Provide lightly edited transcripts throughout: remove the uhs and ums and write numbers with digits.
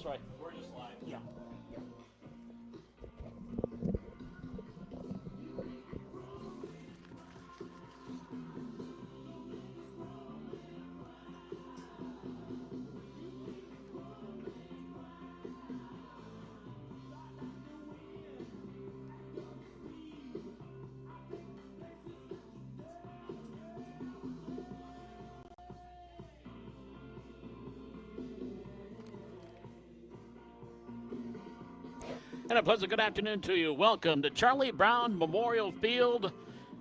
right. We're just live. Yeah. And a pleasant good afternoon to you. Welcome to Charlie Brown Memorial Field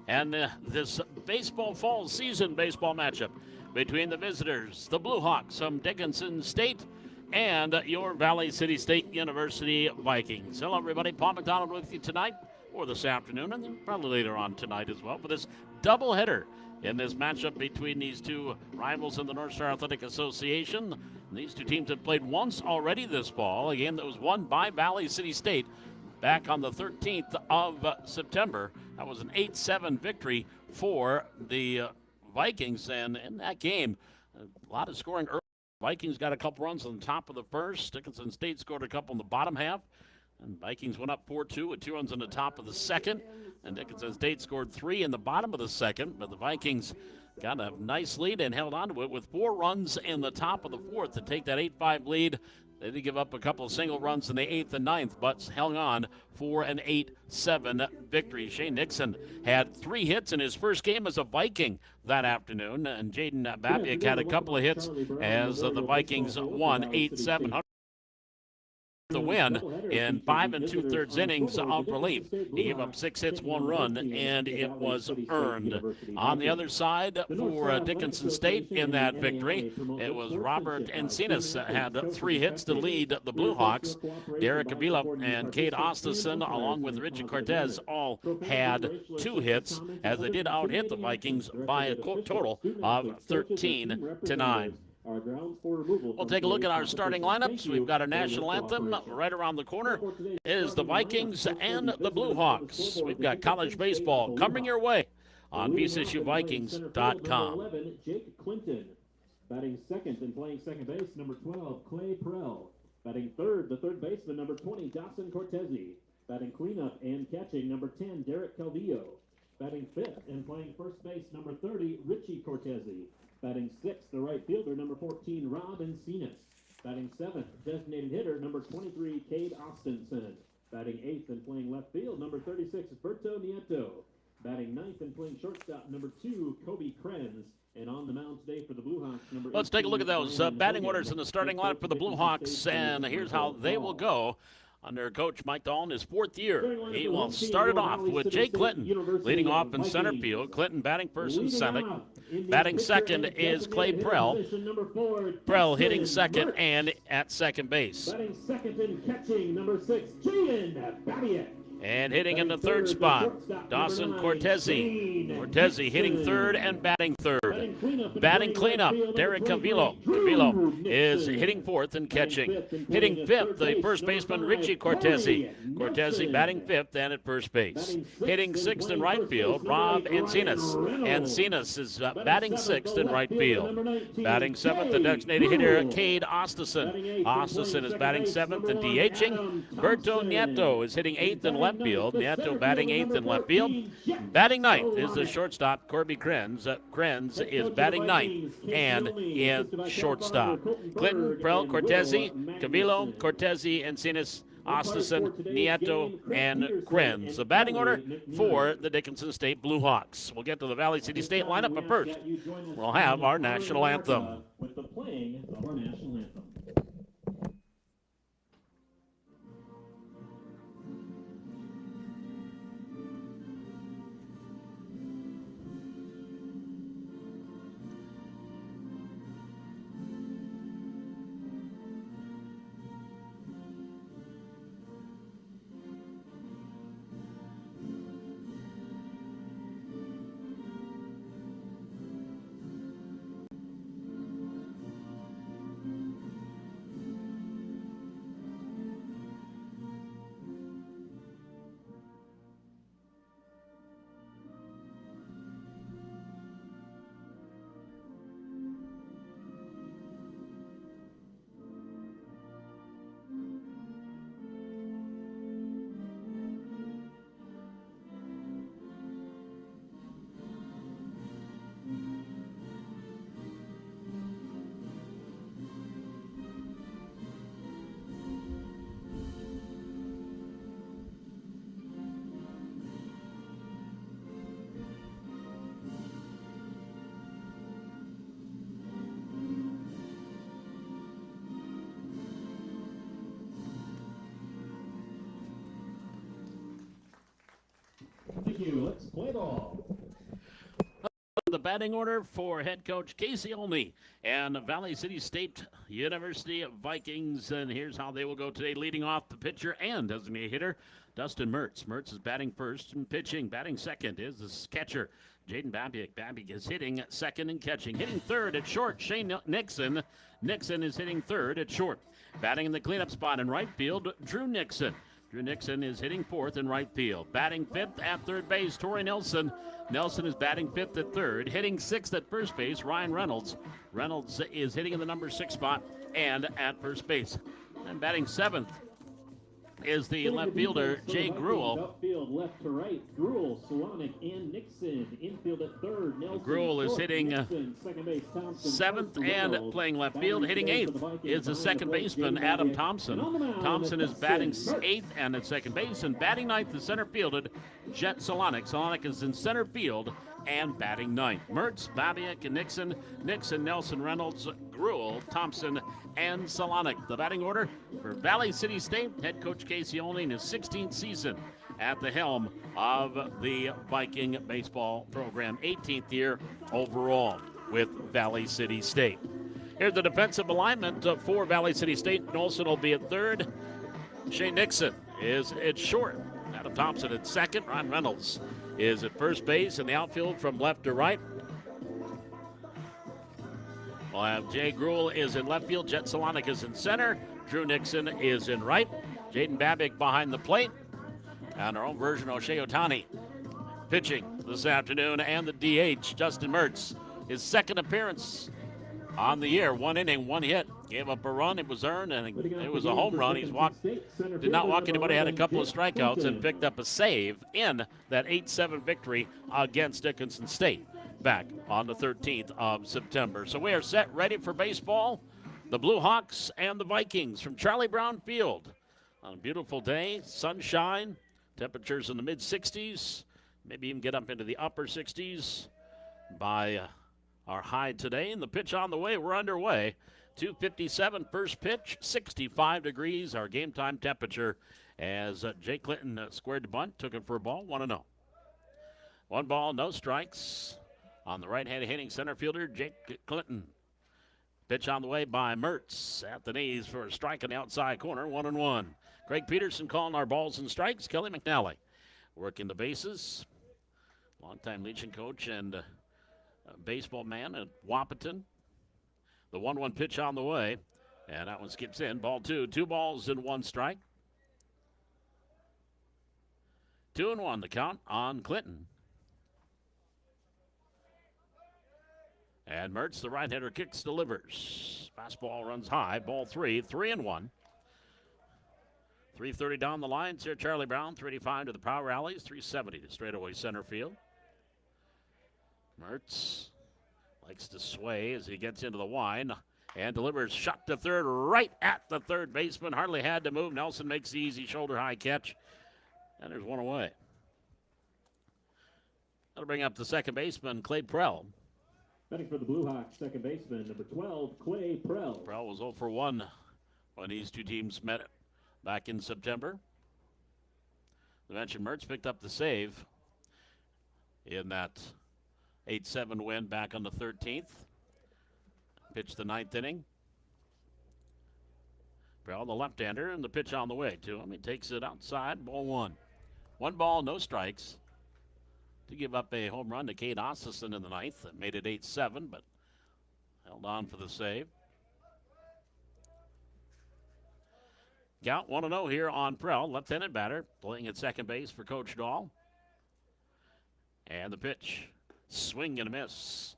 and this baseball fall season baseball matchup between the visitors, the Blue Hawks from Dickinson State, and your Valley City State University Vikings. Hello, everybody. Paul McDonald with you tonight, or this afternoon, and then probably later on tonight as well, for this doubleheader in this matchup between these two rivals in the North Star Athletic Association. These two teams have played once already this fall, a game that was won by Valley City State back on the 13th of September. That was an 8-7 victory for the Vikings, and in that game, a lot of scoring early. Vikings got a couple runs on the top of the first. Dickinson State scored a couple in the bottom half. And Vikings went up 4-2 with 2 runs on the top of the second. And Dickinson State scored 3 in the bottom of the second. But the Vikings got a nice lead and held on to it with 4 runs in the top of the fourth to take that 8-5 lead. They did give up a couple of single runs in the 8th and 9th, but held on for an 8-7 victory. Shane Nixon had 3 hits in his first game as a Viking that afternoon. And Jaden Babiak had a couple of hits as the Vikings won 8-7. The win in 5 2/3 innings of relief. He gave up 6 hits, 1 run, and it was earned. On the other side for Dickinson State in that victory, it was Robert Encinas had 3 hits to lead the Blue Hawks. Derek Avila and Cade Ostison, along with Richie Cortez, all had 2 hits as they did out-hit the Vikings by a total of 13-9. We'll take a look at our starting lineups. We've got our national anthem right around the corner. It is the Vikings and the Blue Hawks. We've got college baseball coming your way on VCSUVikings.com. Jake Clinton. Batting second and playing second base, number 12, Clay Prell. Batting third, the third baseman, number 20, Dawson Cortezi. Batting cleanup and catching, number 10, Derek Calvillo. Batting fifth and playing first base, number 30, Richie Cortezi. Batting sixth, the right fielder, number 14, Rob Encinas. Batting seventh, designated hitter, number 23, Cade Austinson. Batting eighth and playing left field, number 36, Berto Nieto. Batting ninth and playing shortstop, number 2, Kobe Krenz. And on the mound today for the Blue Hawks, number Let's take a look at those batting orders in the starting lineup for the Blue Hawks, and here's how they will go. Under Coach Mike Dahl in his 4th year. He will start it off with Jake Clinton leading off in center field. Clinton batting first and center. Batting second is Clay Prell. Prell hitting second and at second base. Batting second and catching, number 6, Jaden Babiak. And hitting in the third spot, Dawson Cortezi. Cortezi hitting third and batting third. Batting cleanup, Derek Calvillo. Calvillo is hitting fourth and catching. Hitting fifth, the first baseman, Richie Cortezi. Cortezi batting fifth and at first base. Hitting sixth in right field, Rob Encinas. Encinas is batting sixth in right field. Batting seventh, the designated hitter, Cade Ostison. Ostison is batting seventh and DHing. Berto Nieto is hitting eighth and left field. Nieto batting eighth in left field. Batting ninth is the shortstop, Kobe Krenz. Krenz is batting ninth and in shortstop. Clinton, Prell, Cortezi, Calvillo, Cortezi, Encinas, Ostison, Nieto, and Krenz. The batting order for the Dickinson State Blue Hawks. We'll get to the Valley City State lineup, but first, we'll have our national anthem. With the playing of our national anthem. Let's play ball. The batting order for head coach Casey Olney and Valley City State University Vikings. And here's how they will go today. Leading off, the pitcher and designated hitter, Dustin Mertz. Mertz is batting first and pitching. Batting second is the catcher, Jaden Babiak. Babiak is hitting second and catching. Hitting third at short, Shane Nixon. Nixon is hitting third at short. Batting in the cleanup spot in right field, Drew Nixon. Drew Nixon is hitting fourth in right field. Batting fifth at third base, Torrey Nelson. Nelson is batting fifth at third. Hitting sixth at first base, Ryan Reynolds. Reynolds is hitting in the number 6 spot and at first base. And batting seventh is the left fielder, Jay Gruel. Outfield left to right, Gruel, Solonic, and Nixon. Infield at third, Nelson. Gruel is hitting Nixon, second base, Thompson, seventh and playing left field. Hitting eighth is the second baseman, Adam Thompson. Thompson is batting eighth and at second base. And batting ninth, the center fielded, Jet Solonic. Solonic is in center field and batting ninth. Mertz, Babiak, and Nixon. Nixon, Nelson, Reynolds, Gruel, Thompson, and Solonic. The batting order for Valley City State. Head coach Casey Olney in his 16th season at the helm of the Viking baseball program. 18th year overall with Valley City State. Here's the defensive alignment for Valley City State. Olson will be at third. Shane Nixon is at short. Adam Thompson at second. Ron Reynolds is at first base in the outfield from left to right. We'll have Jay Gruel is in left field. Jet Solonic is in center. Drew Nixon is in right. Jaden Babiak behind the plate. And our own version, O'Shea Otani, pitching this afternoon. And the DH, Justin Mertz, his second appearance on the year. 1 inning, 1 hit. Gave up a run. It was earned, and it was a home run. Did not walk anybody, had a couple of strikeouts, and picked up a save in that 8-7 victory against Dickinson State back on the 13th of September. So we are set, ready for baseball. The Blue Hawks and the Vikings from Charlie Brown Field. On a beautiful day, sunshine, temperatures in the mid-60s, maybe even get up into the upper 60s by our high today. And the pitch on the way, we're underway. 2:57 first pitch, 65 degrees, our game time temperature as Jake Clinton squared the bunt, took it for a ball, 1-0. 1 ball, no strikes. On the right-handed hitting center fielder, Jake Clinton. Pitch on the way by Mertz at the knees for a strike in the outside corner, 1-1. Craig Peterson calling our balls and strikes. Kelly McNally working the bases. Longtime Legion coach and baseball man at Wapaton. The 1-1 pitch on the way, and that one skips in. Ball 2, 2 balls and 1 strike. 2-1 the count on Clinton. And Mertz, the right-hander, kicks, delivers. Fastball runs high. Ball 3, 3-1. 3:30 down the lines here. Charlie Brown, 385 to the power rallies, 370 to straightaway center field. Mertz likes to sway as he gets into the wind and delivers shot to third right at the third baseman. Hardly had to move. Nelson makes the easy shoulder-high catch, and there's one away. That'll bring up the second baseman, Clay Prell. Batting for the Blue Hawks, second baseman, number 12, Clay Prell. Prell was 0 for 1 when these two teams met back in September. The mentioned Mertz picked up the save in that 8-7 win back on the 13th. Pitched the 9th inning. Prell, the left-hander, and the pitch on the way to him. He takes it outside, ball 1. 1 ball, no strikes. To give up a home run to Kate Ossison in the 9th. That made it 8-7, but held on for the save. Count 1-0 here on Prell, left-handed batter, playing at second base for Coach Dahl. And the pitch, swing and a miss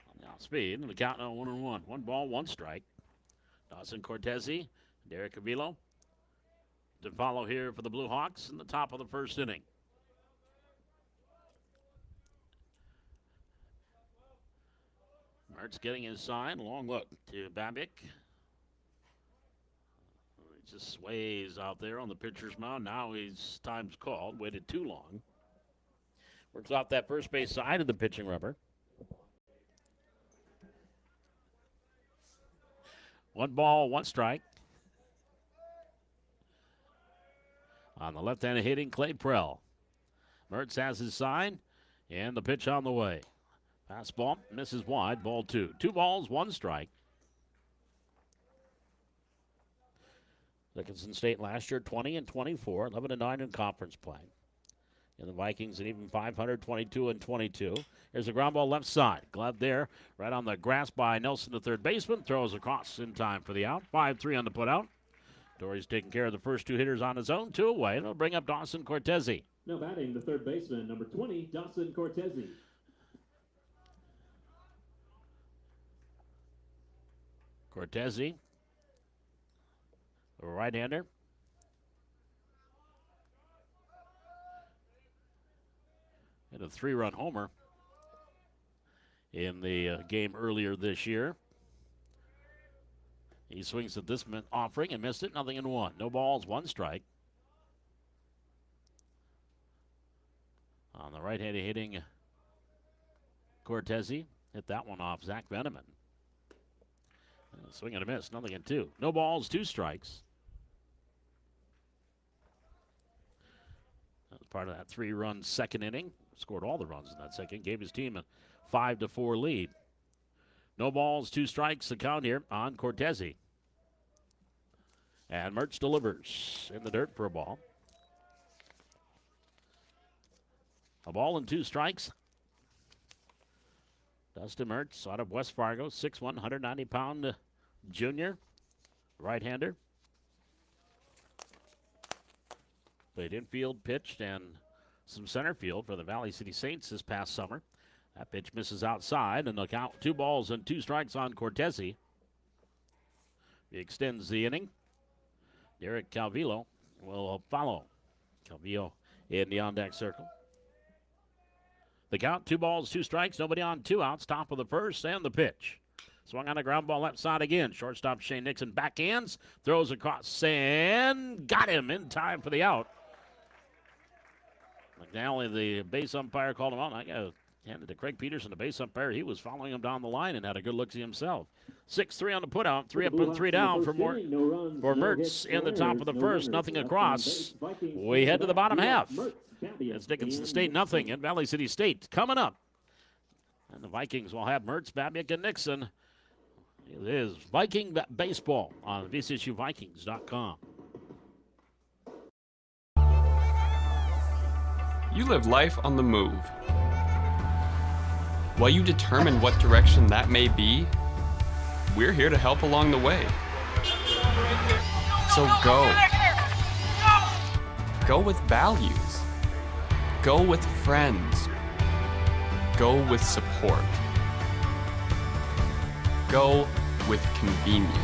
on the outspeed, and the count now 1-1. 1 ball, 1 strike. Dawson Cortese, Derek Avilo to follow here for the Blue Hawks in the top of the first inning. Mertz getting his sign, long look to Babiak. He just sways out there on the pitcher's mound. Now his time's called, waited too long. Works off that first base side of the pitching rubber. 1 ball, 1 strike. On the left-handed hitting, Clay Prell. Mertz has his sign, and the pitch on the way. Fastball misses wide, ball 2. 2 balls, 1 strike. Dickinson State last year 20-24, 11-9 in conference play. And the Vikings an even 500, 22-22. Here's a ground ball left side. Glove there, right on the grass by Nelson, the third baseman. Throws across in time for the out. 5-3 on the put out. Dory's taking care of the first 2 hitters on his own. 2 away. It'll bring up Dawson Cortese. Now batting the third baseman, number 20, Dawson Cortese. Cortese, a right-hander. And a 3-run homer in the game earlier this year. He swings at this offering and missed it. 0-1. No balls, 1 strike. On the right-handed hitting Cortese. Hit that one off Zach Veneman. Swing and a miss. 0-2. No balls, 2 strikes. That was part of that 3-run second inning. Scored all the runs in that second. Gave his team a 5-4 lead. No balls, 2 strikes. The count here on Cortese. And Mertz delivers in the dirt for a ball. A ball and 2 strikes. Dustin Mertz out of West Fargo, 6'1", 190-pound junior, right-hander. Played infield, pitched, and some center field for the Valley City Saints this past summer. That pitch misses outside, and the count 2 balls and 2 strikes on Cortese. He extends the inning. Derek Calvillo will follow. Calvillo in the on-deck circle. The count, 2 balls, 2 strikes, nobody on, 2 outs, top of the first, and the pitch. Swung on a ground ball left side again. Shortstop Shane Nixon backhands, throws across, and got him in time for the out. McNally, the base umpire, called him out. I got to hand it to Craig Peterson, the base umpire. He was following him down the line and had a good look-see himself. 6-3 on the put-out, 3 up and 3 down for Mertz in the top of the first, nothing across. We head to the bottom half. It's Dickinson State nothing and Valley City State coming up. And the Vikings will have Mertz, Babiak, and Nixon. It is Viking baseball on VCSUVikings.com. You live life on the move. While you determine what direction that may be, we're here to help along the way. So go. Go with values. Go with friends. Go with support. Go with convenience.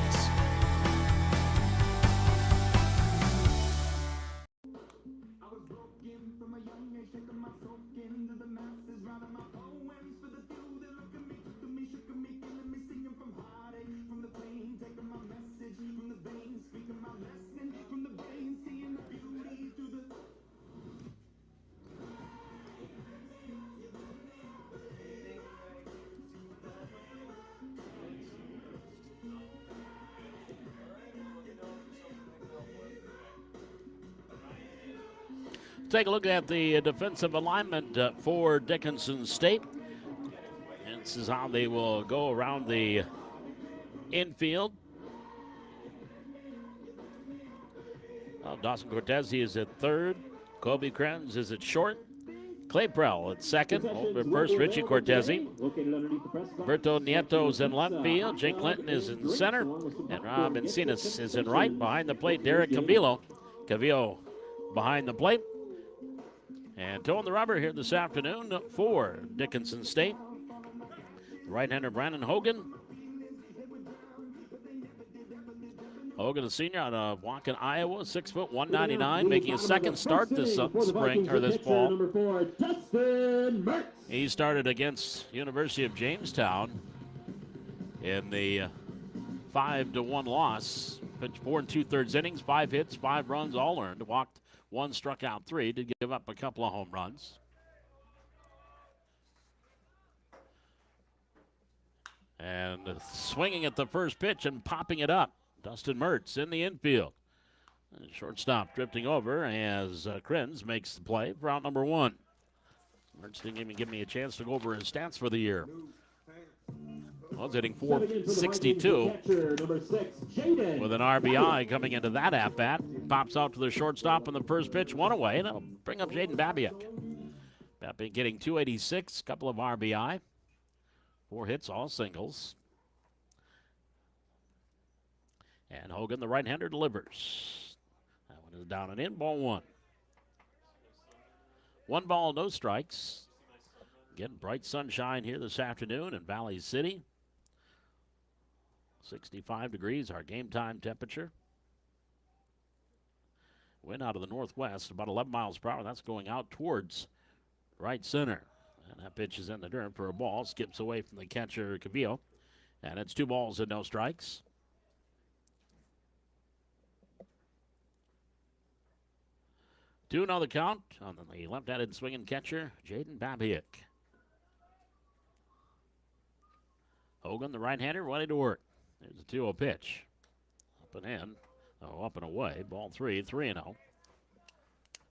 Take a look at the defensive alignment for Dickinson State. And this is how they will go around the infield. Dawson Cortese is at third. Kobe Krenz is at short. Clay Prell at second. Over first, Richie Cortese. Berto Nieto's in left field. Jake Clinton is in center. And Rob Encinas is in right. Behind the plate, Derek Cavillo. Cavillo behind the plate. And towing the rubber here this afternoon for Dickinson State. Right-hander Brandon Hogan. Hogan, a senior out of Waukon, Iowa, 6 foot, 199, making his second start this spring or this fall. He started against University of Jamestown in the 5-1 loss. Pitched 4 2/3 innings, 5 hits, 5 runs, all earned. Walked 1, struck out 3 to give up a couple of home runs. And swinging at the first pitch and popping it up, Dustin Mertz in the infield. And shortstop drifting over as Krenz makes the play for out number 1. Mertz didn't even give me a chance to go over his stats for the year. Well, hitting Stepping in for the Vikings, 462 the catcher, number 6, Jaden. with an RBI coming into that at-bat. Pops out to the shortstop on the first pitch, one away, and it'll bring up Jaden Babiak. Babiak getting 286, couple of RBI. 4 hits, all singles. And Hogan, the right-hander, delivers. That one is down and in, ball 1. 1 ball, no strikes. Getting bright sunshine here this afternoon in Valley City. 65 degrees, our game time temperature. Wind out of the northwest, about 11 miles per hour. That's going out towards right center. And that pitch is in the dirt for a ball. Skips away from the catcher, Cavillo. And it's 2 balls and no strikes. Two another count on the left-handed swinging catcher, Jaden Babiak. Hogan, the right-hander, ready to work. There's a 2-0 pitch. Up and in. Oh, up and away. Ball 3, 3-0.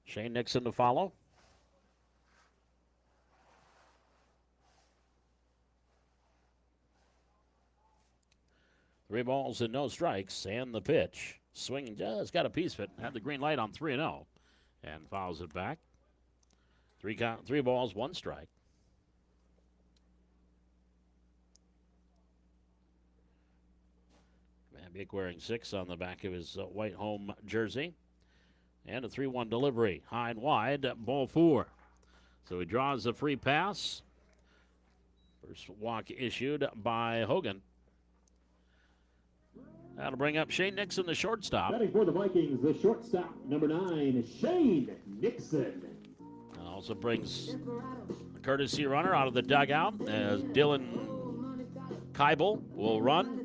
Shane Nixon to follow. Three balls and no strikes, and the pitch. Swinging, just got a piece of it. Had the green light on 3-0. And fouls it back. 3 balls, 1 strike. Babiak wearing 6 on the back of his white home jersey. And a 3-1 delivery. High and wide, ball 4. So he draws a free pass. First walk issued by Hogan. That'll bring up Shane Nixon, the shortstop. Batting for the Vikings, the shortstop, number 9, Shane Nixon. And also brings a courtesy runner out of the dugout as Dylan Keibel will run.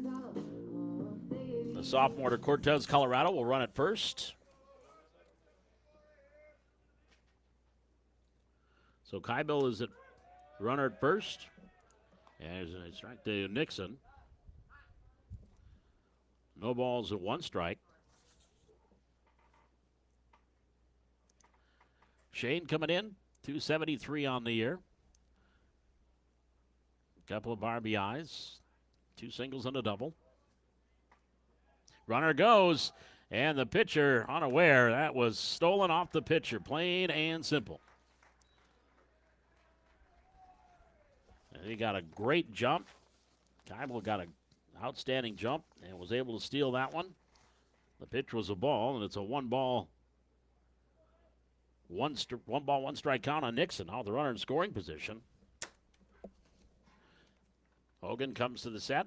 The sophomore to Cortez, Colorado, will run at first. So Keibel is at runner at first. And there's a strike to Nixon. No balls and 1 strike. Shane coming in, 273 on the year. Couple of RBIs, 2 singles and a double. Runner goes, and the pitcher unaware. That was stolen off the pitcher, plain and simple. And he got a great jump. Keibel got an outstanding jump and was able to steal that one. The pitch was a ball, and it's a 1 ball, 1 strike count on Nixon. Now the runner in scoring position. Hogan comes to the set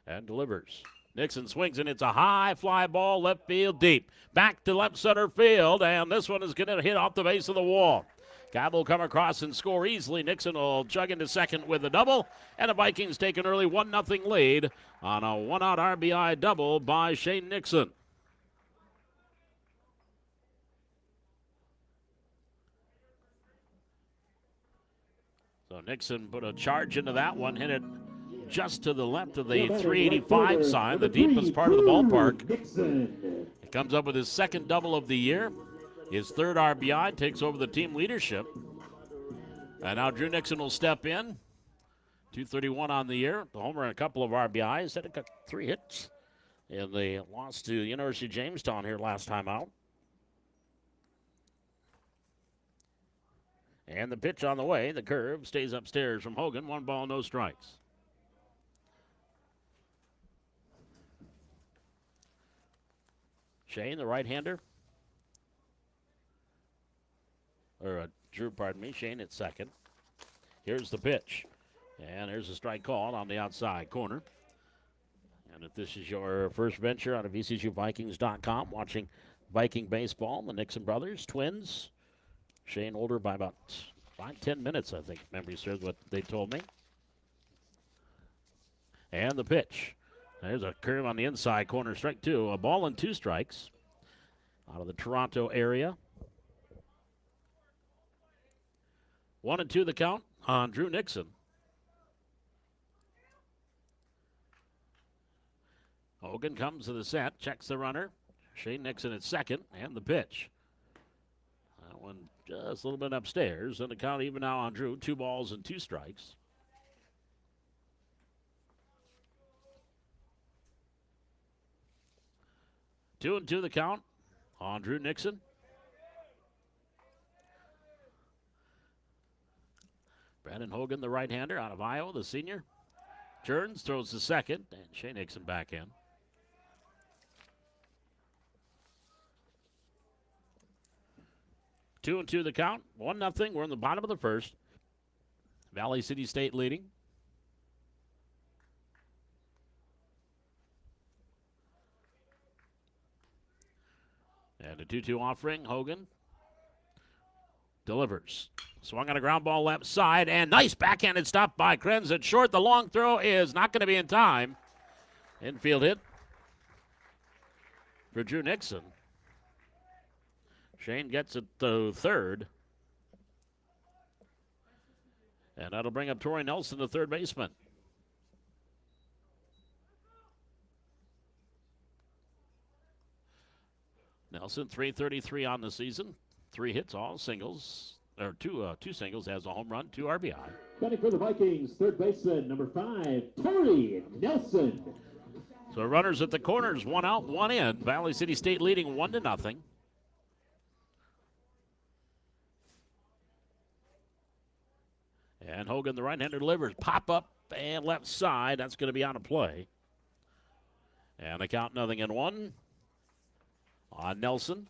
and delivers. Nixon swings, and it's a high fly ball, left field deep. Back to left center field, and this one is going to hit off the base of the wall. Keibel will come across and score easily. Nixon will chug into second with a double, and the Vikings take an early 1-0 lead on a 1-out RBI double by Shane Nixon. So Nixon put a charge into that one, hit it just to the left of the 385 sign, the deepest part of the ballpark. He comes up with his 2nd double of the year. His 3rd RBI, takes over the team leadership. And now Drew Nixon will step in. 231 on the year. The homer and a couple of RBIs. Had got 3 hits in the loss to University of Jamestown here last time out. And the pitch on the way. The curve stays upstairs from Hogan. 1 ball, no strikes. Shane, the right-hander. Drew, pardon me. Shane at second. Here's the pitch. And there's a strike called on the outside corner. And if this is your first venture on VCSUVikings.com, watching Viking baseball, the Nixon brothers, twins. Shane older by about 5-10 minutes, I think. Memory serves what they told me. And the pitch. There's a curve on the inside corner, strike 2. A ball and 2 strikes out of the Toronto area. 1-2 the count on Drew Nixon. Hogan comes to the set, checks the runner. Shane Nixon at second, and the pitch. That one just a little bit upstairs. And the count even now on Drew, 2 balls and 2 strikes. Two and two the count on Drew Nixon. Brandon Hogan, the right-hander out of Iowa, the senior. Turns, throws the second, and Shea Nixon back in. Two and two the count. 1-0. We're in the bottom of the first. Valley City State leading. And a 2-2 offering. Hogan delivers. Swung on a ground ball left side, and nice backhanded stop by Krenz at short. The long throw is not going to be in time. Infield hit for Drew Nixon. Shane gets it to third. And that'll bring up Torrey Nelson, the third baseman. Nelson, 333 on the season. 3 hits, all singles. Or two singles, has a home run, 2 RBI. Batting for the Vikings, third baseman, number 5, Torrey Nelson. So runners at the corners, 1 out, 1 in. Valley City State leading 1-0. And Hogan, the right-hander, delivers. Pop up and left side. That's going to be out of play. And a count 0-1 on Nelson.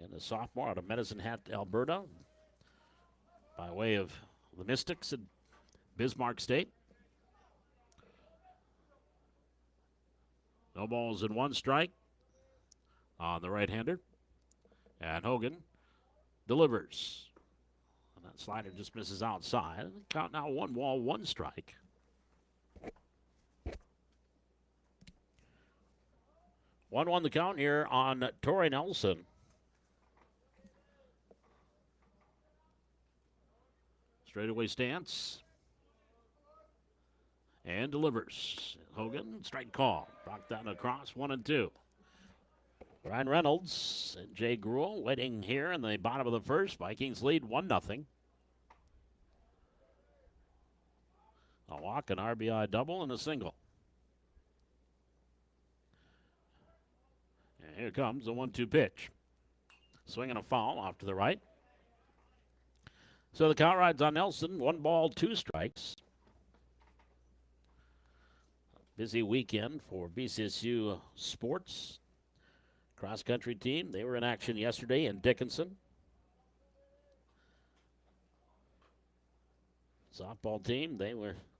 And the sophomore out of Medicine Hat, Alberta, by way of the Mystics at Bismarck State. No balls and 1 strike on the right-hander. And Hogan delivers. And that slider just misses outside. Count now 1 ball, 1 strike. One the count here on Torrey Nelson. Straightaway stance. And delivers. Hogan, strike call. Rocked down across, 1-2. Ryan Reynolds and Jay Gruel waiting here in the bottom of the first. Vikings lead 1-0. A walk, an RBI double, and a single. And here comes the 1-2 pitch. Swinging a foul off to the right. So the count rides on Nelson. 1 ball, 2 strikes. Busy weekend for VCSU sports. Cross-country team, they were in action yesterday in Dickinson. Softball team, they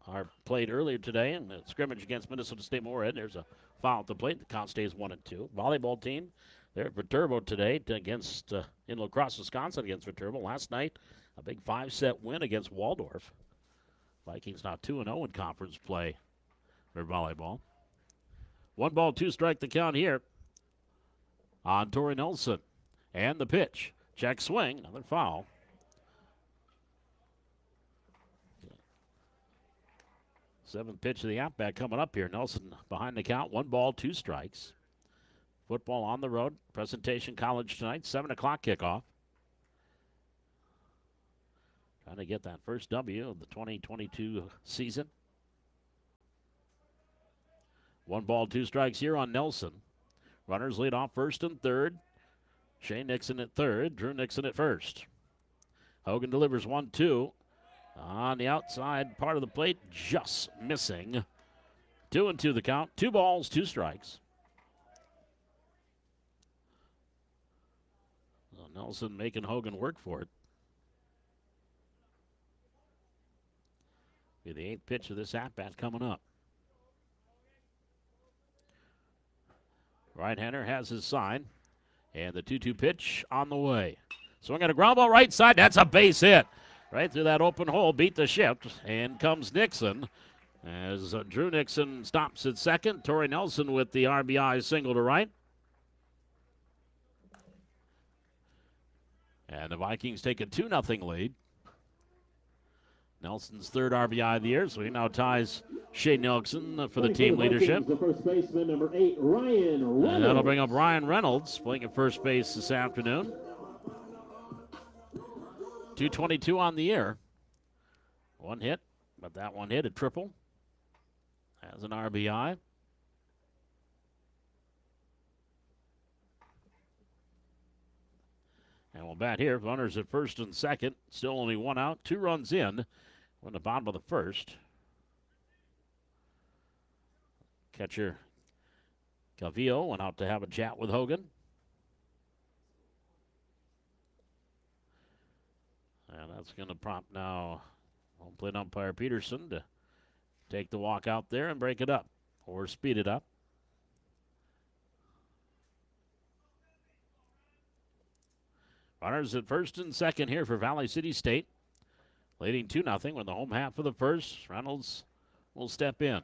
are played earlier today in the scrimmage against Minnesota State Moorhead. There's a foul at the plate. The count stays 1-2. Volleyball team, they're at Viterbo today against in La Crosse, Wisconsin against Viterbo. Last night, a big 5-set win against Waldorf. Vikings now 2-0 in conference play for volleyball. 1 ball, 2 strike the count here on Torrey Nelson. And the pitch. Check swing. Another foul. Seventh pitch of the at-bat coming up here. Nelson behind the count. 1 ball, 2 strikes. Football on the road. Presentation College tonight. 7 o'clock kickoff. Trying to get that first W of the 2022 season. 1 ball, 2 strikes here on Nelson. Runners lead off first and third. Shea Nixon at third. Drew Nixon at first. Hogan delivers 1-2. On the outside part of the plate, just missing. 2-2 the count. 2 balls, 2 strikes. So Nelson making Hogan work for it. Be the 8th pitch of this at-bat coming up. Right-hander has his sign. And the 2-2 pitch on the way. Swing at a ground ball right side. That's a base hit. Right through that open hole. Beat the shift. And comes Nixon. As Drew Nixon stops at second. Torrey Nelson with the RBI single to right. And the Vikings take a 2-0 lead. Nelson's third RBI of the year, so he now ties Shea Nelson for the Playing team for the Vikings, leadership. The first baseman, number 8, Ryan Reynolds. And that'll bring up Ryan Reynolds playing at first base this afternoon. 222 on the year. One hit, but that one hit a triple. Has an RBI. And we'll bat here. Runners at first and second. Still only one out. 2 runs in. We're in the bottom of the first. Catcher Cavillo went out to have a chat with Hogan. And that's going to prompt now home plate umpire Peterson to take the walk out there and break it up or speed it up. Runners at first and second here for Valley City State. Leading 2-0 with the home half of the first. Reynolds will step in.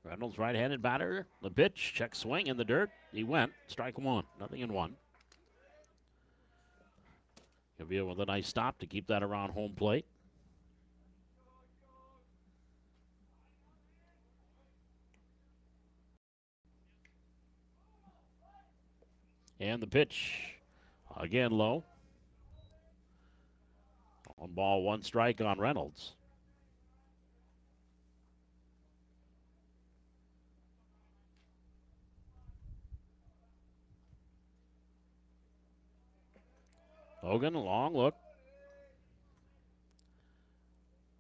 Reynolds, right-handed batter. The pitch, check swing in the dirt. He went. Strike one. 0-1. Cavillo with a nice stop to keep that around home plate. And the pitch, again low. 1 ball, 1 strike on Reynolds. Hogan, a long look.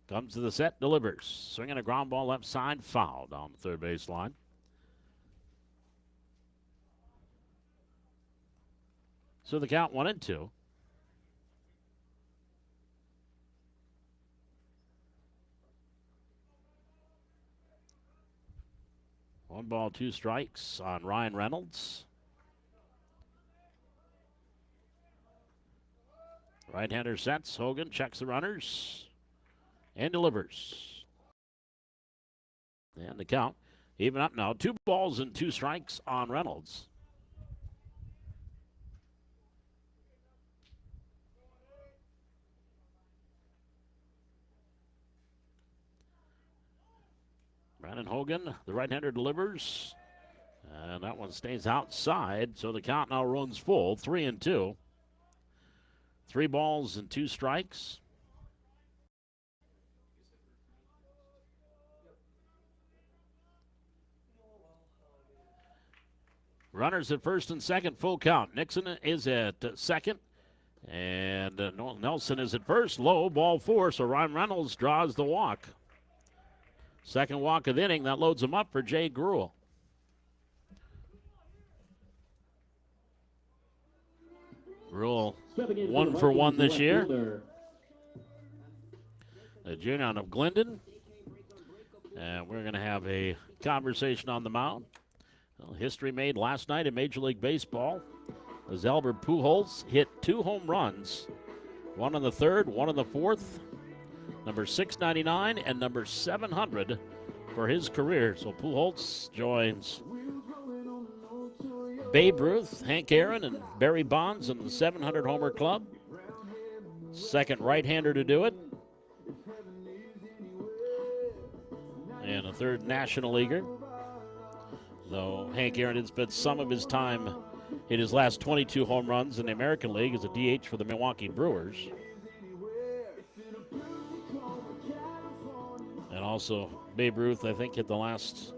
Comes to the set, delivers. Swinging a ground ball left side, foul down the third base line. So the count 1-2. One ball, 2 strikes on Ryan Reynolds. Right-hander sets. Hogan checks the runners and delivers. And the count even up now. 2 balls and 2 strikes on Reynolds. Brandon Hogan, the right-hander, delivers. And that one stays outside, so the count now runs full, 3-2. 3 balls and 2 strikes. Runners at first and second, full count. Nixon is at second, and Nelson is at first. Low, ball 4, so Ryan Reynolds draws the walk. Second walk of the inning, that loads him up for Jay Gruel. Gruel 1 for 1 this year. The junior out of Glendon. And we're going to have a conversation on the mound. Well, history made last night in Major League Baseball as Albert Pujols hit 2 home runs. 1 on the 3rd, 1 on the 4th. Number 699 and number 700 for his career. So Pujols joins Babe Ruth, Hank Aaron, and Barry Bonds in the 700 homer club. Second right-hander to do it. And a 3rd National Leaguer. Though Hank Aaron did spend some of his time in his last 22 home runs in the American League as a DH for the Milwaukee Brewers. And also, Babe Ruth, I think, hit the last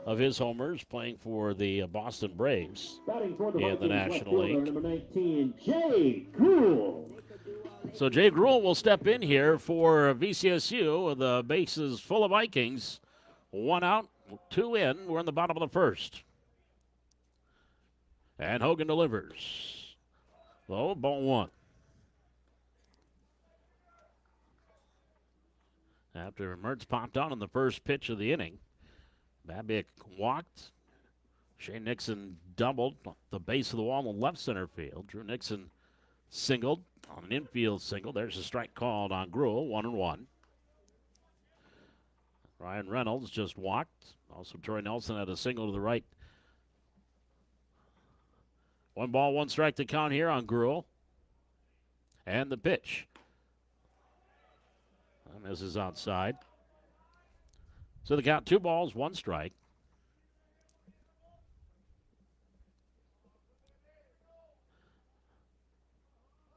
of his homers playing for the Boston Braves in the National League. Number 19, Jay Gruel. So Jay Gruel will step in here for VCSU. The bases full of Vikings. 1 out, 2 in. We're in the bottom of the first. And Hogan delivers. Low, ball 1. After Mertz popped on in the first pitch of the inning, Babiak walked. Shane Nixon doubled the base of the wall in left center field. Drew Nixon singled on an infield single. There's a strike called on Gruel, 1-1. Ryan Reynolds just walked. Also, Troy Nelson had a single to the right. 1 ball, 1 strike to count here on Gruel. And the pitch. Misses outside. So the count 2 balls, 1 strike.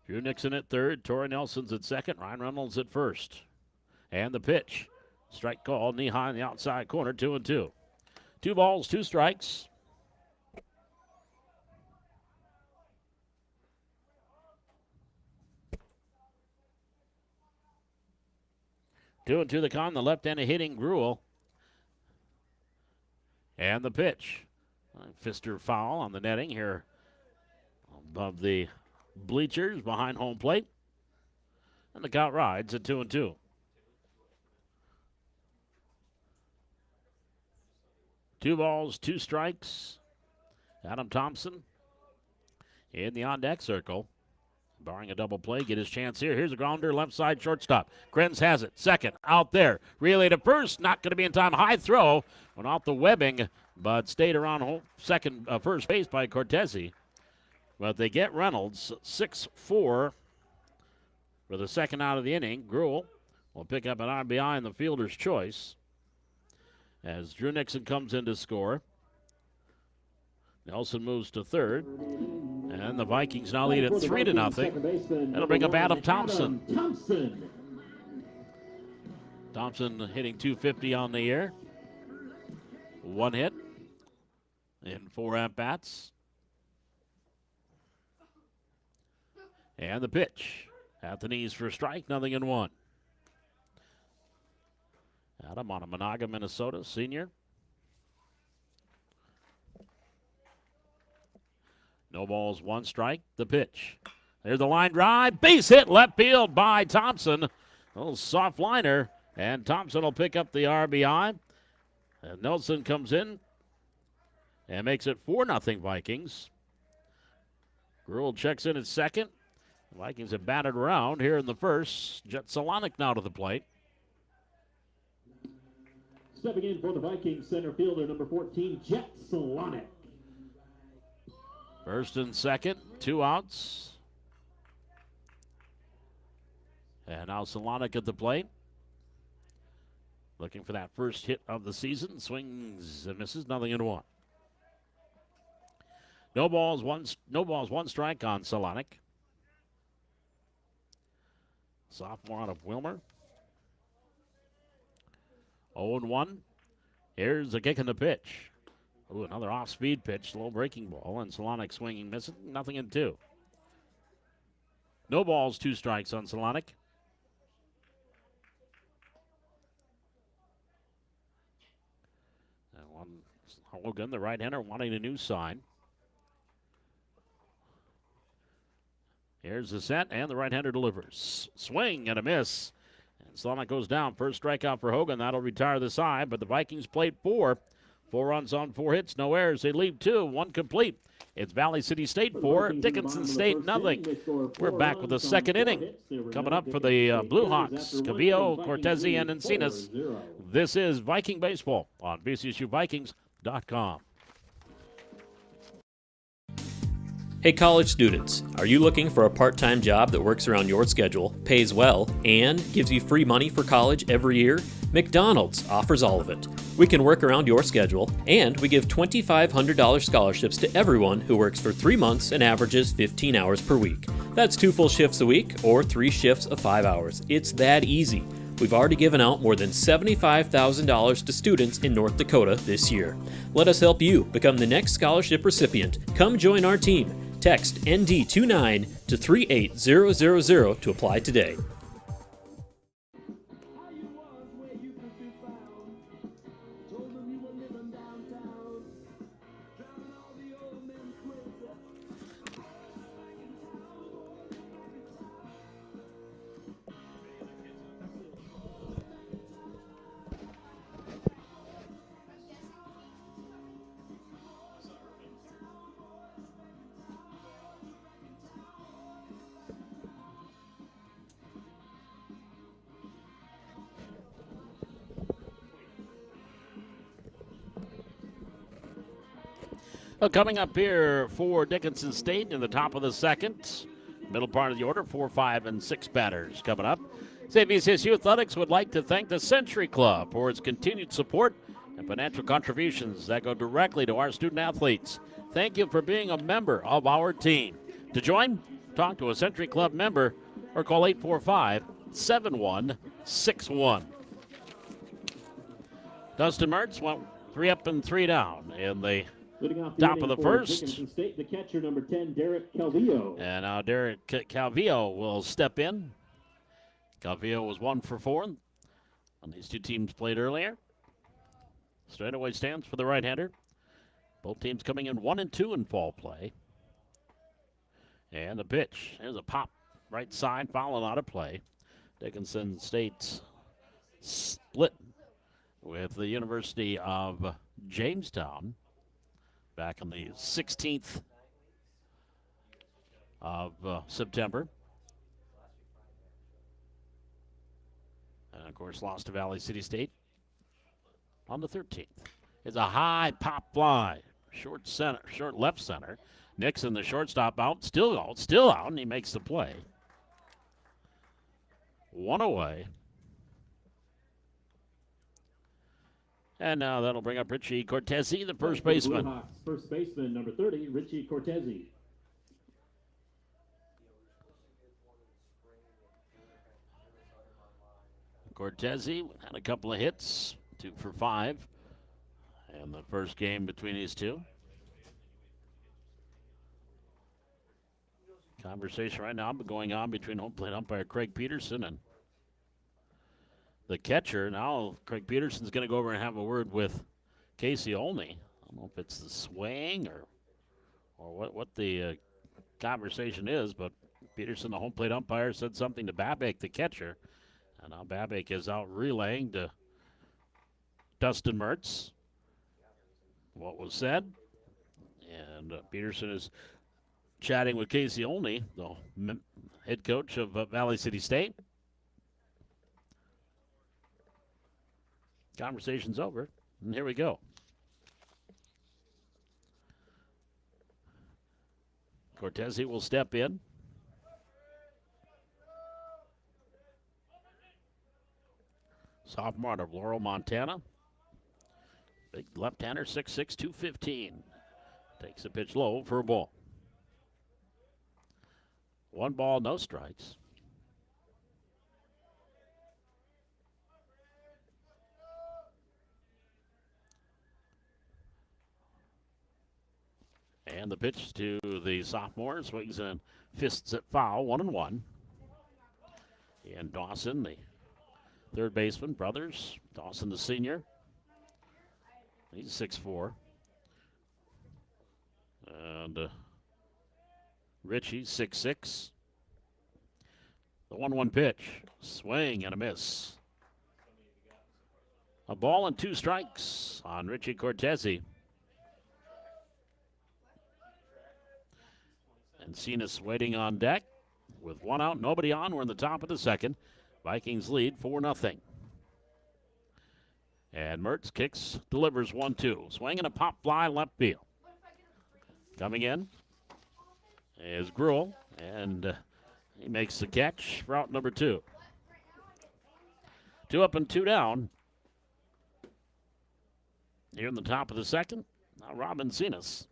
Drew Nixon at third. Troy Nelson's at second. Ryan Reynolds at first. And the pitch. Strike call, knee high in the outside corner, 2-2. 2 balls, 2 strikes. Two and two the count, the left-handed hitting Gruel. And the pitch. Fister foul on the netting here above the bleachers behind home plate. And the count rides at 2-2. Two balls, 2 strikes. Adam Thompson in the on-deck circle. Barring a double play, get his chance here. Here's a grounder, left side shortstop. Krenz has it. Second, out there. Relay to first, not going to be in time. High throw, went off the webbing, but stayed around first base by Cortese. But they get Reynolds, 6-4 for the second out of the inning. Gruel will pick up an RBI in the fielder's choice as Drew Nixon comes in to score. Nelson moves to third. And the Vikings now lead at 3-0. That'll bring up Adam Thompson. Thompson hitting .250 on the year. 1 hit in 4 at-bats. And the pitch. At the knees for a strike, 0-1. Adam on a Monaga, Minnesota, senior. No balls, 1 strike. The pitch. There's the line drive. Base hit left field by Thompson. A little soft liner. And Thompson will pick up the RBI. And Nelson comes in and makes it 4-0 Vikings. Gruel checks in at second. The Vikings have batted around here in the first. Jet Solonic now to the plate. Stepping in for the Vikings, center fielder number 14, Jet Solonic. First and second, 2 outs. And now Solonic at the plate. Looking for that first hit of the season. Swings and misses, 0-1. No balls, one strike on Solonic. Sophomore out of Wilmer. 0-1. Here's a kick in the pitch. Ooh, another off-speed pitch, low breaking ball, and Solonic swinging, missing, 0-2. No balls, 2 strikes on Solonic. And Hogan, the right-hander, wanting a new sign. Here's the set, and the right-hander delivers. Swing and a miss. And Solonic goes down. First strikeout for Hogan. That'll retire the side, but the Vikings played 4. 4 runs on 4 hits, no errors. They leave 2, 1 complete. It's Valley City State 4, Dickinson State 0. We're back with the second inning. Coming up for the Blue Hawks, Cavillo, Cortese, and Encinas. This is Viking Baseball on VCSUVikings.com. Hey college students, are you looking for a part-time job that works around your schedule, pays well, and gives you free money for college every year? McDonald's offers all of it. We can work around your schedule, and we give $2,500 scholarships to everyone who works for 3 months and averages 15 hours per week. That's 2 full shifts a week or 3 shifts of 5 hours. It's that easy. We've already given out more than $75,000 to students in North Dakota this year. Let us help you become the next scholarship recipient. Come join our team. Text ND29 to 38000 to apply today. Well, coming up here for Dickinson State in the top of the second, middle part of the order, 4, 5, and 6 batters coming up. VCSU Athletics would like to thank the Century Club for its continued support and financial contributions that go directly to our student athletes. Thank you for being a member of our team. To join, talk to a Century Club member or call 845-7161. Dustin Mertz went 3 up and 3 down in the top of the first. Dickinson State, the catcher, number 10, Derek Calvillo. And now Derek Calvillo will step in. Calvillo was 1 for 4 on these two teams played earlier. Straightaway stands for the right-hander. Both teams coming in 1 and 2 in fall play. And the pitch. There's a pop right side, fouling out of play. Dickinson State split with the University of Jamestown back on the 16th of September. And, of course, lost to Valley City State on the 13th. It's a high pop fly. Short center, short left center. Nixon, the shortstop, still out, and he makes the play. 1 away. And now that'll bring up Richie Cortese, the first baseman. Blue Hawks first baseman, number 30, Richie Cortese. Cortese had a couple of hits, 2 for 5 in the first game between these two. Conversation right now going on between home plate umpire Craig Peterson and the catcher. Now Craig Peterson's going to go over and have a word with Casey Olney. I don't know if it's the swing or what the conversation is, but Peterson, the home plate umpire, said something to Babak, the catcher. And now Babak is out relaying to Dustin Mertz what was said. And Peterson is chatting with Casey Olney, the head coach of Valley City State. Conversation's over, and here we go. Cortese will step in. Sophomore out of Laurel, Montana. Big left-hander, 6'6", 215. Takes the pitch low for a ball. 1 ball, no strikes. And the pitch to the sophomore, swings and fists it foul, 1-1. And Dawson, the third baseman, brothers. Dawson, the senior. He's 6'4". And Richie, 6'6". The 1-1 pitch. Swing and a miss. A ball and 2 strikes on Richie Cortese. And Cenas waiting on deck with 1 out, nobody on. We're in the top of the second. Vikings lead 4-0. And Mertz kicks, delivers 1-2. Swing and a pop fly left field. Coming in is Gruel, and he makes the catch for out number 2. 2 up and 2 down. Here in the top of the second, now Robin Cenas.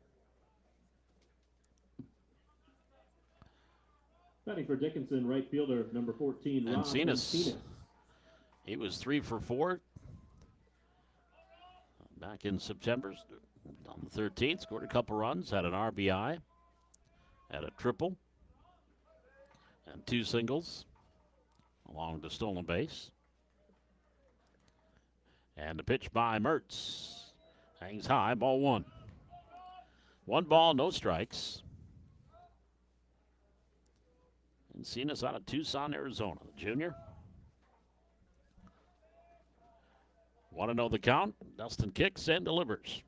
Batting for Dickinson, right fielder, number 14, And Rob Cenas. He was 3 for 4 back in September on the 13th. Scored a couple runs, had an RBI, had a triple, and 2 singles along the stolen base. And the pitch by Mertz. Hangs high, ball 1. 1 ball, no strikes. And Cenas out of Tucson, Arizona, the junior. Want to know the count? Dustin kicks and delivers.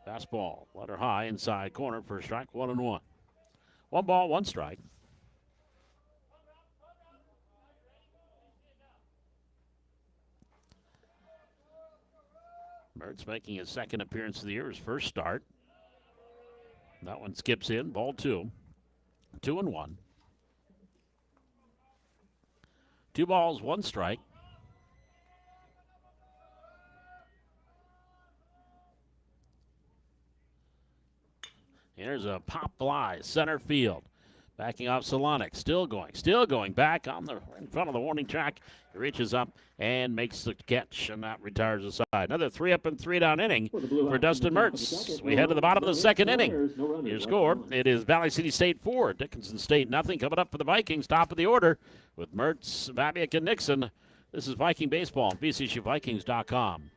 Fastball, letter high, inside corner for a strike, 1-1. 1 ball, 1 strike. Mertz making his second appearance of the year, his first start. That one skips in. Ball 2. 2-1. 2 balls, 1 strike. Here's a pop fly, center field. Backing off Solonic, still going back in front of the warning track. He reaches up and makes the catch, and that retires the side. Another 3-up and 3-down inning for Dustin Mertz. We head to the bottom of the second inning. Your score, it is Valley City State 4, Dickinson State nothing. Coming up for the Vikings, top of the order with Mertz, Babiak, and Nixon. This is Viking Baseball on VCSUVikings.com.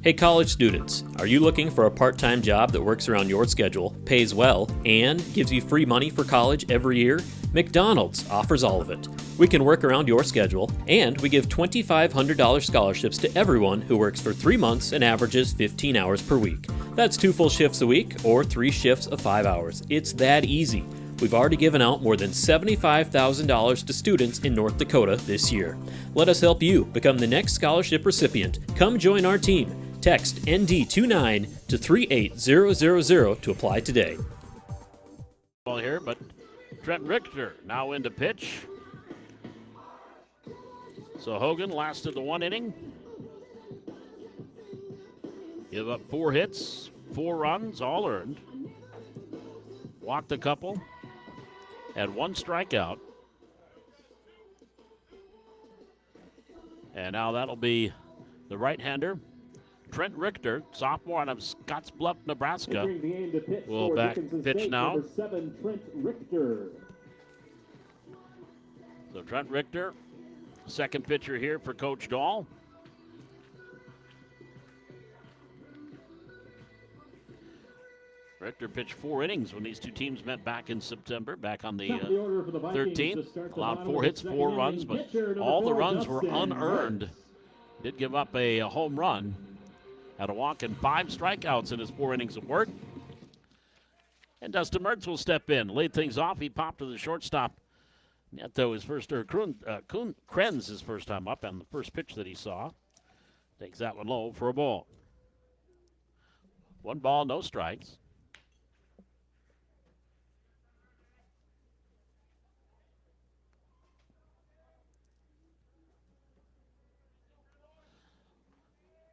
Hey college students, are you looking for a part-time job that works around your schedule, pays well, and gives you free money for college every year? McDonald's offers all of it. We can work around your schedule, and we give $2,500 scholarships to everyone who works for 3 months and averages 15 hours per week. That's 2 full shifts a week or 3 shifts of 5 hours. It's that easy. We've already given out more than $75,000 to students in North Dakota this year. Let us help you become the next scholarship recipient. Come join our team. Text ND29 to 38000 to apply today. Ball here, but Trent Richter now into pitch. So Hogan lasted the 1 inning. Give up 4 hits, 4 runs, all earned. Walked a couple. Had 1 strikeout. And now that'll be the right-hander, Trent Richter, sophomore out of Scottsbluff, Nebraska, will back pitch now. Number 7, Trent Richter. So Trent Richter, second pitcher here for Coach Dahl. Richter pitched 4 innings when these two teams met back in September, back on the 13th. Allowed 4 hits, 4 runs, but all the runs were unearned. Did give up a home run. Had a walk and 5 strikeouts in his 4 innings of work. And Dustin Mertz will step in, lead things off. He popped to the shortstop. Neto his first, or Krenz his first time up on the first pitch that he saw. Takes that one low for a ball. 1 ball, no strikes.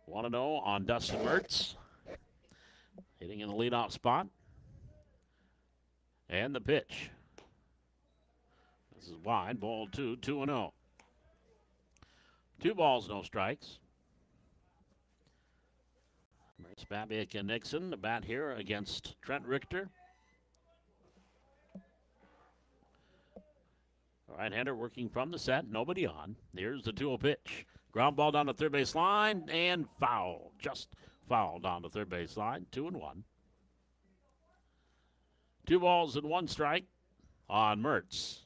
Want to know on Dustin Mertz. Hitting in the leadoff spot. And the pitch. This is wide. Ball 2, 2-0. 2 balls, no strikes. Mertz, Babiak, and Nixon. The bat here against Trent Richter. Right-hander working from the set. Nobody on. Here's the 2-0 pitch. Ground ball down the third base line and foul. Just foul down the third base line. 2-1. 2 balls and 1 strike on Mertz.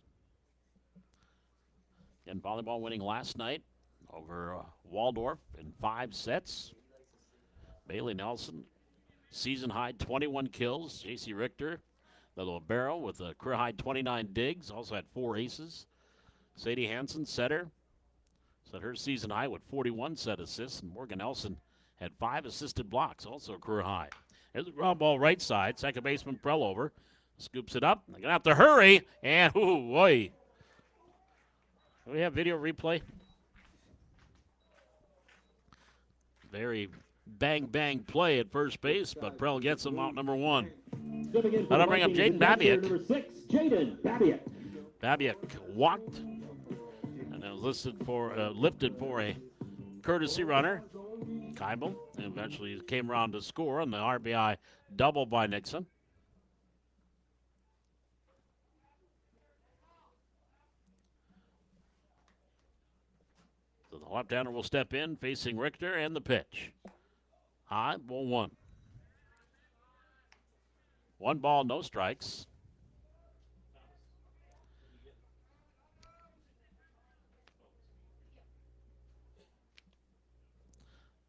And volleyball winning last night over Waldorf in 5 sets. Bailey Nelson, season high 21 kills. J.C. Richter, the little barrel with a career high 29 digs. Also had 4 aces. Sadie Hansen, setter. Set her season high with 41 set assists. And Morgan Nelson had 5 assisted blocks, also a career high. There's the ground ball right side. Second baseman Prell over. Scoops it up. They're going to have to hurry. And, ooh, boy. Do we have video replay? Very bang play at first base, but Prell gets him out number 1. That'll bring up Jaden Babiak. Number 6, Jaden Babiak. Babiak walked. And it was lifted for a courtesy runner. Keibel eventually came around to score on the RBI double by Nixon. So the left-hander will step in, facing Richter, and the pitch. High, ball 1. 1 ball, no strikes.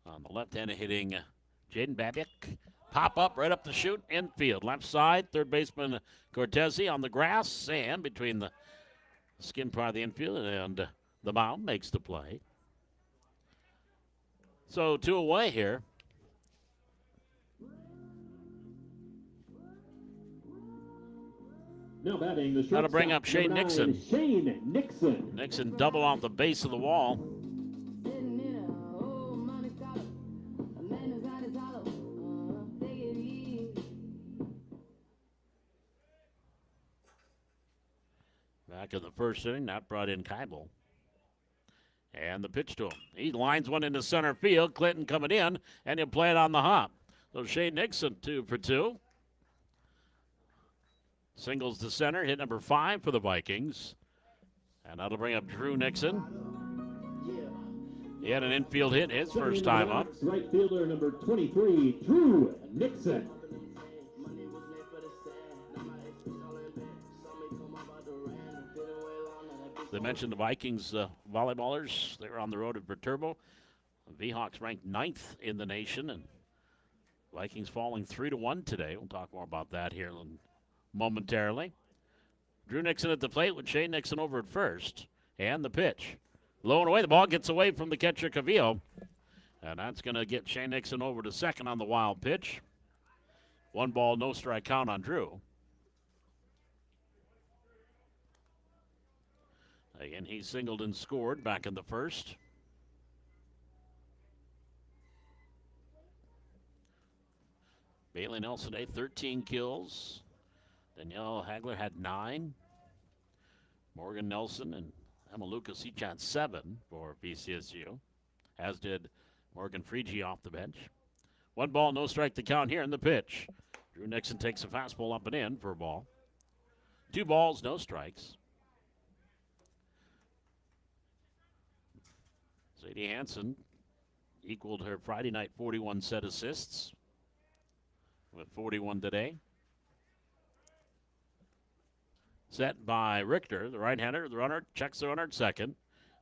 On the left-hander hitting Jaden Babiak. Pop up, right up the chute, infield. Left side, third baseman Cortese on the grass, and between the skin part of the infield and the mound makes the play. So 2 away here. Now batting the That'll bring up Shane number 9, Nixon. Shane Nixon. Nixon double off the base of the wall. Back in the first inning, that brought in Keibel. And the pitch to him. He lines one into center field. Clinton coming in, and he'll play it on the hop. So Shane Nixon 2 for 2. Singles to center, hit number 5 for the Vikings. And that'll bring up Drew Nixon. He had an infield hit his first time up. Right fielder number 23, Drew Nixon. They mentioned the Vikings volleyballers. They were on the road at Viterbo. The V-Hawks ranked 9th in the nation, and Vikings falling 3-1 today. We'll talk more about that here momentarily. Drew Nixon at the plate with Shane Nixon over at first. And the pitch. Low and away. The ball gets away from the catcher, Cavillo. And that's going to get Shane Nixon over to second on the wild pitch. 1 ball, no strike count on Drew. Again, he singled and scored back in the first. Bailey Nelson, 13 kills. Danielle Hagler had 9. Morgan Nelson and Emma Lucas each had 7 for VCSU, as did Morgan Frigi off the bench. 1 ball, no strike to count here in the pitch. Drew Nixon takes a fastball up and in for a ball. 2 balls, no strikes. Sadie Hansen equaled her Friday night 41 set assists with 41 today. Set by Richter, the right-hander. The runner checks the runner at second.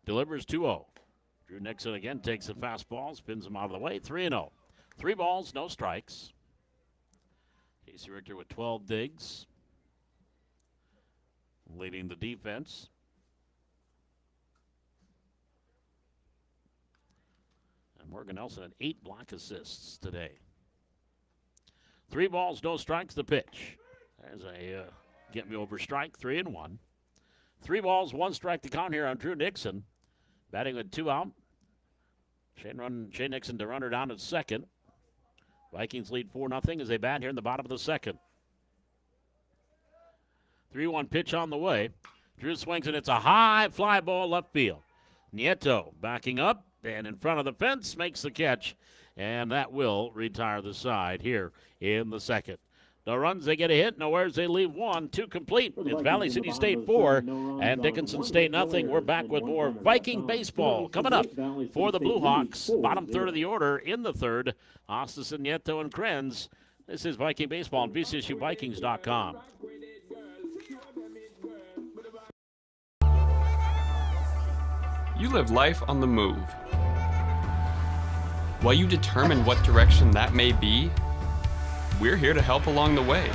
Delivers 2-0. Drew Nixon again takes a fastball, spins him out of the way. 3-0. 3 balls, no strikes. Casey Richter with 12 digs, leading the defense. And Morgan Nelson had 8 block assists today. 3 balls, no strikes, the pitch. There's a get me over strike, 3-1. 3 balls, 1 strike to count here on Drew Nixon. Batting with 2 out. Shane Nixon to runner down at second. Vikings lead 4-0 as they bat here in the bottom of the second. 3-1 pitch on the way. Drew swings and it's a high fly ball left field. Nieto backing up and in front of the fence makes the catch. And that will retire the side here in the second. No runs, they get a hit. No errors, they leave 1. 2 complete. It's Valley City State 4 and Dickinson State nothing. We're back with more Viking baseball coming up for the Blue Hawks. Bottom third of the order in the third. Ostis, Nieto, and Krenz. This is Viking baseball on VCSUVikings.com. You live life on the move. While you determine what direction that may be, we're here to help along the way.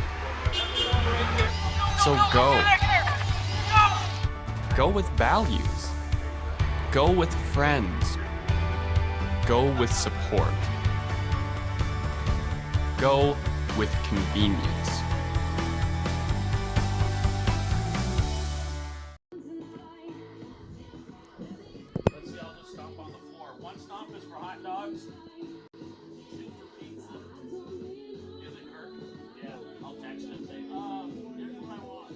So go. Go with values. Go with friends. Go with support. Go with convenience. Let's see, I'll just stop on the floor. 1 stop is for hot dogs. 2 for pizza. Is it Kirk? Yeah, I'll text and say, here's what I want.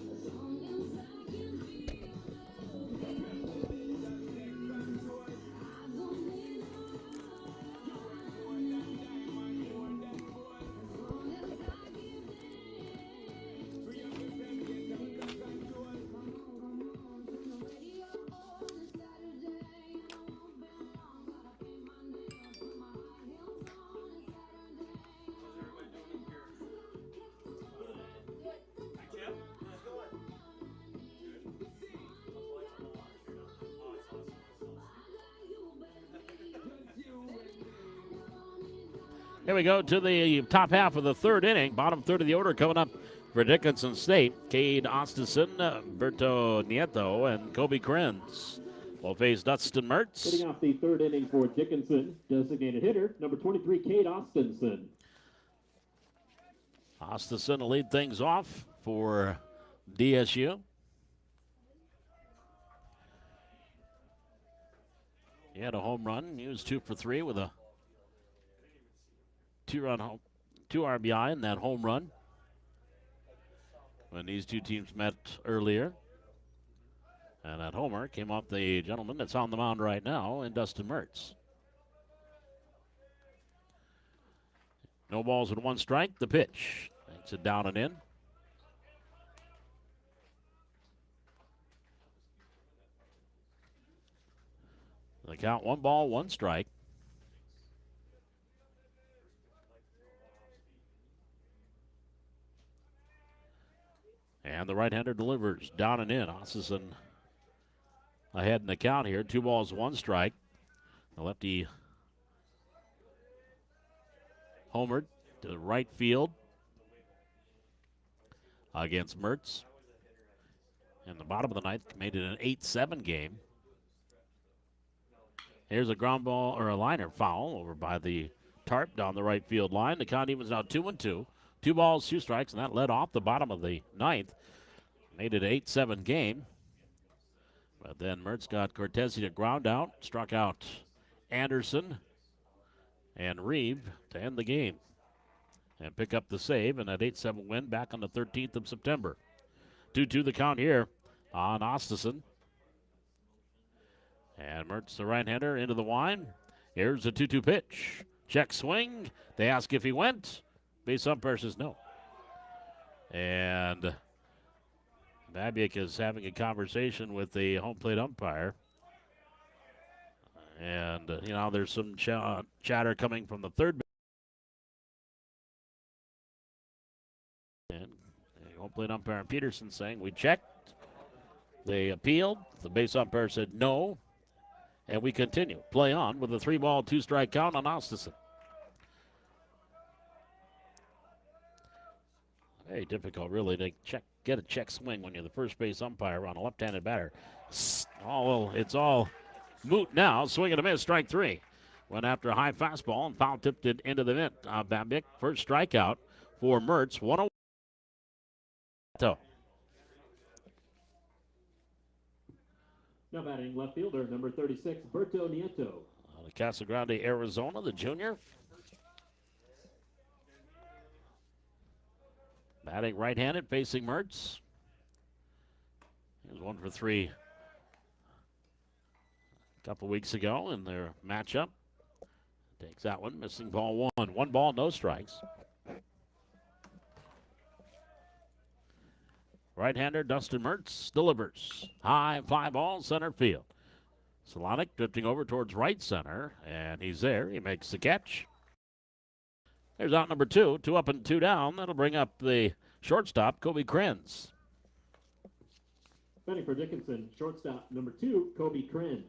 Here we go to the top half of the third inning. Bottom third of the order coming up for Dickinson State. Cade Ostison, Berto Nieto, and Kobe Krenz will face Dustin Mertz. Hitting off the third inning for Dickinson, designated hitter, number 23, Cade Ostinson. Ostison will lead things off for DSU. He had a home run. He was 2 for 3 with a 2-run home, 2 RBI in that home run when these two teams met earlier. And that homer came off the gentleman that's on the mound right now in Dustin Mertz. No balls with 1 strike. The pitch. Takes it down and in. The count 1 ball, 1 strike. And the right-hander delivers down and in. Osselson ahead in the count here. 2 balls, 1 strike. The lefty homered to the right field against Mertz. In the bottom of the ninth, made it an 8-7 game. Here's a ground ball or a liner foul over by the tarp down the right field line. The count evens now 2-2. 2 balls, 2 strikes, and that led off the bottom of the ninth. Made it an 8-7 game. But then Mertz got Cortese to ground out, struck out Anderson and Reeve to end the game and pick up the save, and that 8-7 win back on the 13th of September. 2-2 the count here on Ostesen. And Mertz, the right-hander, into the wine. Here's a 2-2 pitch. Check swing. They ask if he went. Base umpire says no. And Babiak is having a conversation with the home plate umpire. And, there's some chatter coming from the third. And the home plate umpire Peterson saying, we checked. They appealed. The base umpire said no. And we continue. Play on with a 3-ball, 2-strike count on Ostesen. Very difficult, really, to get a check swing when you're the first base umpire on a left-handed batter. It's all moot now. Swing and a miss, strike 3. Went after a high fastball and foul tipped it into the net. Babiak, first strikeout for Mertz. 1-0. Now batting left fielder, number 36, Berto Nieto. Out of Casa Grande, Arizona, the junior. Batting right-handed, facing Mertz. He was 1 for 3 a couple weeks ago in their matchup. Takes that one, missing ball 1. 1 ball, no strikes. Right-hander Dustin Mertz delivers. High fly ball, center field. Solonic drifting over towards right center, and he's there. He makes the catch. There's out number 2. 2 up and 2 down. That'll bring up the shortstop, Kobe Krenz. Batting for Dickinson, shortstop number 2, Kobe Krenz.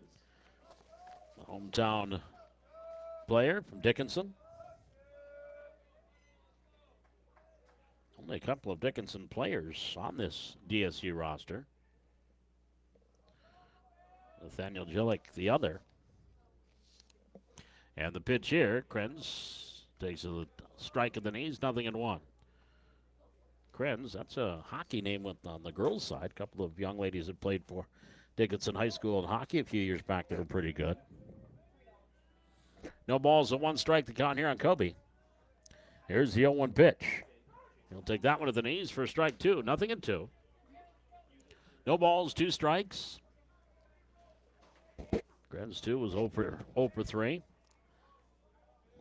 The hometown player from Dickinson. Only a couple of Dickinson players on this DSU roster. Nathaniel Gillick, the other. And the pitch here, Krenz takes a strike at the knees, 0-1. Krenz, that's a hockey name on the girls' side. A couple of young ladies that played for Dickinson High School in hockey a few years back that were pretty good. No balls and 1 strike to count here on Kobe. Here's the 0-1 pitch. He'll take that one at the knees for strike 2. 0-2. No balls, 2 strikes. Krenz 2 was 0 for 3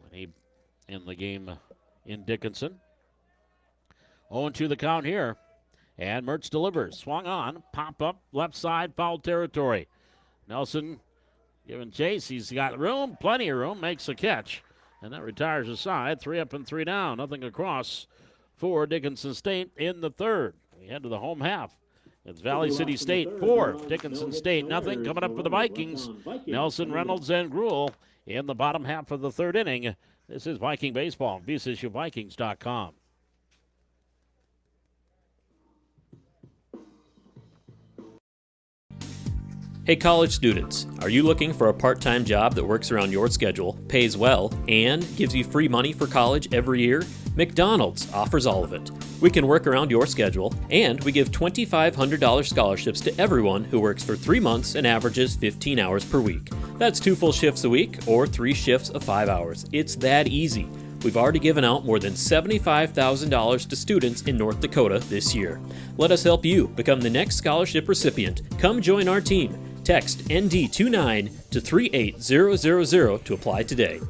when he in the game in Dickinson. 0-2 the count here. And Mertz delivers. Swung on. Pop up. Left side. Foul territory. Nelson giving chase. He's got room. Plenty of room. Makes a catch. And that retires the side. 3 up and 3 down. Nothing across for Dickinson State in the third. We head to the home half. It's Valley City State 4. Dickinson State nothing. Coming up for the Vikings. Nelson, Reynolds, and Gruel in the bottom half of the third inning. This is Viking Baseball on VCSUVikings.com. Hey college students, are you looking for a part-time job that works around your schedule, pays well, and gives you free money for college every year? McDonald's offers all of it. We can work around your schedule, and we give $2,500 scholarships to everyone who works for 3 months and averages 15 hours per week. That's 2 full shifts a week or 3 shifts of 5 hours. It's that easy. We've already given out more than $75,000 to students in North Dakota this year. Let us help you become the next scholarship recipient. Come join our team. Text ND29 to 38000 to apply today.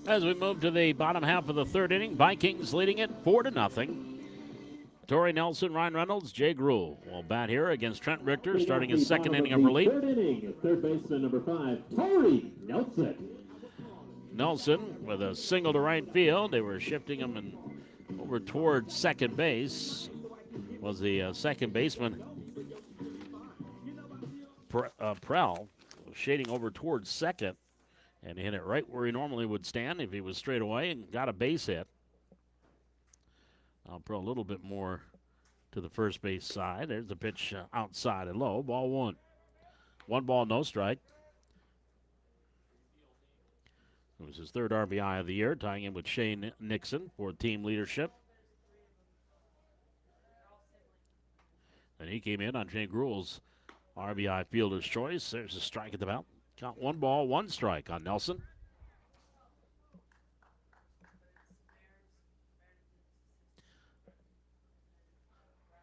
As we move to the bottom half of the third inning, Vikings leading it 4-0. Torrey Nelson, Ryan Reynolds, Jay Gruhl will bat here against Trent Richter, starting his second inning of relief. Third inning, third baseman number 5, Torrey Nelson. Nelson with a single to right field. They were shifting him over toward second base. Was the second baseman Prell shading over towards second, and hit it right where he normally would stand if he was straight away, and got a base hit. I'll throw a little bit more to the first base side. There's the pitch outside and low. Ball 1. 1 ball, no strike. It was his third RBI of the year, tying in with Shane Nixon for team leadership. And he came in on Jay Gruhl's RBI fielder's choice. There's a strike at the belt. Count 1 ball, 1 strike on Nelson.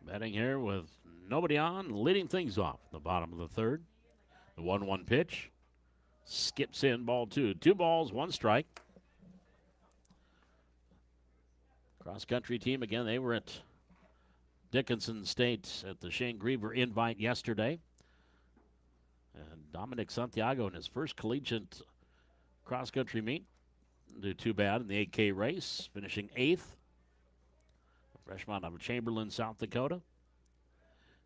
Batting here with nobody on, leading things off the bottom of the third. The 1-1 pitch. Skips in, ball 2. 2 balls, 1 strike. Cross-country team, again, they were at Dickinson State at the Shane Griever invite yesterday. And Dominic Santiago in his first collegiate cross-country meet didn't do too bad in the 8K race, finishing 8th. Freshman out of Chamberlain, South Dakota.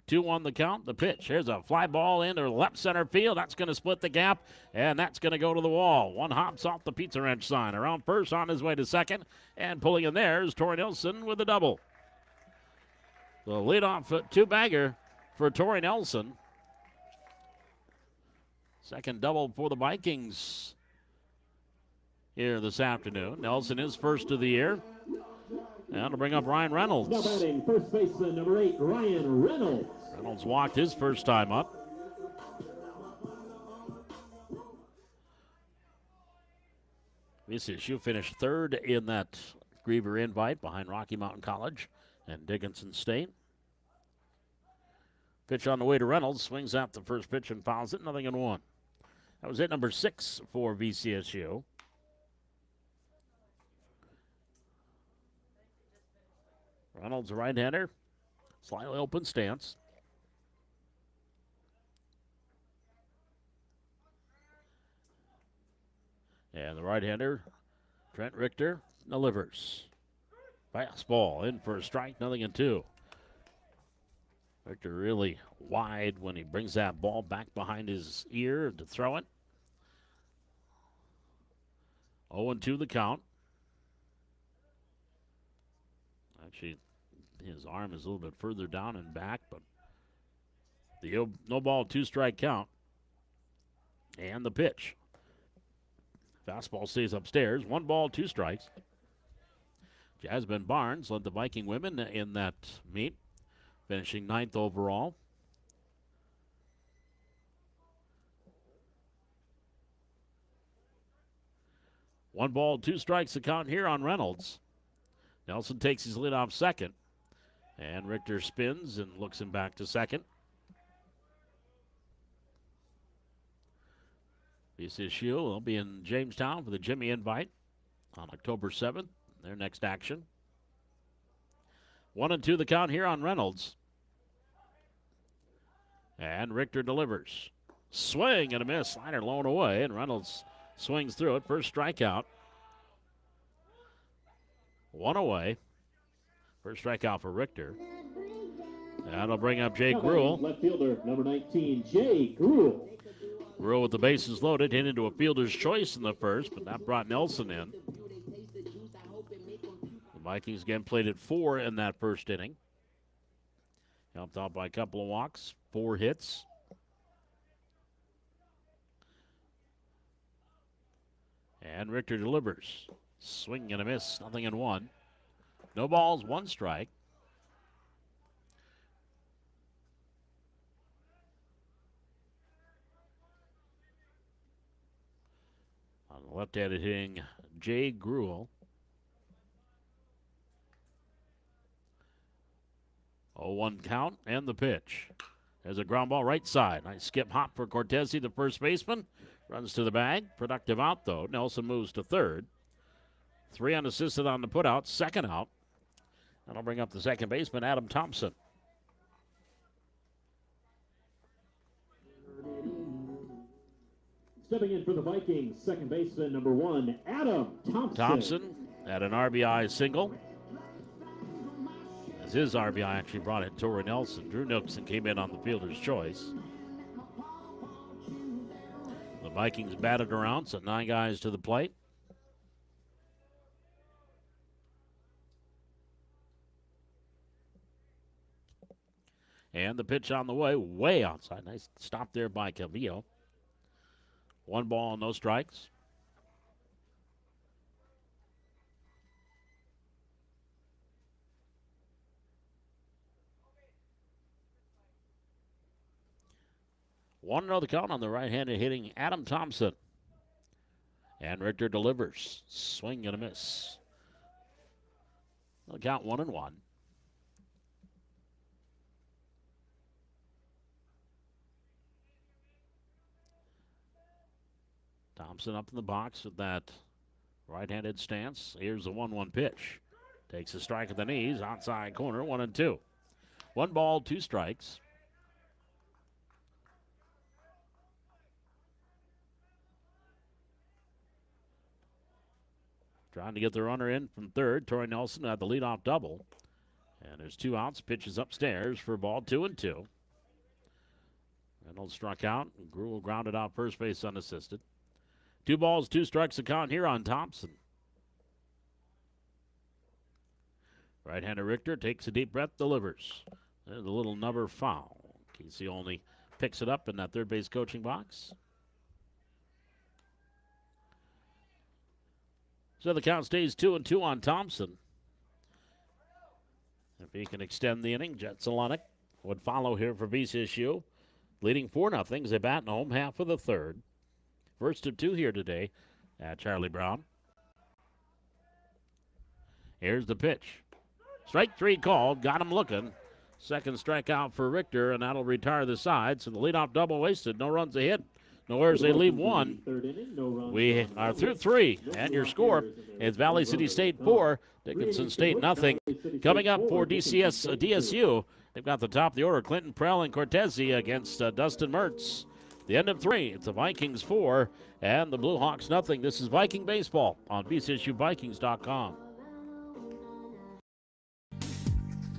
2-1 the count. The pitch. Here's a fly ball into left center field. That's going to split the gap, and that's going to go to the wall. 1 hops off the Pizza Ranch sign. Around first, on his way to second, and pulling in there is Torrey Nelson with a double. The leadoff 2-bagger for Torrey Nelson. Second double for the Vikings here this afternoon. Nelson is first of the year. And to bring up Ryan Reynolds. Now batting first baseman number 8, Ryan Reynolds. Reynolds walked his first time up. VCSU finished third in that Griever invite behind Rocky Mountain College and Dickinson State. Pitch on the way to Reynolds. Swings out the first pitch and fouls it. 0-1. That was hit number 6 for VCSU. Reynolds, a right-hander, slightly open stance. And the right-hander, Trent Richter, delivers. Fastball in for a strike, 0-2. Richter really wide when he brings that ball back behind his ear to throw it. 0-2 the count. Actually, his arm is a little bit further down and back, but the no ball, 2 strike count. And the pitch. Fastball stays upstairs. 1 ball, 2 strikes. Jasmine Barnes led the Viking women in that meet, finishing 9th overall. One ball, 2 strikes the count here on Reynolds. Nelson takes his lead off second. And Richter spins and looks him back to second. VCSU will be in Jamestown for the Jimmy invite on October 7th. Their next action. 1-2 the count here on Reynolds. And Richter delivers. Swing and a miss. Slider low and away, and Reynolds swings through it. First strikeout. 1 away. First strikeout for Richter. That'll bring up Jay Gruhl. Left fielder, number 19, Jay Gruhl. Gruel with the bases loaded, hit into a fielder's choice in the first, but that brought Nelson in. The Vikings again played at 4 in that first inning. Helped out by a couple of walks, 4 hits. And Richter delivers. Swing and a miss, nothing in 1. No balls, 1 strike. On the left-handed hitting, Jay Gruel. 0-1 count and the pitch. There's a ground ball right side. Nice skip hop for Cortese, the first baseman. Runs to the bag. Productive out, though. Nelson moves to third. 3 unassisted on the putout. Second out. That'll bring up the second baseman, Adam Thompson. Stepping in for the Vikings, second baseman, number 1, Adam Thompson. Thompson had an RBI single. As his RBI actually brought in Torrey Nelson. Drew Nixon came in on the fielder's choice. The Vikings batted around, so 9 guys to the plate. And the pitch on the way outside. Nice stop there by Cavillo. 1 ball, no strikes. One another count on the right-handed hitting Adam Thompson. And Richter delivers. Swing and a miss. They'll count 1-1. Thompson up in the box with that right-handed stance. Here's the 1-1 pitch. Takes a strike at the knees. Outside corner, 1-2. 1 ball, 2 strikes. Trying to get the runner in from third. Torrey Nelson had the leadoff double. And there's 2 outs. Pitches upstairs for ball 2-2. Reynolds struck out. Gruel grounded out first base unassisted. 2 balls, 2 strikes a count here on Thompson. Right-hander Richter takes a deep breath, delivers. There's a little number foul. Casey only picks it up in that third base coaching box. So the count stays 2-2 on Thompson. If he can extend the inning, Jet Solonic would follow here for VCSU. Leading 4-0 as they bat in the home half of the third. First of 2 here today at Charlie Brown. Here's the pitch. Strike 3 called. Got him looking. Second strikeout for Richter, and that'll retire the side. So the leadoff double wasted. No runs a hit. No errors. They leave 1. We are through 3. And your score is Valley City State 4, Dickinson State nothing. Coming up for DSU, they've got the top of the order. Clinton Prell and Cortese against Dustin Mertz. The end of 3, it's the Vikings 4 and the Blue Hawks nothing. This is Viking Baseball on VCSUVikings.com.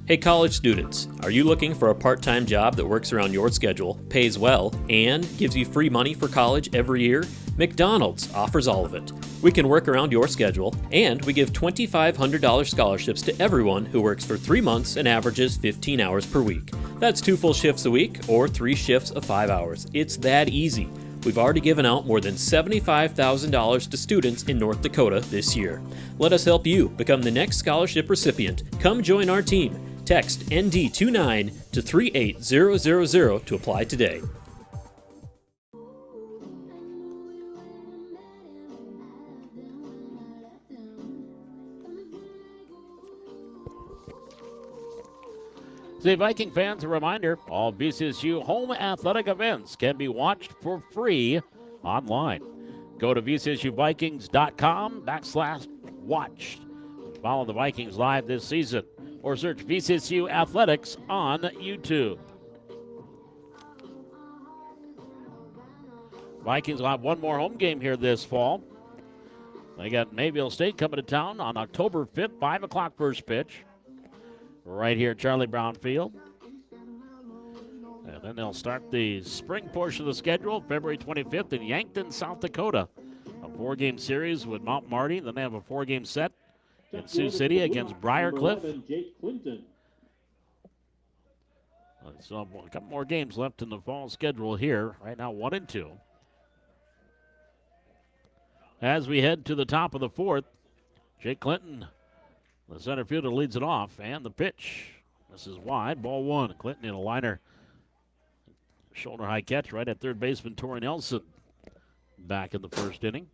Hey college students, are you looking for a part-time job that works around your schedule, pays well, and gives you free money for college every year? McDonald's offers all of it. We can work around your schedule, and we give $2,500 scholarships to everyone who works for 3 months and averages 15 hours per week. That's 2 full shifts a week or 3 shifts of 5 hours. It's that easy. We've already given out more than $75,000 to students in North Dakota this year. Let us help you become the next scholarship recipient. Come join our team. Text ND29 to 38000 to apply today. Say, Viking fans, a reminder, all VCSU home athletic events can be watched for free online. Go to VCSUVikings.com/watch. Follow the Vikings live this season or search VCSU Athletics on YouTube. Vikings will have 1 more home game here this fall. They got Mayville State coming to town on October 5th, 5 o'clock first pitch. Right here at Charlie Brown Field. And then they'll start the spring portion of the schedule, February 25th in Yankton, South Dakota. A 4-game series with Mount Marty. Then they have a 4-game set in Sioux City against Briarcliff. Jake Clinton. So a couple more games left in the fall schedule here. Right now, 1 and 2. As we head to the top of the 4th, Jake Clinton, the center fielder, leads it off. And the pitch. This is wide. Ball 1. Clinton in a liner. Shoulder high catch right at third baseman Tori Nelson. Back in the first inning.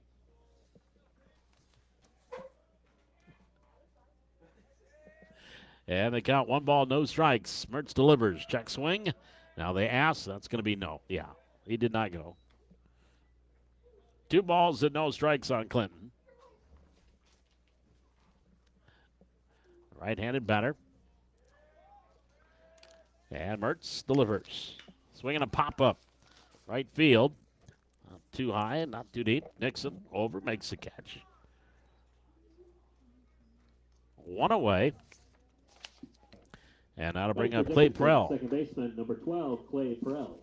And they count 1 ball, no strikes. Mertz delivers. Check swing. Now they ask. That's going to be no. Yeah, he did not go. 2 balls and no strikes on Clinton. Right-handed batter. And Mertz delivers. Swinging a pop-up. Right field. Not too high and not too deep. Nixon over, makes the catch. 1 away. And now to bring up Clay Prell. Second baseman, number 12, Clay Prell.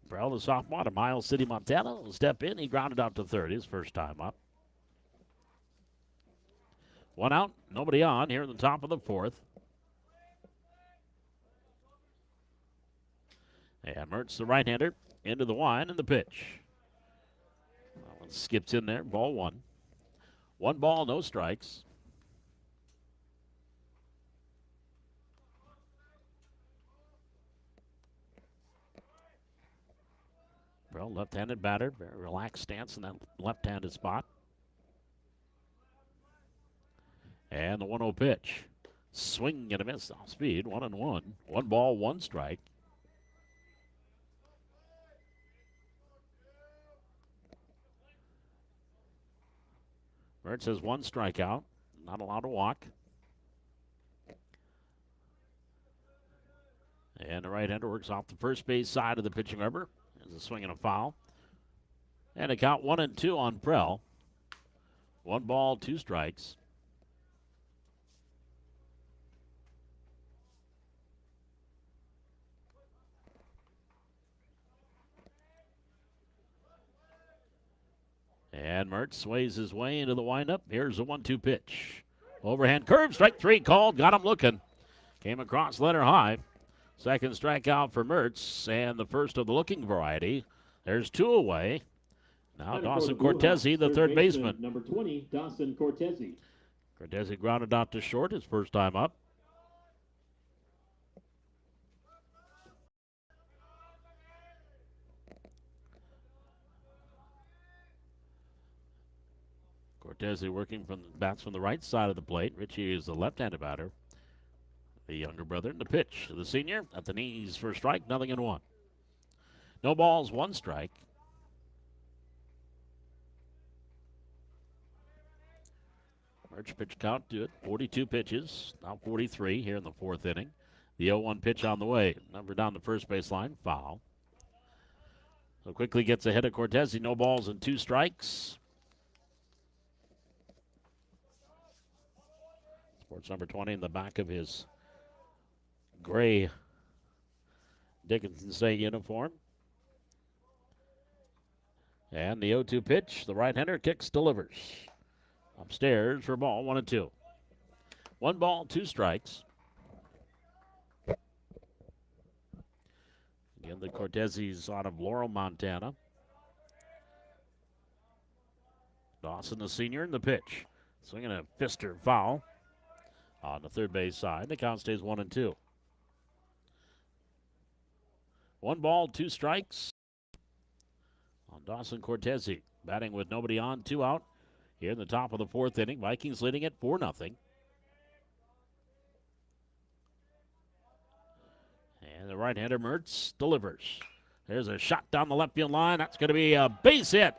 Prell, the sophomore out of Miles City, Montana, will step in. He grounded out to third his first time up. 1 out, nobody on here in the top of the 4th. And Mertz, the right-hander, into the line and the pitch. That one skips in there, ball 1. 1 ball, no strikes. Well, left-handed batter, very relaxed stance in that left-handed spot. And the 1-0 pitch. Swing and a miss off speed, 1-1. 1 ball, 1 strike. Mertz has 1 strikeout, not allowed to walk. And the right-hander works off the first base side of the pitching rubber. There's a swing and a foul. And a count 1 and 2 on Prell. 1 ball, 2 strikes. And Mertz sways his way into the windup. Here's a 1-2 pitch. Overhand curve, strike 3 called. Got him looking. Came across letter high. Second strikeout for Mertz, and the first of the looking variety. There's 2 away. Now Dawson Cortese, the third baseman. Number 20, Dawson Cortese. Cortese grounded out to short his first time up. Cortese working from the bats from the right side of the plate. Richie is the left-handed batter. The younger brother. The pitch. The senior at the knees for a strike. 0-1. No balls, 1 strike. Mertz pitch count to it. 42 pitches. Now 43 here in the 4th inning. The 0-1 pitch on the way. Number down the first baseline. Foul. So quickly gets ahead of Cortese. No balls and 2 strikes. Sports number 20 in the back of his gray Dickinson State uniform. And the 0-2 pitch. The right-hander kicks, delivers. Upstairs for ball 1 and 2. 1 ball, 2 strikes. Again, the Cortese's out of Laurel, Montana. Dawson, the senior, in the pitch. Swinging a fister foul on the third base side. The count stays 1 and 2. 1 ball, 2 strikes on Dawson Cortese. Batting with nobody on, 2 out. Here in the top of the 4th inning, Vikings leading it 4-0. And the right-hander Mertz delivers. There's a shot down the left field line. That's going to be a base hit.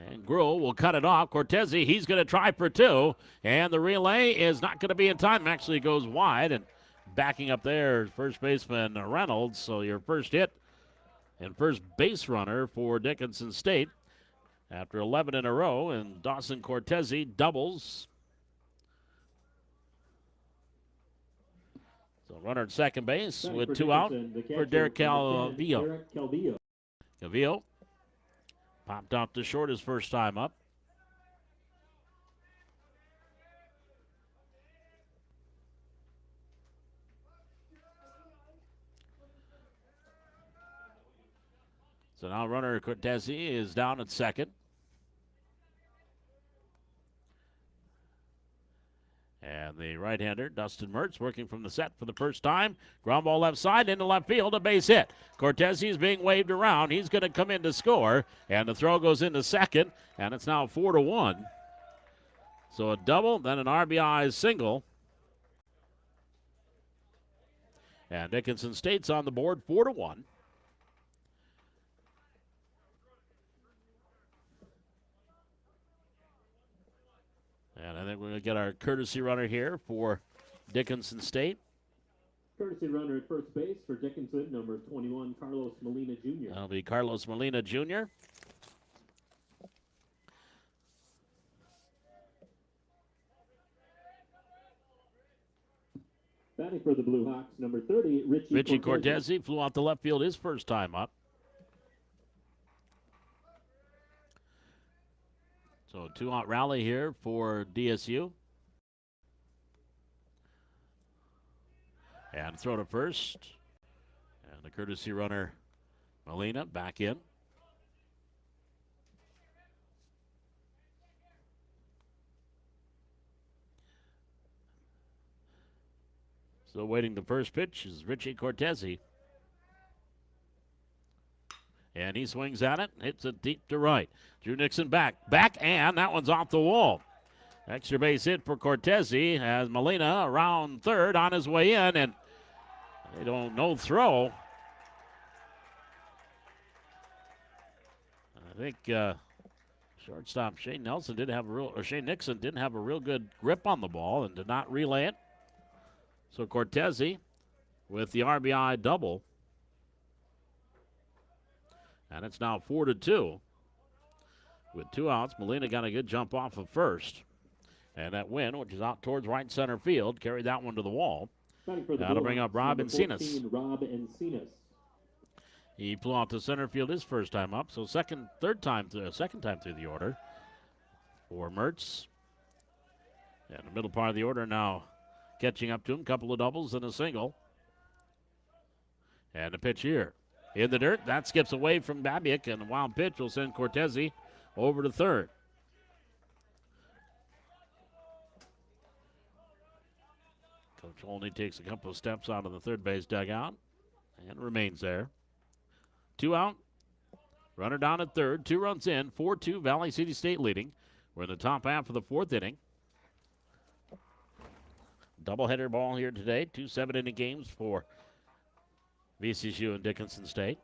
And Gruhl will cut it off. Cortese, he's going to try for 2. And the relay is not going to be in time. Actually goes wide. And backing up there, first baseman Reynolds. So your first hit and first base runner for Dickinson State after 11 in a row. And Dawson Cortese doubles. So runner at second base Batting with for 2 out Dickinson, the for catcher, Derek number 10, Calvillo. Derek Calvillo. Calvillo popped out to short his first time up. So now runner Cortese is down at second. And the right-hander, Dustin Mertz, working from the set for the first time. Ground ball left side into left field, a base hit. Cortese is being waved around. He's going to come in to score. And the throw goes into second, and it's now 4-1. So a double, then an RBI single. And Dickinson State's on the board, 4-1. And I think we're going to get our courtesy runner here for Dickinson State. Courtesy runner at first base for Dickinson, number 21, Carlos Molina Jr. That'll be Carlos Molina Jr. Batting for the Blue Hawks, number 30, Richie Cortese flew out the left field his first time up. So 2-out rally here for DSU. And throw to first. And the courtesy runner, Molina, back in. So waiting the first pitch is Richie Cortese. And he swings at it, hits it deep to right. Drew Nixon back, and that one's off the wall. Extra base hit for Cortese as Molina around third on his way in, and they don't no throw. I think shortstop Shane Nixon didn't have a real good grip on the ball and did not relay it. So Cortese with the RBI double. And it's now 4-2. With 2 outs, Molina got a good jump off of first. And that win, which is out towards right center field, carried that one to the wall. That'll bring up Rob Encinas. Rob Encinas. He flew out to center field his first time up. So second time through the order for Mertz. And the middle part of the order now catching up to him. Couple of doubles and a single. And the pitch here. In the dirt, that skips away from Babiak, and a wild pitch will send Cortese over to third. Coach only takes a couple of steps out of the third base dugout and remains there. 2 out, runner down at third, 2 runs in, 4-2, Valley City State leading. We're in the top half of the 4th inning. Doubleheader ball here today, 2 7-inning games for VCSU and Dickinson State.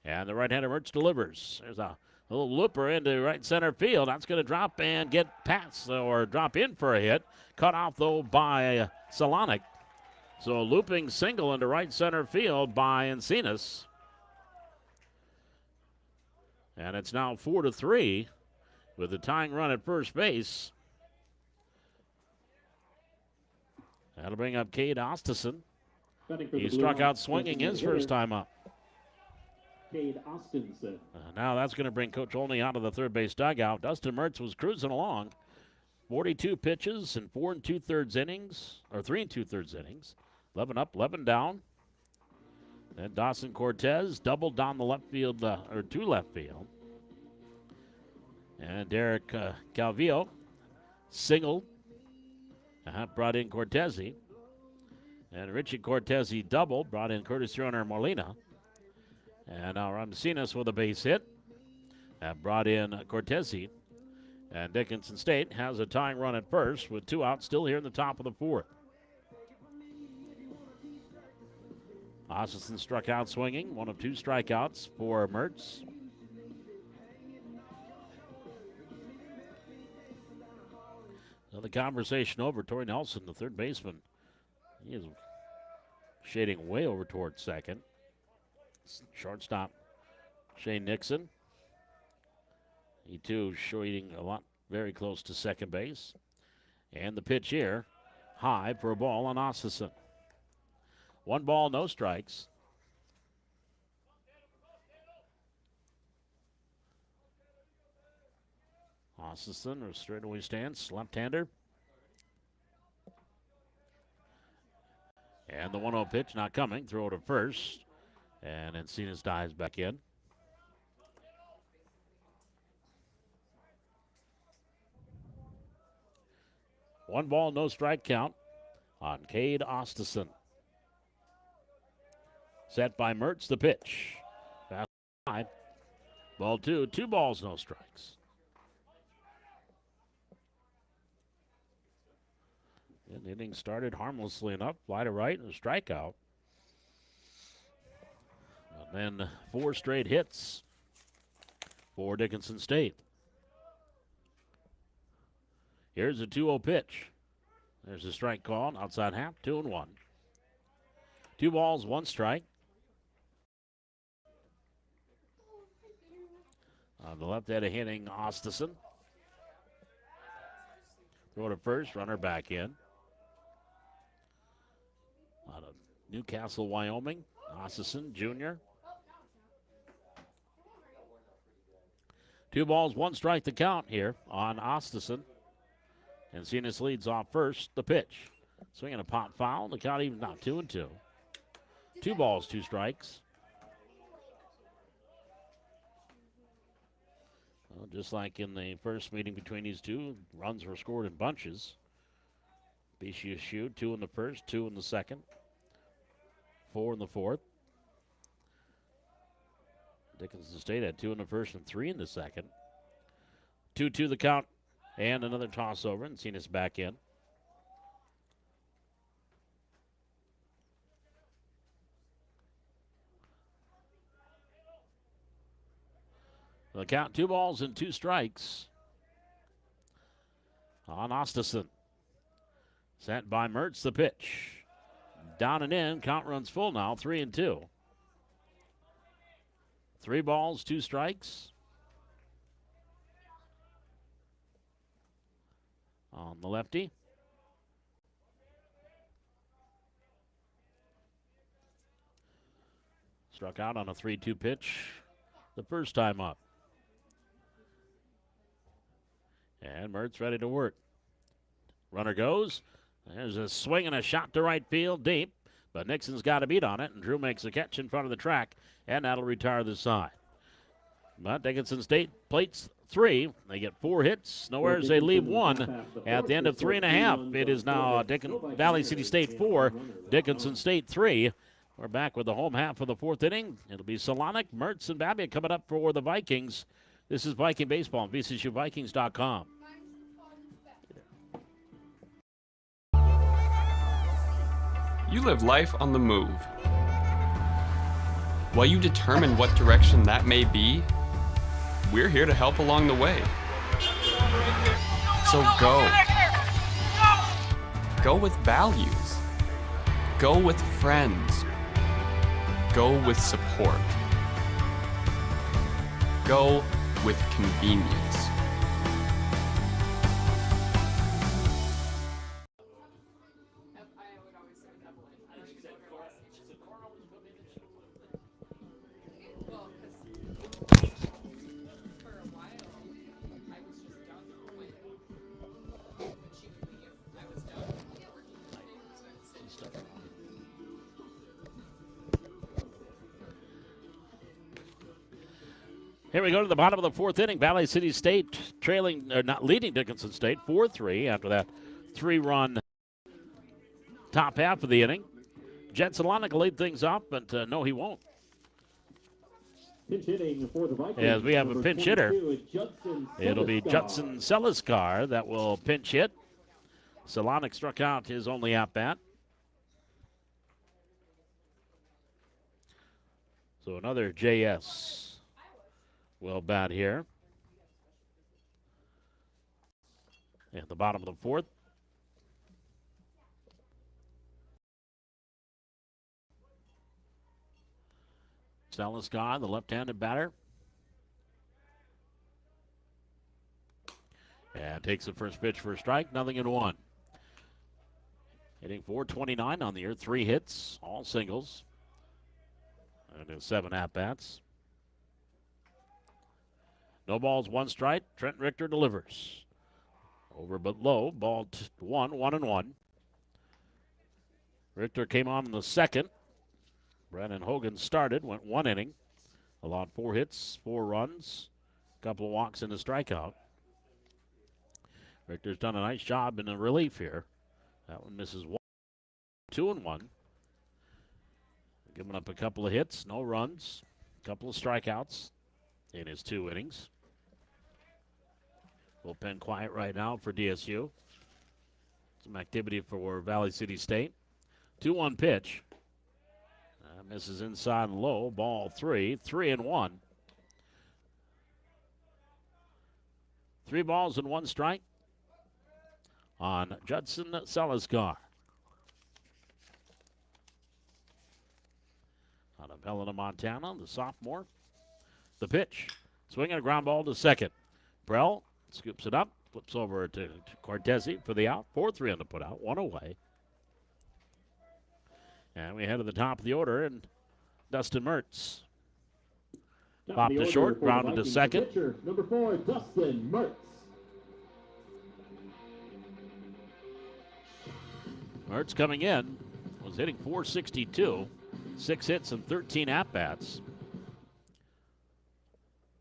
And the right-hander Mertz delivers. There's a little looper into right center field. That's going to drop and get past or drop in for a hit. Cut off, though, by Solonic. So a looping single into right center field by Encinas. And it's now 4-3 with the tying run at first base. That'll bring up Cade Ostison. He struck out swinging his first time up. Cade Ostinson. Now that's going to bring Coach Olney out of the third base dugout. Dustin Mertz was cruising along. 42 pitches in 4 2/3 innings, or 3 2/3 innings. 11 up, 11 down. And Dawson Cortez doubled down the left field, or to left field. And Derek Calvillo singled. Brought in Cortese. And Richie Cortese doubled, brought in courtesy runner Molina. And now Ramcinas with a base hit. Brought in Cortese. And Dickinson State has a tying run at first with 2 outs still here in the top of the 4th. Ostison struck out swinging, 1 of 2 strikeouts for Mertz. So the conversation over. Torrey Nelson, the third baseman, he is shading way over towards second. Shortstop Shane Nixon. He too shading a lot very close to second base. And the pitch here. high for a ball on Ostison. 1 ball, no strikes. Ostison, a straightaway stance, left-hander. And the 1-0 pitch not coming. Throw to first. And Encinas dives back in. One ball, no strike count on Cade Ostison. Set by Mertz, the pitch. Fast side. Ball 2, 2 balls, no strikes. And the inning started harmlessly enough. Fly to right and a strikeout. And then 4 straight hits for Dickinson State. Here's a 2-0 pitch. There's a strike call, outside half, 2-1. 2 balls, 1 strike. On the left head of hitting Ostison. Throw to first, runner back in. Out of Newcastle, Wyoming, Ostison Jr. 2 balls, 1 strike to count here on Ostison. Encinas leads off first, the pitch. Swinging a pop foul, the count even now 2-2. 2 balls, 2 strikes. Well, just like in the first meeting between these two, runs were scored in bunches. VCSU, 2 in the first, 2 in the second, 4 in the fourth. Dickinson State had 2 in the first and 3 in the second. 2-2 the count, and another toss over, and Encinas back in. The count, 2 balls and 2 strikes on Ostison. Sent by Mertz, the pitch. Down and in, count runs full now, 3-2. 3 balls, 2 strikes. On the lefty. Struck out on a 3-2 pitch the first time up. And Mertz ready to work. Runner goes. There's a swing and a shot to right field deep, but Nixon's got a beat on it, and Drew makes a catch in front of the track, and that'll retire the side. But Dickinson State plates 3. They get 4 hits. No errors, they leave 1. At the end of 3.5, it is now Valley City State 4, Dickinson State 3. We're back with the home half of the 4th inning. It'll be Solonic, Mertz, and Babbia coming up for the Vikings. This is Viking Baseball on VCSUVikings.com. You live life on the move. While you determine what direction that may be, we're here to help along the way. So go. Go with values. Go with friends. Go with support. Go with convenience. Here we go to the bottom of the 4th inning. Valley City State trailing, or not leading Dickinson State 4-3 after that 3-run top half of the inning. Jet Solonic will lead things up, but no, he won't. Pinch hitting for the Vikings. As we have a pinch hitter, it'll be Judson Judson Seliskar that will pinch hit. Solonic struck out his only at-bat. So another JS will bat here. At the bottom of the 4th. Seliskar, the left-handed batter. And takes the first pitch for a strike, 0-1. Hitting .429 on the year. 3 hits, all singles. And 7 at-bats. No balls, 1 strike. Trent Richter delivers. Over but low. Ball 1, 1-1. Richter came on in the second. Brandon Hogan started, went 1 inning. Allowed 4 hits, 4 runs, a couple of walks and a strikeout. Richter's done a nice job in the relief here. That one misses 1. 2-1. Giving up a couple of hits, no runs, a couple of strikeouts in his 2 innings. Bullpen quiet right now for DSU. Some activity for Valley City State. 2-1 pitch. Misses inside and low. Ball 3. 3-1. 3 balls and 1 strike on Judson Salazar. Out of Helena, Montana, the sophomore. The pitch. Swinging a ground ball to second. Prell scoops it up. Flips over to Cortese for the out. 4-3 on the put out. 1 away. And we head to the top of the order, and Dustin Mertz. Popped to short, grounded to second. Pitcher, number 4, Dustin Mertz. Mertz coming in was hitting .462, 6 hits and 13 at-bats.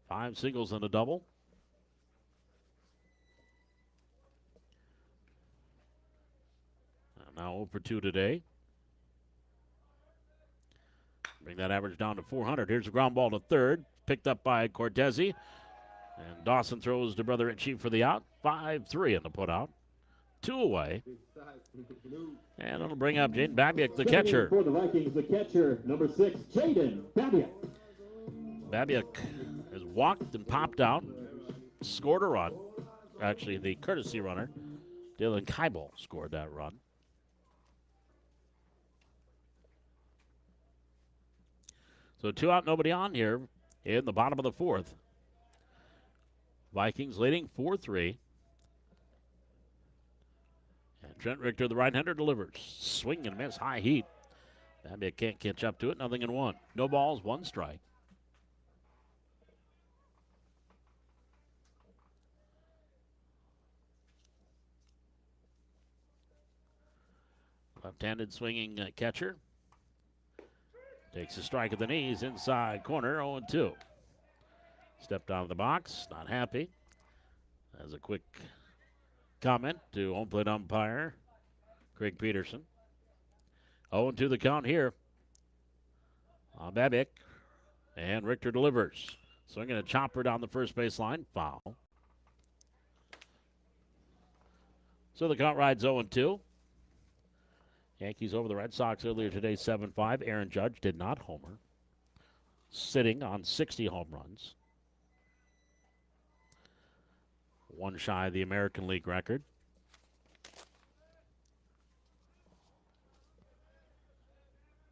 5 singles and a double. And now 0 for 2 today. Bring that average down to 400. Here's a ground ball to third. Picked up by Cortese. And Dawson throws to Brother Itchy for the out. 5-3 in the put out. 2 away. And it'll bring up Jaden Babiak, the catcher. For the Vikings, the catcher, number 6, Jaden Babiak. Babiak has walked and popped out. Scored a run. Actually, the courtesy runner, Dylan Keibel, scored that run. So 2 out, nobody on here in the bottom of the 4th. Vikings leading 4-3. And Trent Richter, the right-hander, delivers. Swing and miss, high heat. Babiak can't catch up to it, 0-1. No balls, 1 strike. Left-handed swinging catcher. Takes a strike at the knees, inside corner, 0-2. Stepped out of the box, not happy. As a quick comment to home plate umpire Craig Peterson. 0-2 the count here on Babiak. And Richter delivers. Swinging a chopper down the first base line, foul. So the count rides 0-2. Yankees over the Red Sox earlier today, 7-5. Aaron Judge did not homer. Sitting on 60 home runs. 1 shy of the American League record.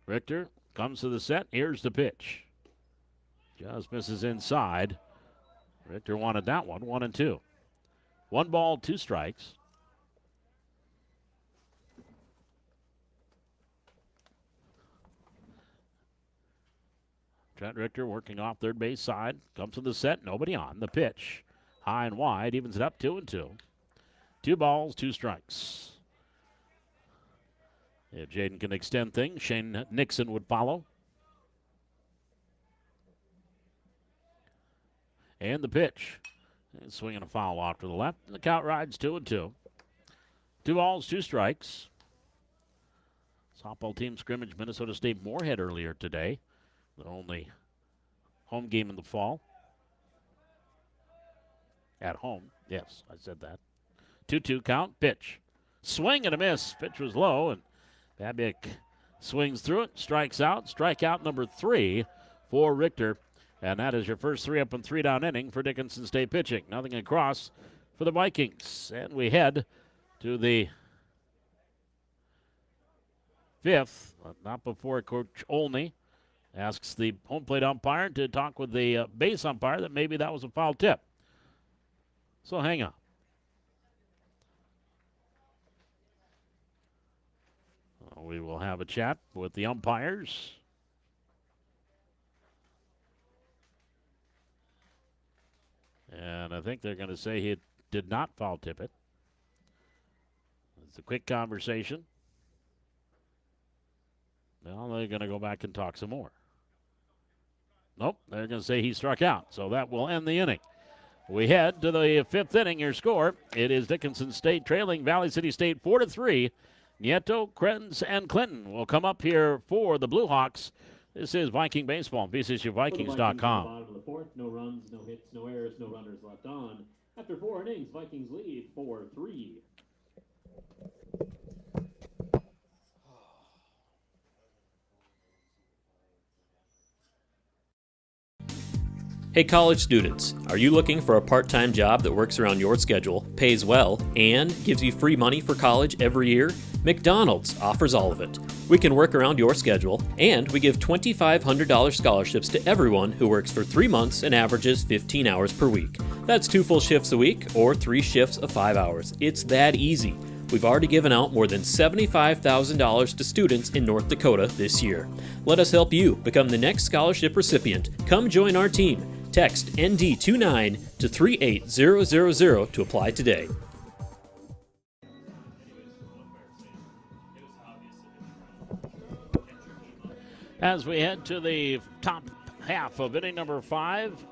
Richter comes to the set. Here's the pitch. Just misses inside. Richter wanted that one, 1-2. 1 ball, 2 strikes. Trent Richter working off third base side. Comes to the set. Nobody on. The pitch. High and wide. Evens it up 2-2. 2 balls, 2 strikes. If Jaden can extend things, Shane Nixon would follow. And the pitch. And swinging a foul off to the left. And the count rides 2-2. 2 balls, 2 strikes. Softball team scrimmage Minnesota State Moorhead earlier today. The only home game in the fall. At home. Yes, I said that. 2-2 count. Pitch. Swing and a miss. Pitch was low, and Babiak swings through it. Strikes out. Strikeout number 3 for Richter. And that is your first 3-up and 3-down inning for Dickinson State pitching. Nothing across for the Vikings. And we head to the 5th. Not before Coach Olney asks the home plate umpire to talk with the base umpire that maybe that was a foul tip. So hang on. we will have a chat with the umpires. And I think they're going to say he did not foul tip it. It's a quick conversation. Now they're going to go back and talk some more. Nope, they're going to say he struck out. So that will end the inning. We head to the fifth inning. Your score, it is Dickinson State trailing Valley City State 4-3. Nieto, Krenz, and Clinton will come up here for the Blue Hawks. This is Viking Baseball, VCSUVikings.com. Bottom of the fourth, no runs, no hits, no errors, no runners left on. After 4 innings, Vikings lead 4-3. Hey college students, are you looking for a part-time job that works around your schedule, pays well, and gives you free money for college every year? McDonald's offers all of it. We can work around your schedule, and we give $2,500 scholarships to everyone who works for 3 months and averages 15 hours per week. That's 2 full shifts a week or 3 shifts of 5 hours. It's that easy. We've already given out more than $75,000 to students in North Dakota this year. Let us help you become the next scholarship recipient. Come join our team. Text ND29 to 38000 to apply today. As we head to the top half of inning number 5,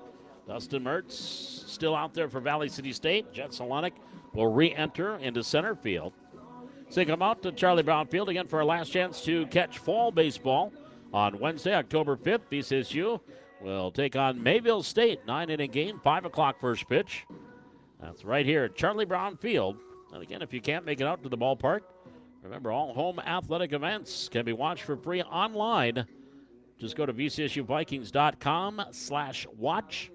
Dustin Mertz still out there for Valley City State. Jet Solonic will re-enter into center field. So come out to Charlie Brown Field again for our last chance to catch fall baseball on Wednesday, October 5th. VCSU will take on Mayville State. 9-inning game, 5 o'clock first pitch. That's right here at Charlie Brown Field. And again, if you can't make it out to the ballpark, remember all home athletic events can be watched for free online. Just go to VCSUVikings.com/watch.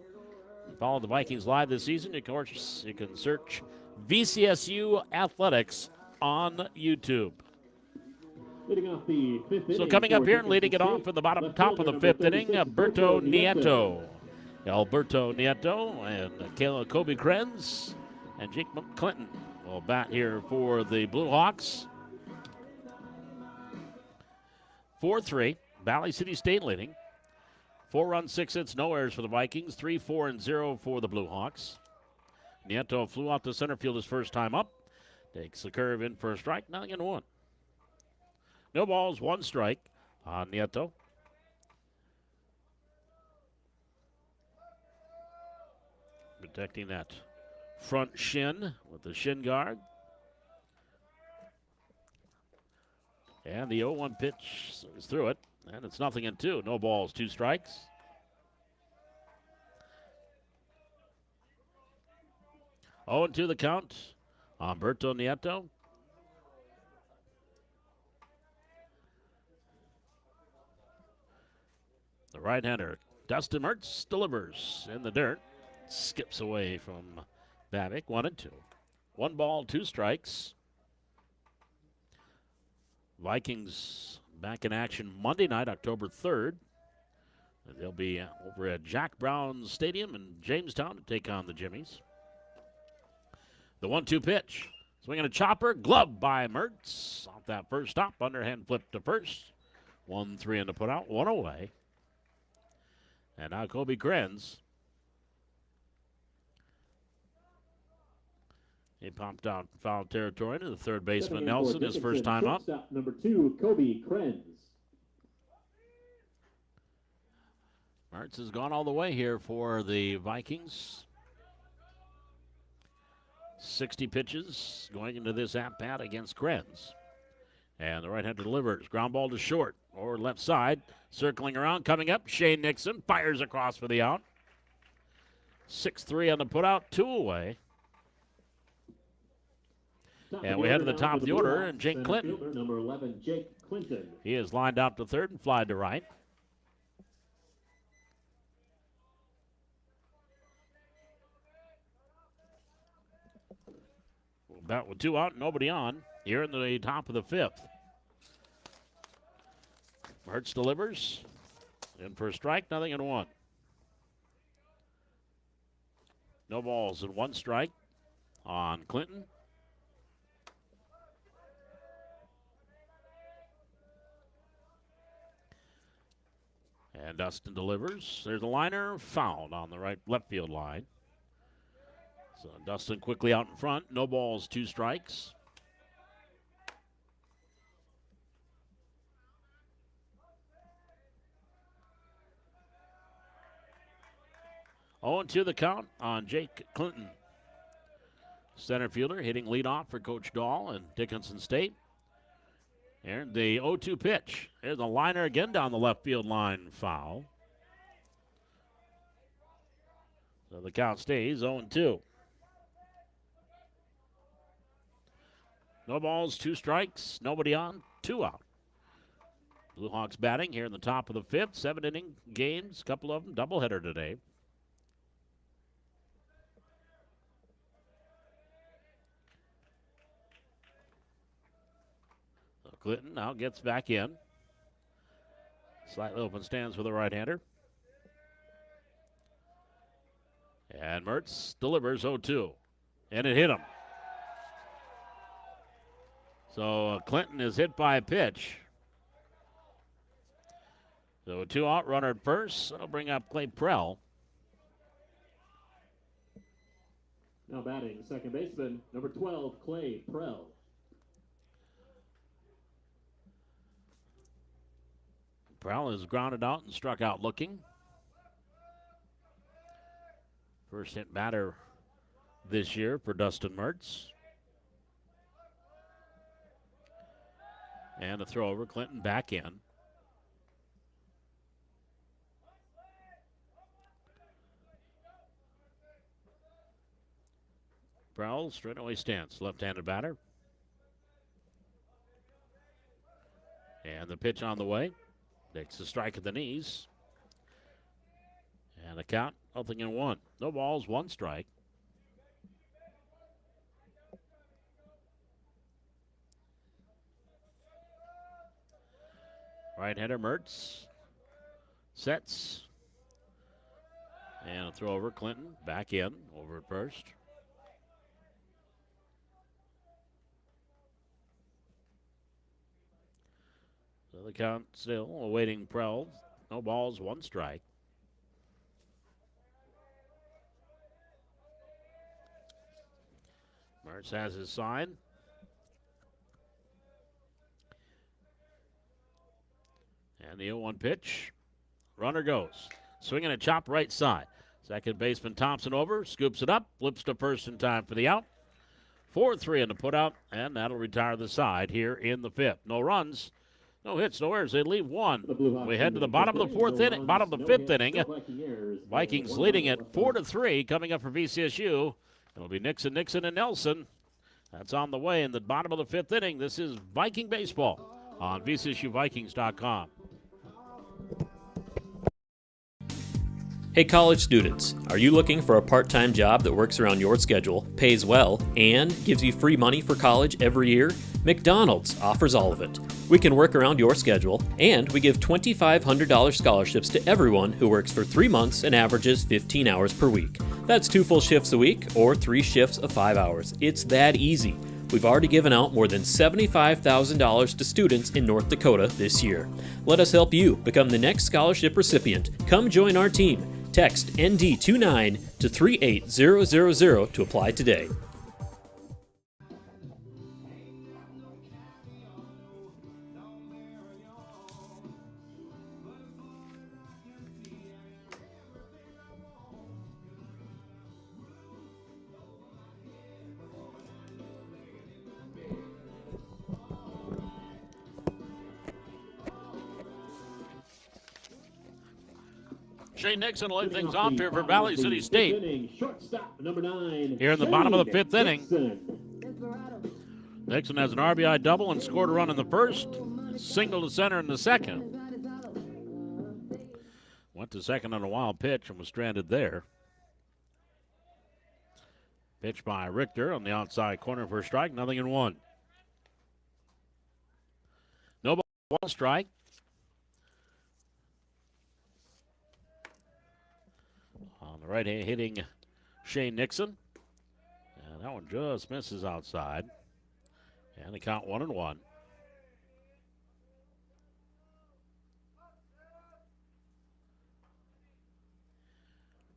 Follow the Vikings live this season. Of course, you can search VCSU Athletics on YouTube. Leading off the fifth inning. So coming up here and leading it off in the top of the fifth inning, Alberto Nieto. Alberto Nieto and Kobe Krenz and Jake Clinton will bat here for the Blue Hawks. 4-3, Valley City State leading. 4 runs, 6 hits, no errors for the Vikings. 3, 4, and 0 for the Blue Hawks. Nieto flew out to center field his first time up. Takes the curve in for a strike, 0-1. No balls, 1 strike on Nieto. Protecting that front shin with the shin guard. And the 0-1 pitch is through it. And it's 0-2. No balls, 2 strikes. Oh, and 2 the count on Alberto Nieto. The right-hander, Dustin Mertz, delivers in the dirt. Skips away from Babick, 1-2. 1 ball, 2 strikes. Vikings back in action Monday night, October 3rd. And they'll be over at Jack Brown Stadium in Jamestown to take on the Jimmies. The 1-2 pitch. Swinging a chopper, gloved by Mertz. Off that first stop, underhand flip to first. 1-3 in the put out, 1 away. And now Kobe Krenz. He popped out foul territory to the third baseman Nelson, his first time up. Number 2, Kobe Krenz. Mertz has gone all the way here for the Vikings. 60 pitches going into this at-bat against Krenz. And the right-hander delivers. Ground ball to short or left side. Circling around, coming up. Shane Nixon fires across for the out. 6-3 on the put-out, 2 away. And we head to the top of the order, and Jake Clinton. Number 11, Jake Clinton. He is lined out to third and fly to right. Bat with 2 out, nobody on. Here in the top of the 5th. Mertz delivers. In for a strike, 0-1. No balls and 1 strike on Clinton. And Dustin delivers. There's a liner fouled on the left field line. So Dustin quickly out in front. No balls, 2 strikes. Oh, and 2 the count on Jake Clinton. Center fielder hitting leadoff for Coach Dahl and Dickinson State. And the 0-2 pitch. There's a liner again down the left field line, foul. So the count stays 0-2. No balls, 2 strikes, nobody on, 2 out. Blue Hawks batting here in the top of the 5th. 7-inning games, a couple of them doubleheader today. So Clinton now gets back in. Slightly open stands for the right-hander. And Mertz delivers 0-2. And it hit him. So Clinton is hit by a pitch. So 2 out, runner at first. That'll bring up Clay Prell. Now batting, second baseman, number 12, Clay Prell. Prell is grounded out and struck out looking. First hit batter this year for Dustin Mertz. And a throw over, Clinton back in. Prell straightaway stance, left-handed batter. And the pitch on the way. Takes a strike at the knees. And a count, 0-1. No balls, 1 strike. Right-hander Mertz sets. And a throw over, Clinton back in, over at first. So the count still awaiting Prell. No balls, 1 strike. Mertz has his sign. And the 0-1 pitch. Runner goes. Swinging a chop right side. Second baseman Thompson over, scoops it up, flips to first in time for the out. 4-3 in the putout, and that'll retire the side here in the 5th. No runs. No hits, no errors. They leave 1. We head to the bottom of the 4th inning, bottom of the 5th inning. Vikings leading it 4-3. Coming up for VCSU, it'll be Nixon, and Nelson. That's on the way in the bottom of the 5th inning. This is Viking baseball on VCSUVikings.com. Hey college students, are you looking for a part-time job that works around your schedule, pays well, and gives you free money for college every year? McDonald's offers all of it. We can work around your schedule, and we give $2,500 scholarships to everyone who works for 3 months and averages 15 hours per week. That's 2 full shifts a week or 3 shifts of 5 hours. It's that easy. We've already given out more than $75,000 to students in North Dakota this year. Let us help you become the next scholarship recipient. Come join our team. Text ND29 to 38000 to apply today. Shane Nixon will lead things off here for Valley City State. Shortstop, number 9. Here in the bottom of the 5th inning. Dickinson. Nixon has an RBI double and scored a run in the first. Single to center in the second. Went to second on a wild pitch and was stranded there. Pitch by Richter on the outside corner for a strike. 0-1. No ball, 1 strike. On the right hand hitting Shane Nixon. And that one just misses outside. And the count 1-1.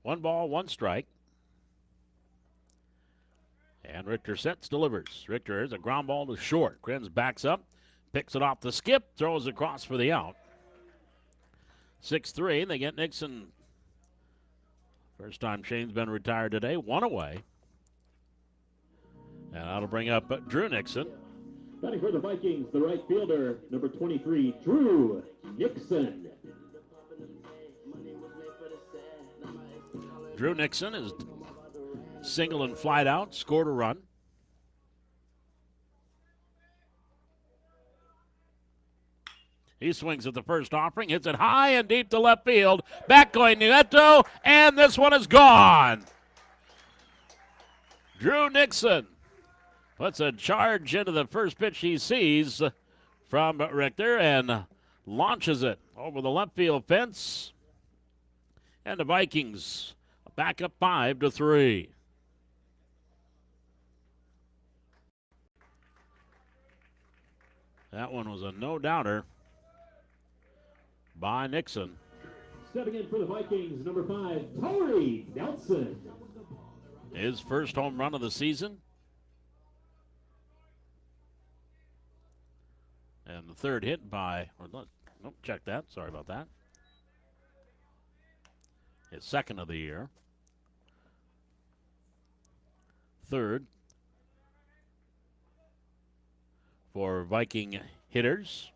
1 ball, 1 strike. And Richter Sept delivers. Richter is a ground ball to short. Krenz backs up, picks it off the skip, throws across for the out. 6-3. They get Nixon. First time Shane's been retired today. 1 away. And that'll bring up Drew Nixon. Batting for the Vikings, the right fielder, number 23, Drew Nixon. Drew Nixon is single and flied out, scored a run. He swings at the first offering, hits it high and deep to left field. Back going Nieto, and this one is gone. Drew Nixon puts a charge into the first pitch he sees from Richter and launches it over the left field fence. And the Vikings back up 5-3. That one was a no-doubter by Nixon. Stepping in for the Vikings, number 5, Torrey Nelson. His first home run of the season. And the third hit by, check that, sorry about that. His second of the year. Third for Viking hitters.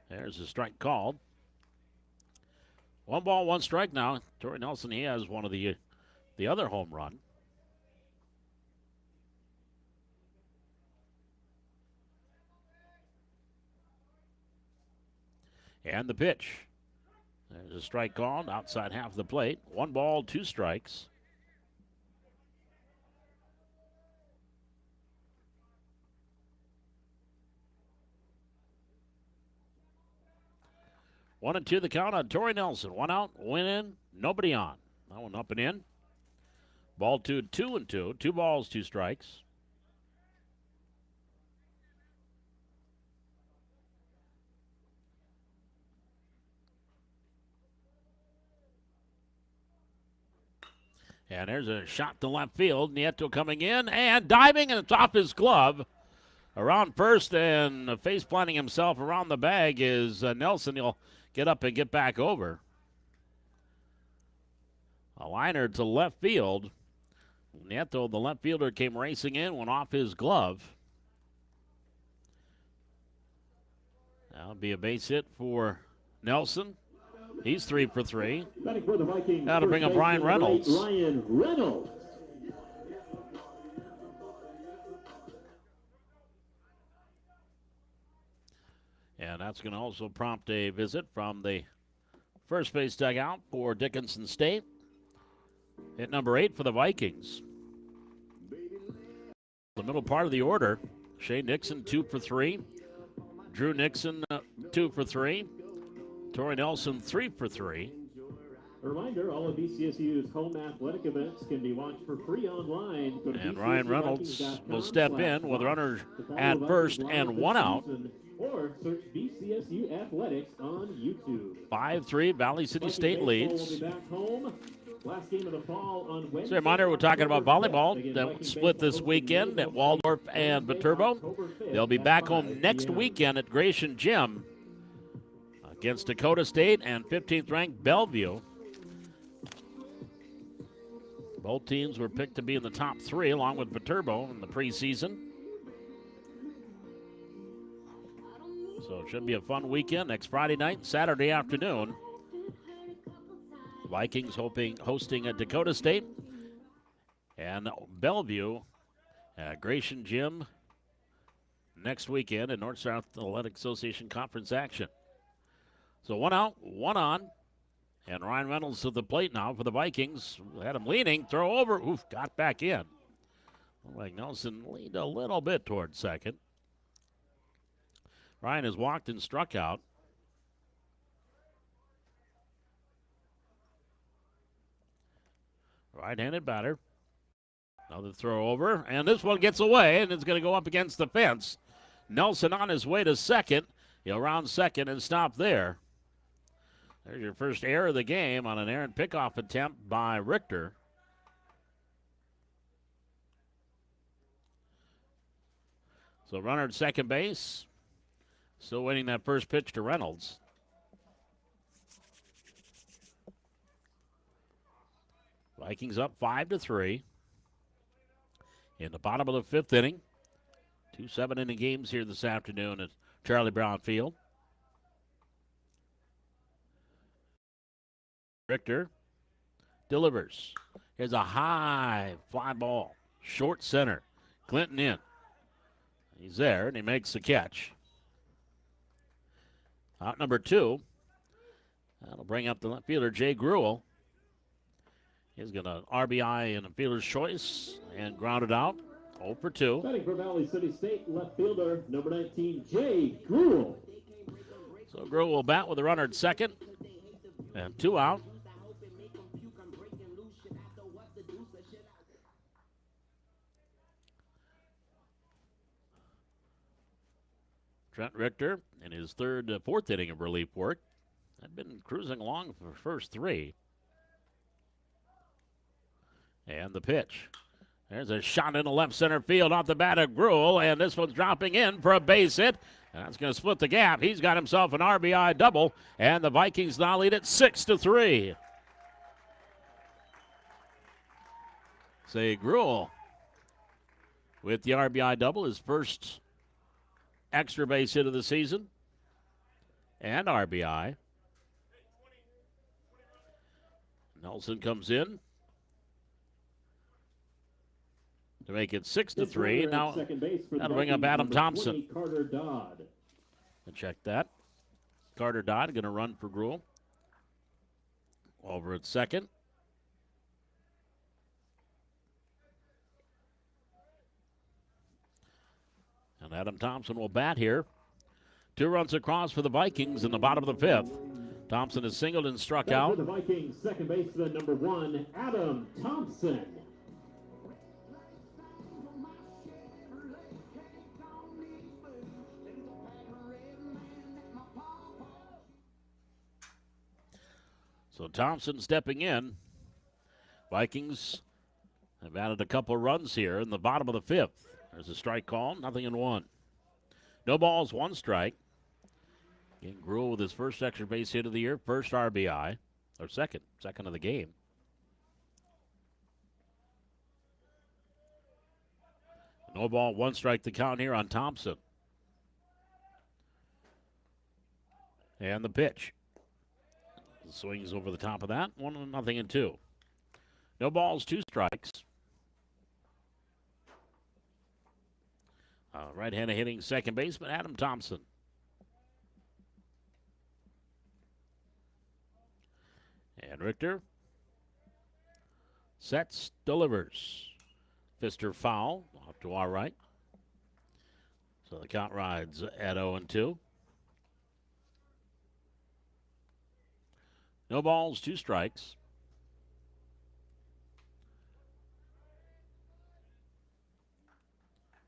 There's a strike called. 1 ball, 1 strike now. Torrey Nelson, he has one of the other home run. And the pitch. There's a strike called outside half of the plate. 1 ball, 2 strikes. One and 2 the count on Torrey Nelson. 1 out, win in, nobody on. That one up and in. Ball 2, 2-2. 2 balls, 2 strikes. And there's a shot to left field. Nieto coming in and diving, and it's off his glove. Around first and face planting himself around the bag is Nelson. He'll get up and get back over. A liner to left field. Nieto, the left fielder, came racing in, went off his glove. That'll be a base hit for Nelson. He's 3 for 3. Batting for the Vikings, that'll bring up Ryan Reynolds. Ryan Reynolds. And that's going to also prompt a visit from the first base dugout for Dickinson State. Hit number 8 for the Vikings. The middle part of the order, Shane Nixon 2 for 3. Drew Nixon 2 for 3. Torrey Nelson 3 for 3. A reminder, all of VCSU's home athletic events can be watched for free online. And Ryan Reynolds will step in with runners at first and 1 out. Or search VCSU Athletics on YouTube. 5-3, Valley City State leads. Will be back home. Last game of the fall on Wednesday. So a reminder, we're talking about volleyball that split this weekend at Waldorf and Viterbo. They'll be back home next weekend at Gratian Gym against Dakota State and 15th ranked Bellevue. Both teams were picked to be in the top 3 along with Viterbo in the preseason. So it should be a fun weekend next Friday night and Saturday afternoon. Vikings hosting at Dakota State and Bellevue at Gratian Gym next weekend in North-South Athletic Association Conference action. So 1 out, 1 on, and Ryan Reynolds to the plate now for the Vikings. Had him leaning, throw over, got back in. Like Nelson leaned a little bit towards second. Ryan has walked and struck out. Right-handed batter. Another throw over, and this one gets away, and it's going to go up against the fence. Nelson on his way to second. He'll round second and stop there. There's your first error of the game on an errant pickoff attempt by Richter. So runner at second base. Still waiting that first pitch to Reynolds. Vikings up 5-3 in the bottom of the fifth inning. 2 7-inning games here this afternoon at Charlie Brown Field. Richter delivers. Here's a high fly ball. Short center. Clinton in. He's there, and he makes the catch. Out number 2. That'll bring up the left fielder, Jay Gruel. He's got an RBI and a fielder's choice and grounded out. 0 for 2. Batting for Valley City State, left fielder, number 19, Jay Gruel. So Gruel will bat with a runner at second. And 2 out. Trent Richter in his fourth inning of relief work. Had been cruising along for the first 3. And the pitch. There's a shot into left center field off the bat of Gruel, and this one's dropping in for a base hit. And that's going to split the gap. He's got himself an RBI double, and the Vikings now lead it 6-3. Say Gruel with the RBI double, his first extra base hit of the season, and RBI. Nelson comes in to make it 6-3. Now that'll bring up Adam Thompson. Carter Dodd. And check that. Carter Dodd going to run for Gruel. Over at second. And Adam Thompson will bat here. 2 runs across for the Vikings in the bottom of the 5th. Thompson is singled and struck out. For the Vikings, second baseman, number 1, Adam Thompson. So Thompson stepping in. Vikings have added a couple runs here in the bottom of the 5th. There's a strike call, 0-1. No balls, 1 strike. Getting Gruel with his first extra base hit of the year, first RBI, or second of the game. No ball, 1 strike to count here on Thompson. And the pitch. Swings over the top of that, 1-2. No balls, 2 strikes. Right-handed hitting second baseman, Adam Thompson. And Richter sets, delivers. Fister foul, off to our right. So the count rides at 0-2. No balls, 2 strikes.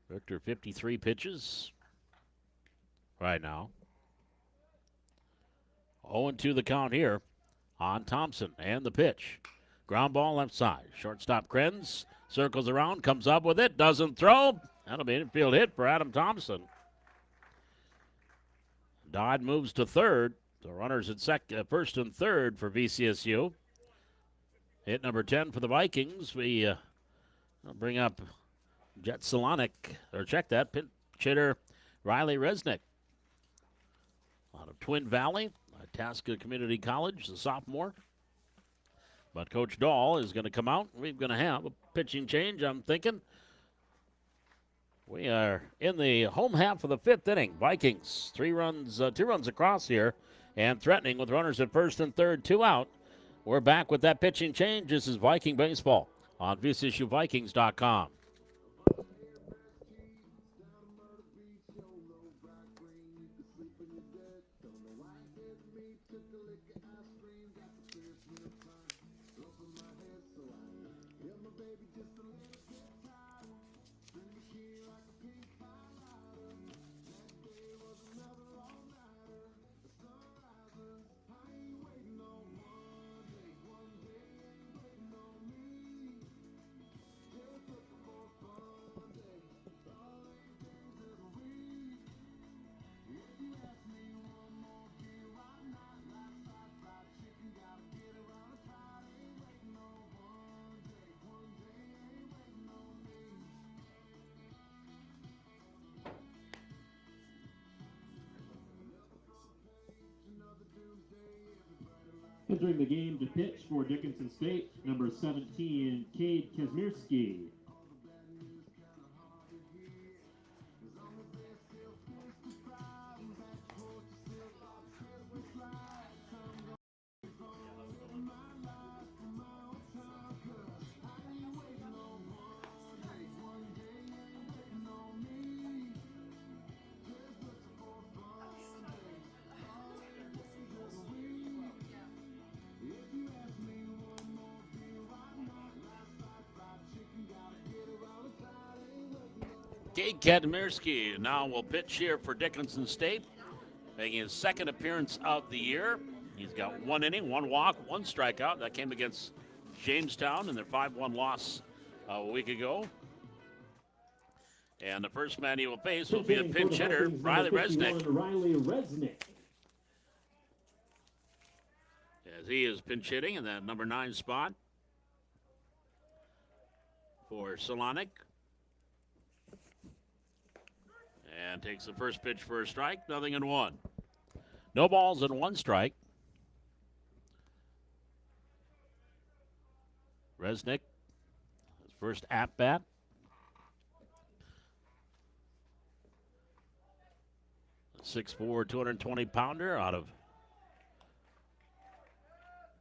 Richter 53 pitches right now. 0-2 the count here on Thompson and the pitch. Ground ball left side. Shortstop Krenz circles around, comes up with it, doesn't throw. That'll be an infield hit for Adam Thompson. Dodd moves to third. The runners at first and third for VCSU. Hit number 10 for the Vikings. We bring up Jet Solonic, or check that, pinch hitter Riley Resnick out of Twin Valley, Itasca Community College, the sophomore. But Coach Dahl is going to come out. We're going to have a pitching change, I'm thinking. We are in the home half of the 5th inning. Vikings, 2 runs across here, and threatening with runners at first and third, 2 out. We're back with that pitching change. This is Viking Baseball on VCSUVikings.com. Entering the game to pitch for Dickinson State, number 17, Cade Kazmierski. Cade Kazmierski now will pitch here for Dickinson State, making his second appearance of the year. He's got 1 inning, 1 walk, 1 strikeout. That came against Jamestown in their 5-1 loss a week ago. And the first man he will face will be a pinch hitter, Riley Resnick. Riley Resnick. As he is pinch hitting in that number 9 spot for Solonic. And takes the first pitch for a strike, 0-1. No balls and 1 strike. Resnick, his first at-bat. A 6'4", 220-pounder out of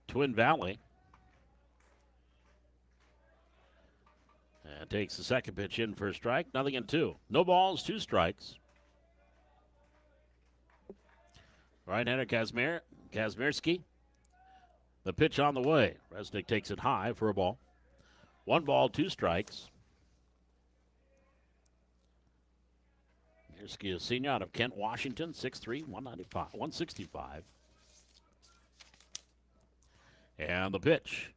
Twin Valley. And takes the second pitch in for a strike, 0-2. No balls, 2 strikes. Right-hander Kazmierski. The pitch on the way. Resnick takes it high for a ball. 1 ball, 2 strikes. Kazmierski, a senior out of Kent, Washington, 6'3", 165. And the pitch,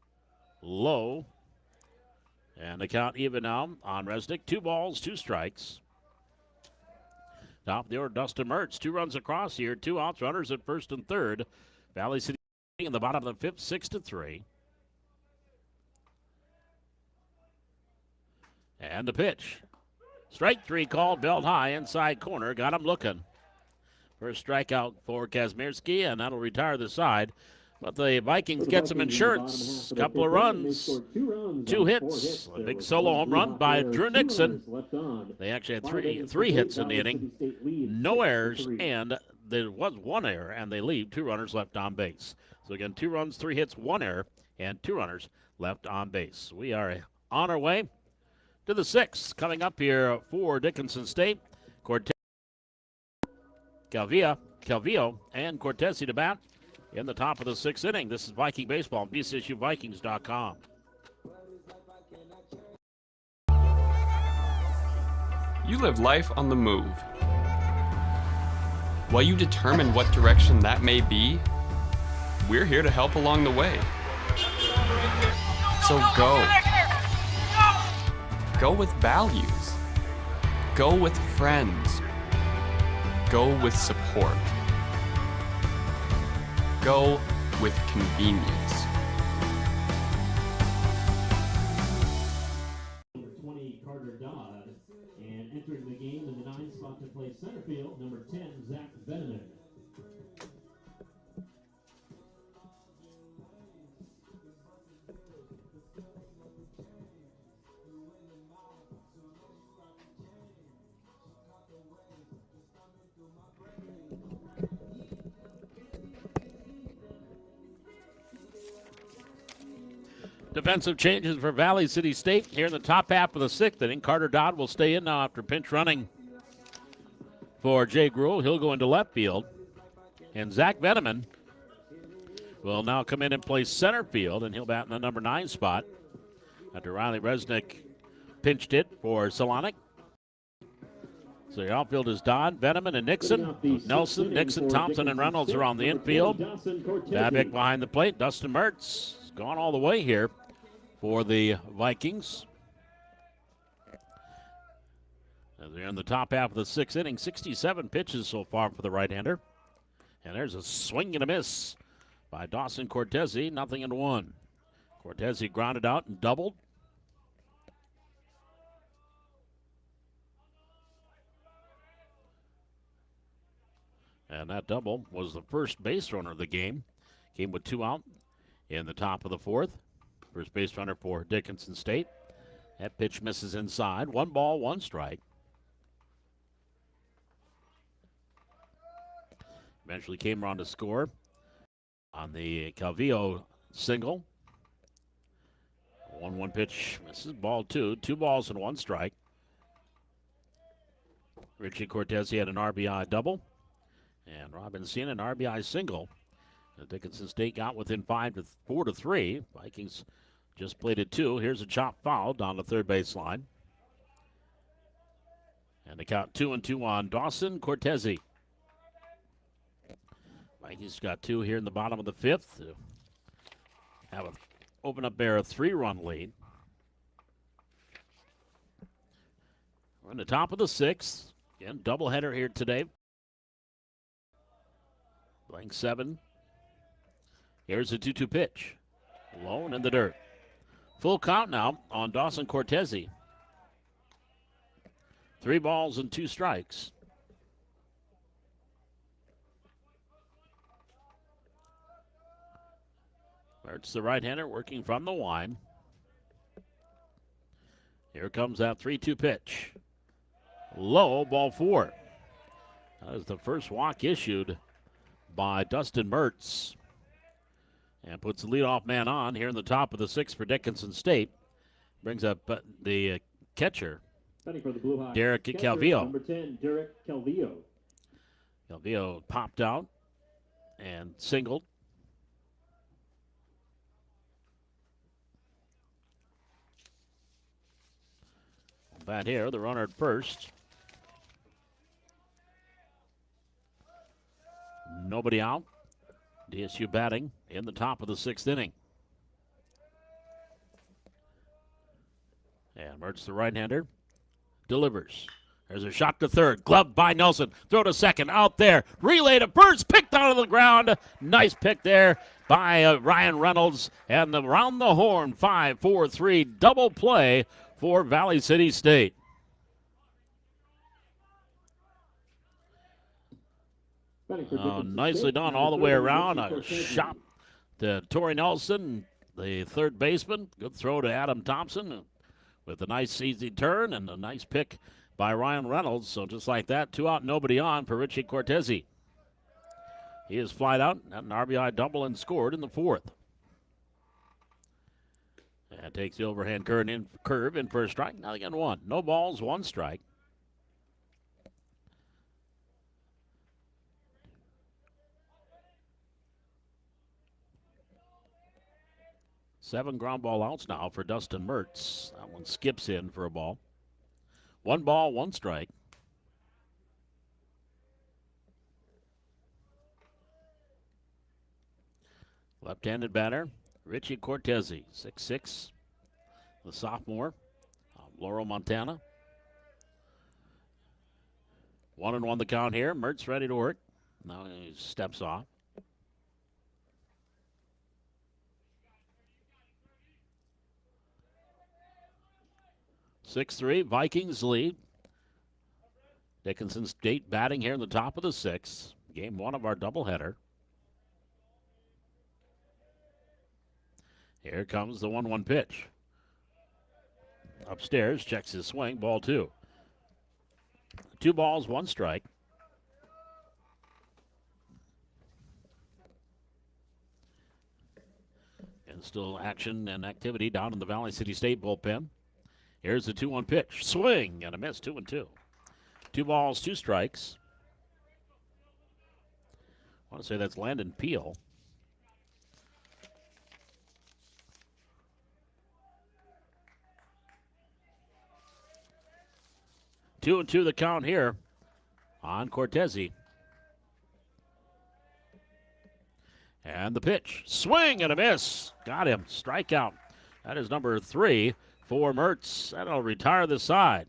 low. And the count even now on Resnick. 2 balls, 2 strikes. Top of the order, Dustin Mertz. 2 runs across here, 2 outs, runners at first and third. Valley City in the bottom of the 5th, 6-3. And the pitch. Strike 3 called, belt high, inside corner. Got him looking. First strikeout for Kazmierski, and that'll retire the side. But the Vikings get some insurance. A couple of runs, 2 hits, a big solo home run by Drew Nixon. They actually had three hits in the inning, no errors, and there was 1 error, and they leave 2 runners left on base. So again, 2 runs, 3 hits, 1 error, and 2 runners left on base. We are on our way to the 6th. Coming up here for Dickinson State, Calvillo, and Cortesi to bat. In the top of the 6th inning, this is Viking Baseball, VCSUVikings.com. You live life on the move. While you determine what direction that may be, we're here to help along the way. So go. Go with values. Go with friends. Go with support. Go with convenience. Number 20, Carter Dodd. And entering the game in the 9th spot to play center field, number 10, Zach Veneman. Defensive changes for Valley City State here in the top half of the 6th inning. Carter Dodd will stay in now after pinch running for Jay Gruhl. He'll go into left field. And Zach Veneman will now come in and play center field, and he'll bat in the number 9 spot after Riley Resnick pinched it for Solonic. So your outfield is Dodd, Veneman, and Nixon. Nelson, Nixon, Thompson, and Reynolds are on the infield. Babbitt behind the plate. Dustin Mertz has gone all the way here for the Vikings. And they're in the top half of the 6th inning. 67 pitches so far for the right-hander. And there's a swing and a miss by Dawson Cortesi, 0-1. Cortesi grounded out and doubled. And that double was the first base runner of the game. Came with 2 out in the top of the fourth. First base runner for Dickinson State. That pitch misses inside. 1 ball, 1 strike. Eventually came around to score on the Calvillo single. 1-1 pitch misses. Ball 2. 2 balls and 1 strike. Richie Cortez had an RBI double. And Robin Cena an RBI single. Dickinson State got within 4-3. Vikings just played it 2. Here's a chop foul down the third baseline. And the count 2-2 on Dawson Cortese. Vikings got 2 here in the bottom of the 5th. To have open up there a 3-run lead. We're in the top of the 6th. Again, doubleheader here today. Blank 7. Here's a 2-2 pitch. Low and in the dirt. Full count now on Dawson Cortese. 3 balls and 2 strikes. It's the right-hander working from the line. Here comes that 3-2 pitch. Low, ball 4. That is the first walk issued by Dustin Mertz. And puts the leadoff man on here in the top of the 6th for Dickinson State. Brings up the catcher, Batting for the Blue Hawks, Derek catcher, Calvillo. Number 10, Derek Calvillo. Calvillo popped out and singled. Bat here, the runner at first. Nobody out. DSU batting in the top of the 6th inning. And Mertz, the right-hander, delivers. There's a shot to third. Gloved by Nelson. Throw to second. Out there. Relay to first. Picked out of the ground. Nice pick there by Ryan Reynolds. And around the horn, 5-4-3 double play for Valley City State. Nicely done all the way around. A shot to Torrey Nelson, the third baseman. Good throw to Adam Thompson with a nice easy turn and a nice pick by Ryan Reynolds. So just like that, 2 out, nobody on for Richie Cortese. He is flied out, an RBI double and scored in the 4th. And takes the overhand curve in for a strike. Now again 1. No balls, 1 strike. Seven ground ball outs now for Dustin Mertz. That one skips in for a ball. 1 ball, 1 strike. Left-handed batter, Richie Cortese, 6'6", the sophomore, Laurel, Montana. 1-1 the count here. Mertz ready to work. Now he steps off. (6-3) Vikings lead. Dickinson State batting here in the top of the 6th. Game 1 of our doubleheader. Here comes the 1-1 pitch. Upstairs, checks his swing, ball 2. 2 balls, 1 strike. And still action and activity down in the Valley City State bullpen. Here's the 2-1 pitch. Swing and a miss, 2-2. 2 balls, 2 strikes. I want to say that's Landon Peel. Two and 2 the count here on Cortese. And the pitch. Swing and a miss. Got him. Strikeout. That is number 3 for Mertz. That'll retire the side.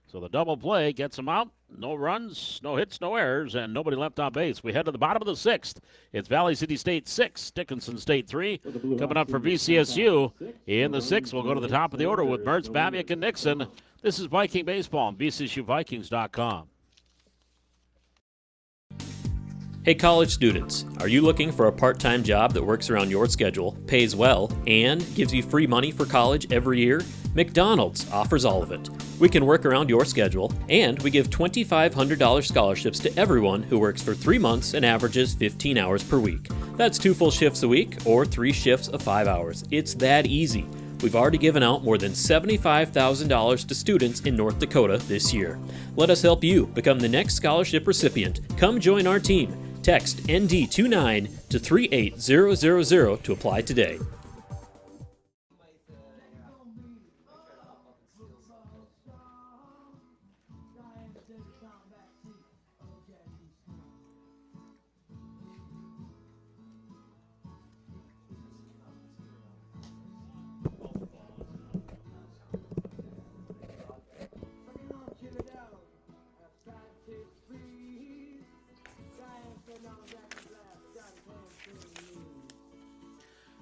So the double play gets him out. No runs, no hits, no errors, and nobody left on base. We head to the bottom of the 6th. It's Valley City State 6, Dickinson State 3. Coming up for VCSU in the 6th. We'll go to the top of the order with Mertz, Babiak, and Nixon. This is Viking Baseball on VCSUVikings.com. Hey college students, are you looking for a part-time job that works around your schedule, pays well, and gives you free money for college every year? McDonald's offers all of it. We can work around your schedule, and we give $2,500 scholarships to everyone who works for 3 months and averages 15 hours per week. That's 2 full shifts a week or 3 shifts of 5 hours. It's that easy. We've already given out more than $75,000 to students in North Dakota this year. Let us help you become the next scholarship recipient. Come join our team. Text ND29 to 38000 to apply today.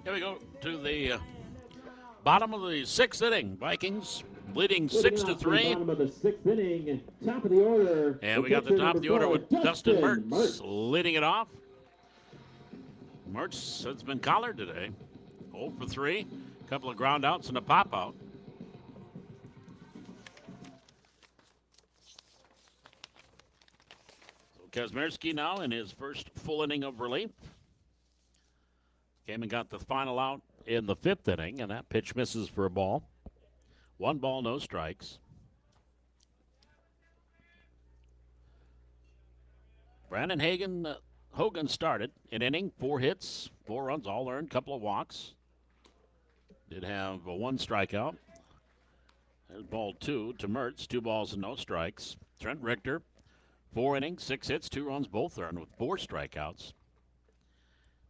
Here we go to the bottom of the 6th inning. Vikings leading 6-3. Bottom of the 6th inning, top of the order. And we got the top of the order with Dustin Mertz leading it off. Mertz has been collared today. 0 for 3. A couple of ground outs and a pop out. So Kazmierski now in his first full inning of relief. Came and got the final out in the 5th inning, and that pitch misses for a ball. 1 ball, no strikes. Brandon Hogan started an inning, 4 hits, 4 runs, all earned, couple of walks. Did have 1 strikeout. There's ball 2 to Mertz, 2 balls and no strikes. Trent Richter, 4 innings, 6 hits, 2 runs, both earned with 4 strikeouts.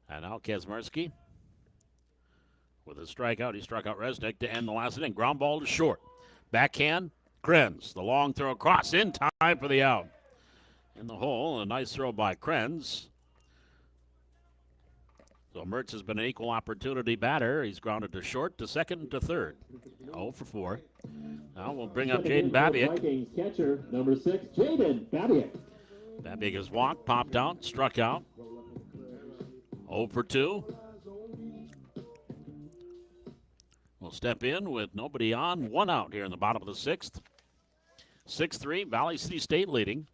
And now Kazmierski with a strikeout. He struck out Resnick to end the last inning. Ground ball to short. Backhand, Krenz. The long throw across in time for the out. In the hole, a nice throw by Krenz. So Mertz has been an equal opportunity batter. He's grounded to short, to second, and to third. 0 for 4. Now we'll bring up Jaden Babiak. Vikings catcher, number 6, Jaden Babiak. Babiak has walked, popped out, struck out. 0 for 2. We'll step in with nobody on, 1 out here in the bottom of the 6th. 6-3, Valley City State leading.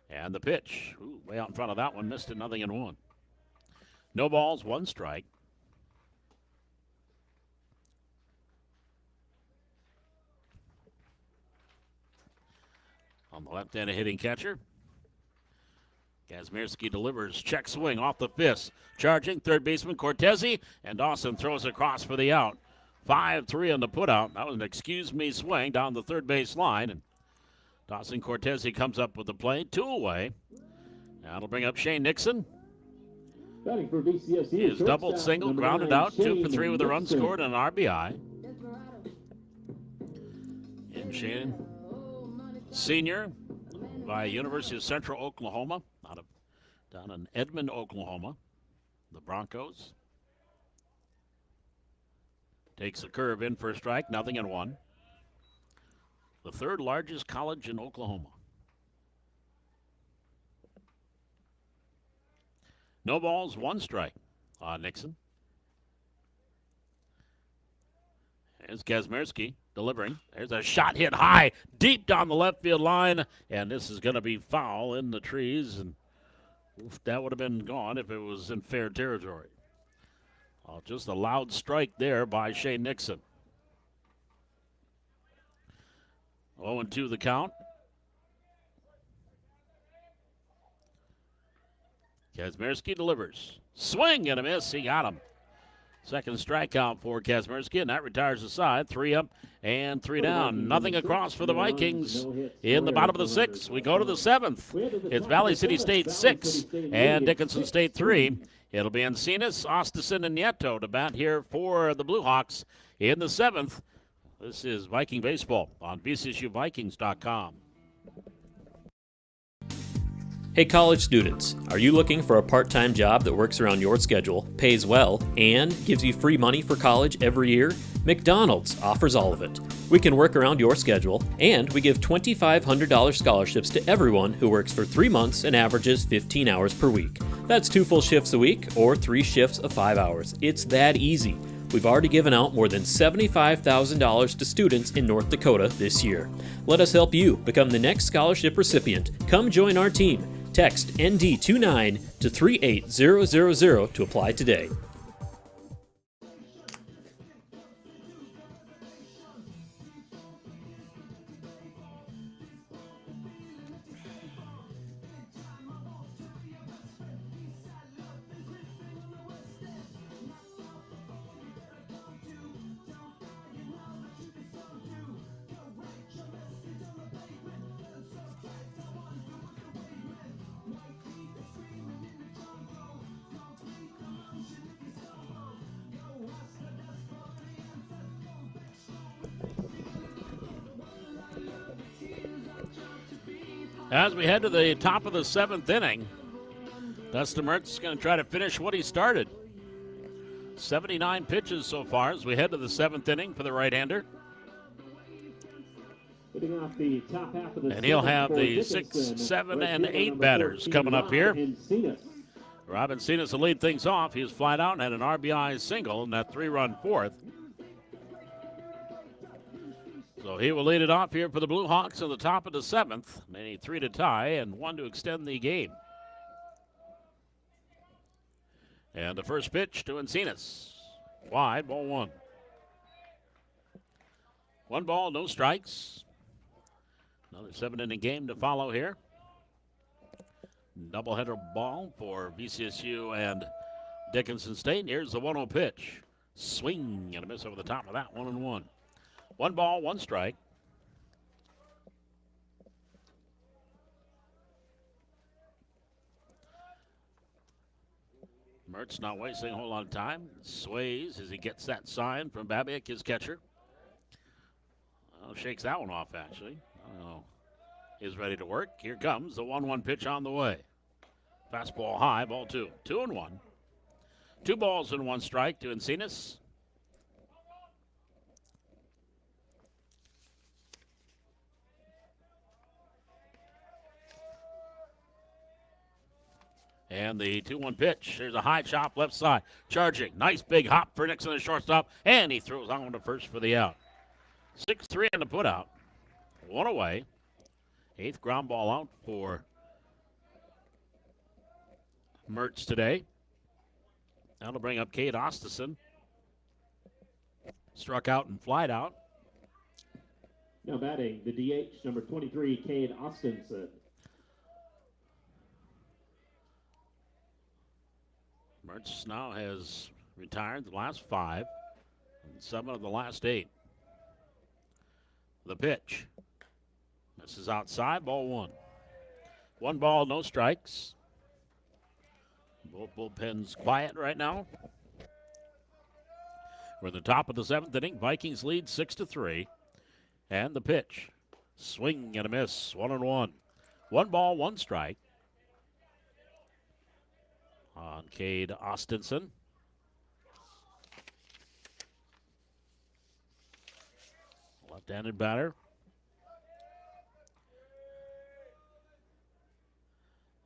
And the pitch, way out in front of that one, missed it, 0-1. No balls, 1 strike. On the left-handed hitting catcher, Kazmierski delivers, check swing off the fist. Charging third baseman Cortese, and Dawson throws across for the out. 5-3 on the putout. That was an excuse me swing down the third base line. And Dawson Cortese comes up with the play, 2 away. That'll bring up Shane Nixon. Batting for VCSU. He is doubled, single, grounded out, 2 for 3 with a run scored and an RBI. And Shane, senior by University of Central Oklahoma, down in Edmond, Oklahoma. The Broncos. Takes a curve in for a strike, 0-1. The 3rd largest college in Oklahoma. No balls, 1 strike on Nixon. There's Kazmierski delivering. There's a shot hit high, deep down the left field line, and this is going to be foul in the trees, and that would have been gone if it was in fair territory. Just a loud strike there by Shane Nixon. 0-2 the count. Kazmierski delivers. Swing and a miss. He got him. Second strikeout for Kazmierski, and that retires the side. 3 up and 3 down. Nothing across for the Vikings in the bottom of the 6th. We go to the 7th. It's Valley City State 6 and Dickinson State 3. It'll be Encinas, Ostison, and Nieto to bat here for the Blue Hawks in the 7th. This is Viking Baseball on VCSUVikings.com. Hey college students, are you looking for a part-time job that works around your schedule, pays well, and gives you free money for college every year? McDonald's offers all of it. We can work around your schedule, and we give $2,500 scholarships to everyone who works for 3 months and averages 15 hours per week. That's 2 full shifts a week or 3 shifts of 5 hours. It's that easy. We've already given out more than $75,000 to students in North Dakota this year. Let us help you become the next scholarship recipient. Come join our team. Text ND29 to 38000 to apply today. As we head to the top of the 7th inning, Dustin Mertz is going to try to finish what he started. 79 pitches so far as we head to the 7th inning for the right-hander. Hitting off the top half of the And he'll seventh have for the Dickinson, 6, 7, right and fielder 8 number batters 14, coming up here. Robin Cenas. Robin Cenas will lead things off. He was flat out and had an RBI single in that 3-run fourth. So he will lead it off here for the Blue Hawks at the top of the 7th. They need 3 to tie and 1 to extend the game. And the first pitch to Encinas. Wide, ball 1. 1 ball, no strikes. Another 7-inning game to follow here. Doubleheader ball for VCSU and Dickinson State. Here's the 1-0 pitch. Swing and a miss over the top of that, 1-1. 1 ball, 1 strike. Mertz not wasting a whole lot of time. Sways as he gets that sign from Babiak, his catcher. Shakes that one off, actually. Is ready to work. Here comes the 1-1 pitch on the way. Fastball high, ball 2. 2-1. 2 balls and 1 strike to Encinas. And the 2-1 pitch. There's a high chop left side. Charging. Nice big hop for Nixon, the shortstop. And he throws on to first for the out. 6-3 on the put out. 1 away. 8th ground ball out for Mertz today. That'll bring up Cade Ostison. Struck out and flied out. Now batting the DH, number 23, Cade Ostinson. Mertz now has retired the last 5 and 7 of the last 8. The pitch. This is outside, ball 1. 1 ball, no strikes. Both bullpens quiet right now. We're at the top of the 7th inning. Vikings lead 6-3. And the pitch. Swing and a miss, 1-1. 1 ball, 1 strike. On Cade Ostinson. Left-handed batter.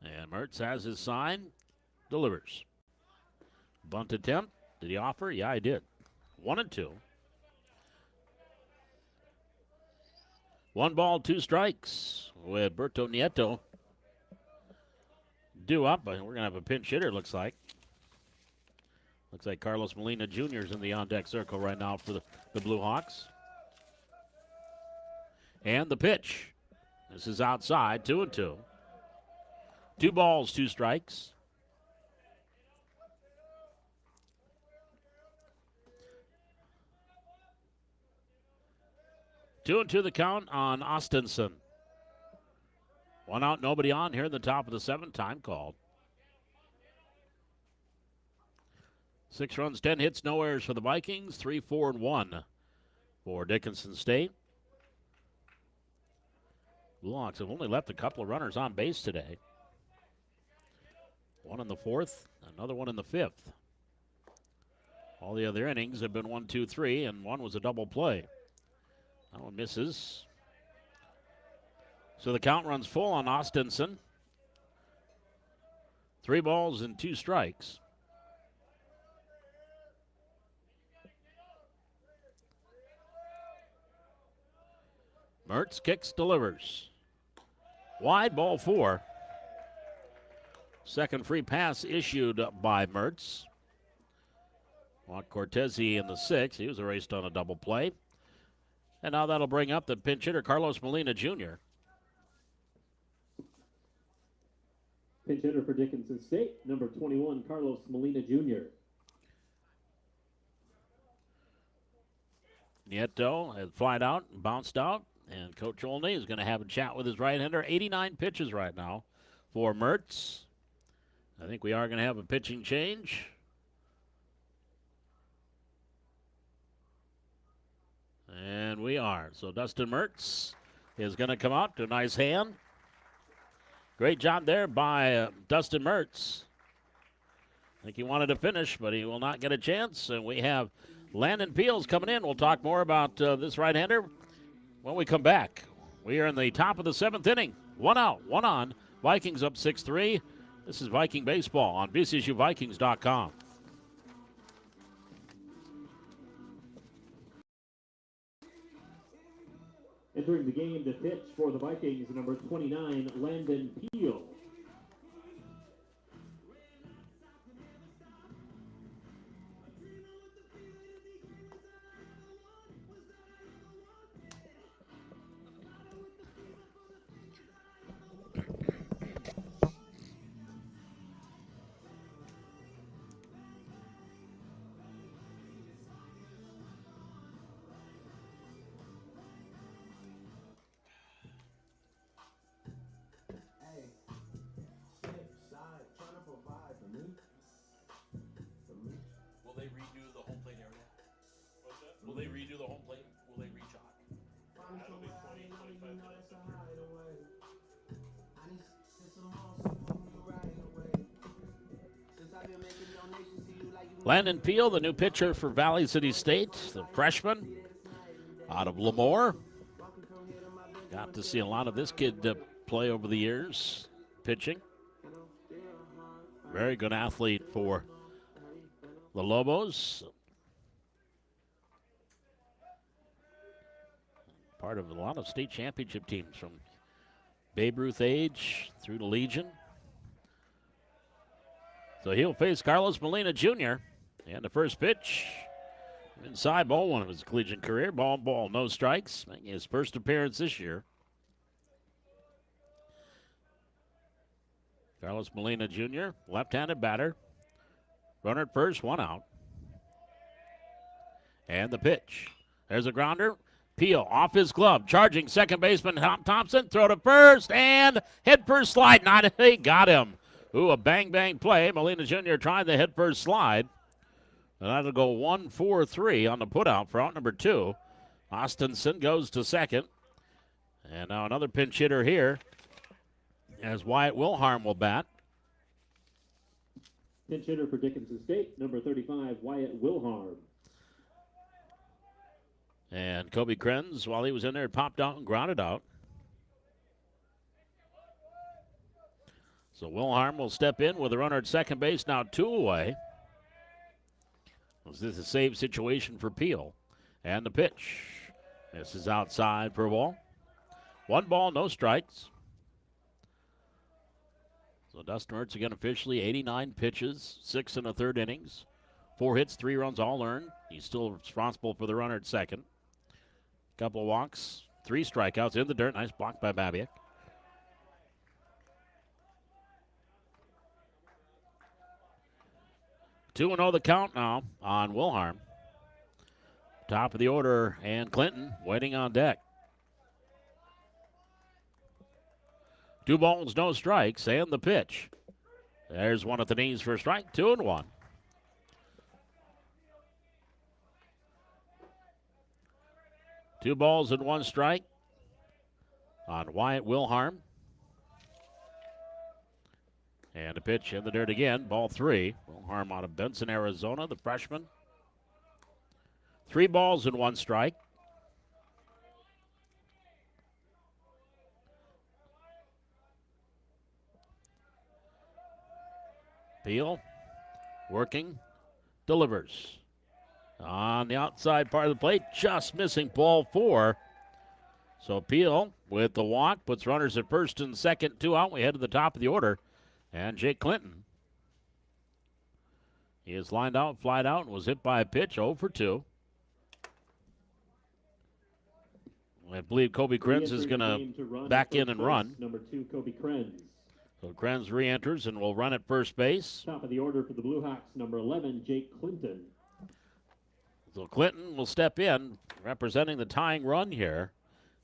And Mertz has his sign, delivers. Bunt attempt. Did he offer? Yeah, he did. 1-2. 1 ball, 2 strikes with Berto Nieto due up. We're going to have a pinch hitter, looks like. Looks like Carlos Molina Jr. is in the on-deck circle right now for the Blue Hawks. And the pitch. This is outside, 2-2. 2 balls, 2 strikes. Two and two the count on Ostinson. 1 out, nobody on here in the top of the 7th. Time called. 6 runs, 10 hits, no errors for the Vikings. 3, 4, and 1 for Dickinson State. Blue Hawks have only left a couple of runners on base today. One in the fourth, another one in the fifth. All the other innings have been 1, 2, 3, and one was a double play. That one misses. So the count runs full on Austinson. 3 balls and 2 strikes. Mertz kicks, delivers. Wide, ball 4. Second free pass issued by Mertz. Want Cortese in the 6th. He was erased on a double play. And now that'll bring up the pinch hitter, Carlos Molina Jr. Pinch hitter for Dickinson State, number 21, Carlos Molina Jr. Nieto has flied out and bounced out. And Coach Olney is going to have a chat with his right-hander. 89 pitches right now for Mertz. I think we are going to have a pitching change. And we are. So Dustin Mertz is going to come out to a nice hand. Great job there by Dustin Mertz. I think he wanted to finish, but he will not get a chance. And we have Landon Peels coming in. We'll talk more about this right-hander when we come back. We are in the top of the 7th inning. 1 out, 1 on. Vikings up 6-3. This is Viking Baseball on VCSUVikings.com. Entering the game to pitch for the Vikings, number 29, Landon Peel. Will they redo the home plate area? What's that? Will they redo the home plate? Will they rechalk? That'll be 20, 25 minutes. Landon Peel, the new pitcher for Valley City State, the freshman out of Lemoore. Got to see a lot of this kid play over the years, pitching. Very good athlete for the Lobos. Part of a lot of state championship teams from Babe Ruth age through to Legion. So he'll face Carlos Molina Jr. And the first pitch, inside ball, one of his collegiate career. Ball, no strikes. Making his first appearance this year. Carlos Molina Jr., left-handed batter. Runner at first, 1 out. And the pitch. There's a grounder. Peel off his glove. Charging second baseman Thompson. Throw to first and head first slide. They got him. Ooh, a bang play. Molina Jr. tried the head first slide. And that'll go 1-4-3 on the putout for out number 2. Austinson goes to second. And now another pinch hitter here as Wyatt Wilharm will bat. Pinch hitter for Dickinson State, number 35, Wyatt Wilharm. And Kobe Krenz, while he was in there, popped out and grounded out. So Wilharm will step in with a runner at second base, now 2 away. This is a save situation for Peel. And the pitch. This is outside for a ball. 1 ball, no strikes. So Dustin Mertz again officially 89 pitches, 6 1/3 innings, 4 hits, 3 runs, all earned. He's still responsible for the runner at second. Couple of walks, 3 strikeouts in the dirt. Nice block by Babiak. Two 2-0 the count now on Wilharm. Top of the order, and Clinton waiting on deck. 2 balls, no strikes, and the pitch. There's one at the knees for a strike, 2-1. Two balls and 1 strike on Wyatt Wilharm. And a pitch in the dirt again, ball 3. Will Harm out of Benson, Arizona, the freshman. 3 balls and 1 strike. Peel working, delivers. On the outside part of the plate, just missing ball 4. So Peel with the walk puts runners at first and second, 2 out. We head to the top of the order. And Jake Clinton. He is lined out, flied out, and was hit by a pitch, 0 for 2. I believe Kobe Krenz is going to back in and run. Number 2, Kobe Krenz. So Krenz re-enters and will run at first base. Top of the order for the Blue Hawks, number 11, Jake Clinton. So Clinton will step in, representing the tying run here,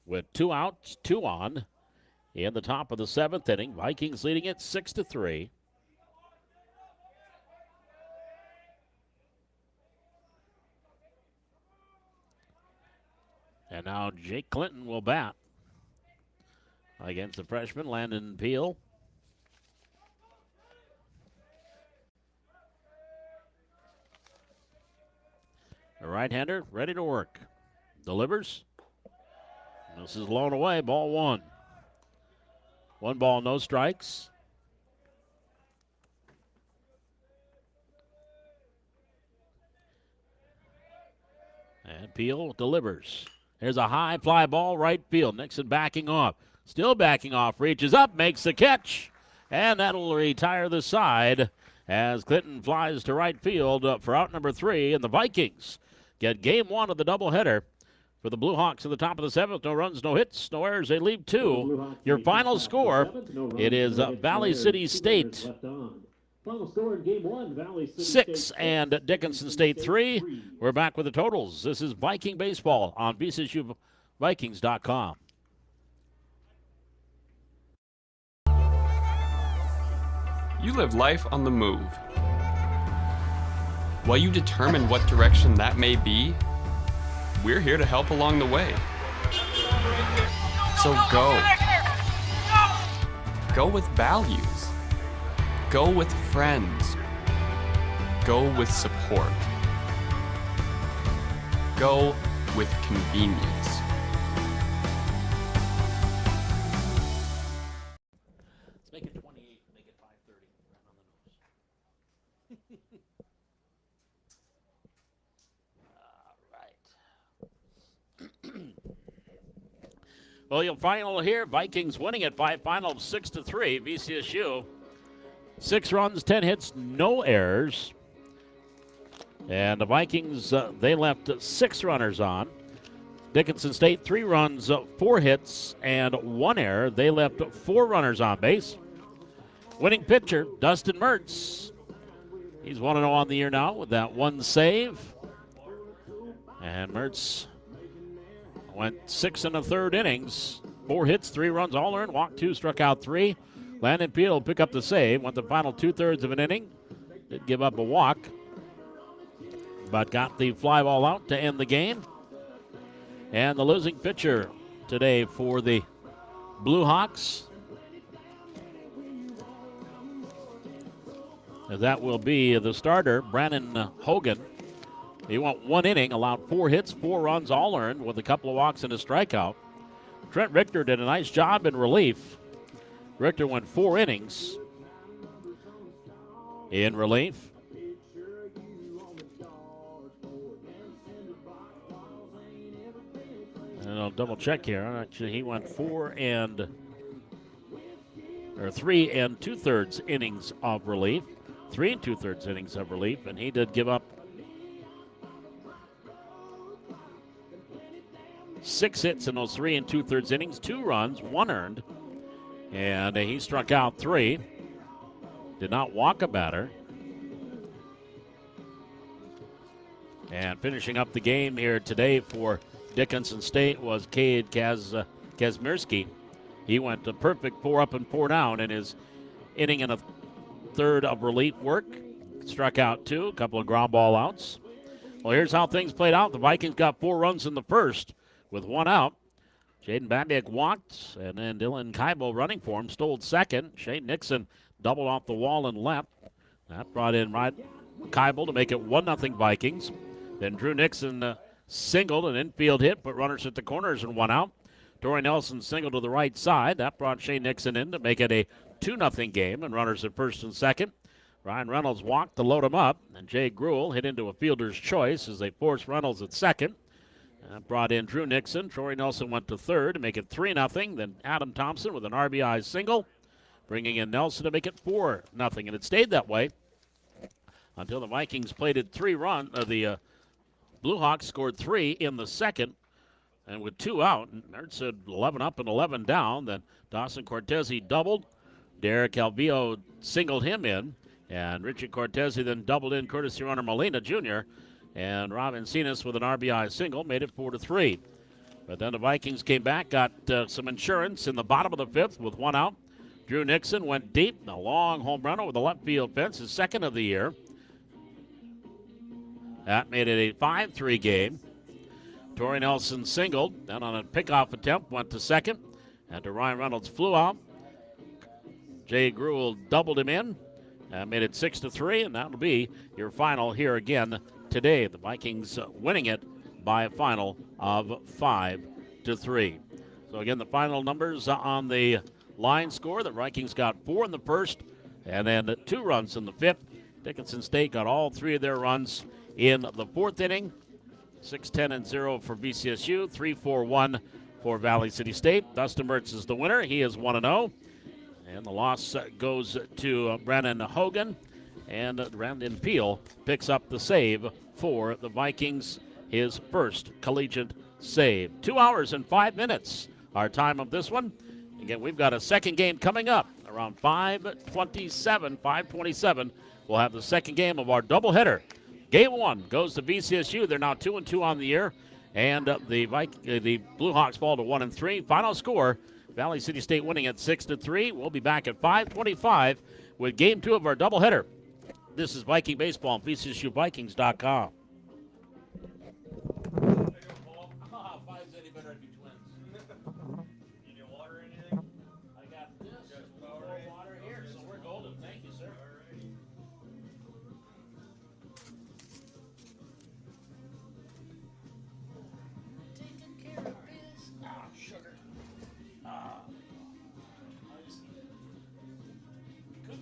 with 2 outs, 2 on. In the top of the 7th inning, Vikings leading it 6-3. And now Jake Clinton will bat against the freshman Landon Peel. The right-hander ready to work. Delivers. This is blown away, ball 1. 1 ball, no strikes. And Peel delivers. There's a high fly ball, right field. Nixon backing off. Still backing off, reaches up, makes the catch. And that'll retire the side as Clinton flies to right field for out number 3. And the Vikings get game 1 of the doubleheader. For the Blue Hawks in the top of the 7th, no runs, no hits, no errors. They leave 2. Your final score, it is Valley City State Final score in game 1, Valley City 6 State and Dickinson State 3. We're back with the totals. This is Viking Baseball on VCSUVikings.com. You live life on the move. While you determine what direction that may be, we're here to help along the way. So go. Go with values. Go with friends. Go with support. Go with convenience. Let's make it 28, make it 5:30, right on the nose. Well, your final here, Vikings winning at 5, final of 6-3. VCSU, 6 runs, 10 hits, no errors. And the Vikings, they left 6 runners on. Dickinson State, 3 runs, 4 hits, and 1 error. They left 4 runners on base. Winning pitcher, Dustin Mertz. He's 1-0 on the year now with that 1 save. And Mertz went 6 1/3 innings, 4 hits, 3 runs, all earned, walked 2, struck out 3. Landon Peel pick up the save, went the final 2/3 of an inning. Did give up a walk, but got the fly ball out to end the game. And the losing pitcher today for the Blue Hawks, that will be the starter, Brandon Hogan. He went 1 inning, allowed 4 hits, 4 runs, all earned, with a couple of walks and a strikeout. Trent Richter did a nice job in relief. Richter went 4 innings in relief. And I'll double check here. Actually, he went 3 2/3 innings of relief. 3 2/3 innings of relief, and he did give up 6 hits in those 3 2/3 innings, 2 runs, 1 earned, and he struck out 3. Did not walk a batter. And finishing up the game here today for Dickinson State was Cade Kazmierski. He went a perfect 4 up and 4 down in his inning and a third of relief work. Struck out 2, a couple of ground ball outs. Well, here's how things played out. The Vikings got 4 runs in the first with 1 out. Jaden Babiak walked, and then Dylan Kaibo running for him stole second. Shane Nixon doubled off the wall and left. That brought in Ryan Keibel to make it 1-0 Vikings. Then Drew Nixon singled an infield hit, put runners at the corners and one out. Torrey Nelson singled to the right side. That brought Shane Nixon in to make it a 2-0 game, and runners at first and second. Ryan Reynolds walked to load him up, and Jay Gruel hit into a fielder's choice as they forced Reynolds at second. Brought in Drew Nixon. Torrey Nelson went to third to make it 3-0. Then Adam Thompson with an RBI single, bringing in Nelson to make it 4-0. And it stayed that way until the Vikings plated 3 runs. The Blue Hawks scored 3 in the second, and with 2 out, Mertz said 11 up and 11 down. Then Dawson Cortese doubled. Derek Alvio singled him in, and Richard Cortese then doubled in courtesy runner Molina Jr., and Robin Cenas with an RBI single made it 4-3. But then the Vikings came back, got some insurance in the bottom of the 5th with 1 out. Drew Nixon went deep, a long home run over the left field fence, his second of the year. That made it a 5-3 game. Torrey Nelson singled, then on a pickoff attempt went to second, and to Ryan Reynolds flew out. Jay Gruel doubled him in, and made it 6-3, and that'll be your final here again today. The Vikings winning it by a final of 5-3. So again, the final numbers on the line score: the Vikings got 4 in the first, and then 2 runs in the 5th. Dickinson State got all 3 of their runs in the 4th inning. 6-10-0 for VCSU, 3-4-1 for Valley City State. Dustin Mertz is the winner. He is 1-0. And the loss goes to Brennan Hogan. And Brandon Peel picks up the save for the Vikings, his first collegiate save. 2 hours and 5 minutes, our time of this one. Again, we've got a second game coming up around 5:27. We'll have the second game of our doubleheader. Game 1 goes to VCSU. They're now 2-2 on the year. And the Blue Hawks fall to 1-3. Final score, Valley City State winning at 6-3. We'll be back at 5:25 with Game 2 of our doubleheader. This is Viking Baseball on VCSUVikings.com.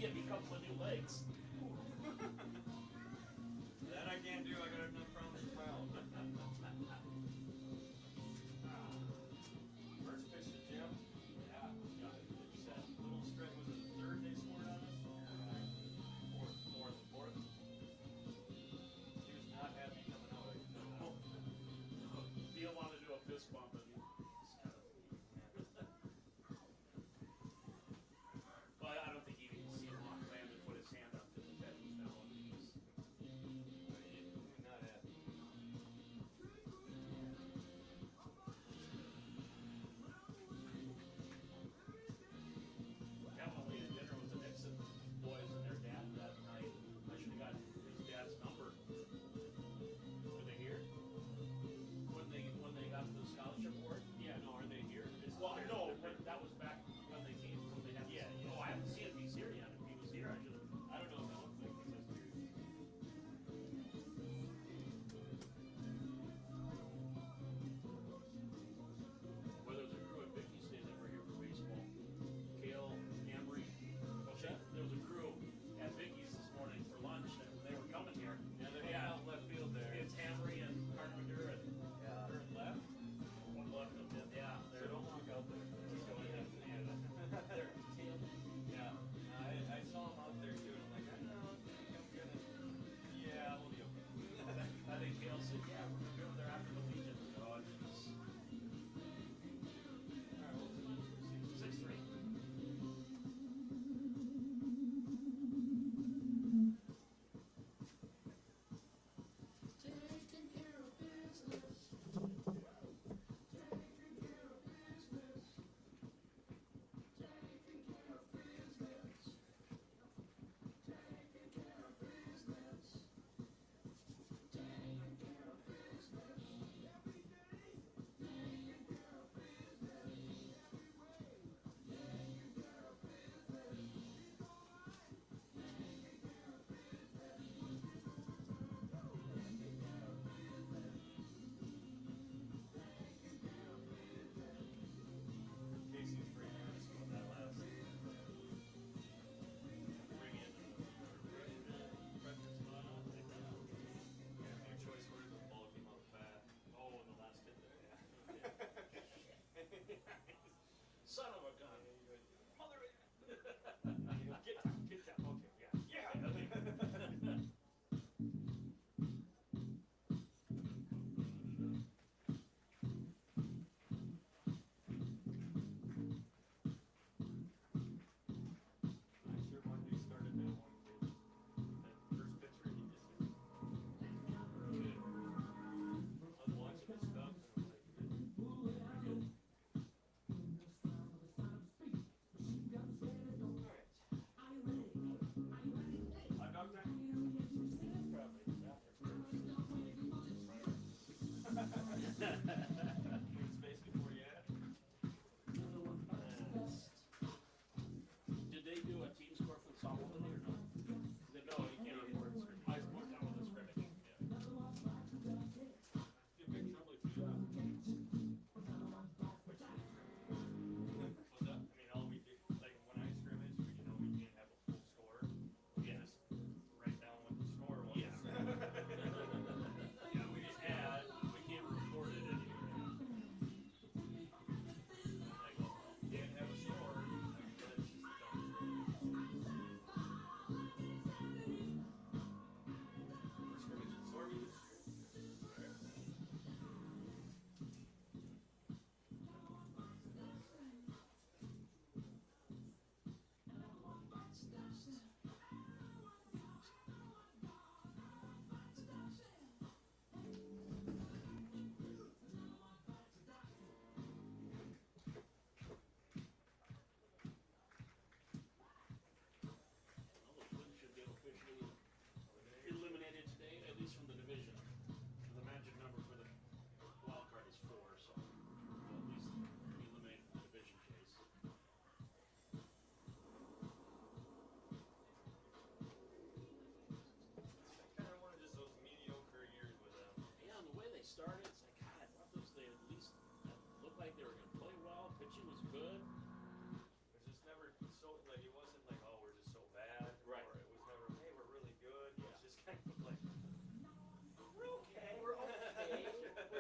Get me a couple of new legs. That I can't do. I got enough problems with my own. First pitch to Jim. Yeah, got it. It's that little stretch. Was it the third they scored on us? Fourth. He was not happy coming out. Deal wanted to do a fist bump, but but I don't think he didn't see him on plan to put his hand up.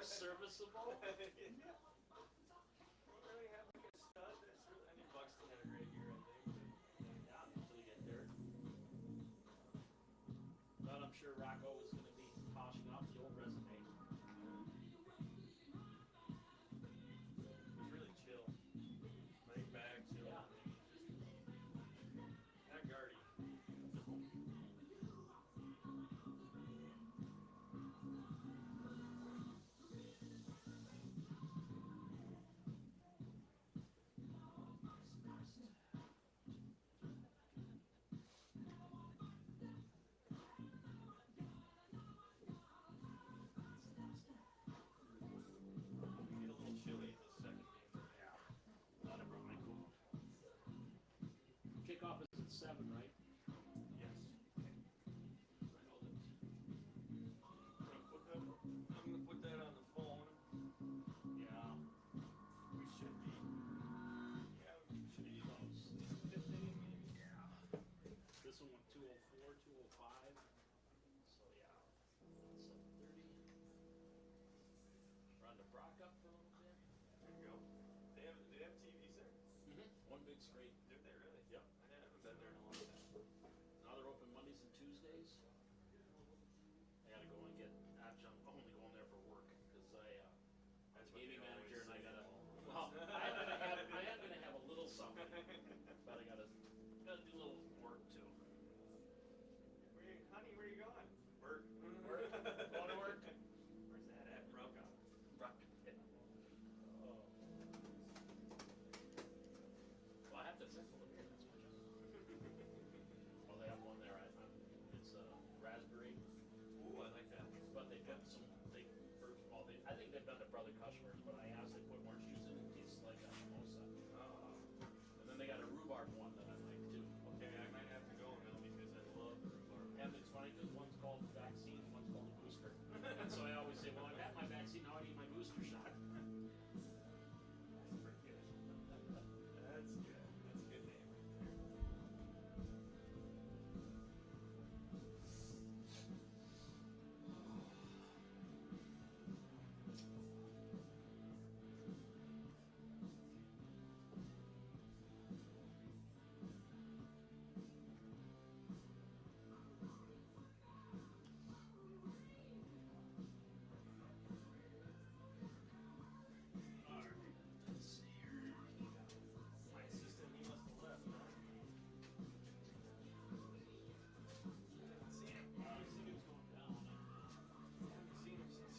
serviceable. Don't really have like a stud. That's really, I mean, Buxton had a great year, I think. Yeah, until you get there. But I'm sure Rocco is going to be polishing off the old resume. He's really chill. Laid back, chill. Yeah. I mean, just not guardy. You get a little chilly in the second game. Yeah. Thought I brought my cool. Kickoff is at 7, right? Yes. I know that. I'm gonna put that on the phone. Yeah. We should be. Yeah, we should be close. Fifth inning, maybe. Yeah. This one went 204, 205. So yeah. 7:30. Run the Brock up for a little bit. There you go. Do they have TVs there? One big screen. Do they really? Yep. I haven't been there in a long time. Now they're open Mondays and Tuesdays. I gotta go and get. Actually, I'm only going there for work because That's what gaming they always manager and I say. gotta. Well, I am gonna have a little something, but I gotta do a little work too. Honey, where you going? Work. Work? Going to work? Where's that at? Broke up. Oh. Well, I have to sample the beer. That's my job. Well, they have one there. It's raspberry, Ooh, I like that. but they put some. I think they've been to brother customers, but I asked they put orange juice in it. It tastes like a mimosa. And then they got a rhubarb one that I like too. Okay, I might have to go now because I love rhubarb. And it's funny because one's called vaccine, one's called a booster. And so I always say, well, I've had my vaccine, now I need my booster shot. That's pretty good. That's good. That's a good name right there. Let's see here. My assistant, he must have left, huh? Haven't seen him. I've seen who's going down. Haven't seen him since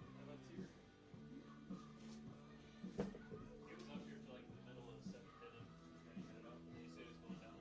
I left here. He was up here till like the middle of the 7th inning. And he headed up. And he said he was going down.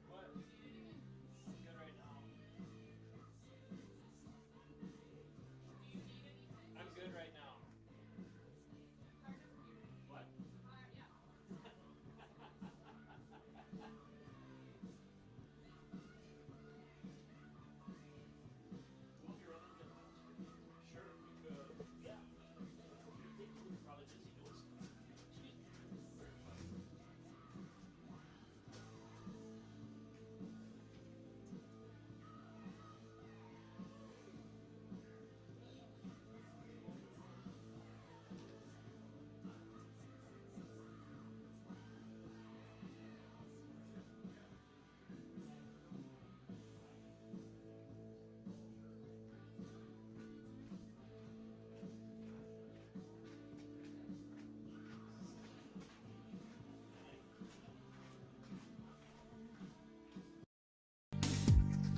What? I'm good right now. I'm good right now. What? Won't you run and get one? Sure, we could. Yeah. You're probably busy doing stuff. Excuse me.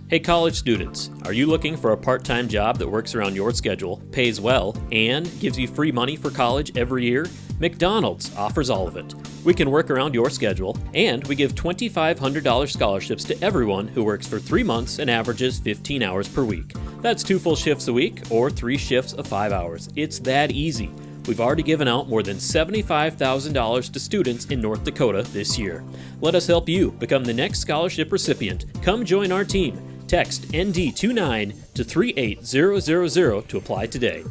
Hey college students, are you looking for a part-time job that works around your schedule, pays well, and gives you free money for college every year? McDonald's offers all of it. We can work around your schedule, and we give $2,500 scholarships to everyone who works for 3 months and averages 15 hours per week. That's 2 full shifts a week or 3 shifts of 5 hours. It's that easy. We've already given out more than $75,000 to students in North Dakota this year. Let us help you become the next scholarship recipient. Come join our team. Text ND29 to 38000 to apply today.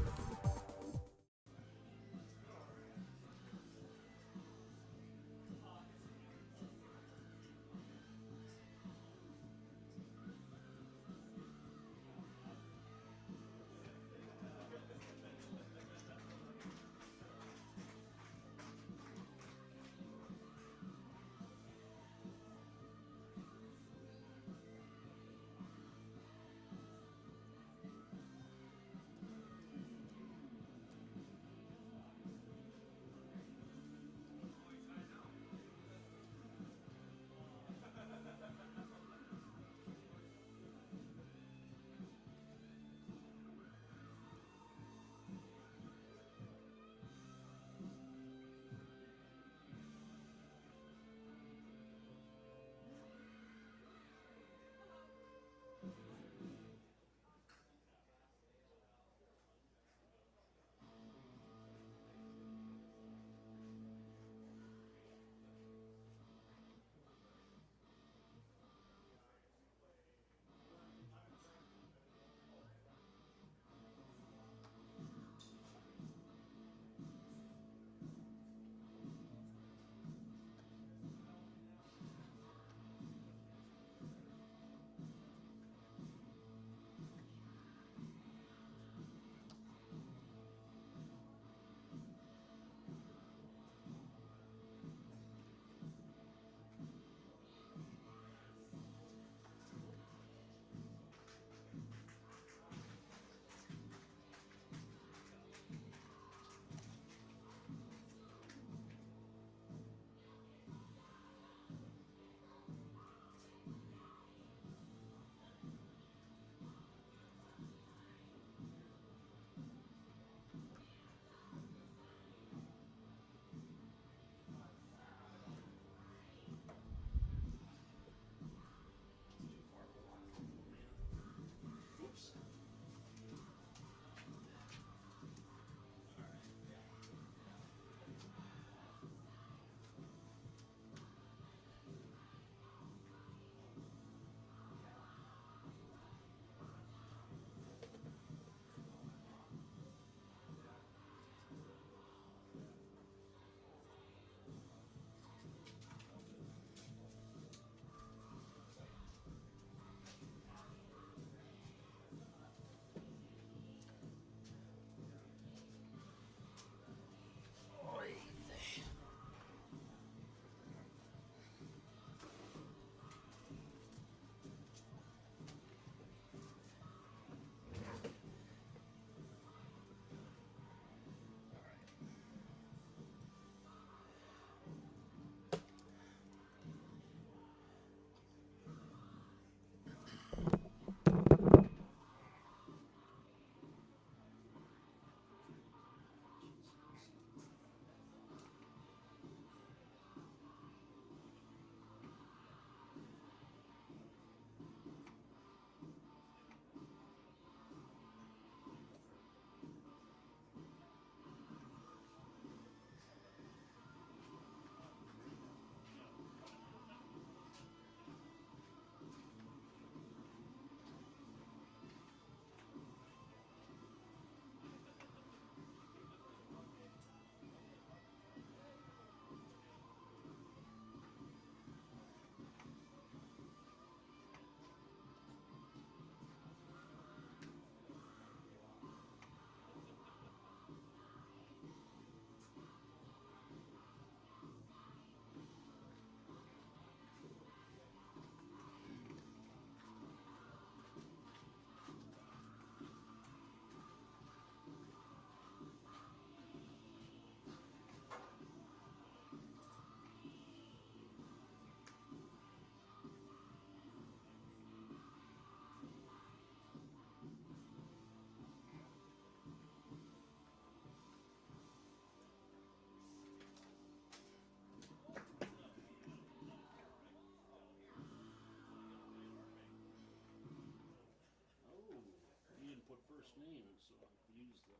first name, so use the.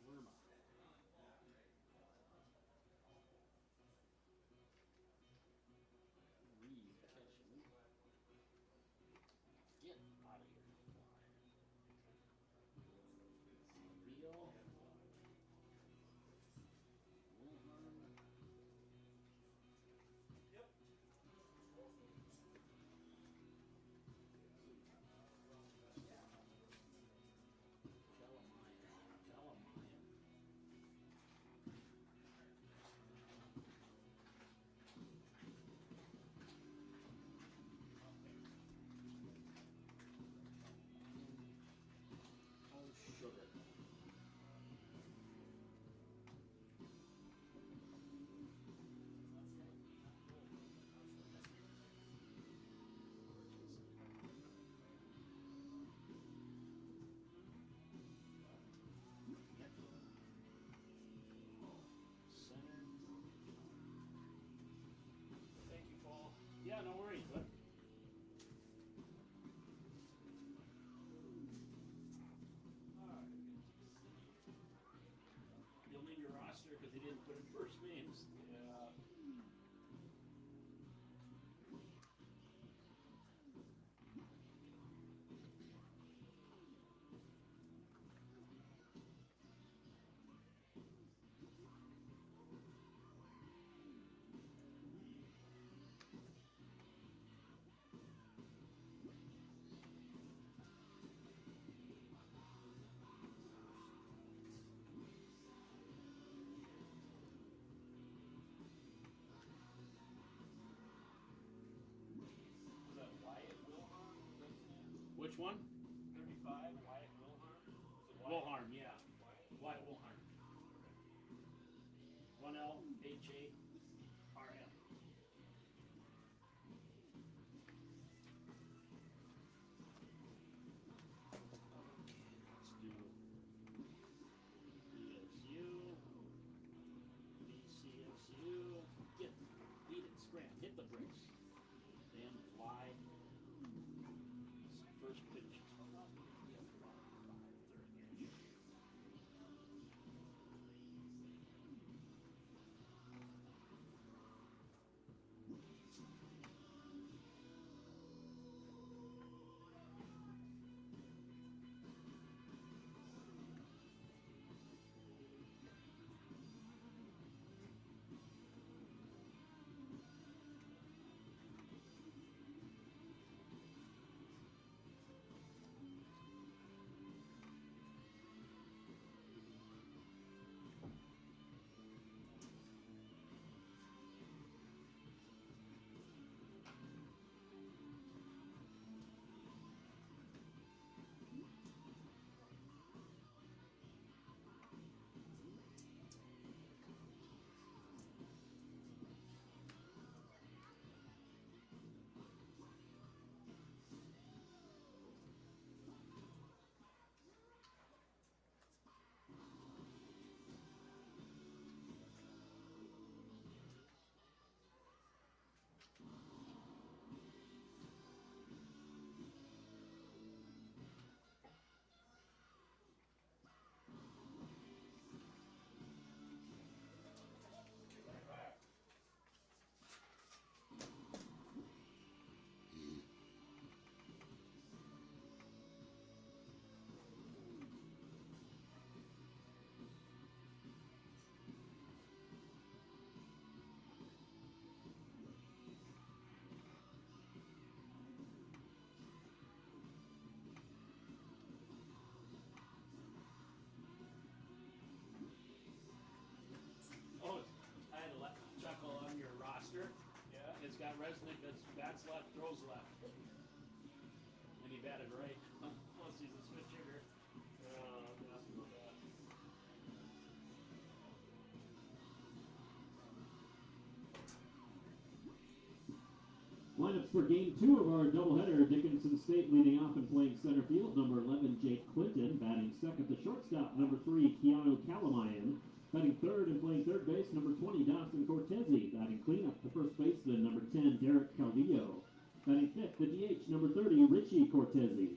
Lerma. Reed catching. Get out of here. Beal. Wilhelm. Yep. Telemayan. Oh, sugar. Center. Thank you, Paul. Yeah, no worries, bud. You'll need your roster because he didn't put in first names. Yeah. Was that Wyatt Wilhelm? Is that his name? Which one? 35, Wyatt Wilhelm? Is it Wyatt? Wilharm, yeah. Wyatt. Wyatt Wilharm. 1LHARM. Let's do VCSU. Beat it, scram, hit the bricks. Damn fly. First pitch. Oh, I had to chuckle on your roster. Yeah. It's got Resnick that's bats left, throws left. And he batted right. Unless he's a switch hitter. I'm happy with that. Lineups for game 2 of our doubleheader. Dickinson State leading off and playing center field. Number 11, Jake Clinton. Batting second, the shortstop, number 3, Keanu Kalamayan. Batting third and playing third base, number 20, Dawson Cortese. Batting cleanup, the first baseman, number 10, Derek Calvillo. Batting fifth, the DH, number 30, Richie Cortese.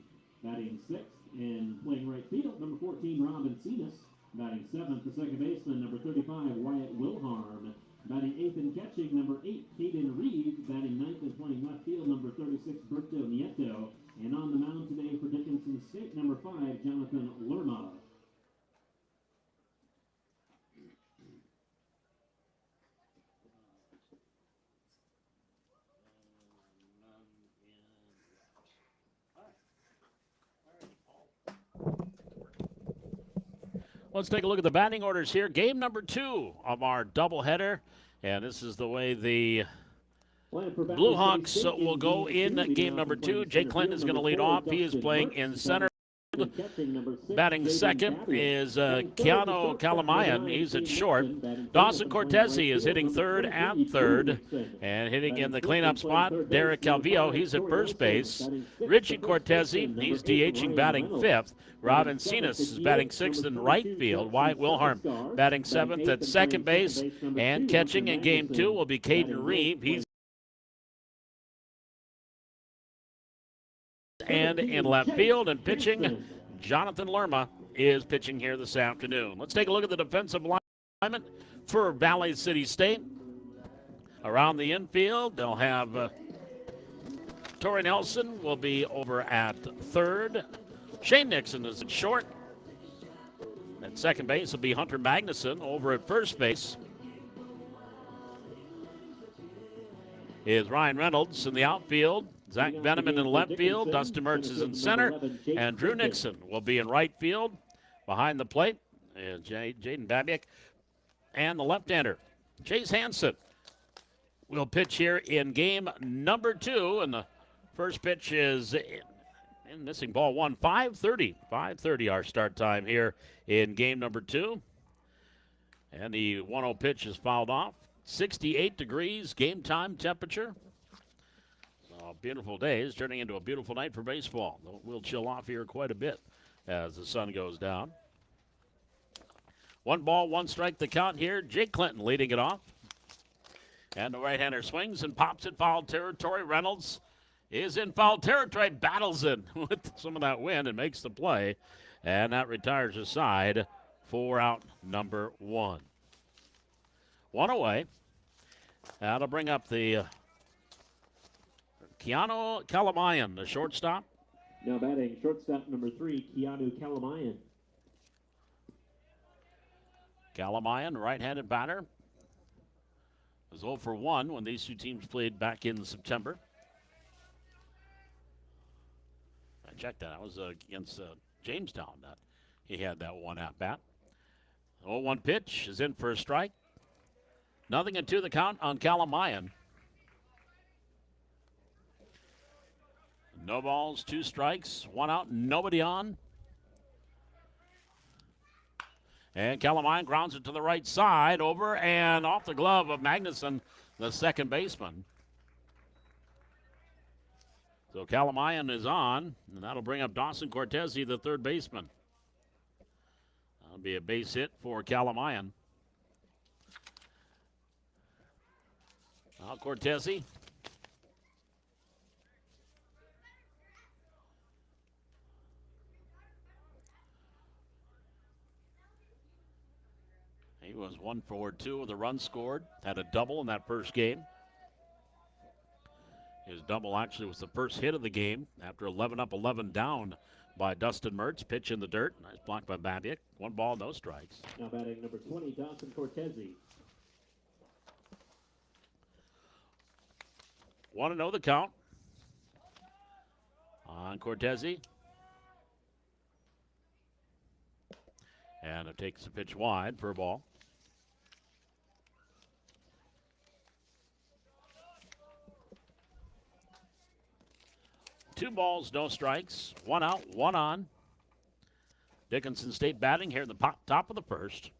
Batting sixth and playing right field, number 14, Robin Cenas. Batting seventh, the second baseman, number 35, Wyatt Wilharm. Batting eighth and catching, number 8, Caden Reed. Batting ninth and playing left field, number 36, Berto Nieto. And on the mound today for Dickinson State, number 5, Jonathan Lerma. Let's take a look at the batting orders here. Game number 2 of our doubleheader. And this is the way the Blue Hawks will go in game number 2. Jake Clinton is going to lead off. He is playing in center. Batting second is Keanu Kalamayan. He's at short. Dawson Cortese is hitting third and third. And hitting in the cleanup spot, Derek Calvillo. He's at first base. Richie Cortese, he's DHing, batting fifth. Robin Cenas is batting sixth in right field. Wyatt Wilharm batting seventh at second base. And catching in game 2 will be Caden Reed. He's and in left field, and pitching, Jonathan Lerma is pitching here this afternoon. Let's take a look at the defensive alignment for Valley City State. Around the infield, they'll have Torrey Nelson will be over at third. Shane Nixon is at short. At second base will be Hunter Magnuson. Over at first base is Ryan Reynolds. In the outfield, Zach Veneman in left field, Dustin Mertz is in center, and Drew Nixon will be in right field. Behind the plate is Jaden Babiak, and the left-hander, Chase Hansen, will pitch here in game number 2, and the first pitch is in missing ball 1, 5:30 our start time here in game number 2. And the 1-0 pitch is fouled off. 68 degrees game time temperature. Beautiful day is turning into a beautiful night for baseball. We'll chill off here quite a bit as the sun goes down. 1 ball, 1 strike the count here. Jake Clinton leading it off. And the right-hander swings and pops in foul territory. Reynolds is in foul territory, battles in with some of that wind and makes the play. And that retires his side for out number 1. 1 away. That'll bring up the Keanu Kalamayan, the shortstop. Now batting shortstop number 3, Keanu Kalamayan. Kalamayan, right-handed batter, was 0 for 1 when these two teams played back in September. I checked that. That was against Jamestown that he had that one at-bat. 0-1 pitch is in for a strike. 0-2 the count on Kalamayan. No balls, 2 strikes, 1 out, nobody on. And Kalamayan grounds it to the right side, over and off the glove of Magnuson, the second baseman. So Kalamayan is on, and that'll bring up Dawson Cortese, the third baseman. That'll be a base hit for Kalamayan. Now Cortese. He was 1 for 2 with a run scored. Had a double in that first game. His double actually was the first hit of the game after 11 up, 11 down by Dustin Mertz. Pitch in the dirt. Nice block by Babiak. 1 ball, no strikes. Now batting number 20, Dawson Cortese. 1-0 the count on Cortese. And it takes the pitch wide for a ball. Two balls, no strikes. 1 out, 1 on. Dickinson State batting here in the top of the first.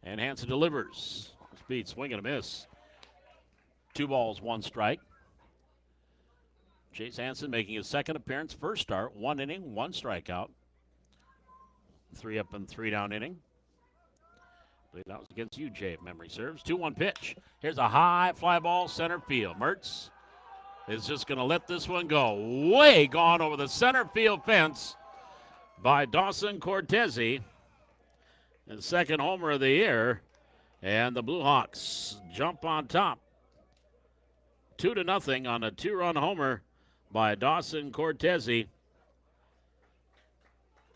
And Hansen delivers. Speed, swing and a miss. 2 balls, 1 strike. Chase Hansen making his second appearance, first start, 1 inning, 1 strikeout. 3 up and 3 down inning. believe that was against you, Jay, if memory serves. 2-1 pitch. Here's a high fly ball center field. Mertz is just going to let this one go. Way gone over the center field fence by Dawson Cortese. His second homer of the year. And the Blue Hawks jump on top. 2-0 on a 2-run homer by Dawson Cortese.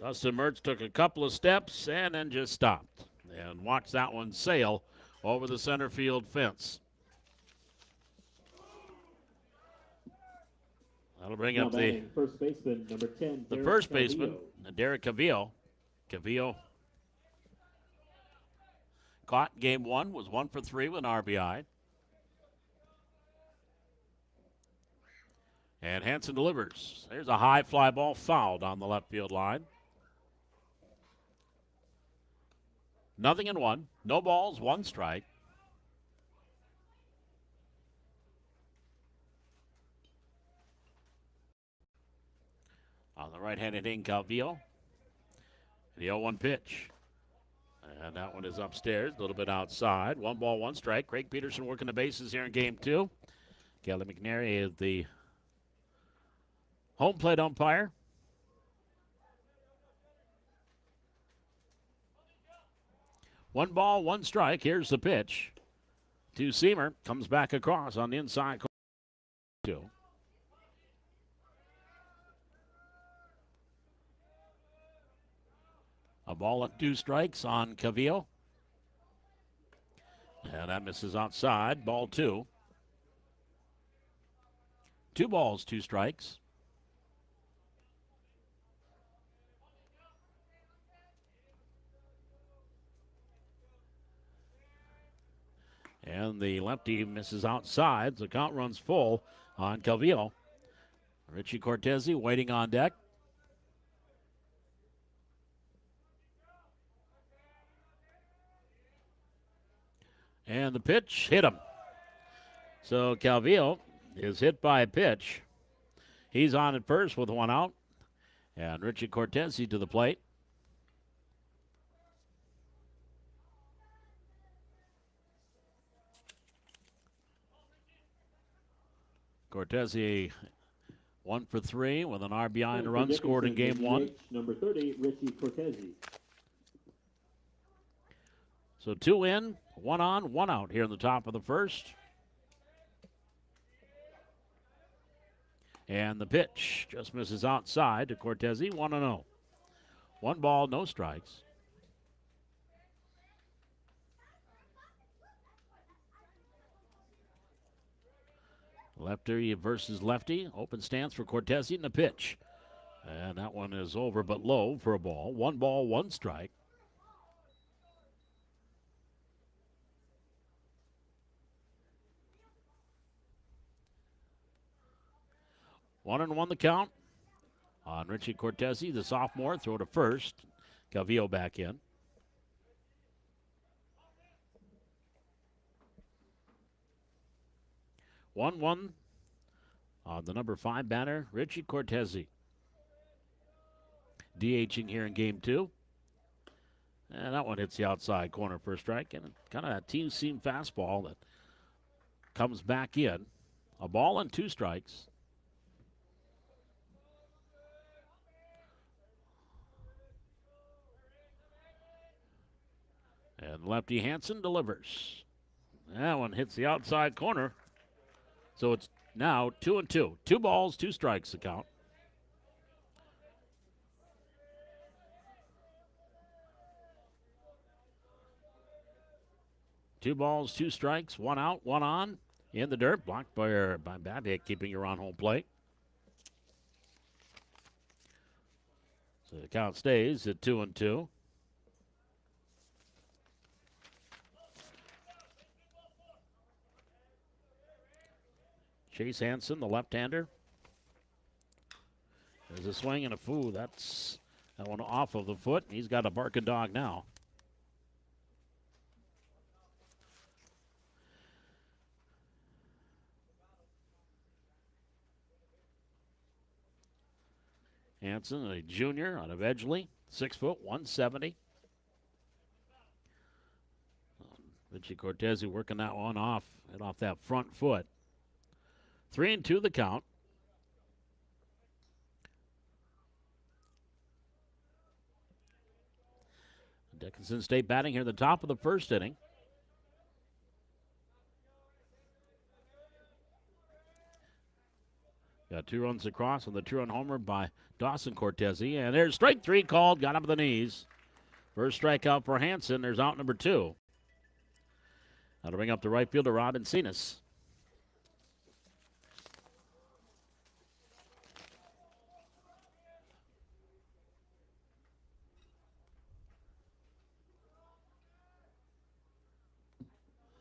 Dustin Mertz took a couple of steps and then just stopped. And watched that one sail over the center field fence. That'll bring up the first baseman, number 10. The Derek first Calvillo. baseman, Derek Calvillo. Calvillo caught game 1, was 1 for 3 with an RBI. And Hansen delivers. There's a high fly ball fouled on the left field line. 0-1. No balls, 1 strike. On the right-handed hitting Calvillo. The 0-1 pitch. And that one is upstairs, a little bit outside. 1 ball, 1 strike. Craig Peterson working the bases here in game 2. Kelly McNary is the home plate umpire. One ball, 1 strike. Here's the pitch to Seamer. Comes back across on the inside corner. A ball and 2 strikes on Calvillo. And that misses outside. Ball 2. 2 balls, 2 strikes. And the lefty misses outside. The count runs full on Calvillo. Richie Cortese waiting on deck. And the pitch hit him. So Calvillo is hit by a pitch. He's on at first with 1 out. And Richie Cortese to the plate. Cortese 1 for 3 with an RBI and a run scored in game 1. Number 30, Richie Cortese. So 2 in, 1 on, 1 out here in the top of the first. And the pitch just misses outside to Cortese, 1-0. 1 ball, no strikes. Lefty versus lefty. Open stance for Cortese and the pitch. And that one is over but low for a ball. 1 ball, 1 strike. One and 1 the count on Richie Cortese, the sophomore. Throw to first. Calvillo back in. One on the number 5 banner, Richie Cortese. DHing here in game 2. And that one hits the outside corner for a strike. And kind of that team-seam fastball that comes back in. A ball and 2 strikes. And lefty Hansen delivers. That one hits the outside corner. So it's now 2-2. 2 balls, 2 strikes the count. Two balls, 2 strikes, 1 out, 1 on. In the dirt, blocked by Babiak, keeping her on home plate. So the count stays at 2-2. Chase Hansen, the left-hander. There's a swing and a foo. That's that one off of the foot. He's got a barking dog now. Hansen, a junior out of Edgeley, 6 foot, 170. Richie Cortese working that one off and off that front foot. 3-2 the count. Dickinson State batting here at the top of the first inning. Got 2 runs across on the 2-run homer by Dawson Cortese. And there's strike 3 called, got him to the knees. First strikeout for Hanson. There's out number 2. That'll bring up the right fielder, Robin Cenas.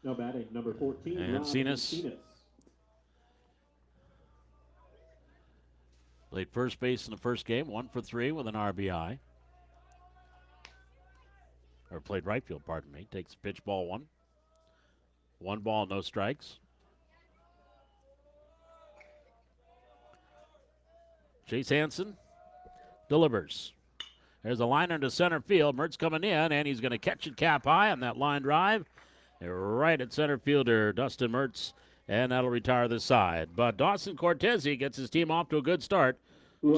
Now batting number 14, And Robin Cenas. Played first base in the first game, 1 for 3 with an RBI. Or played right field, pardon me. Takes pitch ball 1. 1 ball, no strikes. Chase Hansen delivers. There's a liner to center field. Mertz coming in, and he's going to catch it cap high on that line drive. Right at center fielder, Dustin Mertz, and that'll retire the side. But Dawson Cortese gets his team off to a good start.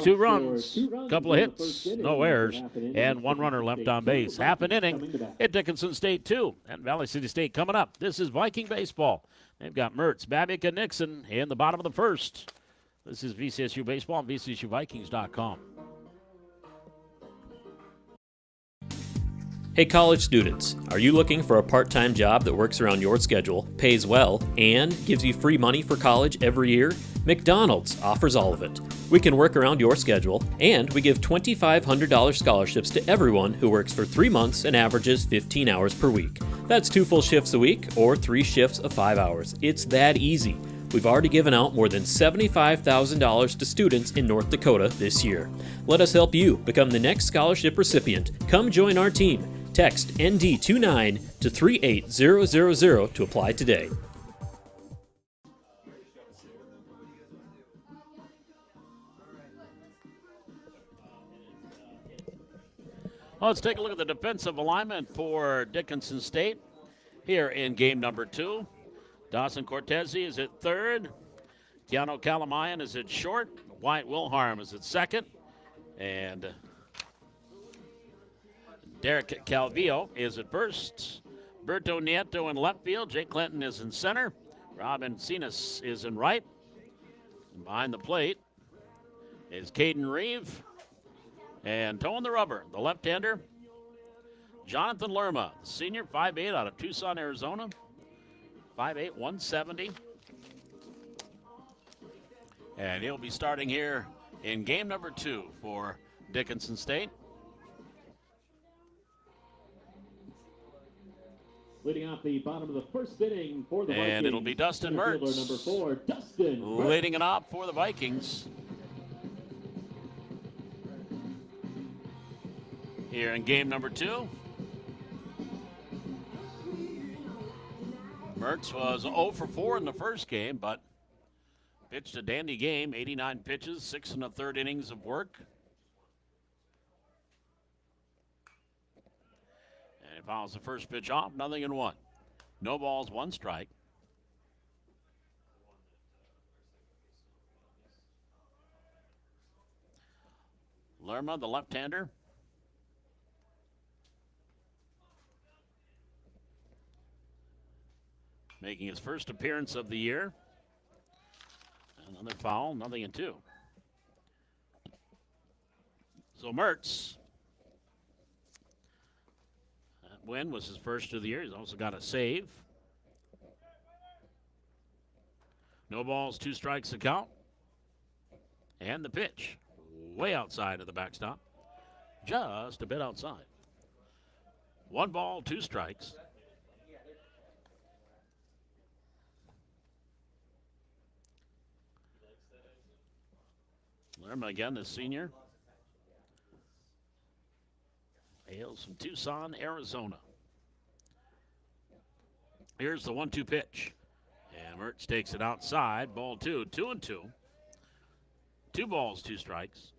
2 runs, couple of hits, no errors, and 1 runner left on base. Half an inning at Dickinson State 2 and Valley City State coming up. This is Viking baseball. They've got Mertz, Babick, and Nixon in the bottom of the first. This is VCSU baseball on VCSUVikings.com. Hey college students, are you looking for a part-time job that works around your schedule, pays well, and gives you free money for college every year? McDonald's offers all of it. We can work around your schedule, and we give $2,500 scholarships to everyone who works for 3 months and averages 15 hours per week. That's 2 full shifts a week or 3 shifts of 5 hours. It's that easy. We've already given out more than $75,000 to students in North Dakota this year. Let us help you become the next scholarship recipient. Come join our team. Text ND29 to 38000 to apply today. Well, let's take a look at the defensive alignment for Dickinson State here in game number 2. Dawson Cortese is at third. Keanu Kalamayan is at short. Wyatt Wilharm is at second. And Derek Calvillo is at first. Berto Nieto in left field. Jake Clinton is in center. Robin Cenas is in right. And behind the plate is Caden Reeve. And towing the rubber, the left-hander, Jonathan Lerma, senior, 5'8", out of Tucson, Arizona. 5'8", 170. And he'll be starting here in game number 2 for Dickinson State. Leading off the bottom of the first inning for the Vikings. And it'll be Dustin Center fielder Mertz. number 4, Dustin Mertz. Leading it off for the Vikings. Here in game number 2. Mertz was 0 for 4 in the first game, but pitched a dandy game, 89 pitches, 6 1/3 innings of work. And he fouls the first pitch off, 0-1. No balls, 1 strike. Lerma, the left-hander. Making his first appearance of the year. Another foul, 0-2. So Mertz, that win was his first of the year. He's also got a save. No balls, 2 strikes to count. And the pitch, way outside of the backstop. Just a bit outside. 1 ball, 2 strikes. Lerma again, the senior. Hails from Tucson, Arizona. Here's the 1-2 pitch. And Mertz takes it outside. Ball 2, 2-2. 2 balls, 2 strikes.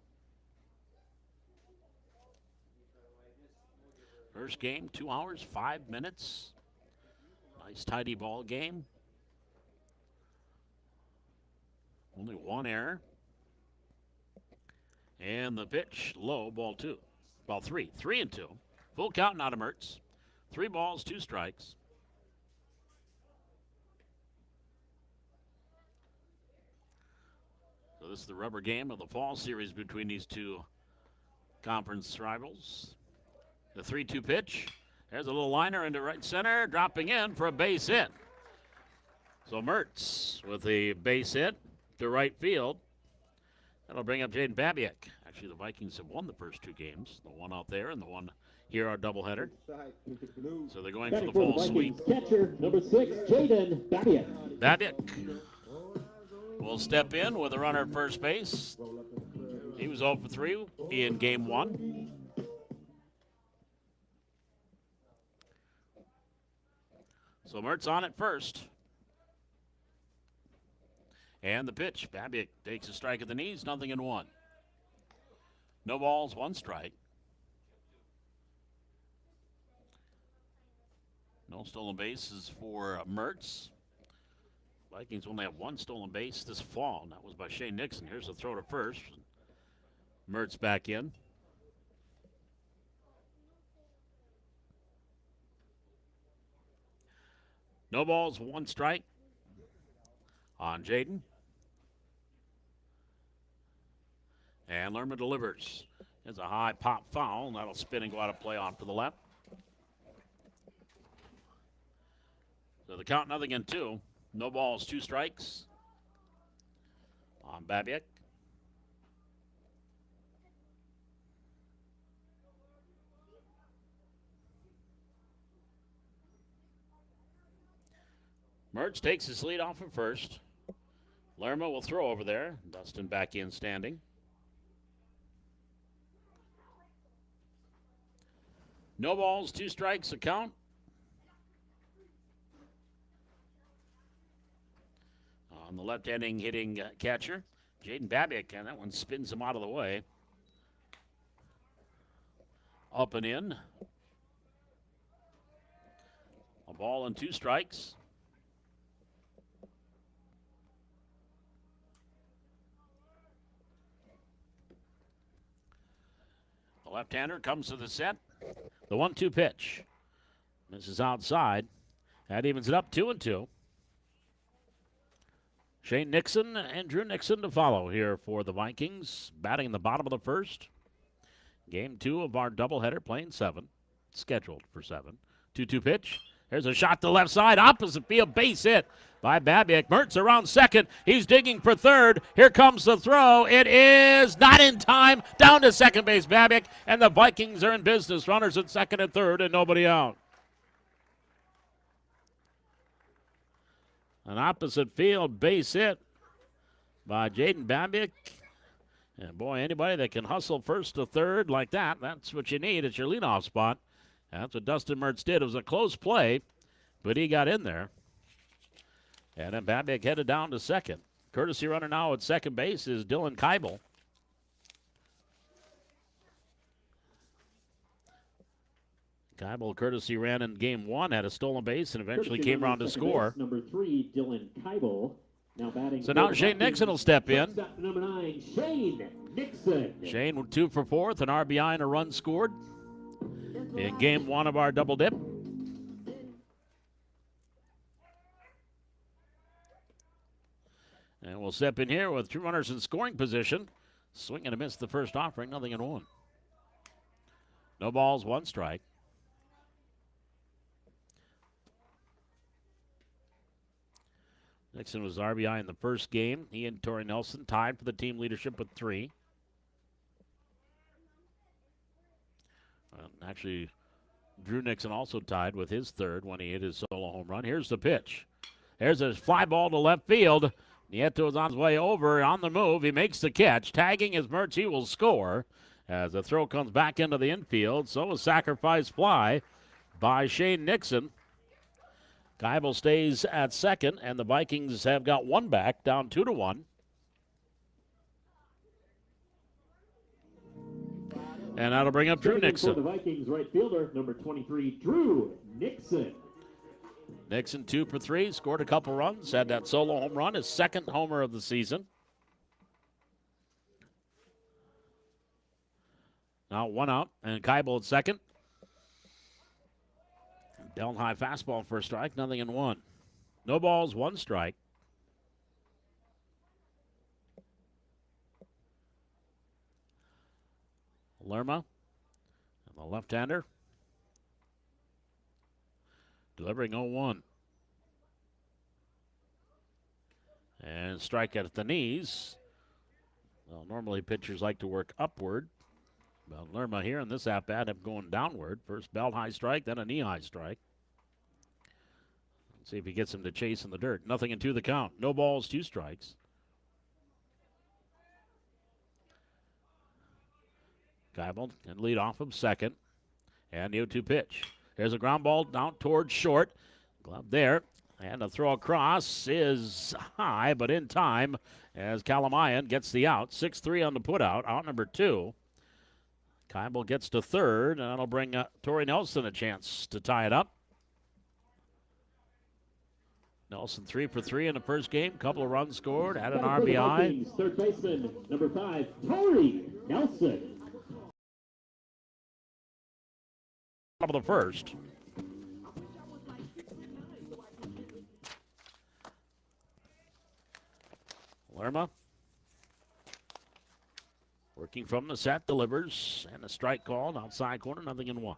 First game, 2 hours, 5 minutes. Nice, tidy ball game. Only one error. And the pitch, low, ball two. Ball three. 3-2. Full count, not a Mertz. 3 balls, 2 strikes. So this is the rubber game of the fall series between these two conference rivals. The 3-2 pitch. There's a little liner into right center, dropping in for a base hit. So Mertz with a base hit to right field. That'll bring up Jaden Babiak. Actually, the Vikings have won the first 2 games. The one out there and the one here, our doubleheader. So they're going for the fall sweep. Catcher, number 6, Jaden Babiak. Babiak will step in with a runner at first base. He was 0 for 3 in game 1. So Mertz on at first. And the pitch. Babiak takes a strike at the knees, 0-1. No balls, 1 strike. No stolen bases for Mertz. Vikings only have 1 stolen base this fall, and that was by Shane Nixon. Here's the throw to first. Mertz back in. No balls, 1 strike on Jaden. And Lerma delivers. There's a high pop foul, and that'll spin and go out of play on to the left. So the count 0-2. No balls, 2 strikes on Babiak. Mertz takes his lead off at first. Lerma will throw over there. Dustin back in standing. No balls, 2 strikes, a count. On the left-handing hitting catcher, Jaden Babiak, and that one spins him out of the way. Up and in. A ball and 2 strikes. The left-hander comes to the set. The 1-2 pitch. This is outside. That evens it up 2-2. Shane Nixon and Drew Nixon to follow here for the Vikings, batting in the bottom of the first. Game 2 of our doubleheader, playing 7, scheduled for 7. 2-2 pitch. There's a shot to the left side, opposite field, base hit by Babiak. Mertz around second. He's digging for third. Here comes the throw. It is not in time. Down to second base, Babiak, and the Vikings are in business. Runners at second and third, and nobody out. An opposite field base hit by Jaden Babiak. And boy, anybody that can hustle first to third like that, that's what you need. It's your leadoff spot. That's what Dustin Mertz did. It was a close play, but he got in there. And then Babiak headed down to second. Courtesy runner now at second base is Dylan Keibel. Keibel courtesy ran in game 1, had a stolen base, and eventually came around to score. Base, number 3, Dylan Keibel. Now batting. So now Shane Nixon will step in. Number 9, Shane Nixon. Shane with 2 for 4 with an RBI and a run scored in game 1 of our double dip. And we'll step in here with 2 runners in scoring position. Swing and a miss the first offering, 0-1. No balls, 1 strike. Nixon was RBI in the first game. He and Torrey Nelson tied for the team leadership with 3. Actually, Drew Nixon also tied with his 3rd when he hit his solo home run. Here's the pitch. There's a fly ball to left field. Nieto is on his way over. On the move, he makes the catch. Tagging his Mertz, he will score as the throw comes back into the infield. So a sacrifice fly by Shane Nixon. Keibel stays at second, and the Vikings have got 1 back, down 2-1. And that'll bring up Drew Nixon. For the Vikings right fielder, number 23, Drew Nixon. Dickinson 2 for 3, scored a couple runs, had that solo home run, his second homer of the season. Now 1 out, and Keibel at second. Down high fastball for a strike, 0-1. No balls, 1 strike. Lerma, and the left-hander, delivering 0-1. And strike at the knees. Well, normally pitchers like to work upward. Well, Lerma here in this at-bat up going downward. First belt high strike, then a knee high strike. Let's see if he gets him to chase in the dirt. 0-2 the count. No balls, 2 strikes. Keibel can lead off of second. And the 0-2 pitch. There's a ground ball down towards short. Glove there. And the throw across is high, but in time as Kalamayan gets the out. 6-3 on the putout. Out number 2. Keibel gets to third, and that'll bring Torrey Nelson a chance to tie it up. Nelson 3 for 3 in the first game. Couple of runs scored, had an RBI. Third baseman, number 5, Torrey Nelson. Top of the first. Lerma working from the set, delivers, and a strike called outside corner, 0-1.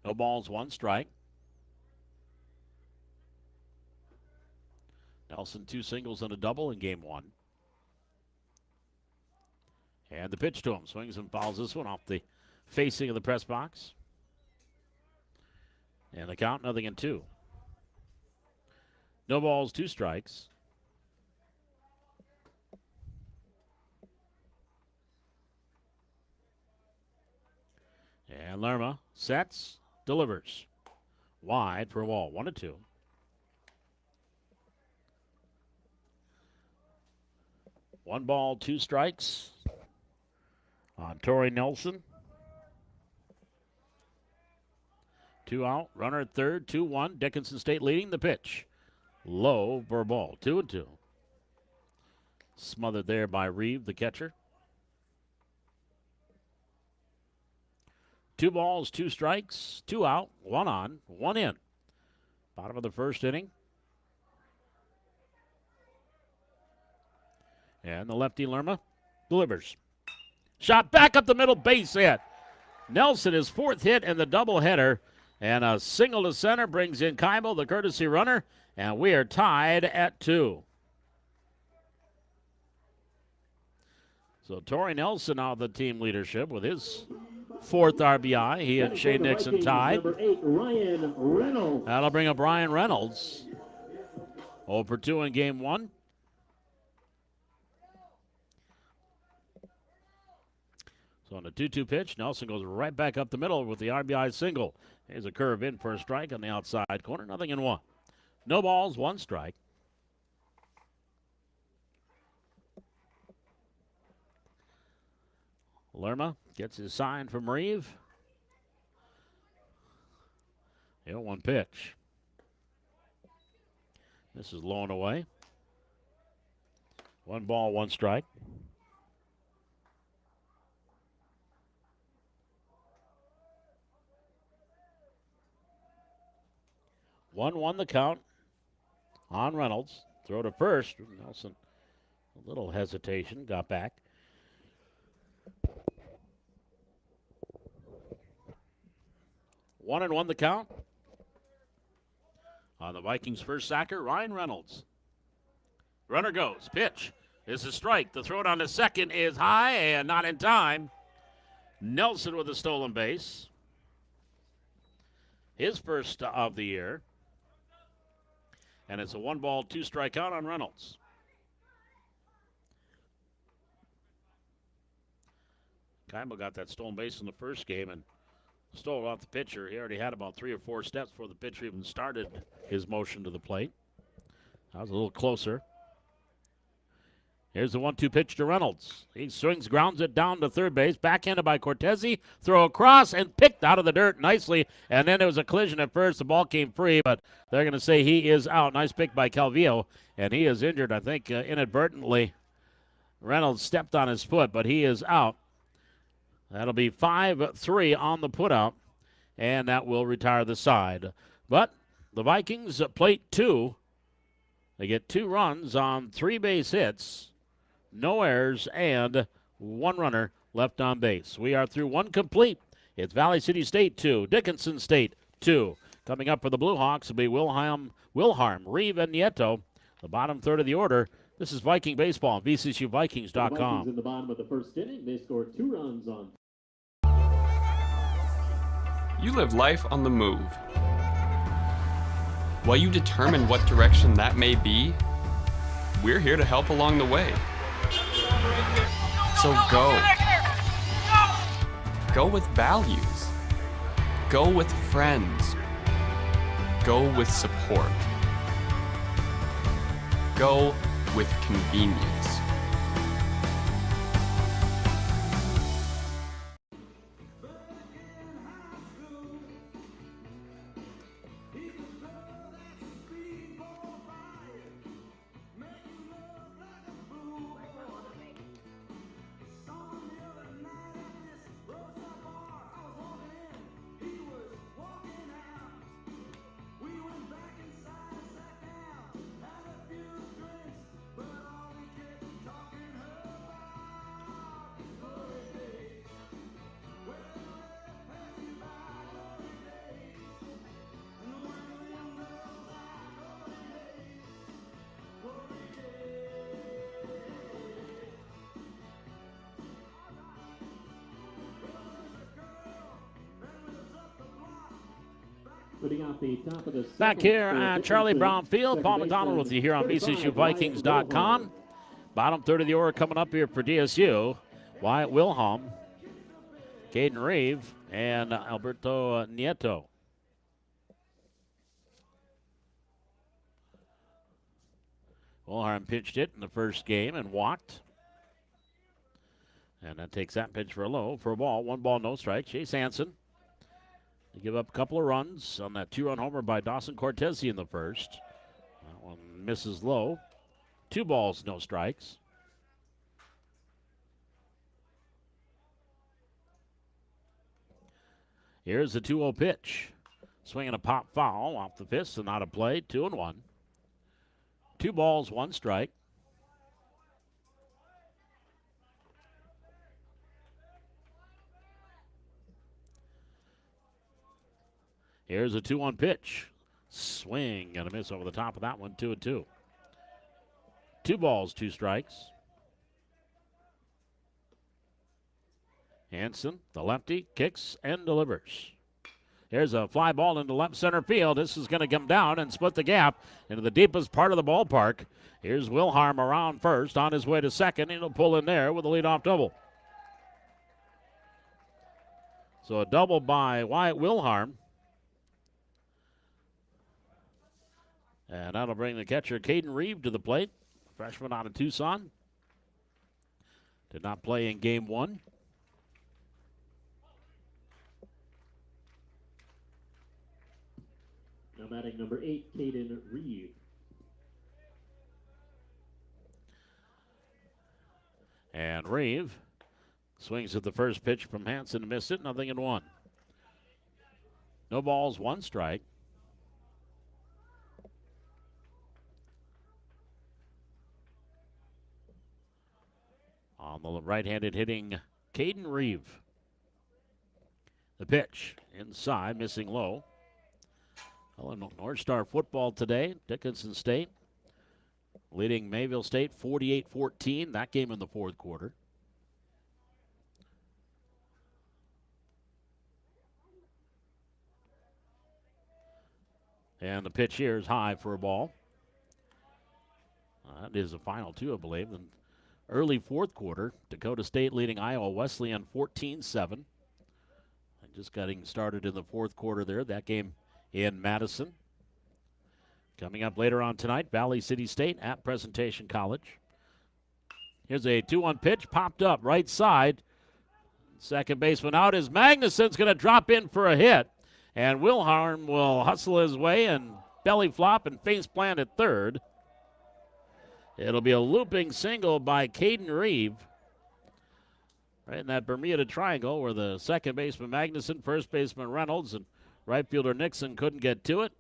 No balls, 1 strike. Nelson 2 singles and a double in game 1. And the pitch to him, swings and fouls this one off the facing of the press box. And the count, 0-2. No balls, 2 strikes. And Lerma sets, delivers. Wide for a ball, 1-2. One ball, 2 strikes on Torrey Nelson. 2 out, runner at third, 2-1. Dickinson State leading the pitch. Low for a ball, 2-2. Smothered there by Reeve, the catcher. 2 balls, 2 strikes, 2 out, 1 on, 1 in. Bottom of the first inning. And the lefty Lerma delivers. Shot back up the middle, base hit. Nelson, his 4th hit in the doubleheader. And a single to center brings in Keibel, the courtesy runner. And we are tied at 2. So Torrey Nelson out of the team leadership with his 4th RBI. He and Shane Nixon tied. Number 8, Ryan Reynolds. That'll bring up Ryan Reynolds. 0 for 2 in game 1. So on the 2-2 pitch, Nelson goes right back up the middle with the RBI single. Here's a curve in for a strike on the outside corner. 0-1. No balls, 1 strike. Lerma gets his sign from Reeve. 0-1 pitch. This is low and away. 1 ball, 1 strike. One the count on Reynolds. Throw to first. Nelson, a little hesitation, got back. 1-1 the count. On the Vikings' first sacker, Ryan Reynolds. Runner goes. Pitch. This is a strike. The throw down to second is high and not in time. Nelson with a stolen base. His first of the year. And it's a 1 ball, 2 strike count on Reynolds. Keibel got that stolen base in the first game and stole it off the pitcher. He already had about 3 or 4 steps before the pitcher even started his motion to the plate. That was a little closer. Here's the 1-2 pitch to Reynolds. He swings, grounds it down to third base. Backhanded by Cortese. Throw across and picked out of the dirt nicely. And then there was a collision at first. The ball came free, but they're going to say he is out. Nice pick by Calvillo. And he is injured, I think, inadvertently. Reynolds stepped on his foot, but he is out. That'll be 5-3 on the putout. And that will retire the side. But the Vikings plate 2. They get 2 runs on 3 base hits. No errors, and 1 runner left on base. We are through 1 complete. It's Valley City State 2, Dickinson State 2. Coming up for the Blue Hawks will be Wilharm, Reeve, and Nieto. The bottom third of the order. This is Viking Baseball on VCSUVikings.com. The Vikings in the bottom of the first inning. They scored 2 runs on. You live life on the move. While you determine what direction that may be, we're here to help along the way. So go. Go with values. Go with friends. Go with support. Go with convenience. Putting out the top of the Back here at Charlie Brown Field, Paul McDonald with you here on VCSUVikings.com. Bottom third of the order coming up here for DSU. Wyatt Wilhelm, Caden Reeve, and Alberto Nieto. Wilhelm pitched it in the first game and walked. And that takes that pitch for a low, for a ball. 1 ball, no strike. Chase Hansen. They give up a couple of runs on that 2-run homer by Dawson Cortese in the first. That one misses low. 2 balls, no strikes. Here's the 2-0 pitch. Swinging a pop foul off the fist and out of play. 2-1. 2 balls, 1 strike. Here's a 2-1 pitch. Swing and a miss over the top of that one, 2-2. 2 balls, 2 strikes. Hansen, the lefty, kicks and delivers. Here's a fly ball into left center field. This is going to come down and split the gap into the deepest part of the ballpark. Here's Wilharm around first, on his way to second. He'll pull in there with a leadoff double. So a double by Wyatt Wilharm. And that'll bring the catcher, Caden Reeve, to the plate. Freshman out of Tucson. Did not play in game 1. Now batting number 8, Caden Reeve. And Reeve swings at the first pitch from Hansen and missed it. 0-1. No balls, 1 strike. On the right-handed hitting Caden Reeve. The pitch inside, missing low. Well, North Star football today, Dickinson State leading Mayville State 48-14. That game in the 4th quarter. And the pitch here is high for a ball. That is the final 2, I believe. And early 4th quarter, Dakota State leading Iowa Wesleyan 14-7. Just getting started in the 4th quarter there. That game in Madison. Coming up later on tonight, Valley City State at Presentation College. Here's a 2-1 pitch, popped up right side. Second baseman out is Magnuson's going to drop in for a hit. And Wilhelm will hustle his way and belly flop and face plant at third. It'll be a looping single by Caden Reeve. Right in that Bermuda Triangle where the second baseman Magnuson, first baseman Reynolds, and right fielder Nixon couldn't get to it.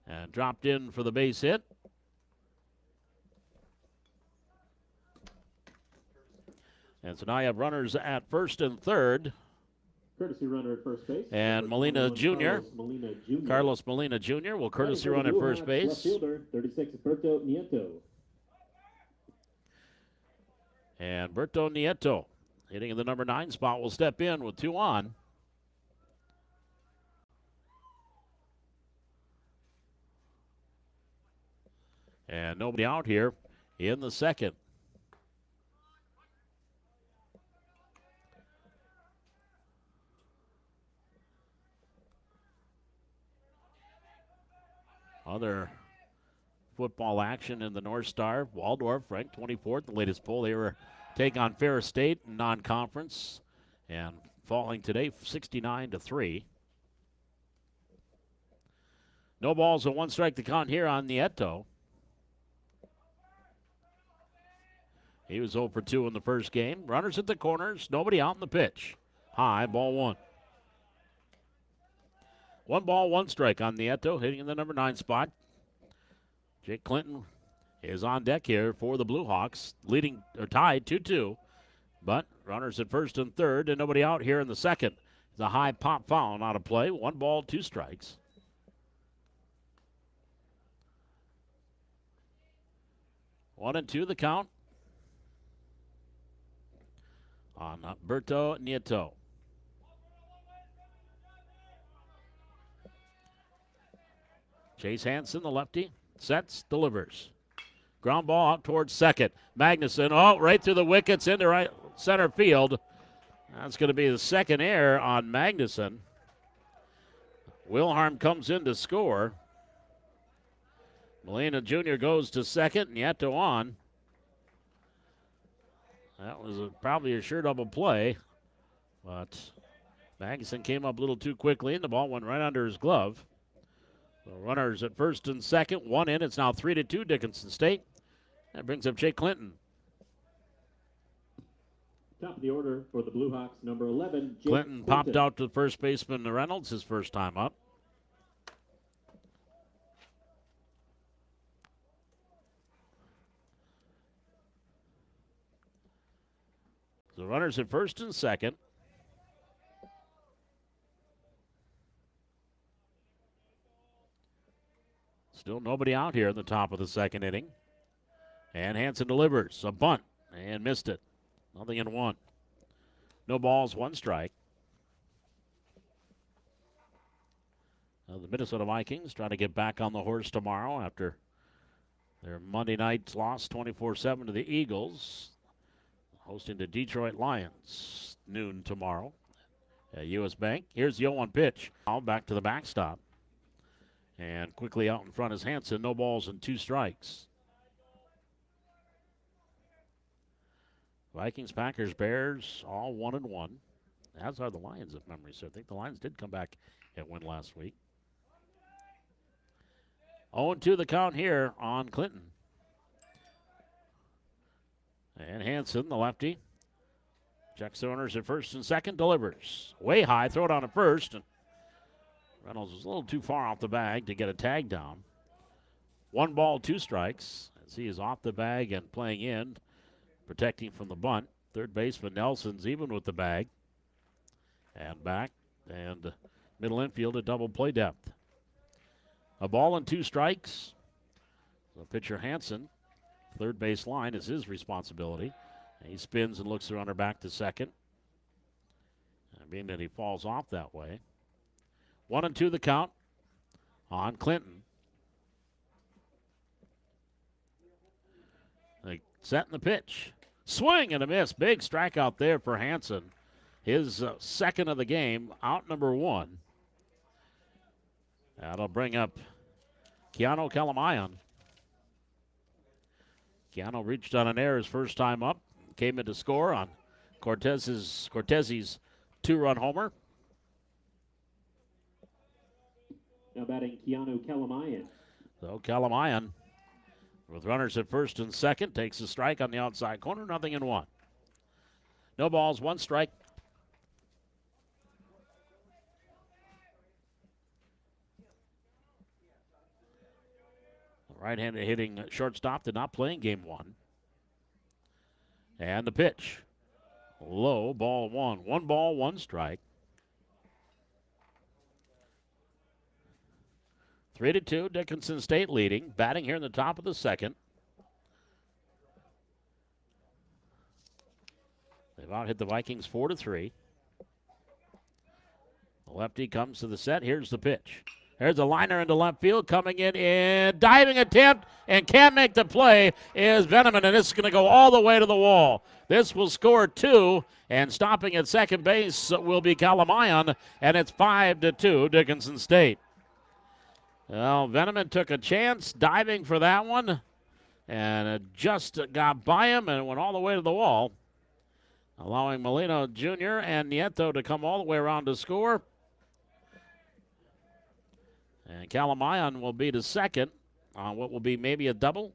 And dropped in for the base hit. And so now you have runners at first and third. Courtesy runner at first base. And Molina Jr. Carlos Molina Jr. will courtesy run at first base. Left fielder, 36, Berto Nieto. And Berto Nieto, hitting in the number 9 spot, will step in with 2 on. And nobody out here in the second. Other football action in the North Star. Waldorf ranked 24th, the latest poll. They were taking on Ferris State in non-conference and falling today 69-3. No balls and 1 strike to count here on Nieto. He was 0 for 2 in the first game. Runners at the corners, nobody out in the pitch. High, ball 1. 1 ball, 1 strike on Nieto, hitting in the number 9 spot. Jake Clinton is on deck here for the Blue Hawks, leading or tied 2-2. But runners at first and third, and nobody out here in the second. The high pop foul out of play. 1 ball, 2 strikes. One and two the count on Berto Nieto. Chase Hansen, the lefty, sets, delivers. Ground ball out towards second. Magnuson, right through the wickets into right center field. That's going to be the second error on Magnuson. Wilhelm comes in to score. Molina Jr. goes to second, Nieto on. That was probably a sure double play, but Magnuson came up a little too quickly, and the ball went right under his glove. The runners at first and second, 1 in. It's now 3-2 Dickinson State. That brings up Jake Clinton. Top of the order for the Blue Hawks, number 11, Jake Clinton popped out to first baseman Reynolds, his first time up. The runners at first and second. Still nobody out here in the top of the second inning. And Hansen delivers a bunt and missed it. Nothing in 1. No balls, 1 strike. The Minnesota Vikings trying to get back on the horse tomorrow after their Monday night loss 24-7 to the Eagles. Hosting the Detroit Lions noon tomorrow at U.S. Bank. Here's the 0-1 pitch. Back to the backstop. And quickly out in front is Hansen. No balls and 2 strikes. Vikings, Packers, Bears, all 1-1. As are the Lions, if memory serves. I think the Lions did come back and win last week. 0-2 the count here on Clinton. And Hansen, the lefty, checks the runners at first and second, delivers. Way high, throw it on at first. And Reynolds was a little too far off the bag to get a tag down. 1 ball, 2 strikes. As he is off the bag and playing in, protecting from the bunt. Third baseman Nelson's even with the bag. And back, and middle infield at double play depth. A ball and 2 strikes. So pitcher Hansen, third base line is his responsibility. And he spins and looks the runner back to second. Being that he falls off that way. 1-2 the count on Clinton. They set in the pitch. Swing and a miss. Big strikeout there for Hansen. His second of the game, out number 1. That'll bring up Keanu Kalamayan. Keanu reached on an error his first time up. Came in to score on Cortez's 2-run homer. Now batting Keanu Kalamayan. So Kalamayan, with runners at first and second, takes a strike on the outside corner, 0-1. No balls, 1 strike. Right-handed hitting shortstop did not play in game 1. And the pitch. Low, ball 1. 1 ball, 1 strike. 3-2, Dickinson State leading. Batting here in the top of the second. They've out hit the Vikings 4-3. The lefty comes to the set. Here's the pitch. There's a liner into left field coming in and diving attempt and can't make the play is Veneman, and this is going to go all the way to the wall. This will score 2, and stopping at second base will be Kalamayan, and it's 5-2 Dickinson State. Well, Veneman took a chance diving for that one, and it just got by him and went all the way to the wall, allowing Molino Jr. and Nieto to come all the way around to score. And Kalamayan will be to second on what will be maybe a double.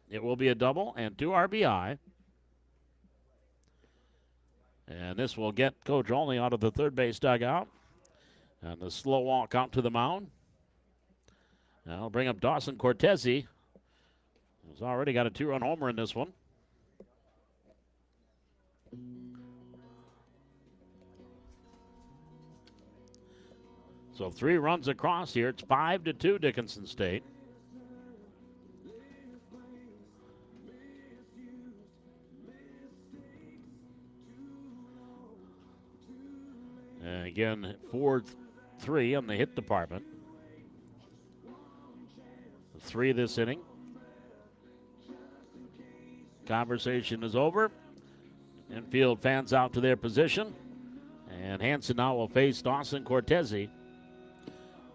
It will be a double and 2 RBI. And this will get Coach Olney out of the third base dugout. And the slow walk out to the mound. Now I'll bring up Dawson Cortese, who's already got a 2-run homer in this one. So 3 runs across here. It's 5-2 Dickinson State. And again, 4-3 on the hit department. 3 this inning. Conversation is over. Infield fans out to their position. And Hanson now will face Dawson Cortese,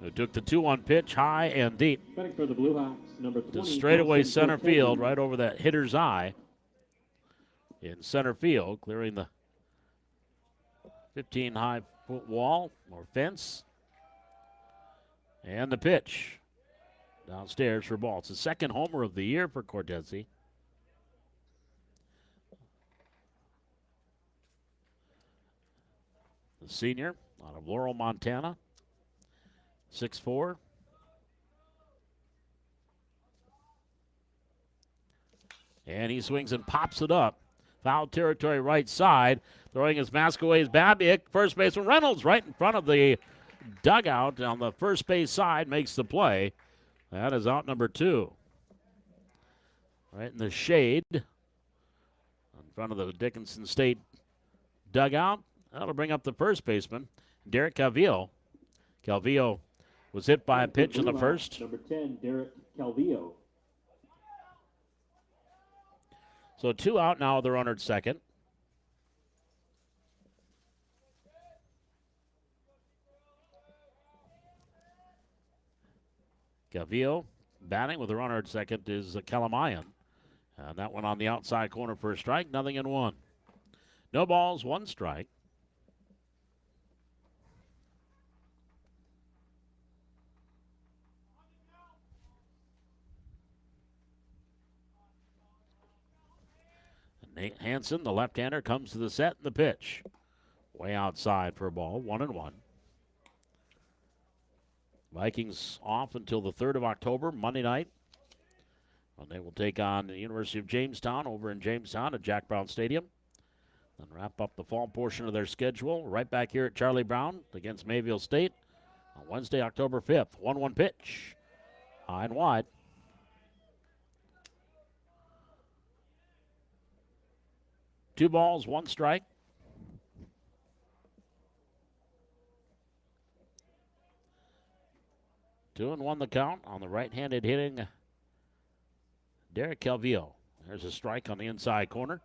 who took the 2-1 pitch high and deep Batting for the Blue Hawks, number 20. to straightaway Dawson center Cortese. field, right over that hitter's eye. In center field, clearing the 15-high-foot wall or fence. And the pitch downstairs for ball. It's the second homer of the year for Cortese. The senior out of Laurel, Montana. 6'4". And he swings and pops it up. Foul territory right side. Throwing his mask away is Babiak. First baseman Reynolds right in front of the dugout on the first base side makes the play. That is out number 2. Right in the shade in front of the Dickinson State dugout. That'll bring up the first baseman, Derek Calvillo. Calvillo was hit by a pitch in the first. Number 10, Derek Calvillo. So 2 out now, the runner at second. Calvillo batting with the runner at second is Kalamayan. And that one on the outside corner for a strike, 0-1. No balls, 1 strike. Nate Hansen, the left-hander, comes to the set and the pitch. Way outside for a ball, 1-1. Vikings off until the 3rd of October, Monday night. And they will take on the University of Jamestown over in Jamestown at Jack Brown Stadium. Then wrap up the fall portion of their schedule right back here at Charlie Brown against Mayville State on Wednesday, October 5th. 1-1 pitch. High and wide. Two balls, 1 strike. Two and 1 the count on the right-handed hitting Derek Calvillo. There's a strike on the inside corner.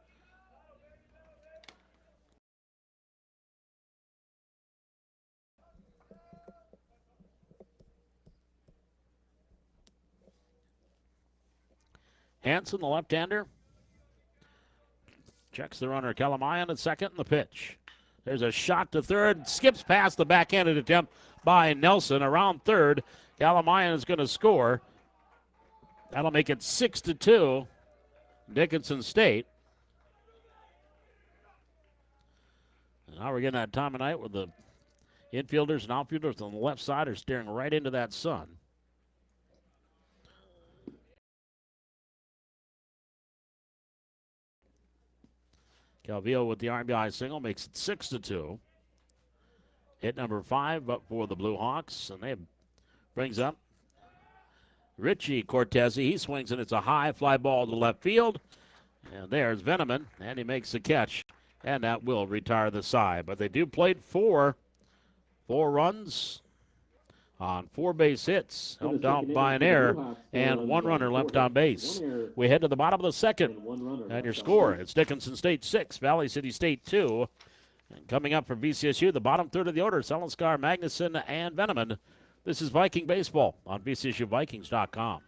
Hansen, the left-hander, checks the runner. Kalamayan at second in the pitch. There's a shot to third. Skips past the backhanded attempt by Nelson. Around third, Kalamayan is going to score. That'll make it 6-2, Dickinson State. And now we're getting that time of night where the infielders and outfielders on the left side are staring right into that sun. Calvillo with the RBI single makes it 6-2. Hit number 5, but for the Blue Hawks, and they brings up Richie Cortezi. He swings, and it's a high fly ball to left field. And there's Veneman, and he makes the catch, and that will retire the side. But they do play four runs on 4 base hits, helped out by an error, and 1 runner left on base. We head to the bottom of the second, and your score, it's Dickinson State 6, Valley City State 2. And coming up from VCSU, the bottom third of the order, Selenskar, Magnuson, and Veneman. This is Viking Baseball on VCSUVikings.com.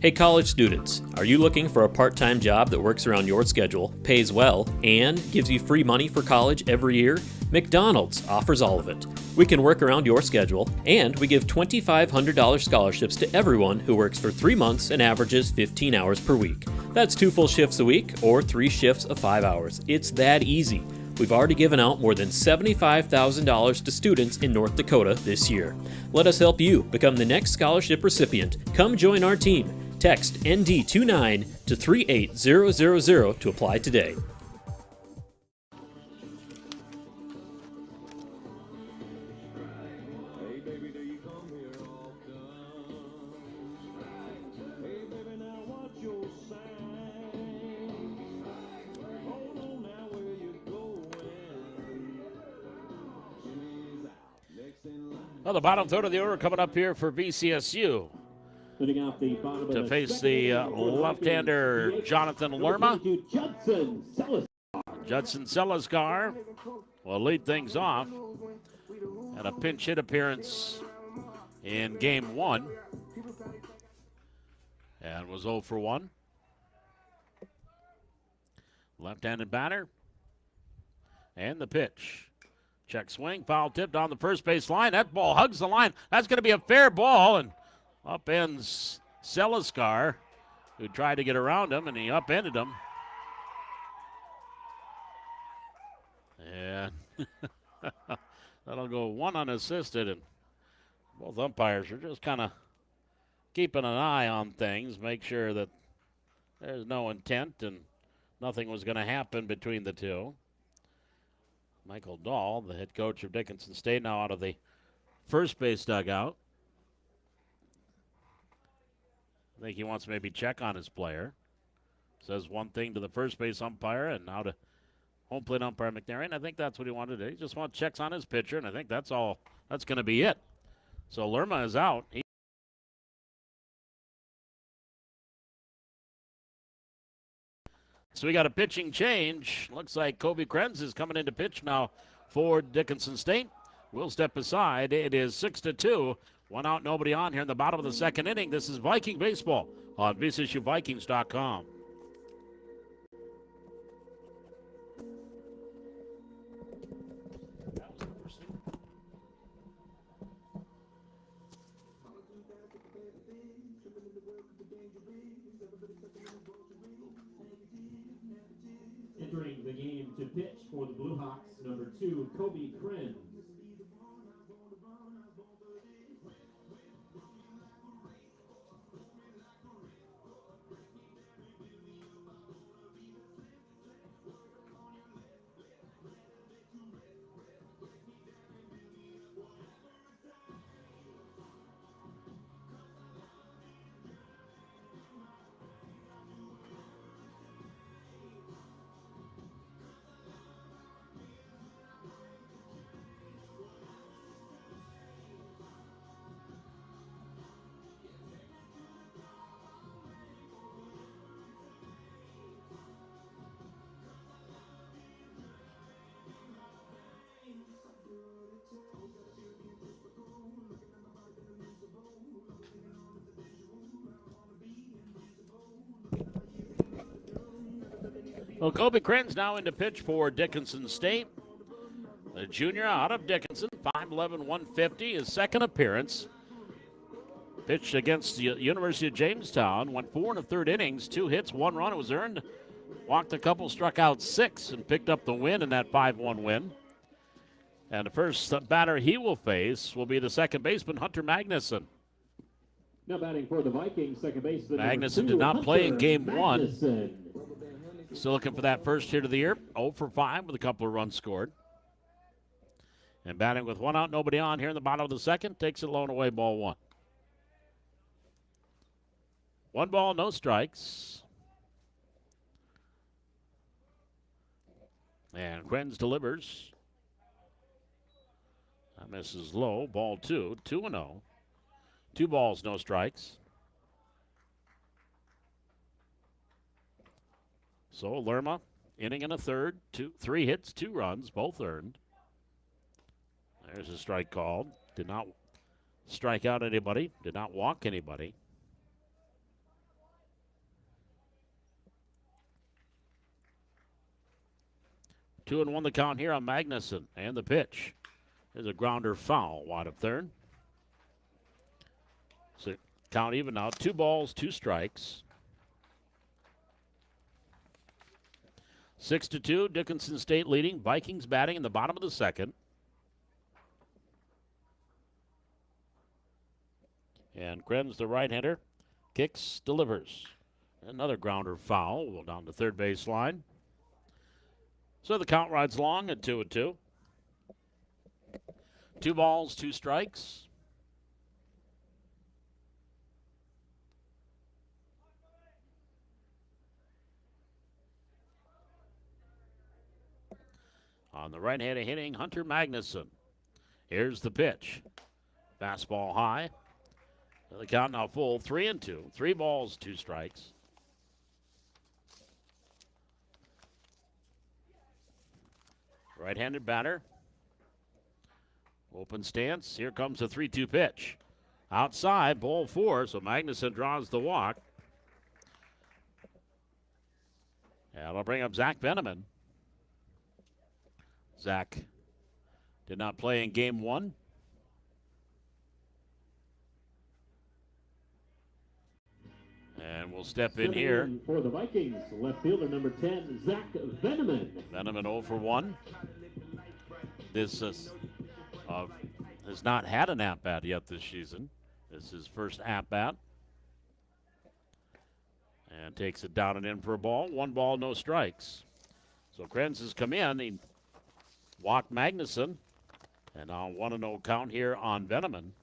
Hey college students, are you looking for a part-time job that works around your schedule, pays well, and gives you free money for college every year? McDonald's offers all of it. We can work around your schedule, and we give $2,500 scholarships to everyone who works for 3 months and averages 15 hours per week. That's 2 full shifts a week or 3 shifts of 5 hours. It's that easy. We've already given out more than $75,000 to students in North Dakota this year. Let us help you become the next scholarship recipient. Come join our team. Text ND29 to 38000 to apply today. Well, the bottom third of the order coming up here for VCSU. To face the left-hander Jonathan Lerma. Judson Selenskar will lead things off. Had a pinch hit appearance in game 1. And was 0 for 1. Left-handed batter. And the pitch. Check swing, foul tipped on the first base line. That ball hugs the line. That's going to be a fair ball, and upends Selenskar, who tried to get around him, and he upended him. And that'll go 1 unassisted, and both umpires are just kind of keeping an eye on things, make sure that there's no intent and nothing was going to happen between the two. Michael Dahl, the head coach of Dickinson State, now out of the first base dugout. I think he wants to maybe check on his player. Says one thing to the first base umpire and now to home plate umpire McNary. I think that's what he wanted to do. He just wants checks on his pitcher, and I think that's all. That's going to be it. So Lerma is out. So we got a pitching change. Looks like Kobe Krenz is coming into pitch now for Dickinson State. We'll step aside. It is 6-2. 1 out, nobody on here in the bottom of the second inning. This is Viking Baseball on VCSUVikings.com. Entering the game to pitch for the Blue Hawks, number 2, Kobe Krenz. Well, Kobe Krenz now into pitch for Dickinson State. The junior out of Dickinson, 5'11", 150, his second appearance. Pitched against the University of Jamestown, went 4 1/3 innings, 2 hits, 1 run. It was earned, walked a couple, struck out 6, and picked up the win in that 5-1 win. And the first batter he will face will be the second baseman, Hunter Magnuson. Now batting for the Vikings, second baseman. Magnuson did not play in game 1. Still looking for that first hit of the year. 0 for 5 with a couple of runs scored. And batting with 1 out, nobody on here in the bottom of the second, takes it low and away, ball 1. 1 ball, no strikes. And Krenz delivers. That misses low, ball 2, 2-0. 2 balls, no strikes. So Lerma, inning and a third, 3 hits, 2 runs, both earned. There's a strike called. Did not strike out anybody, did not walk anybody. Two and 1 the count here on Magnuson, and the pitch. There's a grounder foul, wide of third. So count even now, 2 balls, 2 strikes. 6-2, Dickinson State leading. Vikings batting in the bottom of the second. And Krenz, the right-hander, kicks, delivers. Another grounder foul, well down the third base line. So the count rides long at 2-2. 2 balls, 2 strikes. On the right-hander hitting, Hunter Magnuson. Here's the pitch. Fastball high. The count now full, 3-2. 3 balls, 2 strikes. Right-handed batter. Open stance. Here comes the 3-2 pitch. Outside, ball 4, so Magnuson draws the walk. And it'll bring up Zach Veneman. Zach did not play in game 1. And we'll step in here. For the Vikings, left fielder number 10, Zach Veneman. Veneman 0 for 1. This has not had an at-bat yet this season. This is his first at-bat. And takes it down and in for a ball. 1 ball, no strikes. So Krenz has come in. He walked Magnuson. And now 1-0 count here on Veneman.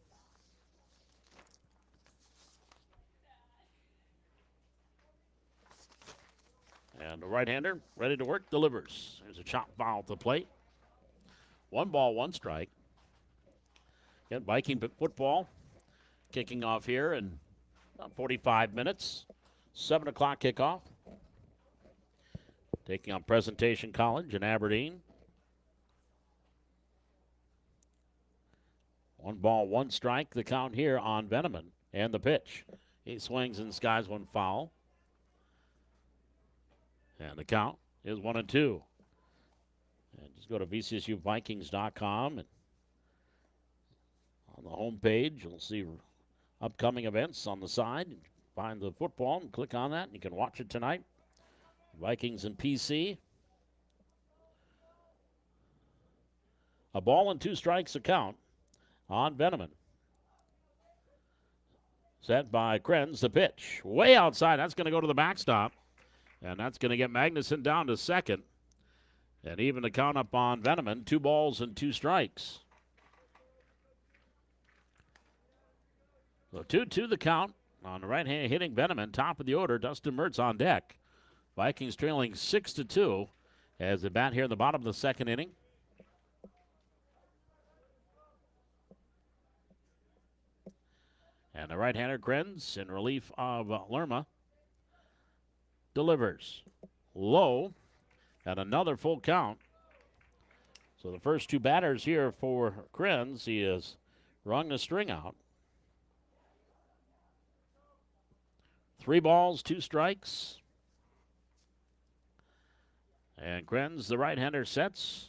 And the right-hander, ready to work, delivers. There's a chop foul at the plate. 1 ball, 1 strike. Again, Viking football kicking off here in about 45 minutes. 7 o'clock kickoff. Taking on Presentation College in Aberdeen. 1 ball, 1 strike, the count here on Veneman. And the pitch. He swings and skies 1 foul. And the count is 1-2. And just go to VCSUVikings.com. And on the home page, you'll see upcoming events on the side. Find the football and click on that. And you can watch it tonight. Vikings and PC. A ball and 2 strikes a count on Veneman. Set by Krenz, the pitch. Way outside. That's going to go to the backstop. And that's going to get Magnuson down to second. And even the count up on Veneman, 2 balls and 2 strikes. So 2-2 the count on the right hand hitting Veneman. Top of the order, Dustin Mertz on deck. Vikings trailing 6-2 as they bat here in the bottom of the second inning. And the right-hander Krenz in relief of Lerma. Delivers low and another full count. So the first 2 batters here for Krenz, he has rung the string out. 3 balls, 2 strikes. And Krenz, the right-hander, sets.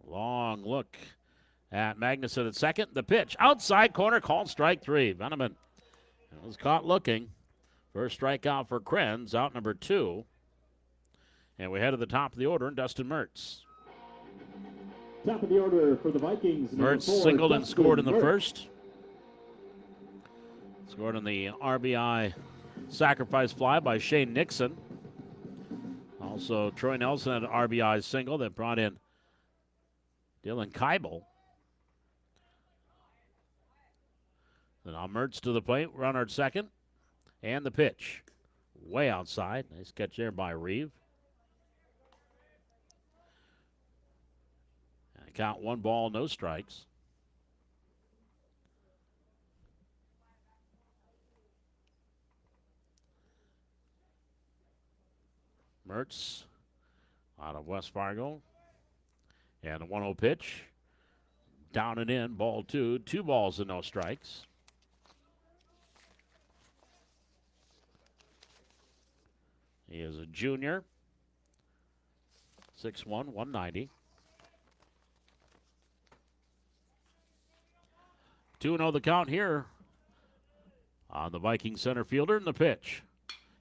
Long look at Magnuson at second. The pitch. Outside corner, called strike three. Veneman was caught looking. First strikeout for Krenz, out number 2. And we head to the top of the order, and Dustin Mertz. Top of the order for the Vikings. Mertz singled and scored in the first. Scored on the RBI sacrifice fly by Shane Nixon. Also, Troy Nelson had an RBI single that brought in Dylan Keibel. Then now Mertz to the plate, runner at second. And the pitch. Way outside. Nice catch there by Reeve. And count 1 ball, no strikes. Mertz out of West Fargo. And a 1-0 pitch. Down and in, ball 2. 2 balls and no strikes. He is a junior. 6'1", 190. 2-0 the count here on the Viking center fielder in the pitch.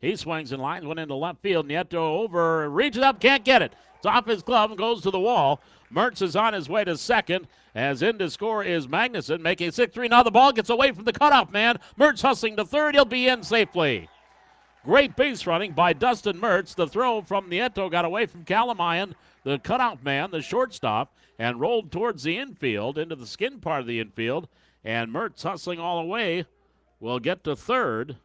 He swings and lines one into left field. Nieto over, reaches up, can't get it. It's off his glove and goes to the wall. Mertz is on his way to second. As in to score is Magnuson, making 6-3. Now the ball gets away from the cutoff man. Mertz hustling to third. He'll be in safely. Great base running by Dustin Mertz. The throw from Nieto got away from Calamayan, the cutoff man, the shortstop, and rolled towards the infield, into the skin part of the infield. And Mertz hustling all the way will get to third.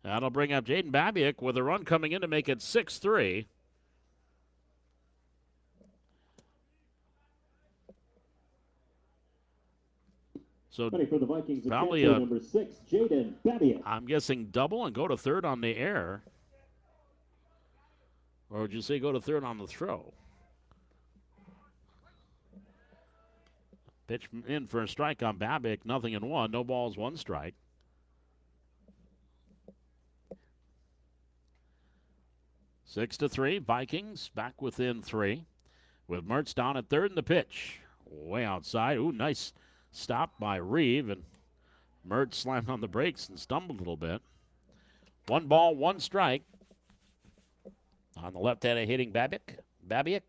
That'll bring up Jaden Babiak with a run coming in to make it 6-3. So Ready for the Vikings, probably number 6, Jaden Babiak. I'm guessing double and go to third on the air. Or would you say go to third on the throw? Pitch in for a strike on Babiak, 0-1, no balls, 1 strike. Six to 3, Vikings back within 3. With Mertz down at third in the pitch. Way outside. Ooh, nice stop by Reeve, and Mertz slammed on the brakes and stumbled a little bit. 1 ball, 1 strike. On the left hand hitting Babiak,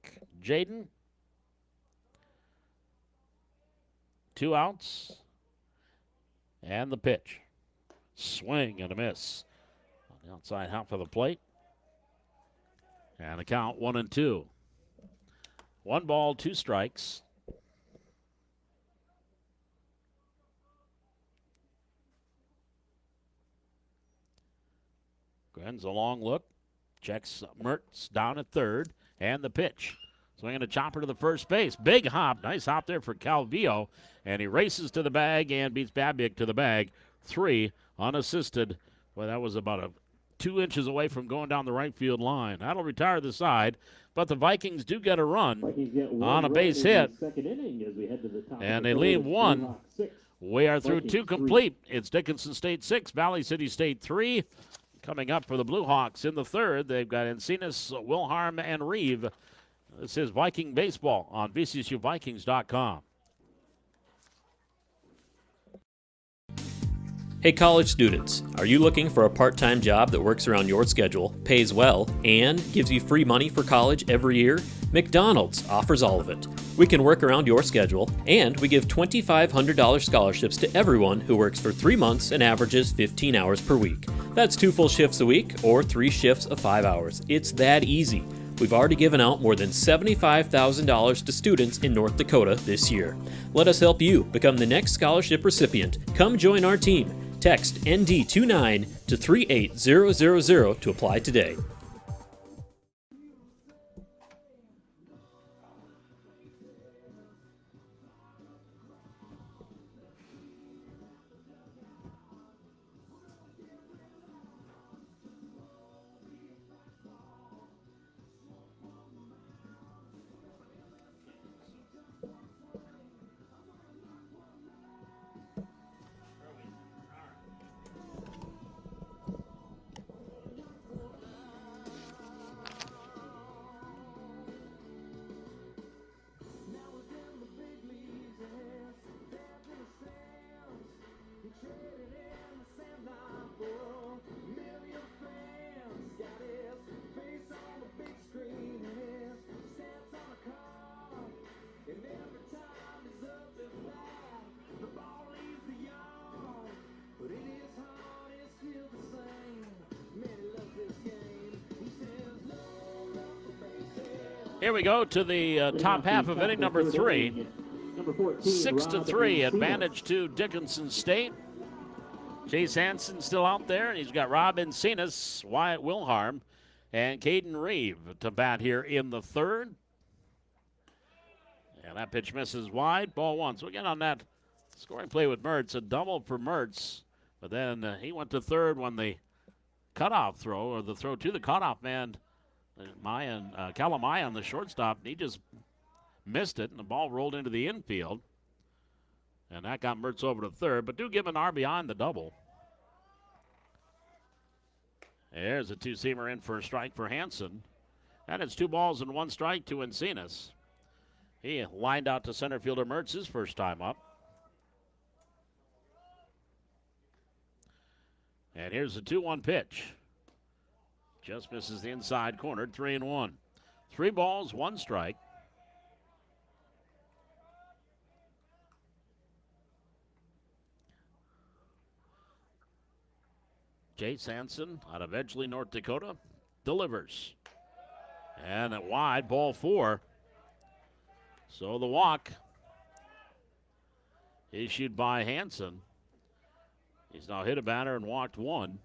Jaden. 2 outs. And the pitch. Swing and a miss. On the outside half of the plate. And the count 1-2. 1 ball, 2 strikes. Grenz a long look. Checks Mertz down at third. And the pitch. Swinging a chopper to the first base. Big hop. Nice hop there for Calvillo. And he races to the bag and beats Babiak to the bag. 3 unassisted. Well, that was about 2 inches away from going down the right field line. That'll retire the side. But the Vikings do get a run on a base hit. And they lead 1. We are through 2 complete. It's Dickinson State 6, Valley City State 3. Coming up for the Blue Hawks in the third, they've got Encinas, Wilharm, and Reeve. This is Viking Baseball on VCSUVikings.com. Hey college students, are you looking for a part-time job that works around your schedule, pays well, and gives you free money for college every year? McDonald's offers all of it. We can work around your schedule, and we give $2,500 scholarships to everyone who works for 3 months and averages 15 hours per week. That's 2 full shifts a week or 3 shifts of 5 hours. It's that easy. We've already given out more than $75,000 to students in North Dakota this year. Let us help you become the next scholarship recipient. Come join our team. Text ND29 to 38000 to apply today. Here we go to the top half of inning number 3. Number 14, 6-3 Rob advantage to Dickinson State. Chase Hansen still out there, and he's got Rob Encinas, Wyatt Wilharm, and Caden Reeve to bat here in the 3rd. And that pitch misses wide, ball 1. So again on that scoring play with Mertz, a double for Mertz, but then he went to 3rd when the cutoff throw, or the throw to the cutoff man, Calamaya on the shortstop, he just missed it, and the ball rolled into the infield. And that got Mertz over to 3rd, but do give an RBI on the double. There's a 2-seamer in for a strike for Hansen. And it's 2 balls and 1 strike to Encinas. He lined out to center fielder Mertz his first time up. And here's the 2-1 pitch. Just misses the inside corner, 3-1. 3 balls, 1 strike. Chase Hansen out of Edgeley, North Dakota, delivers. And a wide, ball 4. So the walk issued by Hansen. He's now hit a batter and walked 1.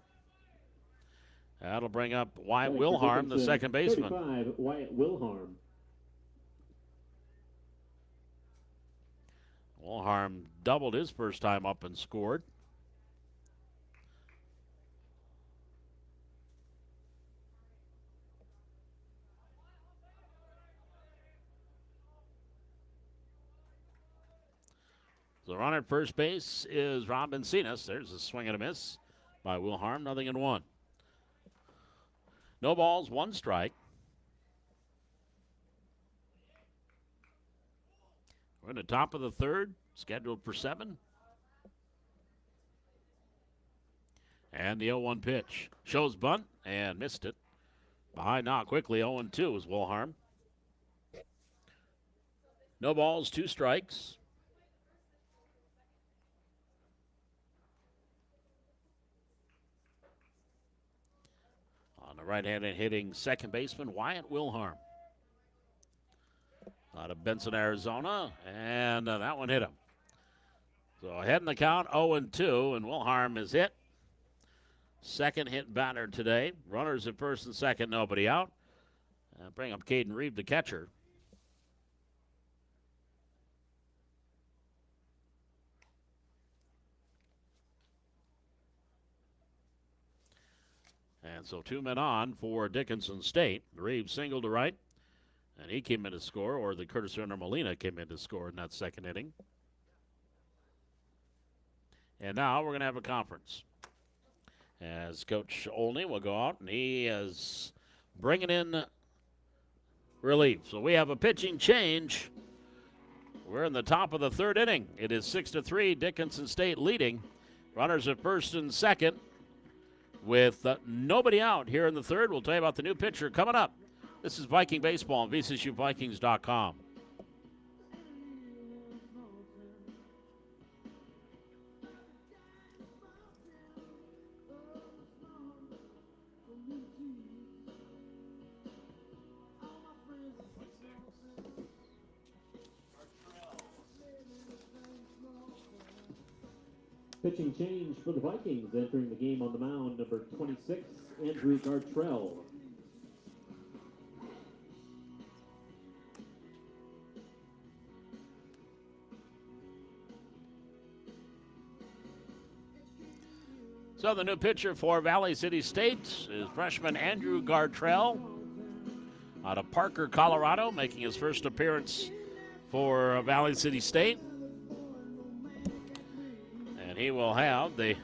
That'll bring up Wyatt Wilharm, the second baseman. 35, Wyatt Wilharm. Wilharm doubled his first time up and scored. The runner at first base is Rob Encinas. There's a swing and a miss by Wilharm, 0-1. No balls, 1 strike. We're in the top of the 3rd, scheduled for 7. And the 0-1 pitch. Shows bunt and missed it. Behind now quickly, 0-2 is Wilharm. No balls, 2 strikes. On the right-handed hitting second baseman, Wyatt Wilharm. Out of Benson, Arizona, and that one hit him. So ahead in the count, 0-2, and Wilharm is hit. Second hit batter today. Runners at first and second, nobody out. Bring up Caden Reeve, the catcher. And so 2 men on for Dickinson State. Reeves singled to right, and he came in to score, or the Curtis Turner Molina came in to score in that second inning. And now we're going to have a conference. As Coach Olney will go out, and he is bringing in relief. So we have a pitching change. We're in the top of the 3rd inning. It is 6-3, Dickinson State leading. Runners at first and second. With nobody out here in the 3rd, we'll tell you about the new pitcher coming up. This is Viking Baseball on VCSUVikings.com. Pitching change for the Vikings. Entering the game on the mound, number 26, Andrew Gartrell. So the new pitcher for Valley City State is freshman Andrew Gartrell out of Parker, Colorado, making his first appearance for Valley City State. And he will have the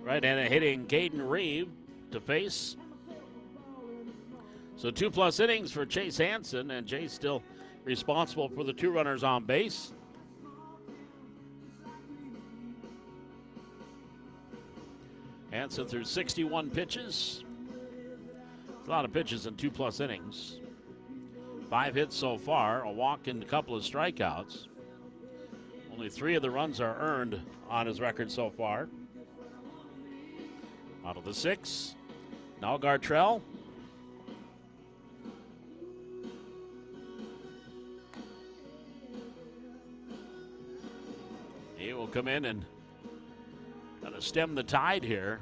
right-handed hitting Caden Reeve to face. So 2+ innings for Chase Hansen, and Chase still responsible for the 2 runners on base. Hansen threw 61 pitches. A lot of pitches in 2+ innings. 5 hits so far, a walk and a couple of strikeouts. Only 3 of the runs are earned on his record so far. Out of the 6, now Gartrell. will come in and kind of stem the tide here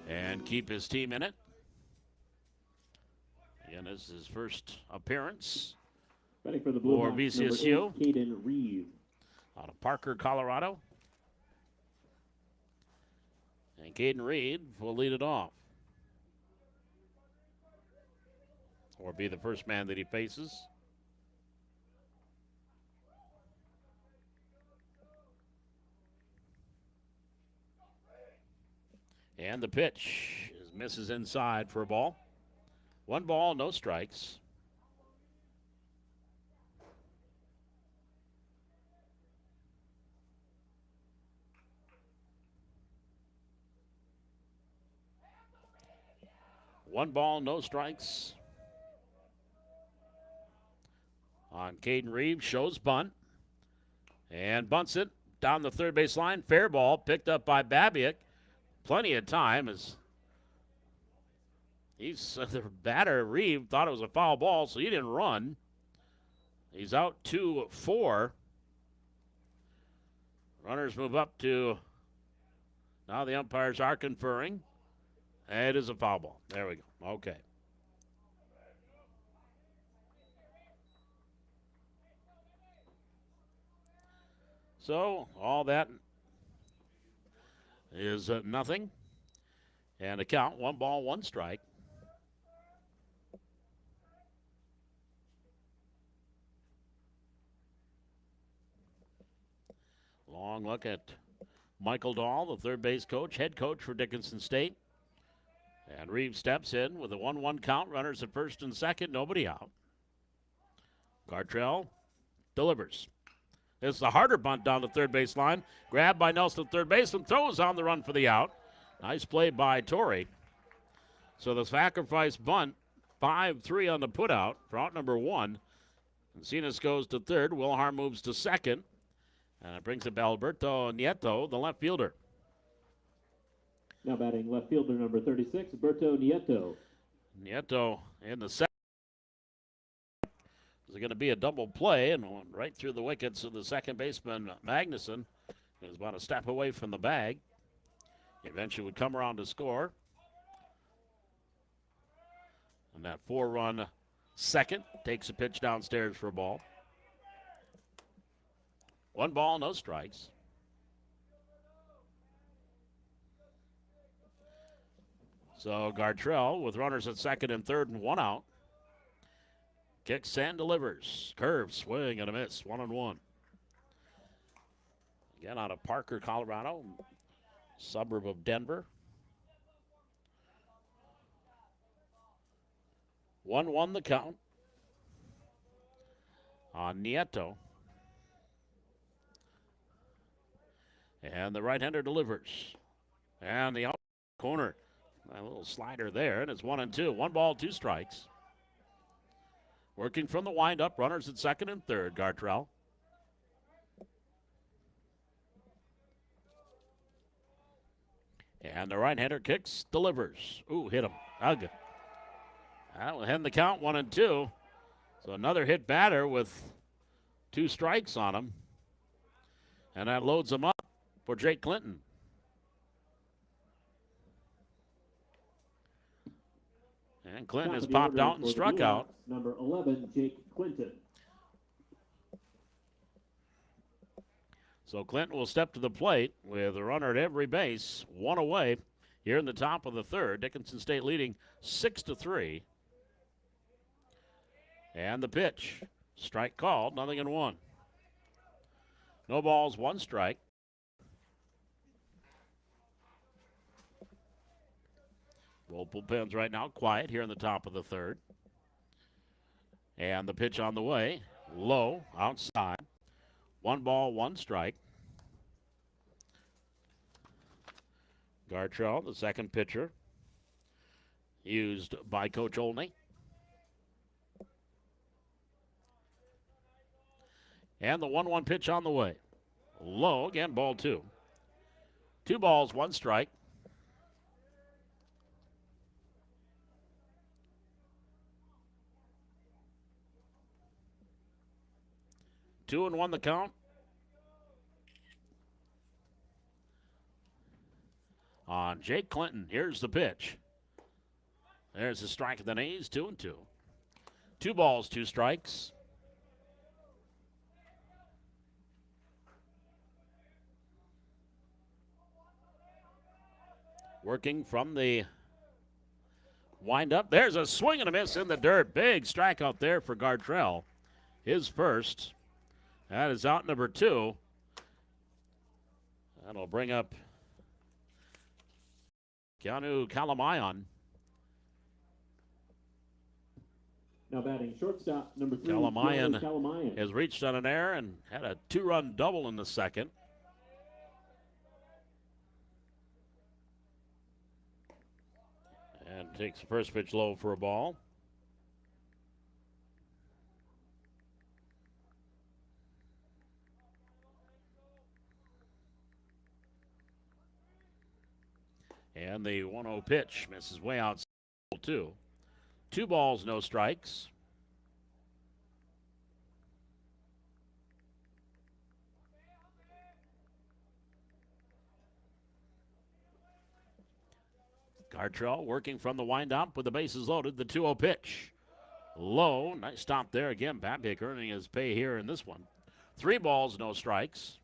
and keep his team in it. Again, this is his first appearance Batting for the Blue for Hawks, VCSU. number 8, Caden Reeve. Out of Parker, Colorado. And Caden Reed will lead it off. Or be the first man that he faces. And the pitch misses inside for a ball. 1 ball, no strikes. One ball, no strikes. On Caden Reeves, shows bunt. And bunts it down the third base line. Fair ball, picked up by Babiak. Plenty of time as the batter, Reeve, thought it was a foul ball, so he didn't run. He's out 2-4. Runners move up to, now the umpires are conferring. It is a foul ball. There we go. Okay. So all that is nothing. And a count, 1 ball, 1 strike. Long look at Michael Dahl, the third base coach, head coach for Dickinson State. And Reeves steps in with a 1-1 count. Runners at first and second, nobody out. Gartrell delivers. It's the harder bunt down the third base line. Grabbed by Nelson, third baseman, throws on the run for the out. Nice play by Torrey. So the sacrifice bunt, 5-3 on the putout for out number 1. Encinas goes to third. Wilharm moves to second. And it brings up Alberto Nieto, the left fielder. Now batting left fielder number 36, Berto Nieto. Nieto in the second. Is it going to be a double play? And right through the wickets of the second baseman, Magnuson. Is about a step away from the bag. Eventually would come around to score. And that 4-run second takes a pitch downstairs for a ball. 1 ball, no strikes. So Gartrell with runners at second and third and 1 out. Kicks and delivers. Curve, swing, and a miss. 1-1. Again, out of Parker, Colorado, suburb of Denver. 1-1 the count on Nieto. And the right-hander delivers. And the out corner. A little slider there, and it's 1-2. 1 ball, 2 strikes. Working from the windup, runners at second and third, Gartrell. And the right-hander kicks, delivers. Ooh, hit him. Ugh. That will end the count, 1-2. So another hit batter with 2 strikes on him. And that loads him up for Jake Clinton. And Clinton has popped out and struck out. Number 11, Jake Clinton. So Clinton will step to the plate with a runner at every base, 1 away here in the top of the third. Dickinson State leading 6-3. And the pitch. Strike called, 0-1. No balls, 1 strike. Both bullpens right now quiet here in the top of the third. And the pitch on the way. Low, outside. 1 ball, 1 strike. Gartrell, the second pitcher, used by Coach Olney. And the 1-1 pitch on the way. Low, again, ball 2. 2 balls, 1 strike. Two and 1 the count on Jake Clinton. Here's the pitch. There's a strike at the knees, 2-2. 2 balls, 2 strikes. Working from the windup. There's a swing and a miss in the dirt. Big strikeout there for Gartrell. His first. That is out number 2. That'll bring up Keanu Kalamayan. Now batting shortstop, number 3. Kalamayan has reached on an error and had a 2-run double in the second. And takes the first pitch low for a ball. And the 1-0 pitch misses way outside, 2. 2 balls, no strikes. Gartrell working from the windup with the bases loaded. The 2-0 pitch. Low. Nice stop there again. Babbitt earning his pay here in this one. 3 balls, no strikes.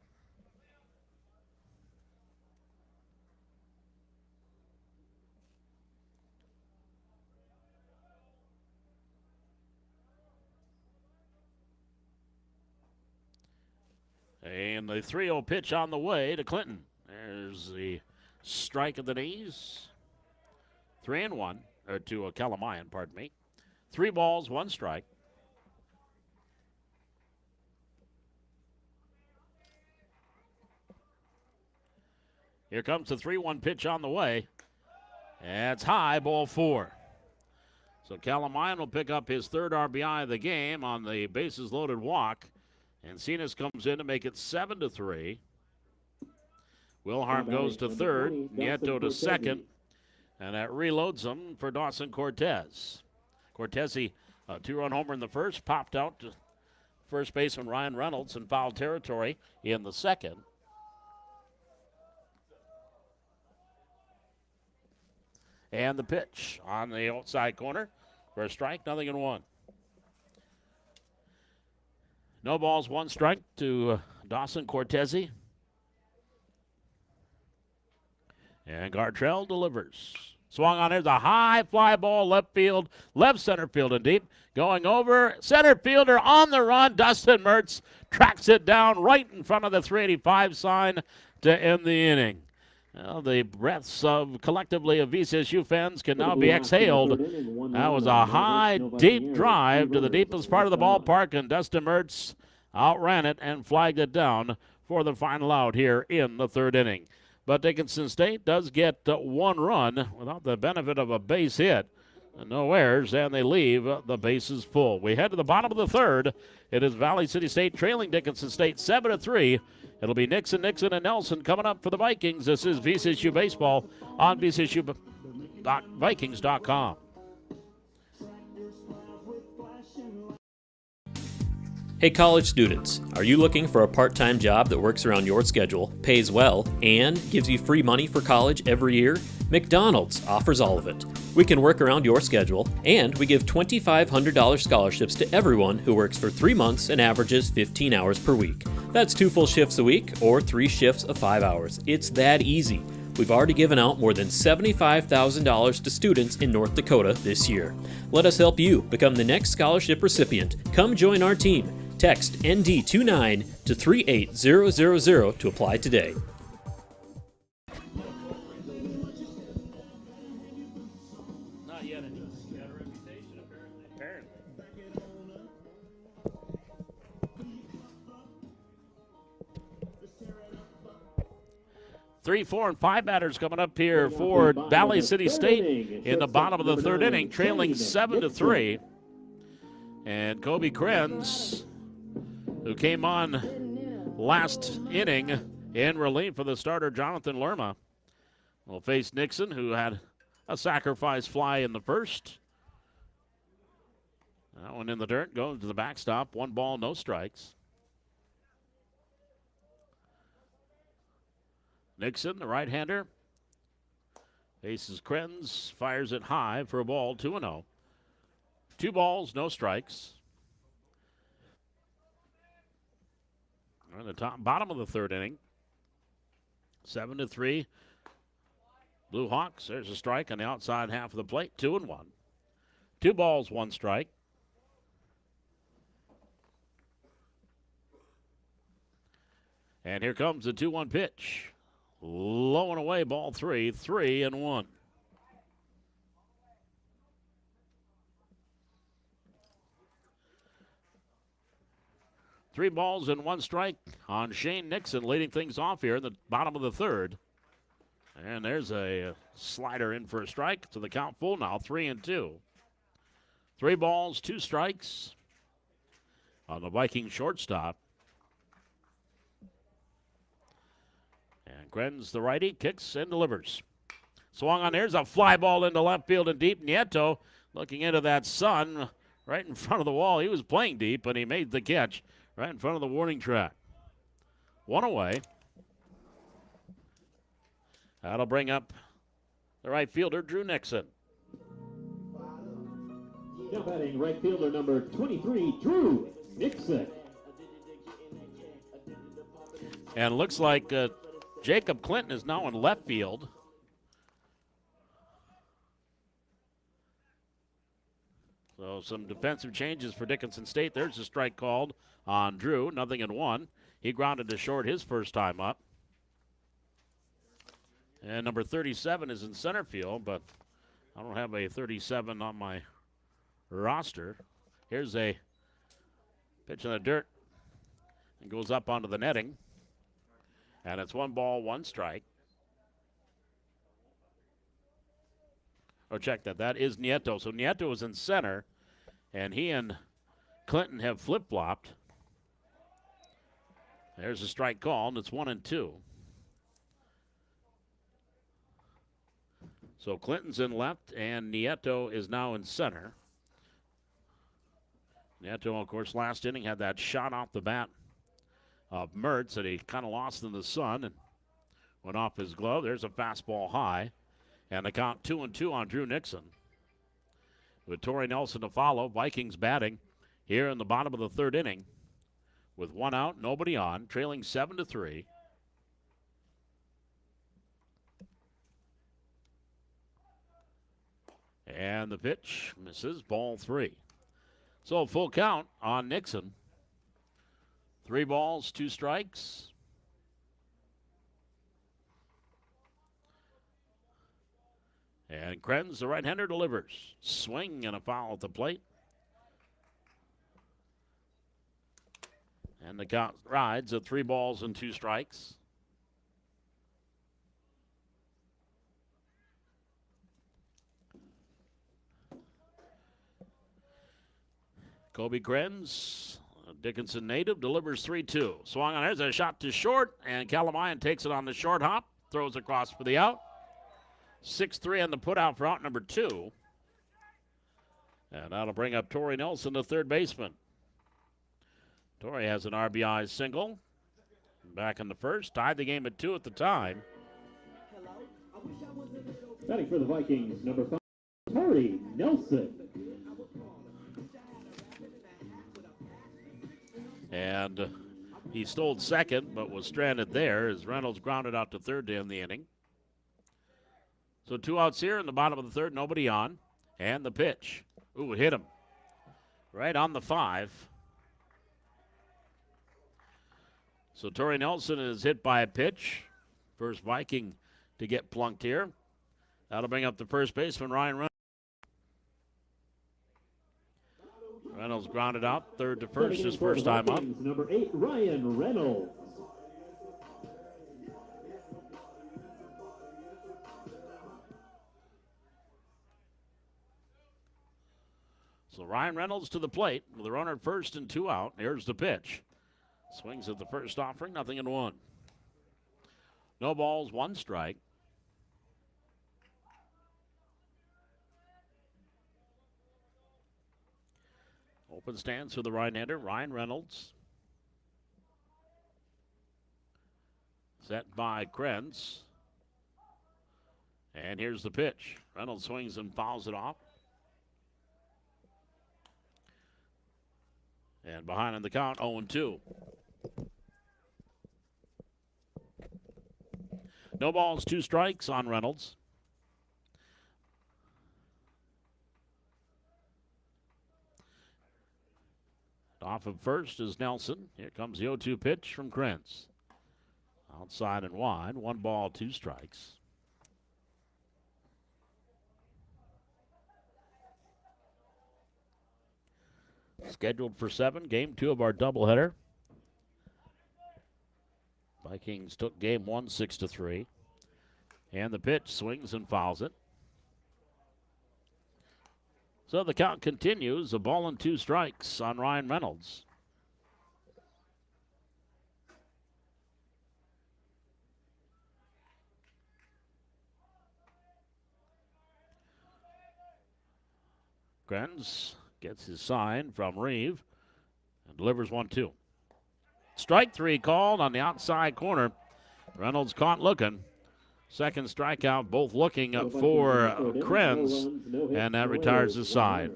And the 3-0 pitch on the way to Clinton. There's the strike of the knees. 3-1, or to Kalamayan, pardon me. 3 balls, 1 strike. Here comes the 3-1 pitch on the way. That's high, ball 4. So Kalamayan will pick up his 3rd RBI of the game on the bases loaded walk. And Cenas comes in to make it 7-3. Wilharm goes to 3rd, Nieto to 2nd. And that reloads them for Dawson Cortez. Cortez, a 2-run homer in the first, popped out to first baseman Ryan Reynolds in foul territory in the second. And the pitch on the outside corner for a strike, 0-1. No balls, 1 strike to Dawson Cortez. And Gartrell delivers. Swung on, there's a high fly ball, left field, left center field and deep. Going over, center fielder on the run. Dustin Mertz tracks it down right in front of the 385 sign to end the inning. Well, the breaths of collectively of VCSU fans can now be exhaled. That was a high, deep drive to the deepest part of the ballpark, and Dustin Mertz outran it and flagged it down for the final out here in the 3rd inning. But Dickinson State does get 1 run without the benefit of a base hit. No errors, and they leave the bases full. We head to the bottom of the 3rd. It is Valley City State trailing Dickinson State 7-3. It'll be Nixon, and Nelson coming up for the Vikings. This is VCSU Baseball on VCSU.Vikings.com. Hey college students, are you looking for a part-time job that works around your schedule, pays well, and gives you free money for college every year? McDonald's offers all of it. We can work around your schedule, and we give $2,500 scholarships to everyone who works for 3 months and averages 15 hours per week. That's 2 full shifts a week or 3 shifts of 5 hours. It's that easy. We've already given out more than $75,000 to students in North Dakota this year. Let us help you become the next scholarship recipient. Come join our team. Text ND29 to 38000 to apply today. Not yet. He's got a reputation, apparently. 3, 4, and 5 batters coming up here for Valley City State in the bottom of the 3rd inning, trailing 7-3. And Kobe Krenz, who came on last inning in relief for the starter Jonathan Lerma, will face Nixon, who had a sacrifice fly in the first. That one in the dirt, goes to the backstop. 1 ball, no strikes. Nixon, the right-hander, Faces Krenz, fires it high for a ball, 2-0. 2 balls, no strikes. We're in the bottom of the third inning. 7-3. Blue Hawks, there's a strike on the outside half of the plate, 2-1. 2 balls, 1 strike. And here comes the 2-1 pitch. Low and away, ball 3, 3-1. Three balls and 1 strike on Shane Nixon, leading things off here in the bottom of the third. And there's a slider in for a strike. So the count full now, 3-2. 3 balls, 2 strikes on the Viking shortstop. And Krenz, the righty, kicks and delivers. Swung on, there's a fly ball into left field and deep. Nieto looking into that sun right in front of the wall. He was playing deep, but he made the catch right in front of the warning track. 1 away. That'll bring up the right fielder, Drew Nixon. Now batting right fielder number 23, Drew Nixon. And it looks like Jacob Clinton is now in left field. So some defensive changes for Dickinson State. There's a strike called on Drew, 0-1. He grounded to short his first time up. And number 37 is in center field, but I don't have a 37 on my roster. Here's a pitch in the dirt. It goes up onto the netting. And it's 1 ball, 1 strike. Oh, check that. That is Nieto. So Nieto is in center, and he and Clinton have flip-flopped. There's a strike called, and it's 1-2. So Clinton's in left, and Nieto is now in center. Nieto, of course, last inning had that shot off the bat of Mertz that he kind of lost in the sun and went off his glove. There's a fastball high, and the count 2-2 on Drew Nixon. With Torrey Nelson to follow, Vikings batting here in the bottom of the third inning with 1 out, nobody on, trailing 7-3. And the pitch misses, ball 3. So full count on Nixon. 3 balls, 2 strikes. And Krenz, the right-hander, delivers. Swing and a foul at the plate. And the count rides at 3 balls and 2 strikes. Kobe Krenz, a Dickinson native, delivers 3-2. Swung on, there's a shot to short, and Calamayan takes it on the short hop, throws across for the out. 6-3 on the putout for out number 2. And that'll bring up Torrey Nelson, the third baseman. Torrey has an RBI single. Back in the first, tied the game at 2 at the time. Batting for the Vikings, number 5, Torrey Nelson. And he stole second, but was stranded there as Reynolds grounded out to third to end the inning. So 2 outs here in the bottom of the third, nobody on. And the pitch. Ooh, it hit him. Right on the 5. So Torrey Nelson is hit by a pitch. First Viking to get plunked here. That'll bring up the first baseman, Ryan Reynolds. Reynolds grounded out, third to first, his first time up. Number 8, Ryan Reynolds. So Ryan Reynolds to the plate with a runner at first and 2 out. Here's the pitch. Swings at the first offering, 0-1. No balls, 1 strike. Open stance for the right-hander, Ryan Reynolds. Set by Krenz. And here's the pitch. Reynolds swings and fouls it off. And behind in the count, 0-2. No balls, 2 strikes on Reynolds. Off of first is Nelson. Here comes the 0-2 pitch from Krenz. Outside and wide, 1 ball, 2 strikes. Scheduled for 7, game 2 of our doubleheader. Vikings took game 1 6-3. And the pitch swings and fouls it. So the count continues. A ball and 2 strikes on Ryan Reynolds. Krenz gets his sign from Reeve and delivers 1-2. Strike 3 called on the outside corner. Reynolds caught looking. Second strikeout, both looking for Krenz, and that retires the side.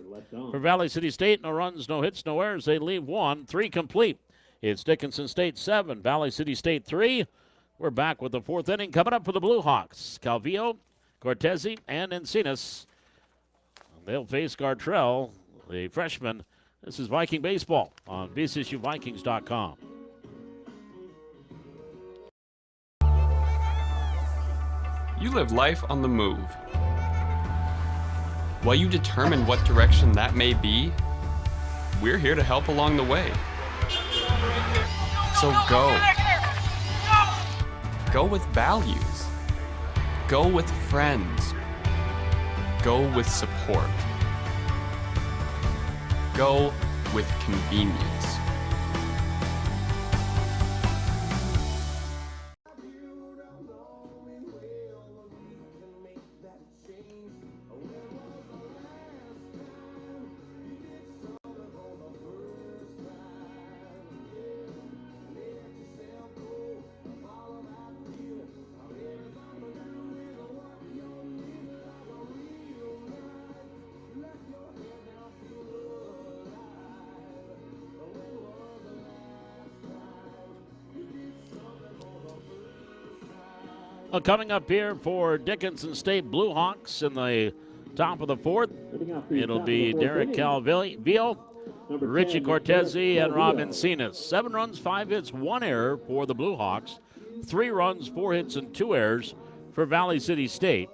For Valley City State, no runs, no hits, no errors. They leave 1, 3 complete. It's Dickinson State 7, Valley City State 3. We're back with the 4th inning coming up for the Blue Hawks. Calvillo, Cortezi, and Encinas. They'll face Gartrell, the freshman. This is Viking Baseball on VCSUVikings.com. You live life on the move. While you determine what direction that may be, we're here to help along the way. So go. Go with values. Go with friends. Go with support. Go with convenience. Well, coming up here for Dickinson State Blue Hawks in the top of the 4th, it'll be Derek Calvillo, Richie Cortezi, and Rob Encinas. 7 runs, 5 hits, 1 error for the Blue Hawks. 3 runs, 4 hits, and 2 errors for Valley City State.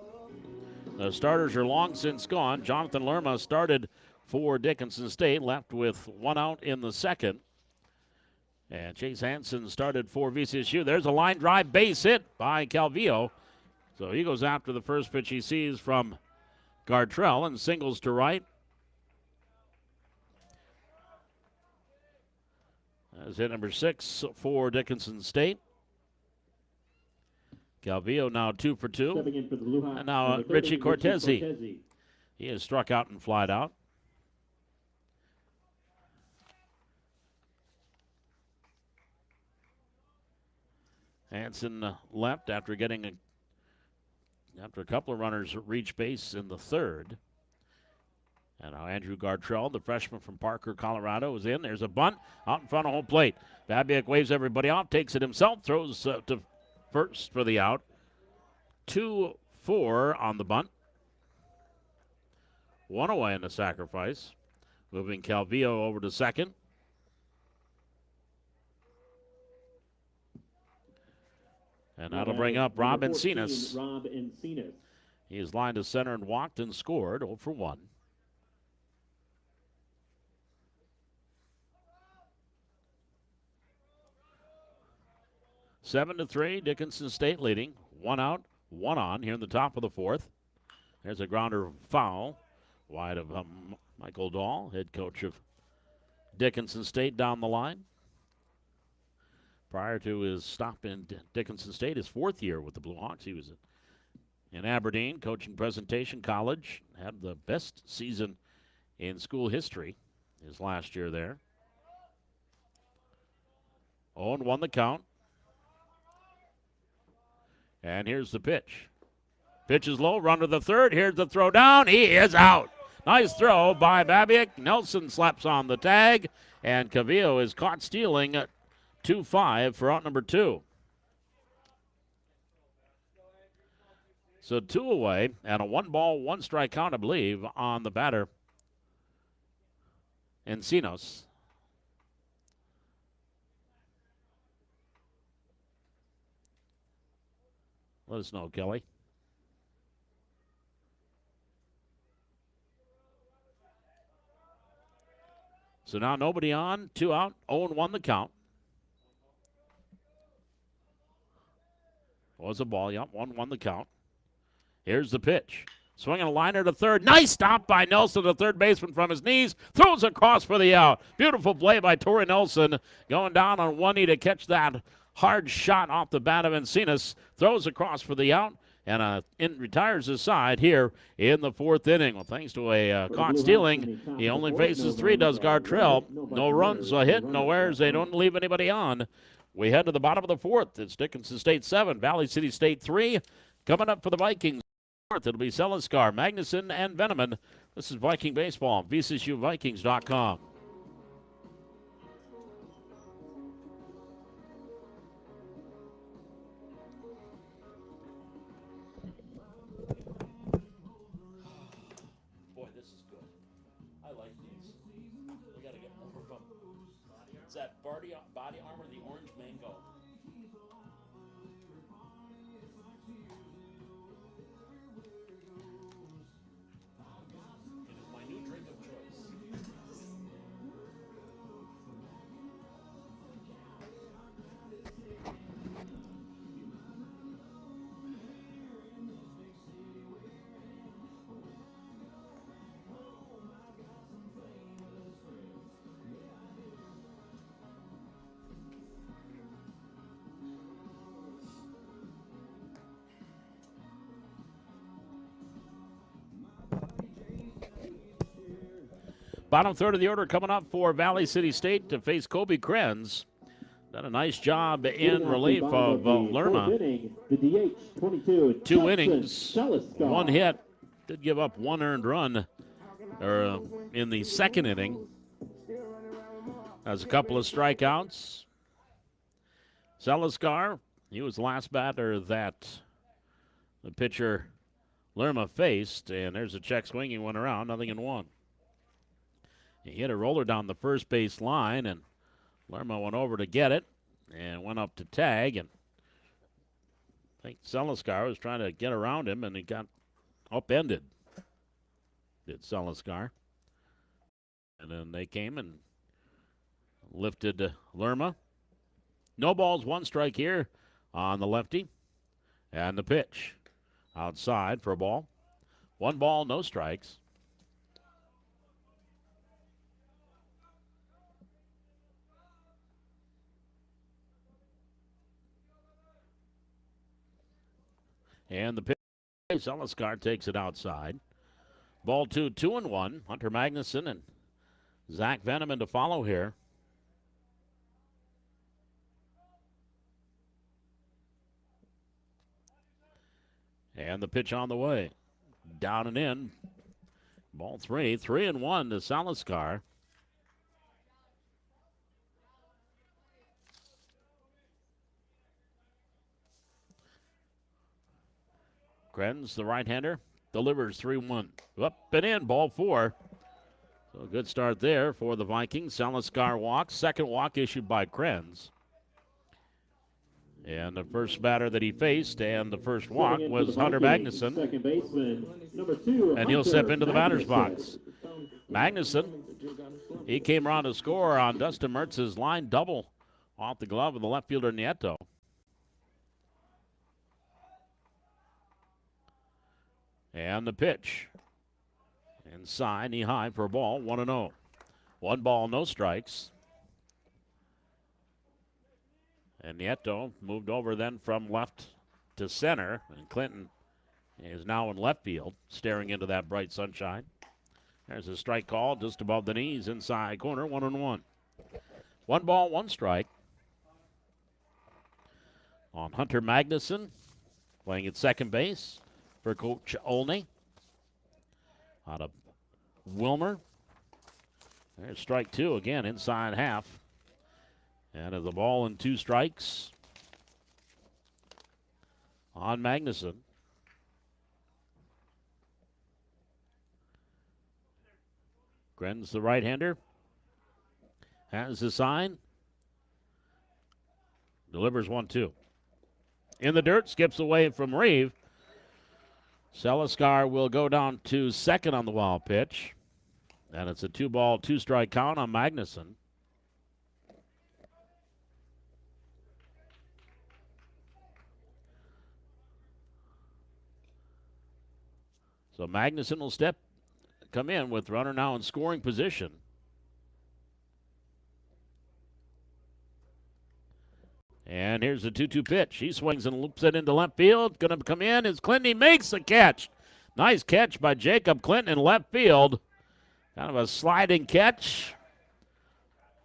The starters are long since gone. Jonathan Lerma started for Dickinson State, left with 1 out in the 2nd. And Chase Hansen started for VCSU. There's a line drive base hit by Calvillo. So he goes after the first pitch he sees from Gartrell and singles to right. That's hit number 6 for Dickinson State. Calvillo now 2 for 2. And now Richie Cortezi. He is struck out and flied out. Hansen left after getting after a couple of runners reach base in the 3rd. And now Andrew Gartrell, the freshman from Parker, Colorado, is in. There's a bunt out in front of home plate. Babiak waves everybody off, takes it himself, throws to first for the out. 2-4 on the bunt. 1 away in the sacrifice. Moving Calvillo over to second. And that'll bring up Rob Encinas. He is lined to center and walked and scored 0 for 1. Seven to 3, Dickinson State leading. 1 out, 1 on here in the top of the 4th. There's a grounder foul wide of Michael Dahl, head coach of Dickinson State, down the line. Prior to his stop in Dickinson State, his 4th year with the Blue Hawks, he was in Aberdeen, coaching Presentation College. Had the best season in school history his last year there. 0-1 the count. And here's the pitch. Pitch is low, run to the third. Here's the throw down. He is out. Nice throw by Babiak. Nelson slaps on the tag, and Cavillo is caught stealing 2-5 for out number 2. So 2 away, and a 1-ball, 1-strike count, I believe, on the batter, Encinos. Let us know, Kelly. So now nobody on, 2 out, 0-1 the count. Was a ball, yep, 1-1 the count. Here's the pitch. Swinging a liner to third. Nice stop by Nelson, the third baseman, from his knees. Throws across for the out. Beautiful play by Torrey Nelson, going down on one knee to catch that hard shot off the bat of Encinas. Throws across for the out, and retires his side here in the 4th inning. Well, thanks to a caught stealing, he only faces 3, does Gartrell. No runs, a hit, no errors. They don't leave anybody on. We head to the bottom of the 4th. It's Dickinson State 7, Valley City State 3. Coming up for the Vikings, it'll be Seliskar, Magnuson, and Veneman. This is Viking Baseball, VCSUVikings.com. Boy, this is good. I like these. We got to get more of them. Is that body armor, the orange mango? It is my new drink of choice. Bottom third of the order coming up for Valley City State to face Kobe Krenz. Done a nice job in relief of Lerma. The DH, 22. 2 innings, 1 hit. Did give up 1 earned run in the 2nd inning. Has a couple of strikeouts. Seliskar, he was the last batter that the pitcher Lerma faced. And there's a check swing. He went around, nothing in 1. He hit a roller down the first base line, and Lerma went over to get it and went up to tag. And I think Seliskar was trying to get around him, and he got upended. Did Seliskar. And then they came and lifted Lerma. No balls, 1 strike here on the lefty. And the pitch outside for a ball. 1 ball, no strikes. And the pitch, Seliskar takes it outside. Ball 2, 2-1. Hunter Magnuson and Zach Veneman to follow here. And the pitch on the way. Down and in. Ball 3, 3-1 to Seliskar. Krenz, the right-hander, delivers 3-1. Up and in, ball 4. So a good start there for the Vikings. Seliskar walks. 2nd walk issued by Krenz. And the first batter that he faced and the first walk was Hunter Magnuson. Second baseman, number 2. And he'll step into the batter's box. Magnuson, he came around to score on Dustin Mertz's line double off the glove of the left fielder Nieto. And the pitch. Inside, knee high for a ball, 1-0. 1 ball, no strikes. And Nieto moved over then from left to center. And Clinton is now in left field, staring into that bright sunshine. There's a strike call just above the knees, inside corner, 1-1. 1 ball, 1 strike. On Hunter Magnuson, playing at second base. for Coach Olney. Out of Wilmer. There's strike two again, inside half. And the ball in 2 strikes on Magnuson. Gren's the right-hander. Has the sign. Delivers 1-2. In the dirt, skips away from Reeve. Seliskar will go down to second on the wild pitch. And it's a 2-ball, 2-strike count on Magnuson. So Magnuson will come in with runner now in scoring position. And here's the 2-2 pitch. He swings and loops it into left field. Going to come in is Clinton. He makes the catch. Nice catch by Jacob Clinton in left field. Kind of a sliding catch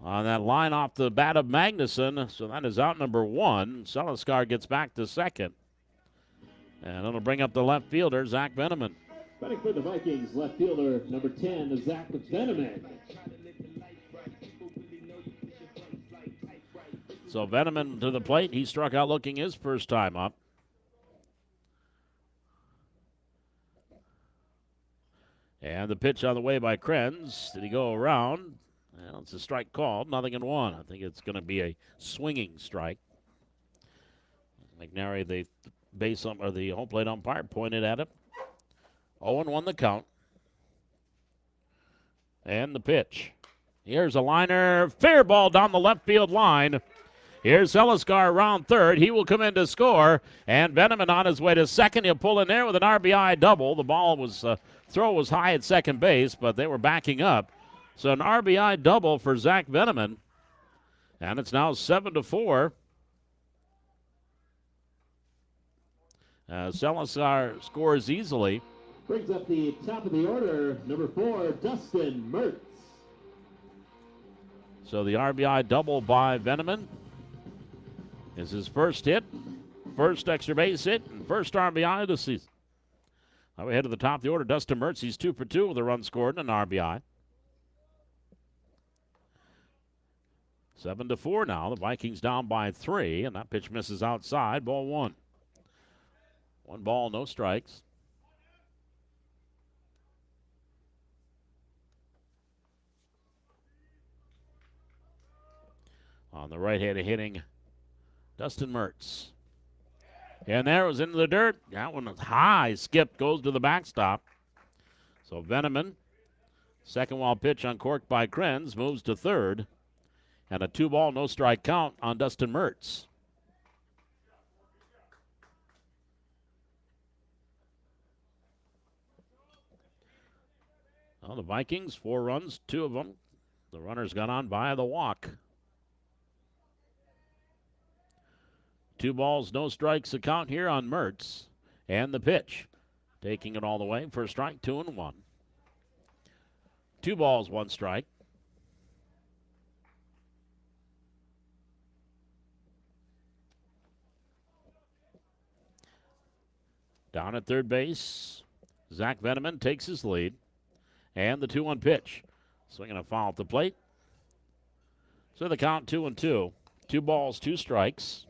on that line off the bat of Magnuson. So that is out number 1. Seliskar gets back to second. And it'll bring up the left fielder, Zach Veneman. Batting for the Vikings, left fielder number 10, Zach Veneman. So Veneman to the plate. He struck out looking his first time up. And the pitch on the way by Krenz. Did he go around? Well, it's a strike called. 0-1. I think it's going to be a swinging strike. McNary, the the home plate umpire, pointed at him. 0-1 the count. And the pitch. Here's a liner. Fair ball down the left field line. Here's Seliskar around third. He will come in to score. And Veneman on his way to second. He'll pull in there with an RBI double. The ball was, throw was high at second base, but they were backing up. So an RBI double for Zach Veneman. And it's now 7-4. Seliskar scores easily. Brings up the top of the order, number 4, Dustin Mertz. So the RBI double by Veneman is his first hit, first extra base hit, and first RBI of the season. Now we head to the top of the order. Dustin Mertz, he's 2 for 2 with a run scored and an RBI. 7-4 now. The Vikings down by 3, and that pitch misses outside. Ball 1. 1 ball, no strikes. On the right-handed hitting, Dustin Mertz. And there it was into the dirt. That one was high. Skip goes to the backstop. So Veneman, second wild pitch uncorked by Krenz, moves to third. And a 2-ball, no strike count on Dustin Mertz. Well, the Vikings, 4 runs, 2 of them. The runners got on via the walk. 2 balls, no strikes account here on Mertz. And the pitch. Taking it all the way for a strike, 2-1. 2 balls, 1 strike. Down at third base, Zach Veneman takes his lead. And the 2-1 pitch. Swinging a foul at the plate. So the count 2-2. 2 balls, 2 strikes.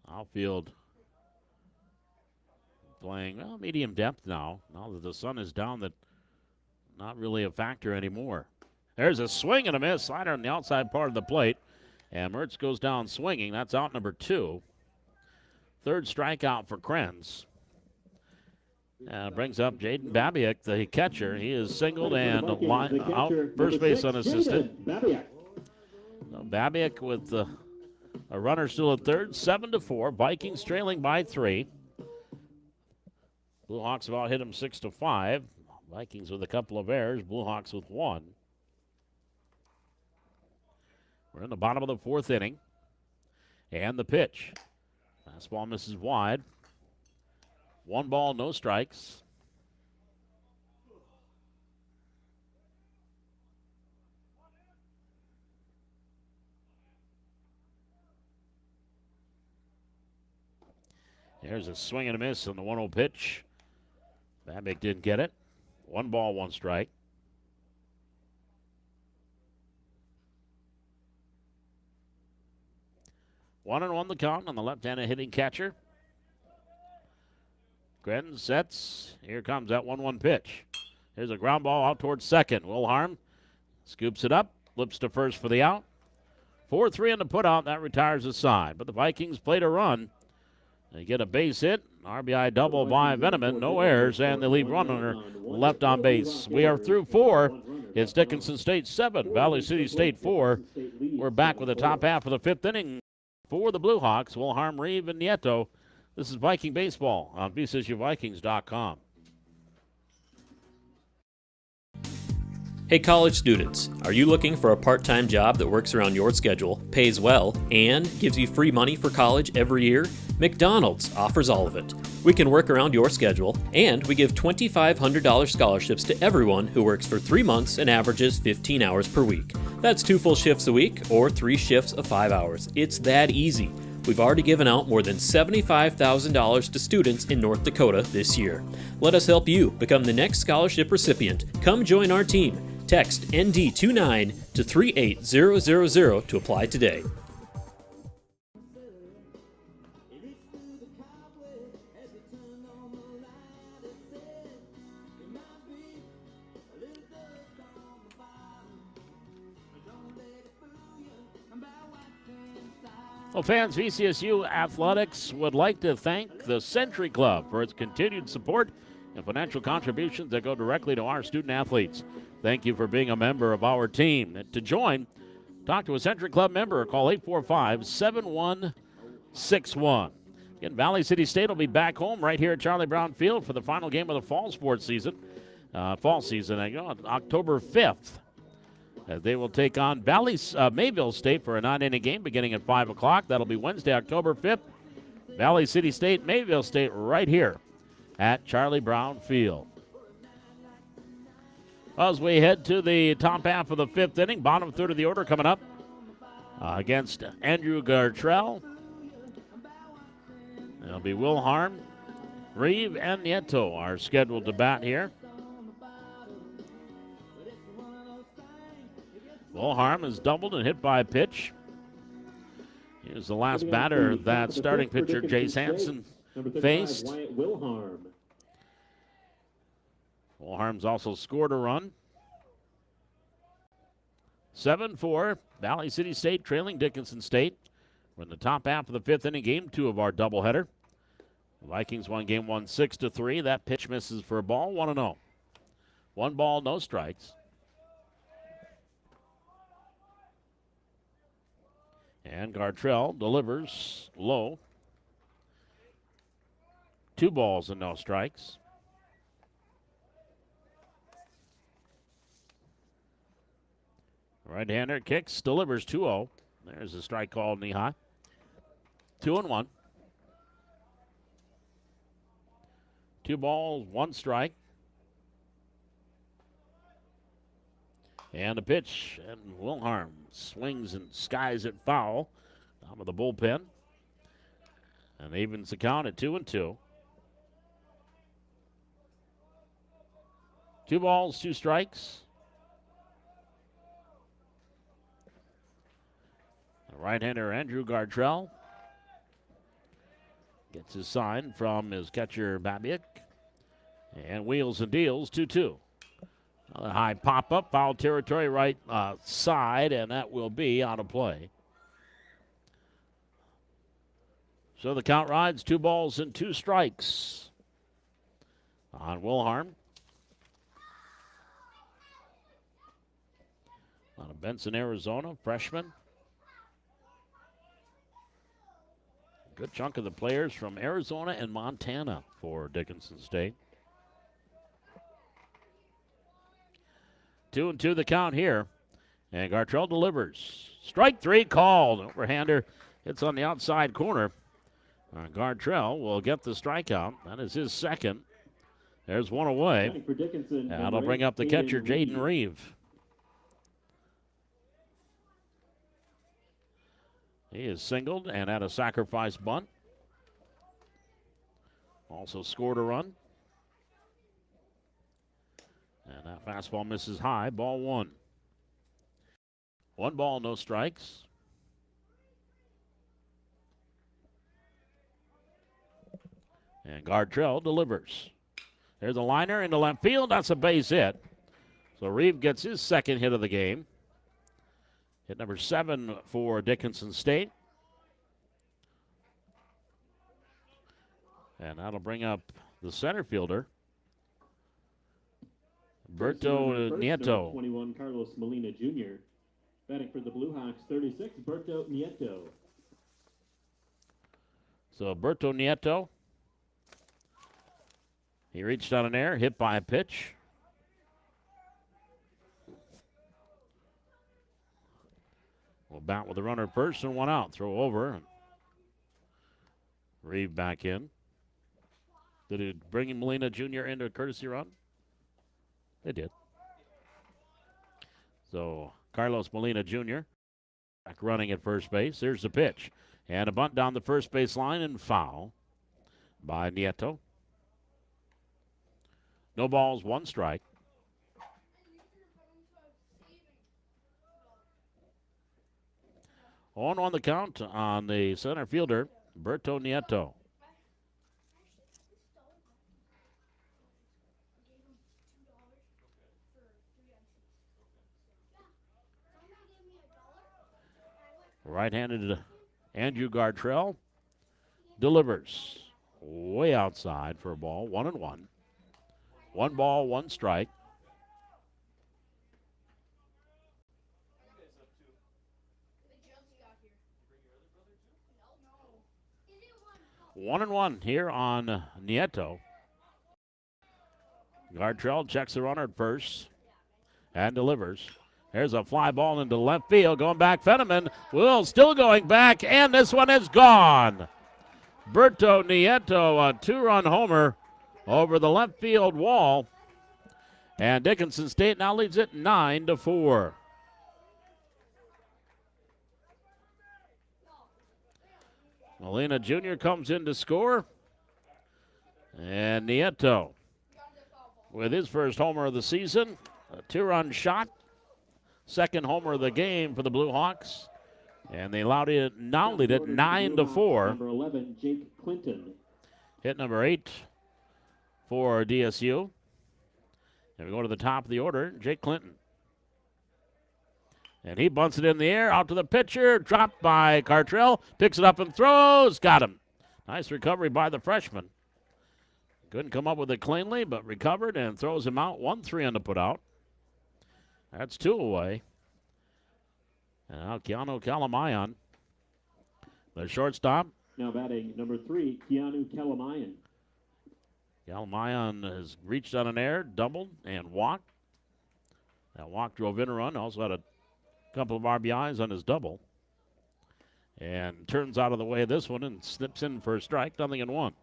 Outfield playing, well, medium depth now. Now that the sun is down, that not really a factor anymore. There's a swing and a miss. Slider on the outside part of the plate. And Mertz goes down swinging. That's out number 2. Third strikeout for Krenz. Brings up Jaden Babiak, the catcher. He is singled and out first base unassisted. Babiak with a runner still at third. 7-4. Vikings trailing by 3. Blue Hawks about hit him 6-5. Vikings with a couple of errors. Blue Hawks with 1. We're in the bottom of the 4th inning. And the pitch. Fastball misses wide. 1 ball, no strikes. There's a swing and a miss on the 1-0 pitch. Babick didn't get it. 1 ball, 1 strike. One and one the count on the left-handed hitting catcher. Gren sets. Here comes that 1-1 pitch. Here's a ground ball out towards second. Wilharm scoops it up, flips to first for the out. 4-3 in the putout. That retires the side. But the Vikings played a run. They get a base hit. RBI double by Veneman. No errors, and they leave one runner left on base. We are through 4. It's Dickinson State 7, Valley City State 4. We're back with the top half of the 5th inning for the Blue Hawks. Wilharm, Reeve, and Nieto. This is Viking Baseball on VCSUVikings.com. Hey college students, are you looking for a part-time job that works around your schedule, pays well, and gives you free money for college every year? McDonald's offers all of it. We can work around your schedule, and we give $2,500 scholarships to everyone who works for 3 months and averages 15 hours per week. That's 2 full shifts a week or 3 shifts of 5 hours. It's that easy. We've already given out more than $75,000 to students in North Dakota this year. Let us help you become the next scholarship recipient. Come join our team. Text ND29 to 38000 to apply today. Well, fans, VCSU Athletics would like to thank the Century Club for its continued support and financial contributions that go directly to our student athletes. Thank you for being a member of our team. To join, talk to a Century Club member or call 845-7161. Again, Valley City State will be back home right here at Charlie Brown Field for the final game of the fall sports season. On October 5th. They will take on Mayville State for a 9-inning game beginning at 5 o'clock. That'll be Wednesday, October 5th. Valley City State, Mayville State right here at Charlie Brown Field. As we head to the top half of the 5th inning, bottom third of the order coming up against Andrew Gartrell. It'll be Wilharm, Reeve, and Nieto are scheduled to bat here. Wilharm is doubled and hit by a pitch. Here's the last batter that starting pitcher Jace Hansen faced. Wilharm's also scored a run. 7-4, Valley City State trailing Dickinson State. We're in the top half of the 5th inning, game 2 of our doubleheader. The Vikings won game 1 6-3. That pitch misses for a ball, 1-0. 1 ball, no strikes. And Gartrell delivers low. 2 balls and no strikes. Right-hander kicks, delivers 2-0. There's a strike called knee high. 2-1. 2 balls, 1 strike. And a pitch, and Wilharm swings and skies it foul. Top of the bullpen. And evens the count at 2-2. 2 balls, 2 strikes. The right-hander Andrew Gartrell gets his sign from his catcher Babiak. And wheels and deals, 2-2. Another high pop-up, foul territory, right side, and that will be out of play. So the count rides 2 balls and 2 strikes on Wilharm. Out of Benson, Arizona, freshman. Good chunk of the players from Arizona and Montana for Dickinson State. 2-2 the count here. And Gartrell delivers. Strike 3 called. Overhander hits on the outside corner. Gartrell will get the strikeout. That is his second. There's one away. That'll bring up the catcher, Jaden Reeve. He is singled and at a sacrifice bunt. also scored a run. And that fastball misses high. Ball one. 1 ball, no strikes. And Gartrell delivers. There's a liner into left field. That's a base hit. So Reeve gets his second hit of the game. Hit number 7 for Dickinson State. And that'll bring up the center fielder, Berto Nieto. 21, Carlos Molina Jr. Batting for the Blue Hawks, 36, Berto Nieto. So Berto Nieto, he reached on an air, hit by a pitch. We'll bat with a runner at first and 1 out. Throw over. And Reeve back in. Did it bring Molina Jr. into a courtesy run? They did. So Carlos Molina Jr. back running at first base. Here's the pitch. And a bunt down the first base line and foul by Nieto. No balls, 1 strike. 0-1 the count on the center fielder, Berto Nieto. Right-handed Andrew Gartrell delivers way outside for a ball, 1-1. 1 ball, 1 strike. One and one here on Nieto. Gartrell checks the runner at first and delivers. There's a fly ball into left field. Going back, Fenneman will still going back, and this one is gone. Berto Nieto, a 2-run homer over the left field wall. And Dickinson State now leads it 9-4. Molina Jr. comes in to score. And Nieto with his first homer of the season. A 2-run shot. Second homer of the game for the Blue Hawks. And they allowed it, now lead it 9-4. Number 11, Jake Clinton. Hit number 8 for DSU. And we go to the top of the order, Jake Clinton. And he bunts it in the air, out to the pitcher, dropped by Gartrell, picks it up and throws, got him. Nice recovery by the freshman. Couldn't come up with it cleanly, but recovered and throws him out. 1-3 on the put out. That's 2 away. And now Keanu Kalamayan, the shortstop. Now batting number 3, Keanu Kalamayan. Kalamayan has reached on an air, doubled, and walked. That walk drove in a run. Also had a couple of RBIs on his double. And turns out of the way of this one and snips in for a strike. 0-1.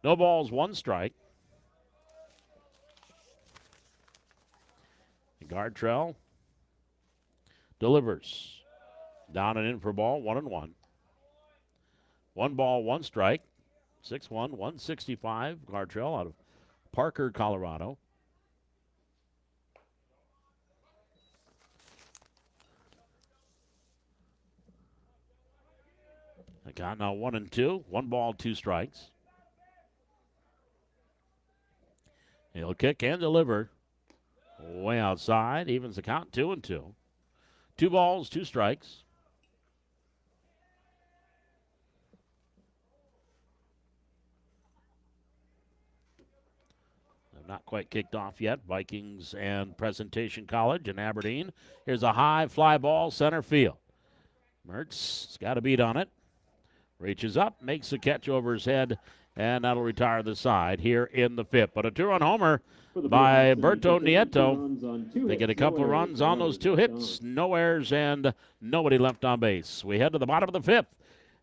No balls, 1 strike. Gartrell delivers. Down and in for ball, 1-1. 1 ball, 1 strike. 6'1", 165. Gartrell out of Parker, Colorado. I got now 1-2. 1 ball, 2 strikes. He'll kick and deliver. Way outside, evens the count, 2-2. 2 balls, 2 strikes. They're not quite kicked off yet. Vikings and Presentation College in Aberdeen. Here's a high fly ball, center field. Mertz has got a beat on it. Reaches up, makes the catch over his head, and that'll retire the side here in the 5th. But a 2-run homer by Berto Nieto. They get a couple of runs on those 2 hits. No errors and nobody left on base. We head to the bottom of the 5th.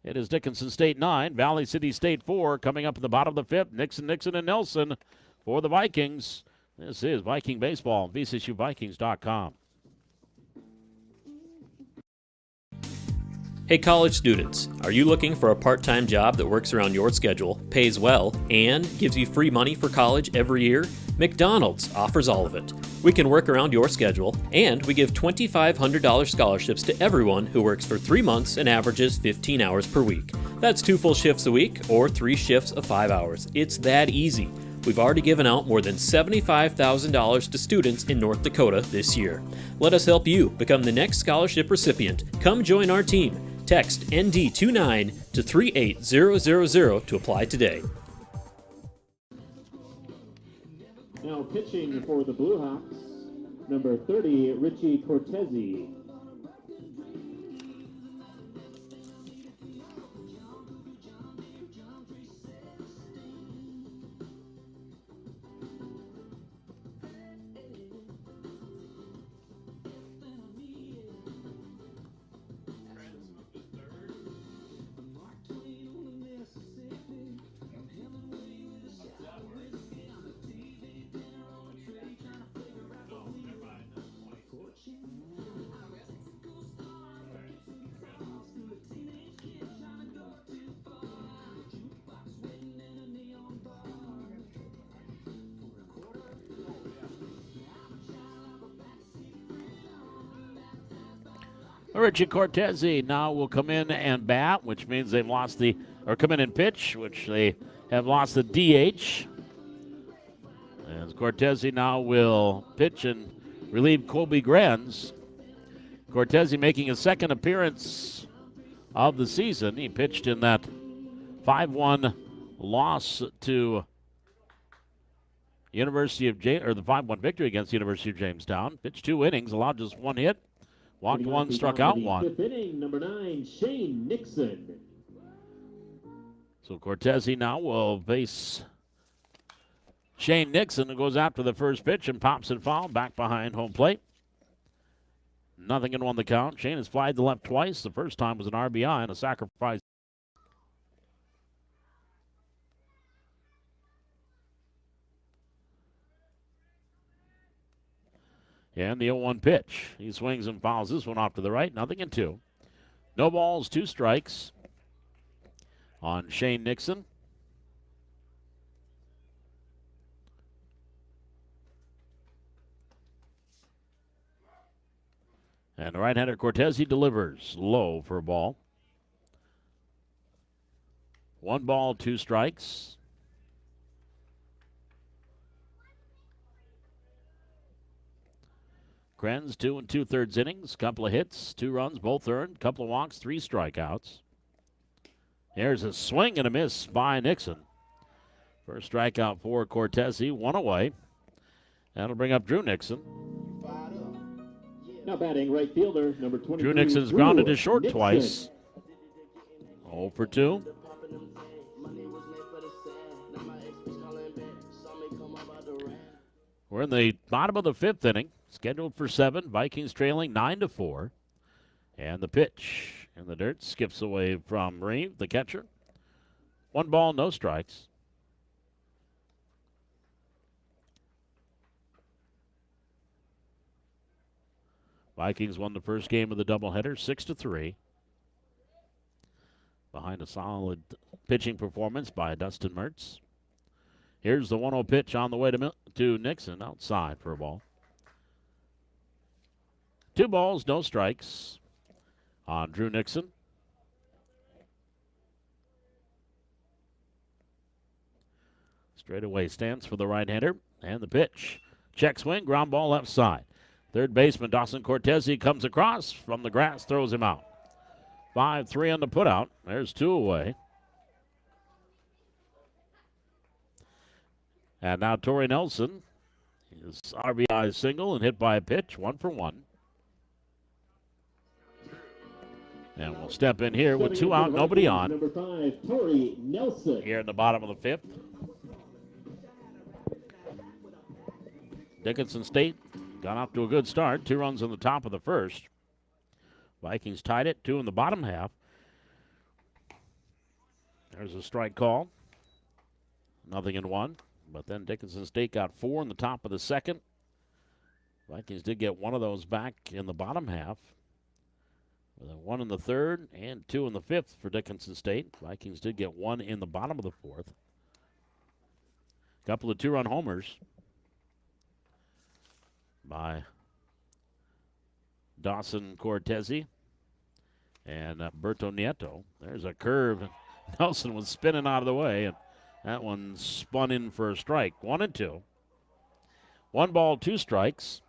It is Dickinson State 9, Valley City State 4. Coming up at the bottom of the 5th, Nixon, and Nelson for the Vikings. This is Viking Baseball, VCSUVikings.com. Hey college students, are you looking for a part-time job that works around your schedule, pays well, and gives you free money for college every year? McDonald's offers all of it. We can work around your schedule, and we give $2,500 scholarships to everyone who works for 3 months and averages 15 hours per week. That's 2 full shifts a week or 3 shifts of 5 hours. It's that easy. We've already given out more than $75,000 to students in North Dakota this year. Let us help you become the next scholarship recipient. Come join our team. Text ND29 to 38000 to apply today. Now pitching for the Blue Hawks, number 30, Richie Cortezi. Richie Cortezi now will come in and bat, which means they've lost come in and pitch, which they have lost the DH. As Cortezi now will pitch and relieve Colby Grenz. Cortezi making his second appearance of the season. He pitched in that 5-1 loss to University of or the 5-1 victory against the University of Jamestown. Pitched 2 innings, allowed just 1 hit. Walked 1, struck out 1. Fifth inning, number 9, Shane Nixon. So Cortezi now will face Shane Nixon, who goes after the first pitch and pops it foul back behind home plate. 0-1 the count. Shane has flied to left twice. The first time was an RBI and a sacrifice. And the 0-1 pitch. He swings and fouls this one off to the right. 0-2. No balls, 2 strikes on Shane Nixon. And the right-hander Cortezi delivers low for a ball. 1 ball, 2 strikes. Krenz, 2 2/3 innings, couple of hits, 2 runs, both earned, couple of walks, 3 strikeouts. There's a swing and a miss by Nixon. First strikeout for Cortezi, 1 away. That'll bring up Drew Nixon. Now batting right fielder, number 23. Drew Nixon's grounded to short twice. 0 for 2. We're in the bottom of the 5th inning. Scheduled for 7. Vikings trailing 9-4. And the pitch in the dirt skips away from Reeve, the catcher. 1 ball, no strikes. Vikings won the first game of the doubleheader 6-3. Behind a solid pitching performance by Dustin Mertz. Here's the 1-0 pitch on the way to Nixon, outside for a ball. 2 balls, no strikes on Drew Nixon. Straightaway stance for the right-hander. And the pitch. Check swing, ground ball left side. Third baseman Dawson Cortezi comes across from the grass, throws him out. 5-3 on the putout. There's 2 away. And now Torrey Nelson. His RBI single and hit by a pitch, 1 for 1. And we'll step in here with 2 out, nobody on. Number 5, Torrey Nelson. Here in the bottom of the 5th. Dickinson State got off to a good start. 2 runs in the top of the first. Vikings tied it, 2 in the bottom half. There's a strike call. 0-1. But then Dickinson State got 4 in the top of the second. Vikings did get one of those back in the bottom half With a 1 in the third and 2 in the fifth for Dickinson State. Vikings did get 1 in the bottom of the fourth. Couple of 2-run homers by Dawson Cortese and Berto Nieto. There's a curve. Nelson was spinning out of the way, and that one spun in for a strike. 1-2. 1 ball, 2 strikes.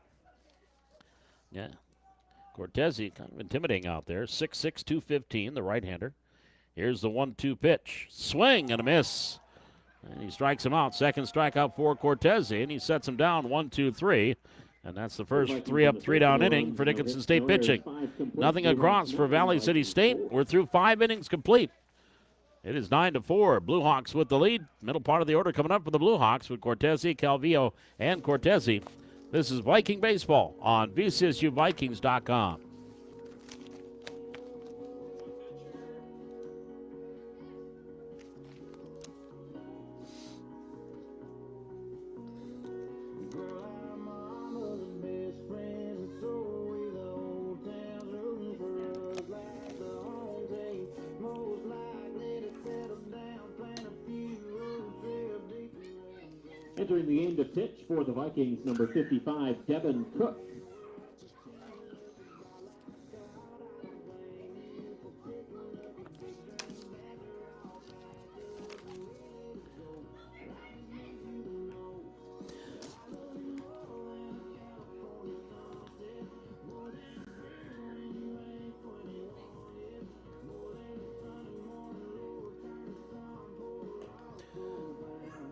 Yeah. Cortese kind of intimidating out there. 6'6", 215, the right-hander. Here's the 1-2 pitch. Swing and a miss. And he strikes him out. Second strikeout for Cortese, and he sets him down 1-2-3. And that's the first 3-up, 3-down inning for Dickinson State pitching. Nothing across for Valley City State. We're through 5 innings complete. It is 9-4. Blue Hawks with the lead. Middle part of the order coming up for the Blue Hawks with Cortese, Calvillo, and Cortese. This is Viking Baseball on VCSUVikings.com. Entering the game to pitch for the Vikings, number 55, Devin Cook.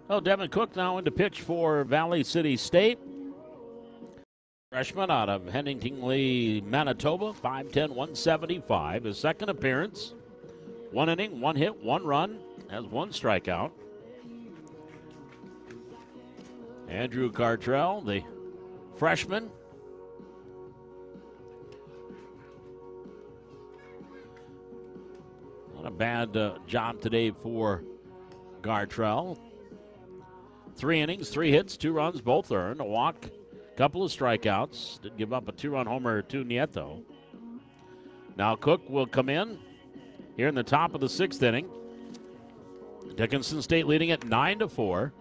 Well, Devin Cook now in to pitch for Valley City State. Freshman out of Hennington, Manitoba, 5'10", 175. His second appearance. 1 inning, 1 hit, 1 run. Has 1 strikeout. Andrew Cartrell, the freshman. Not a bad job today for Gartrell. 3 innings, 3 hits, 2 runs, both earned. A walk, couple of strikeouts. Did give up a 2-run homer to Nieto. Now Cook will come in here in the top of the 6th inning. Dickinson State leading at 9-4.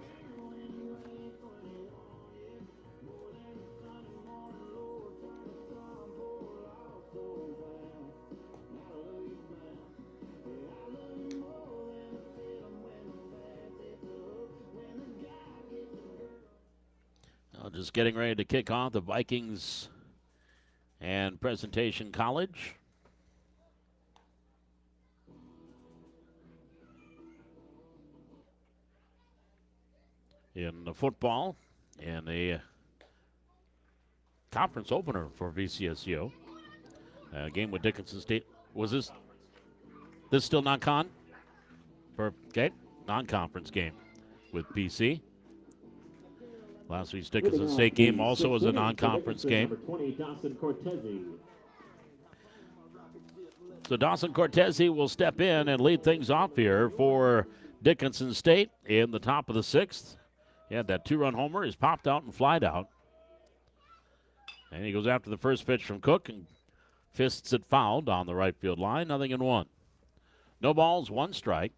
Just getting ready to kick off the Vikings and Presentation College. In the football and a conference opener for VCSU. Game with Dickinson State. Was this still non-con? Okay, non-conference game with PC. Last week's Dickinson State game also was a non-conference game. So Dawson Cortese will step in and lead things off here for Dickinson State in the top of the 6th. He had that 2-run homer. He's popped out and flied out. And he goes after the first pitch from Cook and fists it fouled on the right field line. 0-1. No balls, 1 strike.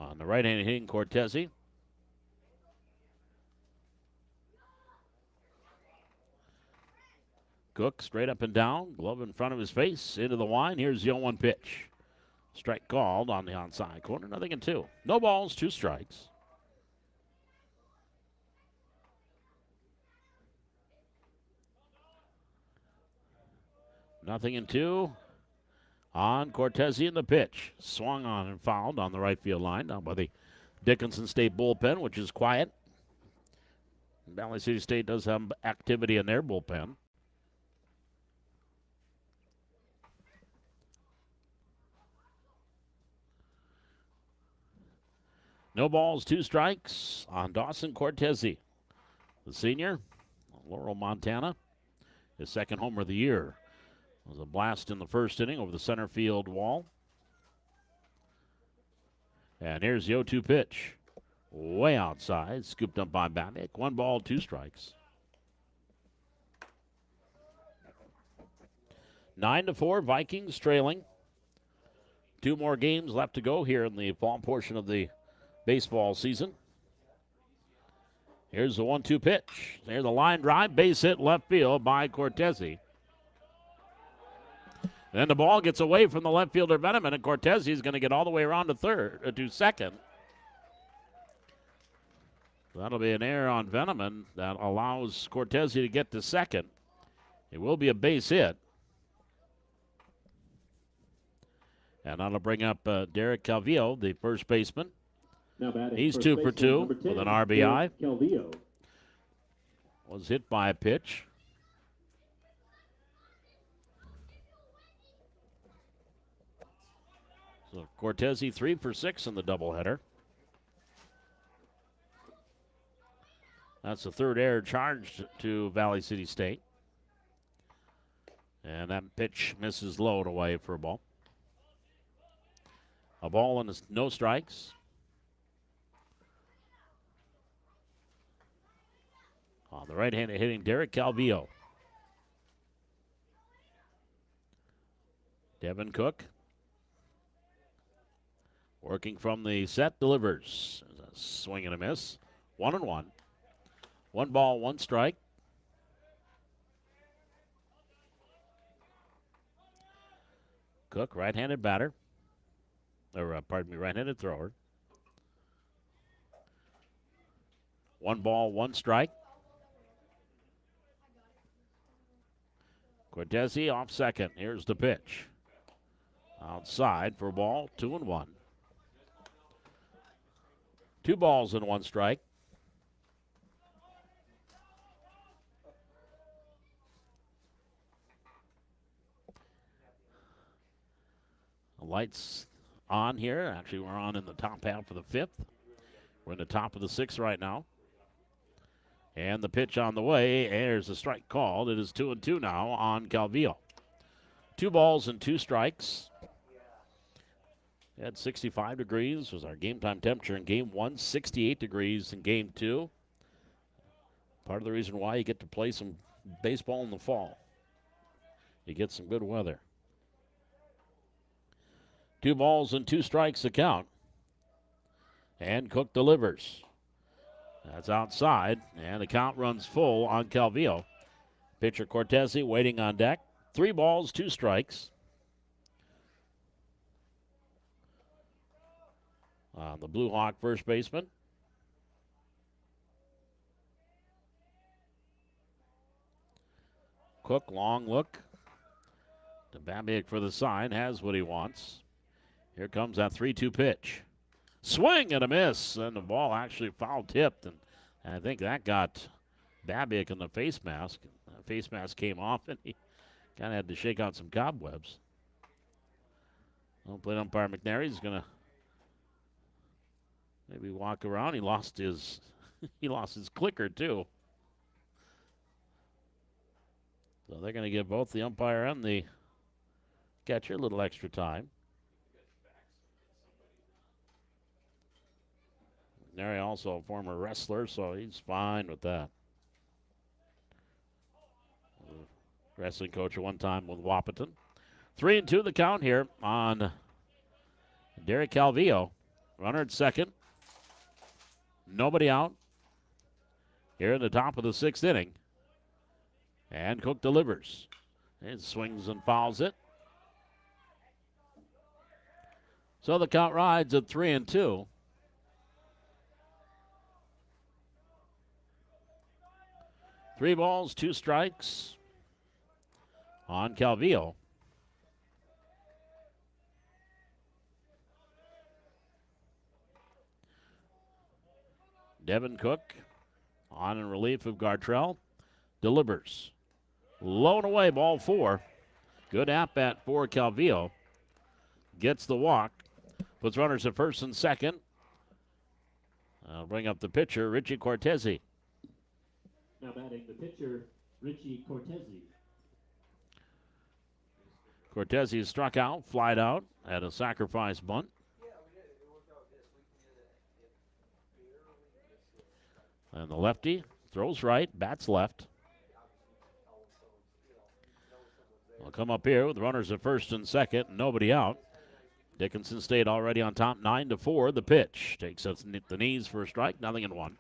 On the right-hand hitting Cortese. Cook straight up and down, glove in front of his face, into the line. Here's the 0-1 pitch. Strike called on the onside corner, 0-2. No balls, 2 strikes. Nothing in 2. On Cortese in the pitch. Swung on and fouled on the right field line down by the Dickinson State bullpen, which is quiet. Valley City State does have activity in their bullpen. No balls, 2 strikes on Dawson Cortese. The senior, Laurel, Montana, his second homer of the year. It was a blast in the first inning over the center field wall. And here's the 0-2 pitch. Way outside, scooped up by Babick. 1 ball, 2 strikes. 9-4, Vikings trailing. 2 more games left to go here in the fall portion of the baseball season. Here's the 1-2 pitch. There's the line drive, base hit left field by Cortese. Then the ball gets away from the left fielder Veneman, and Cortese is going to get all the way around to second. That'll be an error on Veneman that allows Cortese to get to second. It will be a base hit. And that'll bring up Derek Calvillo, the first baseman. Now batting He's first 2 for baseman, 2 number 10, with an RBI. Derek Calvillo. Was hit by a pitch. So Cortese 3 for 6 in the doubleheader. That's the third error charged to Valley City State. And that pitch misses low and away for a ball. A ball and no strikes. On the right-handed hitting Derek Calvillo. Devin Cook working from the set, delivers. A swing and a miss. 1-1. 1 ball, 1 strike. Cook, right-handed batter. Or, right-handed thrower. 1 ball, 1 strike. Cortese off second. Here's the pitch. Outside for a ball, 2-1. 2 balls and 1 strike. The lights on here. Actually, we're on in the top half of the 5th. We're in the top of the 6th right now. And the pitch on the way. There's a strike called. It is 2-2 now on Calvillo. 2 balls and 2 strikes. It had 65 degrees was our game time temperature in game 1, 68 degrees in game 2. Part of the reason why you get to play some baseball in the fall. You get some good weather. 2 balls and 2 strikes to count. And Cook delivers. That's outside, and the count runs full on Calvillo. Pitcher Cortese waiting on deck. 3 balls, 2 strikes. The Blue Hawk first baseman. Cook, long look. To Babiak for the sign, has what he wants. Here comes that 3-2 pitch. Swing and a miss, and the ball actually foul tipped, and I think that got Babiak in the face mask. The face mask came off, and he kind of had to shake out some cobwebs. Well, plate umpire McNary's going to maybe walk around. He lost his clicker too. So they're going to give both the umpire and the catcher a little extra time. McNary also a former wrestler, so he's fine with that. Wrestling coach at one time with Wahpeton. 3-2 the count here on Derek Calvillo. Runner at second. Nobody out. Here in the top of the 6th inning. And Cook delivers. And swings and fouls it. So the count rides at 3-2. Three balls, 2 strikes on Calvillo. Devin Cook on in relief of Gartrell. Delivers. Low and away, ball 4. Good at-bat for Calvillo. Gets the walk. Puts runners at first and second. I'll bring up the pitcher, Richie Cortese. Now batting the pitcher, Richie Cortese. Cortese struck out, flied out, had a sacrifice bunt. And the lefty throws right, bats left. will come up here with runners at first and second, nobody out. Dickinson State already on top, 9-4. The pitch takes us the knees for a strike, 0-1.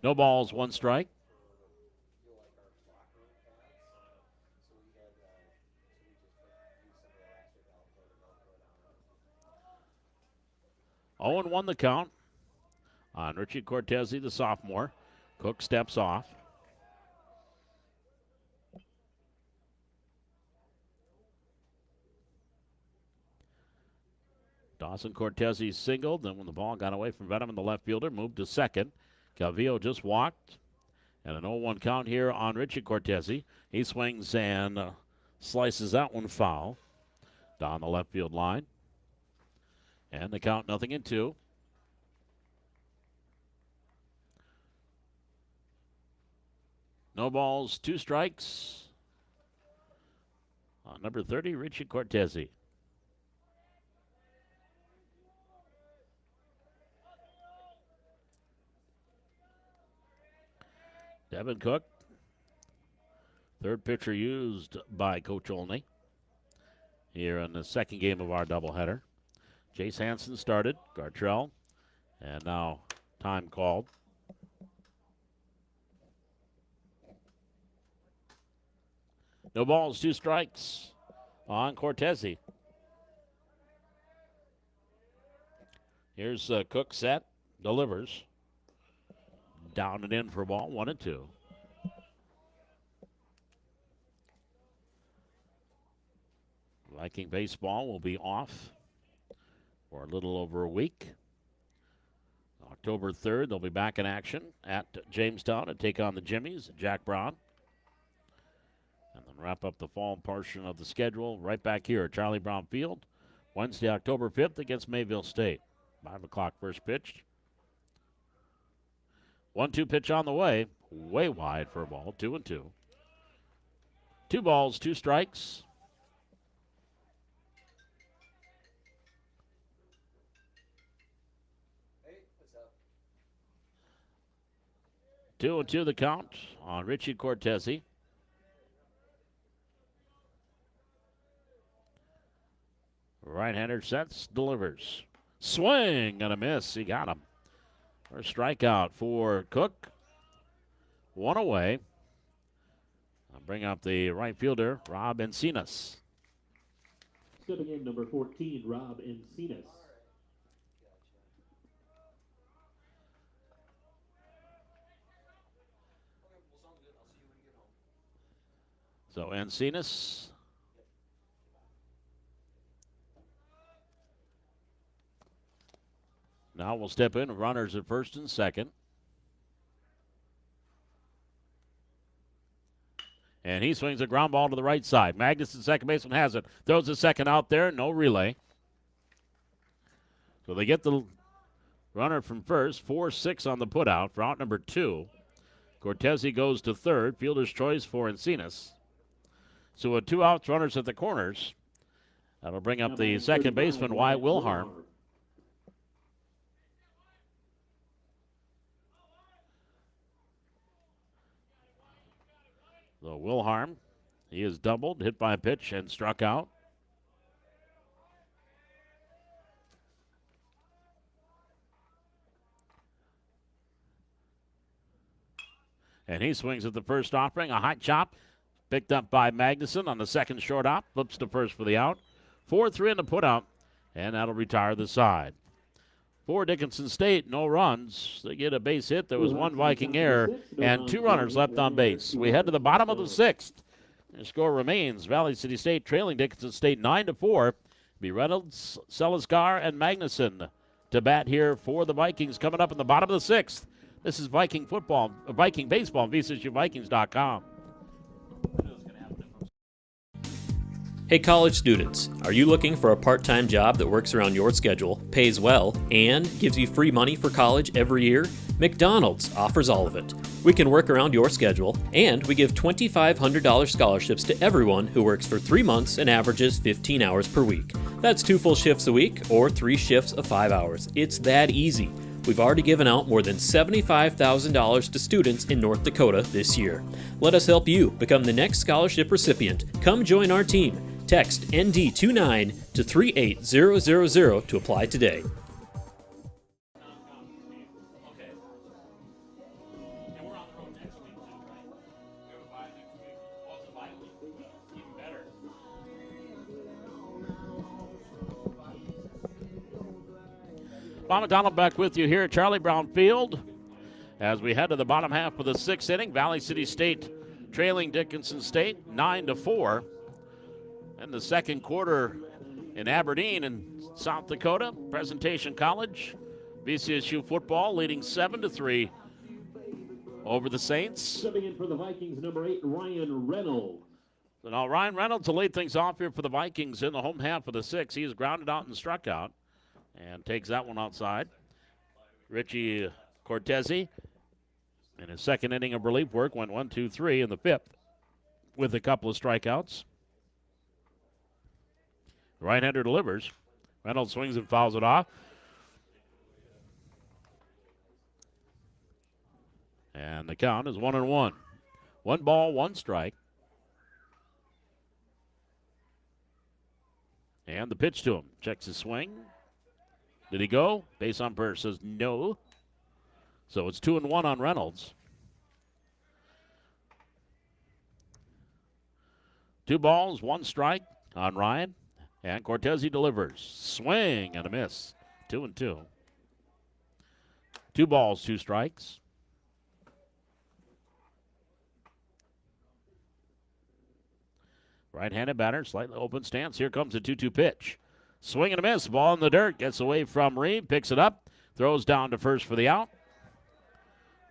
No balls, 1 strike. Oh, and 1 the count on Richie Cortese, the sophomore. Cook steps off. Dawson Cortese singled, then when the ball got away from Venom, the left fielder moved to second. Calvillo just walked, and an 0-1 count here on Richie Cortese. He swings and slices that one foul down the left field line. And the count 0-2. No balls, 2 strikes on number 30, Richie Cortese. Devin Cook, third pitcher used by Coach Olney here in the second game of our doubleheader. Jace Hansen started, Gartrell, and now time called. No balls, 2 strikes on Cortese. Here's Cook set, delivers. Down and in for a ball, 1-2. Viking baseball will be off for a little over a week. October 3rd, they'll be back in action at Jamestown to take on the Jimmies, Jack Brown. And then wrap up the fall portion of the schedule right back here at Charlie Brown Field, Wednesday, October 5th against Mayville State. 5 o'clock first pitch. 1-2 pitch on the way, way wide for a ball, 2-2. 2 balls, 2 strikes. Hey, what's up? 2-2 the count on Richie Cortese. Right-hander sets, delivers. Swing and a miss. He got him. First strikeout for Cook. 1 away. I'll bring up the right fielder, Rob Encinas. Stepping in, number 14, Rob Encinas. So Encinas. Now we'll step in, runners at first and second. And he swings a ground ball to the right side. Magnuson, second baseman, has it. Throws the second out there, no relay. So they get the runner from first, 4-6 on the putout for out number 2. Cortese goes to third, fielder's choice for Encinas. So with 2 outs, runners at the corners. That'll bring up the second baseman, Wyatt Wilharm. So Wilharm, he is doubled, hit by a pitch, and struck out. And he swings at the first offering, a hot chop, picked up by Magnuson on the second short hop, flips to first for the out. 4-3 in the putout, and that'll retire the side. For Dickinson State, no runs. They get a base hit. There was 1 Viking error and 2 runners left on base. We head to the bottom of the 6th. The score remains Valley City State trailing Dickinson State 9-4. Be Reynolds, Seliskar, and Magnuson to bat here for the Vikings coming up in the bottom of the 6th. This is Viking football, Viking baseball on VCSUVikings.com. Hey college students, are you looking for a part-time job that works around your schedule, pays well, and gives you free money for college every year? McDonald's offers all of it. We can work around your schedule, and we give $2,500 scholarships to everyone who works for 3 months and averages 15 hours per week. That's 2 full shifts a week or 3 shifts of 5 hours. It's that easy. We've already given out more than $75,000 to students in North Dakota this year. Let us help you become the next scholarship recipient. Come join our team. Text ND29 to 38000 to apply today. Okay. And we're on the road next week, too, right? We have a bye next week. Oh, it's a bye week. Even better. Bob McDonald back with you here at Charlie Brown Field as we head to the bottom half of the sixth inning. Valley City State trailing Dickinson State 9-4. In the second quarter in Aberdeen and South Dakota, Presentation College, VCSU football leading 7-3 over the Saints. Stepping in for the Vikings, number 8, Ryan Reynolds. So now Ryan Reynolds will lead things off here for the Vikings in the home half of the sixth. He is grounded out and struck out and takes that one outside. Richie Cortezi in his second inning of relief work went 1-2-3 in the fifth with a couple of strikeouts. Right-hander delivers. Reynolds swings and fouls it off. And the count is 1-1. 1 ball, 1 strike. And the pitch to him. Checks his swing. Did he go? Base umpire says no. So it's 2-1 on Reynolds. 2 balls, 1 strike on Ryan. And Cortezi delivers. Swing and a miss. 2-2. 2 balls, 2 strikes. Right-handed batter, slightly open stance. Here comes a 2-2 pitch. Swing and a miss. Ball in the dirt. Gets away from Reed. Picks it up. Throws down to first for the out.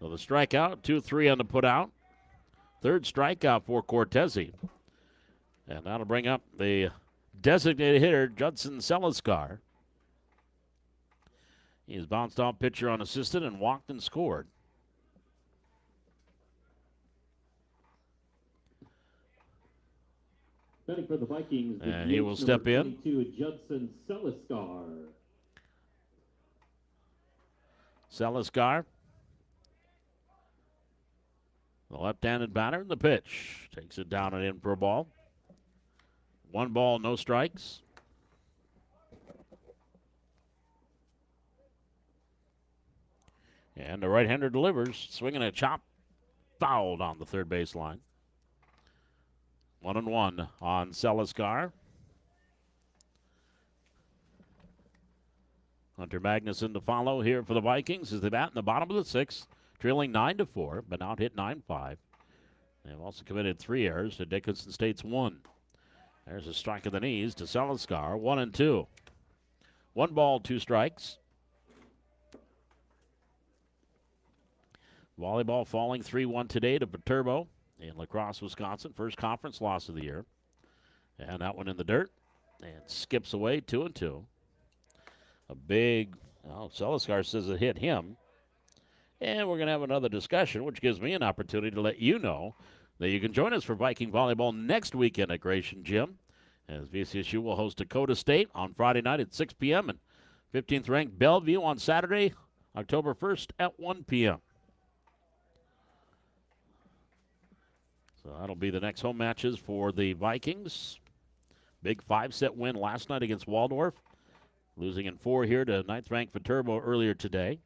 So the strikeout. 2-3 on the put out. Third strikeout for Cortezi. And that'll bring up the designated hitter, Judson Seliskar. He's bounced off pitcher unassisted and walked and scored. Betting for the Vikings. And he will step in. 22, Judson Seliskar. Seliskar. The left-handed batter in the pitch. Takes it down and in for a ball. 1 ball, no strikes. And the right-hander delivers. Swinging a chop. Fouled on the third base line. 1-1 on Seliskar. Hunter Magnuson to follow here for the Vikings as they bat in the bottom of the sixth, trailing 9-4, but now hit 9-5. They've also committed 3 errors to Dickinson State's 1. There's a strike of the knees to Seliskar, 1-2. 1 ball, 2 strikes. Volleyball falling 3-1 today to Viterbo in La Crosse, Wisconsin. First conference loss of the year. And that one in the dirt. And skips away 2-2. A big, Seliskar says it hit him. And we're going to have another discussion, which gives me an opportunity to let you know that you can join us for Viking Volleyball next weekend at Gratian Gym, as VCSU will host Dakota State on Friday night at 6 p.m. and 15th ranked Bellevue on Saturday, October 1st at 1 p.m. So that'll be the next home matches for the Vikings. Big 5-set win last night against Waldorf, losing in 4 here to 9th ranked Viterbo earlier today.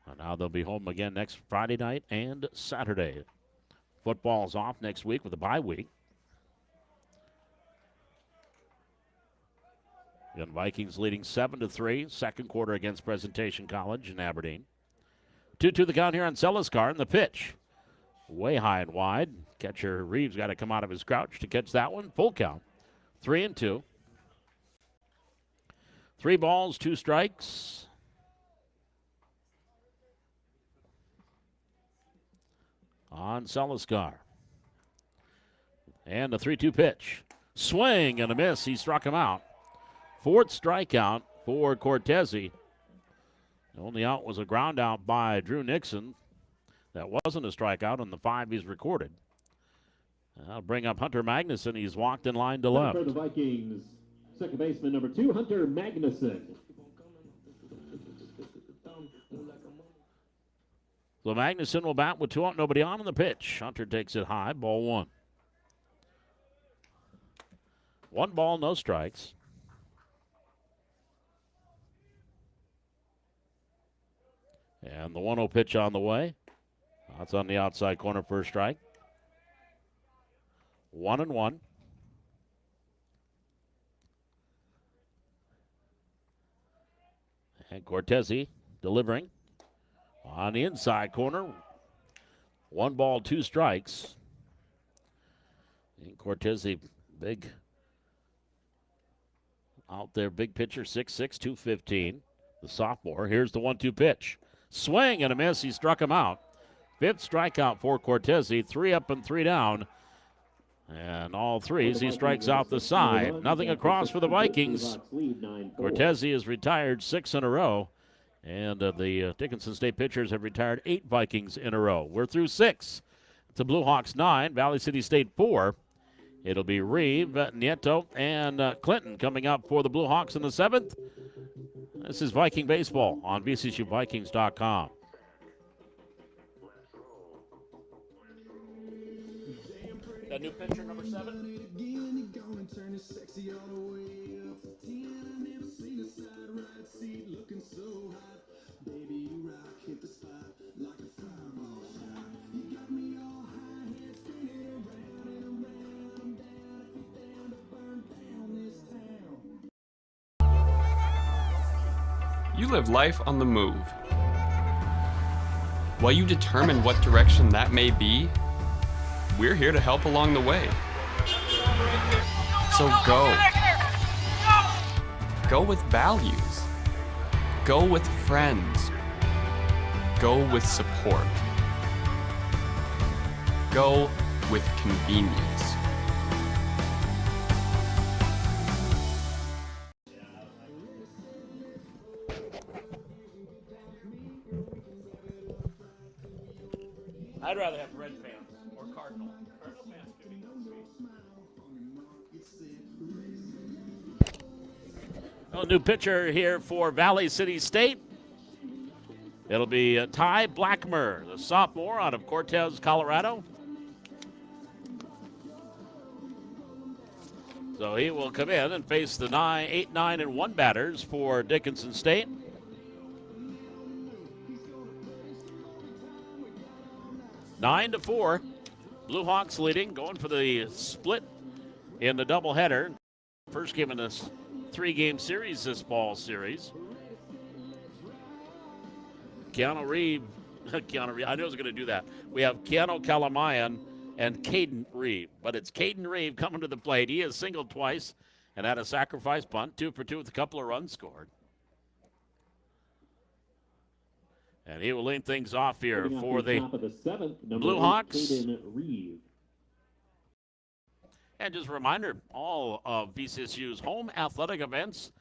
And now they'll be home again next Friday night and Saturday. Football's off next week with a bye week. Again, Vikings leading 7-3, second quarter against Presentation College in Aberdeen. 2-2 the count here on Seliskar, and the pitch. Way high and wide. Catcher Reeves got to come out of his crouch to catch that one. Full count. 3-2. 3 balls, 2 strikes. On Seliskar. And a 3-2 pitch. Swing and a miss. He struck him out. 4th strikeout for Cortezi. The only out was a ground out by Drew Nixon. That wasn't a strikeout on the 5 he's recorded. I'll bring up Hunter Magnuson. He's walked in line to left. For the Vikings, second baseman number 2, Hunter Magnuson. So Magnuson will bat with 2 out, nobody on the pitch. Hunter takes it high, ball 1. 1 ball, no strikes. And the 1-0 pitch on the way. That's on the outside corner for a strike. 1-1. And Cortese delivering on the inside corner. 1 ball, 2 strikes. And Cortese, big out there, big pitcher, 6'6", 215. The sophomore. Here's the 1-2 pitch. Swing and a miss. He struck him out. 5th strikeout for Cortese. 3 up and 3 down. And all threes, he strikes out the side. Nothing across for the Vikings. Cortese has retired 6 in a row. And the Dickinson State pitchers have retired 8 Vikings in a row. We're through 6. It's the Blue Hawks 9, Valley City State 4. It'll be Reeve, Nieto, and Clinton coming up for the Blue Hawks in the 7th. This is Viking Baseball on VCSUVikings.com. That new pitcher, number 7. You live life on the move. While you determine what direction that may be, we're here to help along the way. So go. Go with values. Go with friends. Go with support. Go with convenience. I'd rather have red fans or Cardinal. Cardinal fans could be no. A new pitcher here for Valley City State. It'll be Ty Blackmer, the sophomore out of Cortez, Colorado. So he will come in and face the 8, 9, and 1 batters for Dickinson State. Nine to 4. Blue Hawks leading, going for the split in the doubleheader. First game in this 3-game series, this fall series. Keanu Reeve, I knew I was going to do that. We have Keanu Kalamayan and Caden Reeve, but it's Caden Reeve coming to the plate. He has singled twice and had a sacrifice bunt, 2 for 2 with a couple of runs scored. And he will lead things off here for the Blue Hawks. And just a reminder, all of VCSU's home athletic events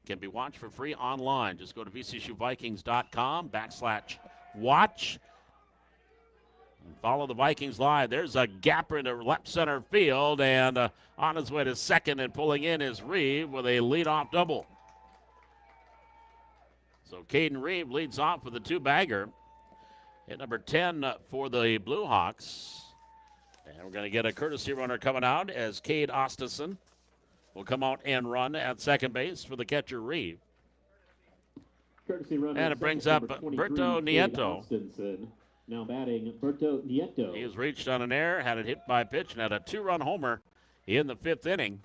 can be watched for free online. Just go to VCSUVikings.com/watch. And follow the Vikings live. There's a gapper into left center field, and on his way to second and pulling in is Reeve with a leadoff double. So Caden Reeve leads off with a 2-bagger at number 10 for the Blue Hawks. And we're going to get a courtesy runner coming out as Cade Ostison will come out and run at second base for the catcher Reeve. Courtesy runner and it brings up Berto Nieto. Now batting Berto Nieto. He has reached on an error, had it hit by a pitch, and had a 2-run homer in the 5th inning.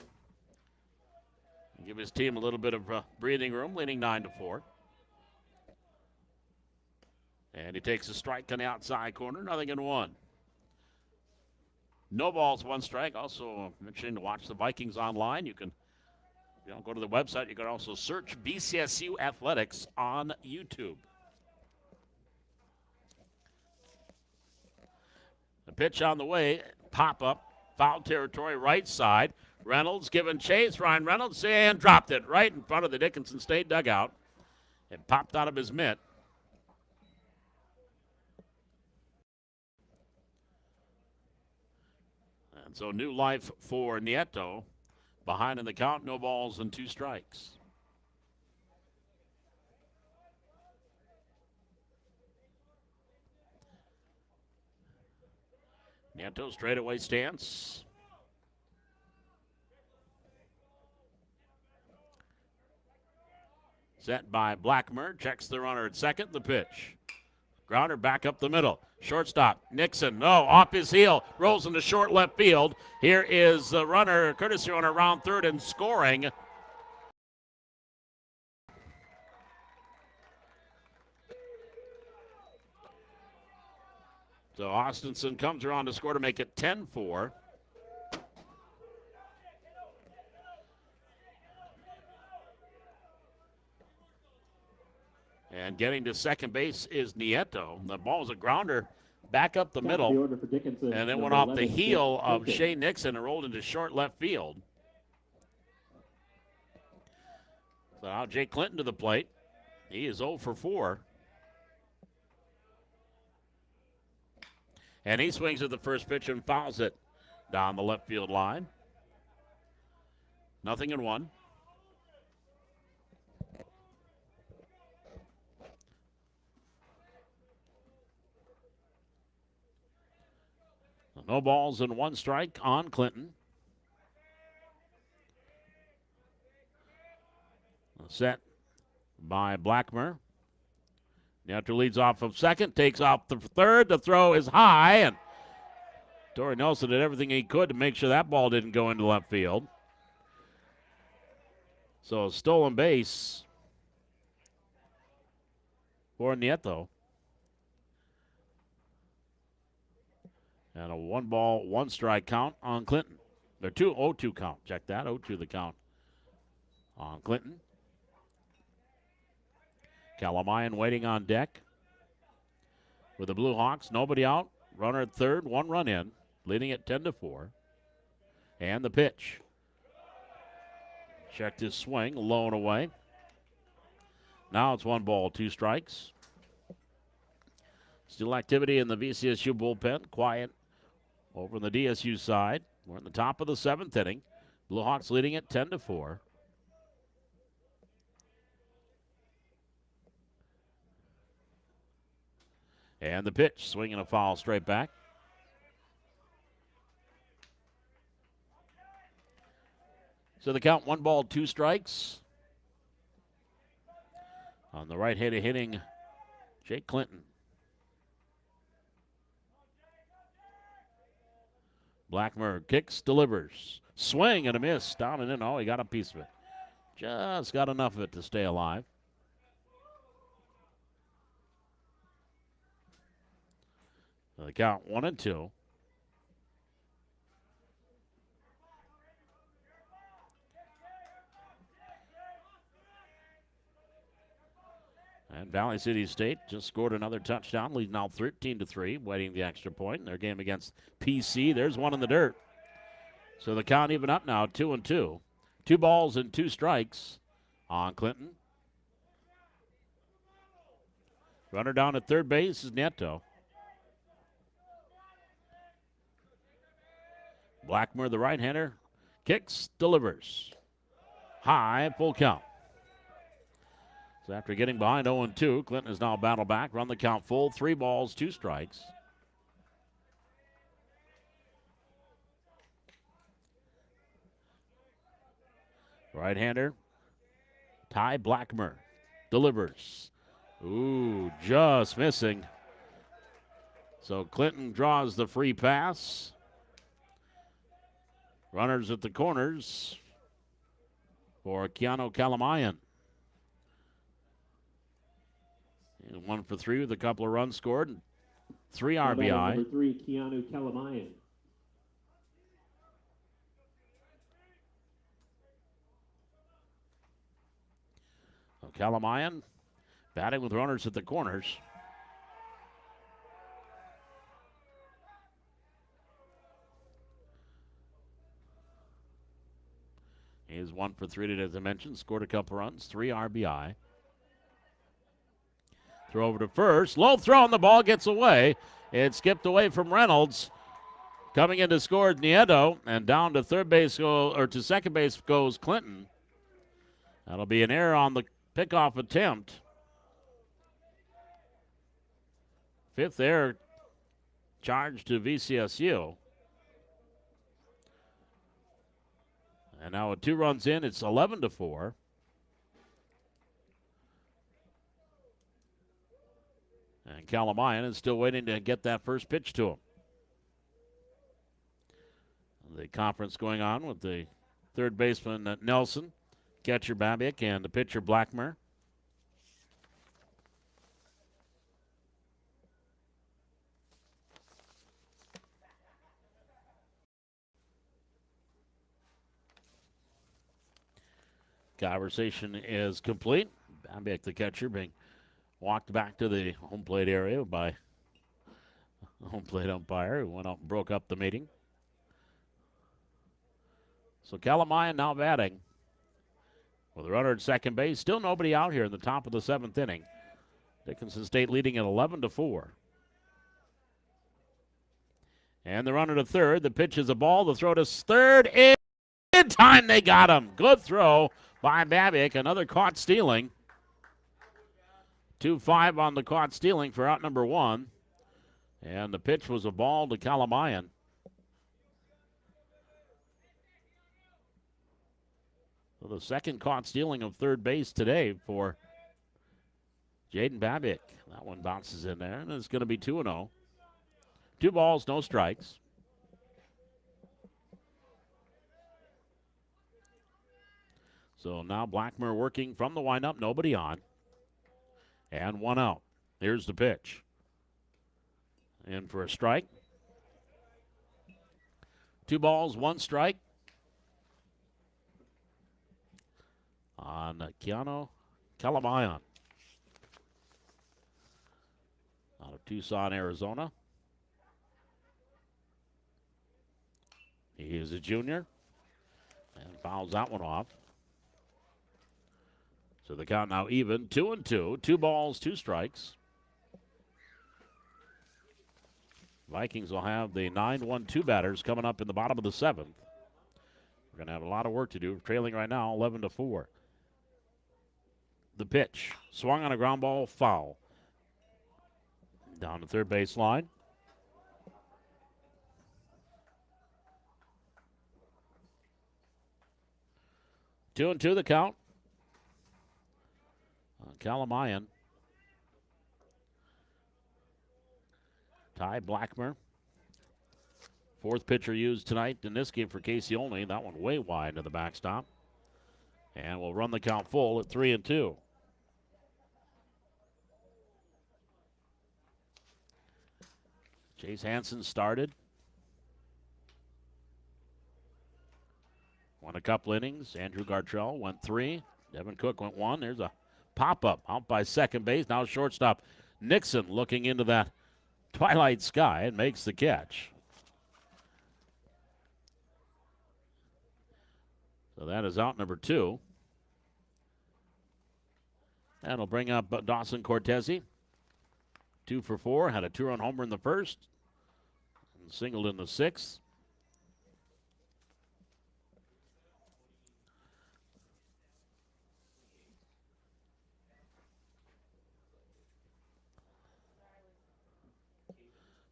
Give his team a little bit of breathing room, leading 9 to 4. And he takes a strike on the outside corner, 0-1. No balls, 1 strike. Also mentioning to watch the Vikings online. You can go to the website. You can also search VCSU Athletics on YouTube. The pitch on the way, pop up, foul territory, right side. Reynolds giving chase. Ryan Reynolds and dropped it right in front of the Dickinson State dugout. It popped out of his mitt. And so new life for Nieto. Behind in the count, no balls and 2 strikes. Nieto straightaway stance. Set by Blackmer, checks the runner at second, the pitch. Grounder back up the middle. Shortstop, Nixon, no, off his heel, rolls into short left field. Here is the runner, courtesy runner around third and scoring. So Austinson comes around to score to make it 10-4. And getting to second base is Nieto. The ball was a grounder back up the middle. The order for Dickinson, And then went number off the 11, heel of Nixon. Shane Nixon and rolled into short left field. So now Jake Clinton to the plate. He is 0 for 4. And he swings at the first pitch and fouls it down the left field line. 0-1. No balls and 1 strike on Clinton. Set by Blackmer. Nieto leads off of second, takes off the third. The throw is high, and Torrey Nelson did everything he could to make sure that ball didn't go into left field. So a stolen base for Nieto. And a 1-ball, 1-strike count on Clinton. They're 0-2 count. Check that, 0-2 the count on Clinton. Calamayan waiting on deck. With the Blue Hawks, nobody out. Runner at third, 1 run in, leading at 10-4. And the pitch. Checked his swing, low and away. Now it's 1 ball, 2 strikes. Still activity in the VCSU bullpen. Quiet over on the DSU side. We're in the top of the 7th inning. Blue Hawks leading at 10-4. And the pitch, swinging a foul straight back. So the count, 1 ball, 2 strikes. On the right-handed hitting Jake Clinton. Blackmer kicks, delivers. Swing and a miss, down and in. Oh, he got a piece of it. Just got enough of it to stay alive. So the count, 1-2. And Valley City State just scored another touchdown, leading now 13-3, waiting the extra point in their game against PC. There's 1 in the dirt. So the count even up now, 2-2. 2 balls and 2 strikes on Clinton. Runner down at third base is Nieto. Blackmer, the right-hander, kicks, delivers. High, full count. So after getting behind 0-2, Clinton is now battled back, run the count full, 3 balls, 2 strikes. Right-hander, Ty Blackmer, delivers. Ooh, just missing. So Clinton draws the free pass. Runners at the corners for Keanu Calamayan. And 1 for 3 with a couple of runs scored and 3 RBI. Number 3, Keanu Calamayan. So Calamayan batting with runners at the corners. He is 1 for 3 today, as I mentioned. Scored a couple runs, 3 RBI. Throw over to first. Low throw, and the ball gets away. It skipped away from Reynolds. Coming in to score Nieto, and down to to second base goes Clinton. That'll be an error on the pickoff attempt. Fifth error charged to VCSU. And now with 2 runs in, it's 11-4. And Calamayan is still waiting to get that first pitch to him. The conference going on with the third baseman Nelson, catcher Babiak, and the pitcher Blackmer. Conversation is complete. Babiak, the catcher, being walked back to the home plate area by the home plate umpire who went out and broke up the meeting. So Calamayan now batting with a runner at second base. Still nobody out here in the top of the 7th inning. Dickinson State leading at 11-4. And the runner to third. The pitch is a ball. The throw to third. In time, they got him. Good throw by Babiak. Another caught stealing. 2-5 on the caught stealing for out number 1. And the pitch was a ball to Calamayan. So the second caught stealing of third base today for Jaden Babiak. That one bounces in there, and it's going to be 2-0. 2 balls, no strikes. So now Blackmer working from the windup, nobody on. And 1 out. Here's the pitch. In for a strike. 2 balls, 1 strike. On Keanu Calamayan out of Tucson, Arizona. He is a junior and fouls that one off. So the count now even, 2-2, 2 balls, 2 strikes. Vikings will have the 9-1-2 batters coming up in the bottom of the 7th. We're going to have a lot of work to do, trailing right now 11-4. The pitch, swung on a ground ball, foul. Down the third base line. 2-2 the count. Calamayan. Ty Blackmer. 4th pitcher used tonight in this game for Casey only. That one way wide to the backstop. And we'll run the count full at 3-2. Chase Hansen started. Won a couple innings. Andrew Gartrell went 3. Devin Cook went 1. There's a pop-up out by second base. Now shortstop Nixon looking into that twilight sky and makes the catch. So that is out number 2. And we'll bring up Dawson Cortese. 2 for 4. Had a 2-run homer in the first. And singled in the 6th.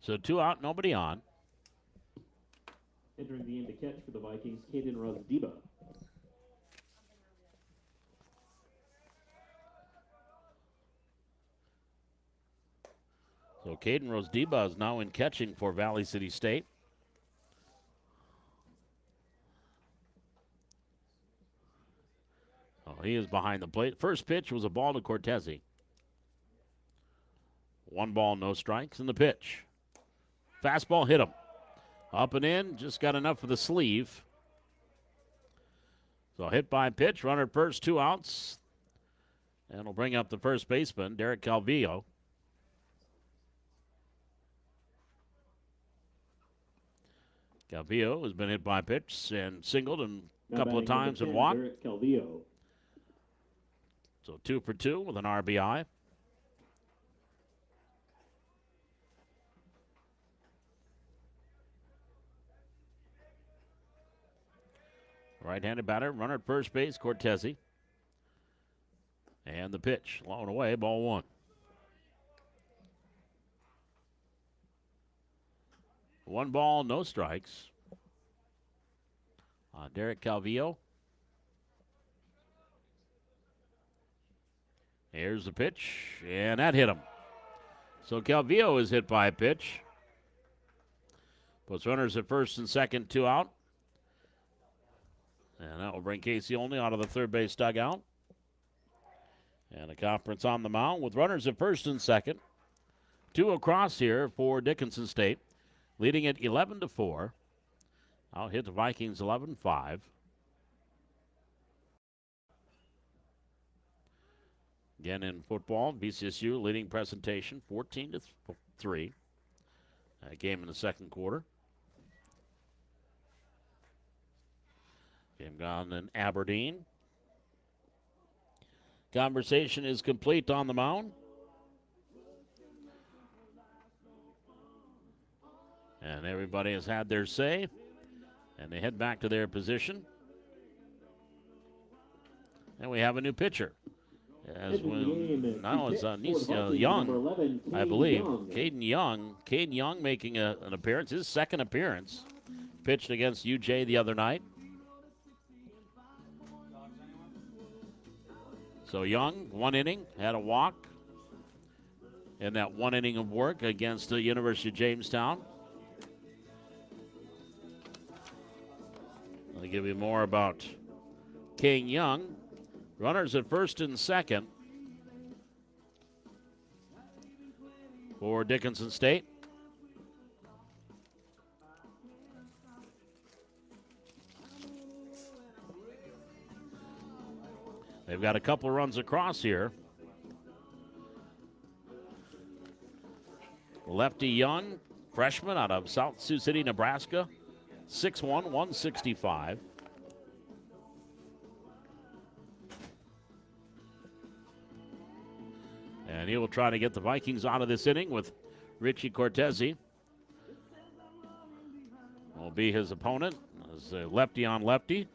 So 2 out, nobody on. Entering the game to catch for the Vikings, Caden Rosdiba. So Caden Rosdiba is now in catching for Valley City State. Oh, he is behind the plate. First pitch was a ball to Cortese. 1 ball, no strikes, and the pitch. Fastball hit him. Up and in, just got enough for the sleeve. So hit by pitch, runner at first, 2 outs. And we'll bring up the first baseman, Derek Calvillo. Calvillo has been hit by pitch and singled a couple of times and walked. Derek Calvillo. So 2 for 2 with an RBI. Right-handed batter, runner at first base, Cortezi. And the pitch, low and away, ball one. One ball, no strikes. Derek Calvillo. Here's the pitch, and that hit him. So Calvillo is hit by a pitch. Puts runners at first and second, 2 out. And that will bring Casey Olney out of the third base dugout. And a conference on the mound with runners at first and second. 2 across here for Dickinson State, leading it 11-4. I'll hit the Vikings 11-5. Again in football, VCSU leading presentation 14-3. Game in the second quarter. Game gone in Aberdeen. Conversation is complete on the mound. And everybody has had their say. And they head back to their position. And we have a new pitcher. As well, now it's Young, I believe. Caden Young. Caden Young making an appearance, his second appearance. Pitched against UJ the other night. So Young, 1 inning, had a walk in that 1 inning of work against the University of Jamestown. I'll give you more about Caden Young. Runners at first and second for Dickinson State. They've got a couple of runs across here. Lefty Young, freshman out of South Sioux City, Nebraska, 6'1", 165. And he will try to get the Vikings out of this inning with Richie Cortezi. Will be his opponent as a lefty on lefty.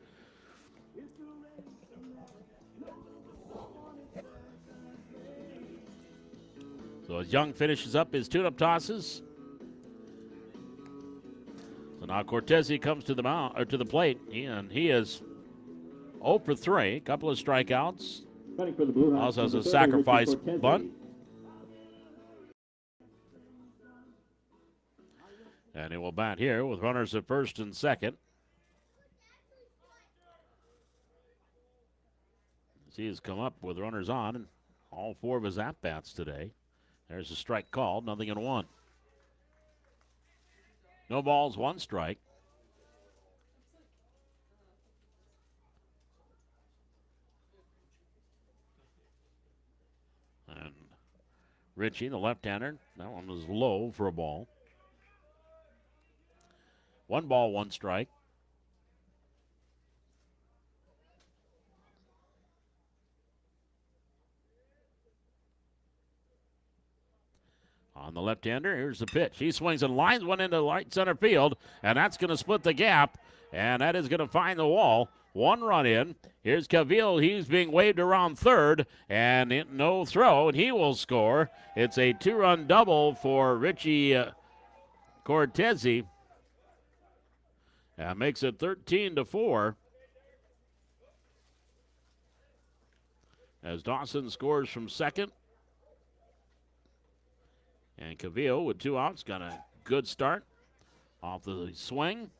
So as Young finishes up his tune-up tosses. So now Cortezi comes to the mound or to the plate, and he is 0 for 3, a couple of strikeouts. For the Blue Also has a sacrifice bunt. And he will bat here with runners at first and second. He has come up with runners on in all 4 of his at-bats today. There's a strike called, 0-1. No balls, 1 strike. And Richie, the left-hander, that one was low for a ball. 1 ball, 1 strike. On the left-hander, here's the pitch. He swings and lines one into right center field, and that's going to split the gap, and that is going to find the wall. 1 run in. Here's Cavill. He's being waved around third, and no throw, and he will score. It's a 2-run double for Richie Cortezi. That makes it 13-4. As Dawson scores from second. And Cavillo with 2 outs got a good start off the swing.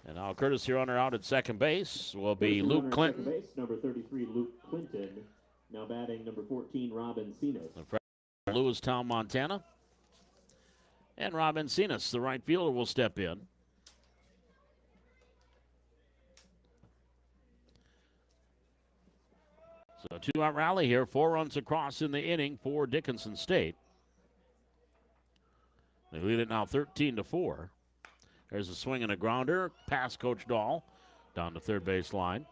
And now courtesy runner out at second base will be Luke Clinton. Base, number 33, Luke Clinton. Now batting number 14, Robin Cenas. Lewistown, Montana. And Robin Cenas, the right fielder, will step in. So a 2-out rally here, 4 runs across in the inning for Dickinson State. They lead it now 13-4. There's a swing and a grounder past Coach Dahl down the third base line.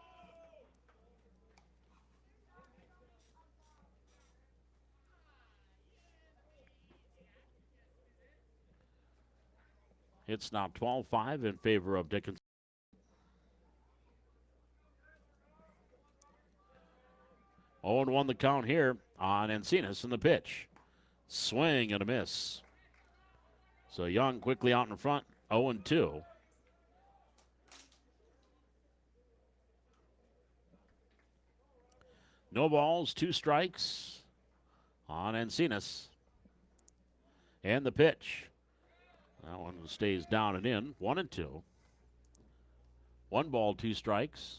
It's now 12-5 in favor of Dickinson. 0-1 the count here on Encinas in the pitch. Swing and a miss. So Young quickly out in front, 0-2. No balls, 2 strikes on Encinas. And the pitch. That one stays down and in, 1-2. 1 ball, 2 strikes.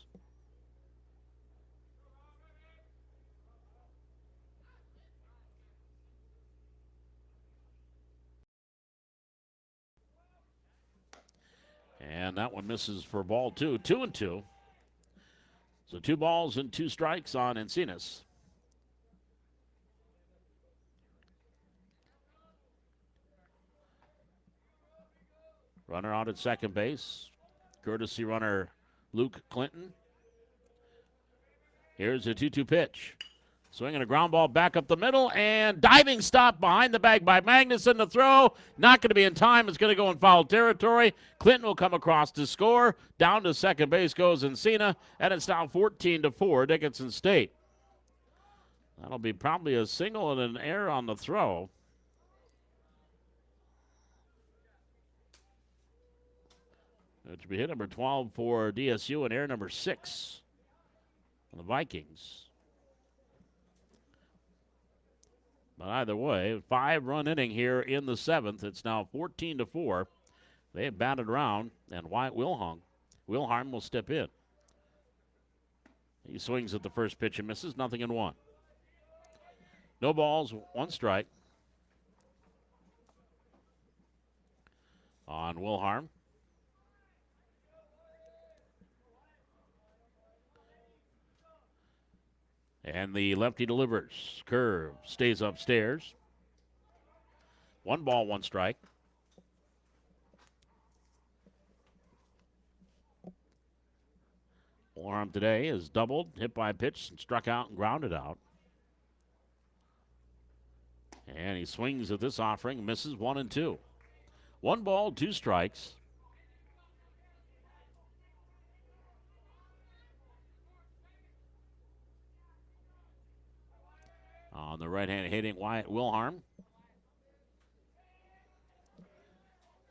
And that one misses for ball 2, 2-2. So 2 balls and 2 strikes on Encinas. Runner out at second base. Courtesy runner Luke Clinton. Here's a 2-2 pitch. Swinging a ground ball back up the middle, and diving stop behind the bag by Magnuson. The throw, not going to be in time. It's going to go in foul territory. Clinton will come across to score. Down to second base goes Encina, and it's now 14-4, Dickinson State. That'll be probably a single and an error on the throw. It should be hit number 12 for DSU and error number 6 for the Vikings. But either way, 5-run inning here in the 7th. It's now 14-4. They have batted around, and Wyatt Wilharm will step in. He swings at the first pitch and misses, 0-1. No balls, 1 strike on Wilharm. And the lefty delivers. Curve stays upstairs. 1 ball, 1 strike. Wilharm today is doubled, hit by a pitch, and struck out and grounded out. And he swings at this offering, misses 1-2. 1 ball, 2 strikes. On the right hand hitting Wyatt Wilharm.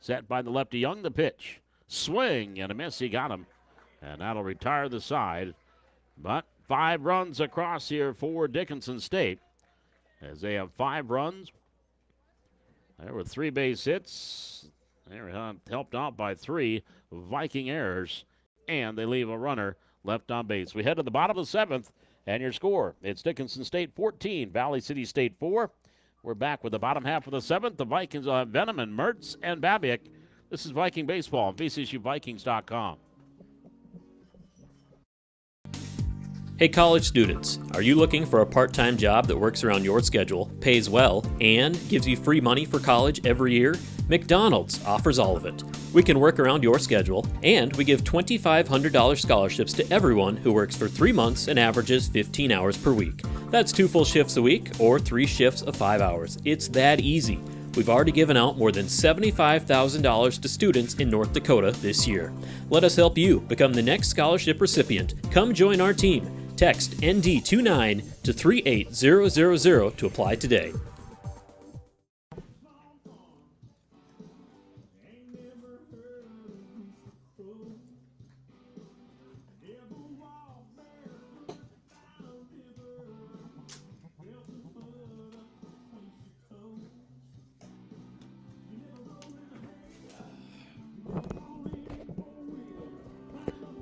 Set by the lefty Young, the pitch. Swing and a miss, he got him. And that'll retire the side. But 5 runs across here for Dickinson State. As they have 5 runs. There were 3 base hits. They were helped out by 3 Viking errors. And they leave a runner left on base. We head to the bottom of the 7th. And your score, it's Dickinson State 14, Valley City State 4. We're back with the bottom half of the 7th. The Vikings will have Venom and Mertz and Babiak. This is Viking Baseball on VCSUVikings.com. Hey college students, are you looking for a part-time job that works around your schedule, pays well, and gives you free money for college every year? McDonald's offers all of it. We can work around your schedule, and we give $2,500 scholarships to everyone who works for 3 months and averages 15 hours per week. That's 2 full shifts a week or 3 shifts of 5 hours. It's that easy. We've already given out more than $75,000 to students in North Dakota this year. Let us help you become the next scholarship recipient. Come join our team. Text ND29 to 38000 to apply today.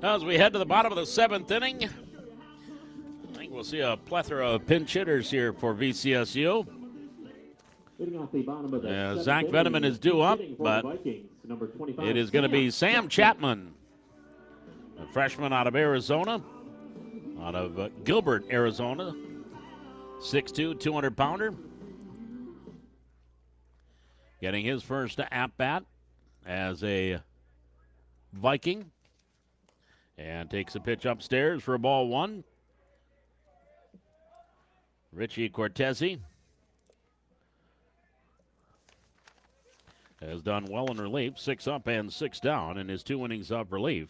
As we head to the bottom of the 7th inning, I think we'll see a plethora of pinch hitters here for VCSU. Zach Veneman is due up, but it is going to be Sam Chapman, a freshman out of Arizona, out of Gilbert, Arizona, 6'2", 200-pounder. Getting his first at-bat as a Viking. And takes a pitch upstairs for a ball 1. Richie Cortese has done well in relief. 6 up and 6 down in his 2 innings of relief.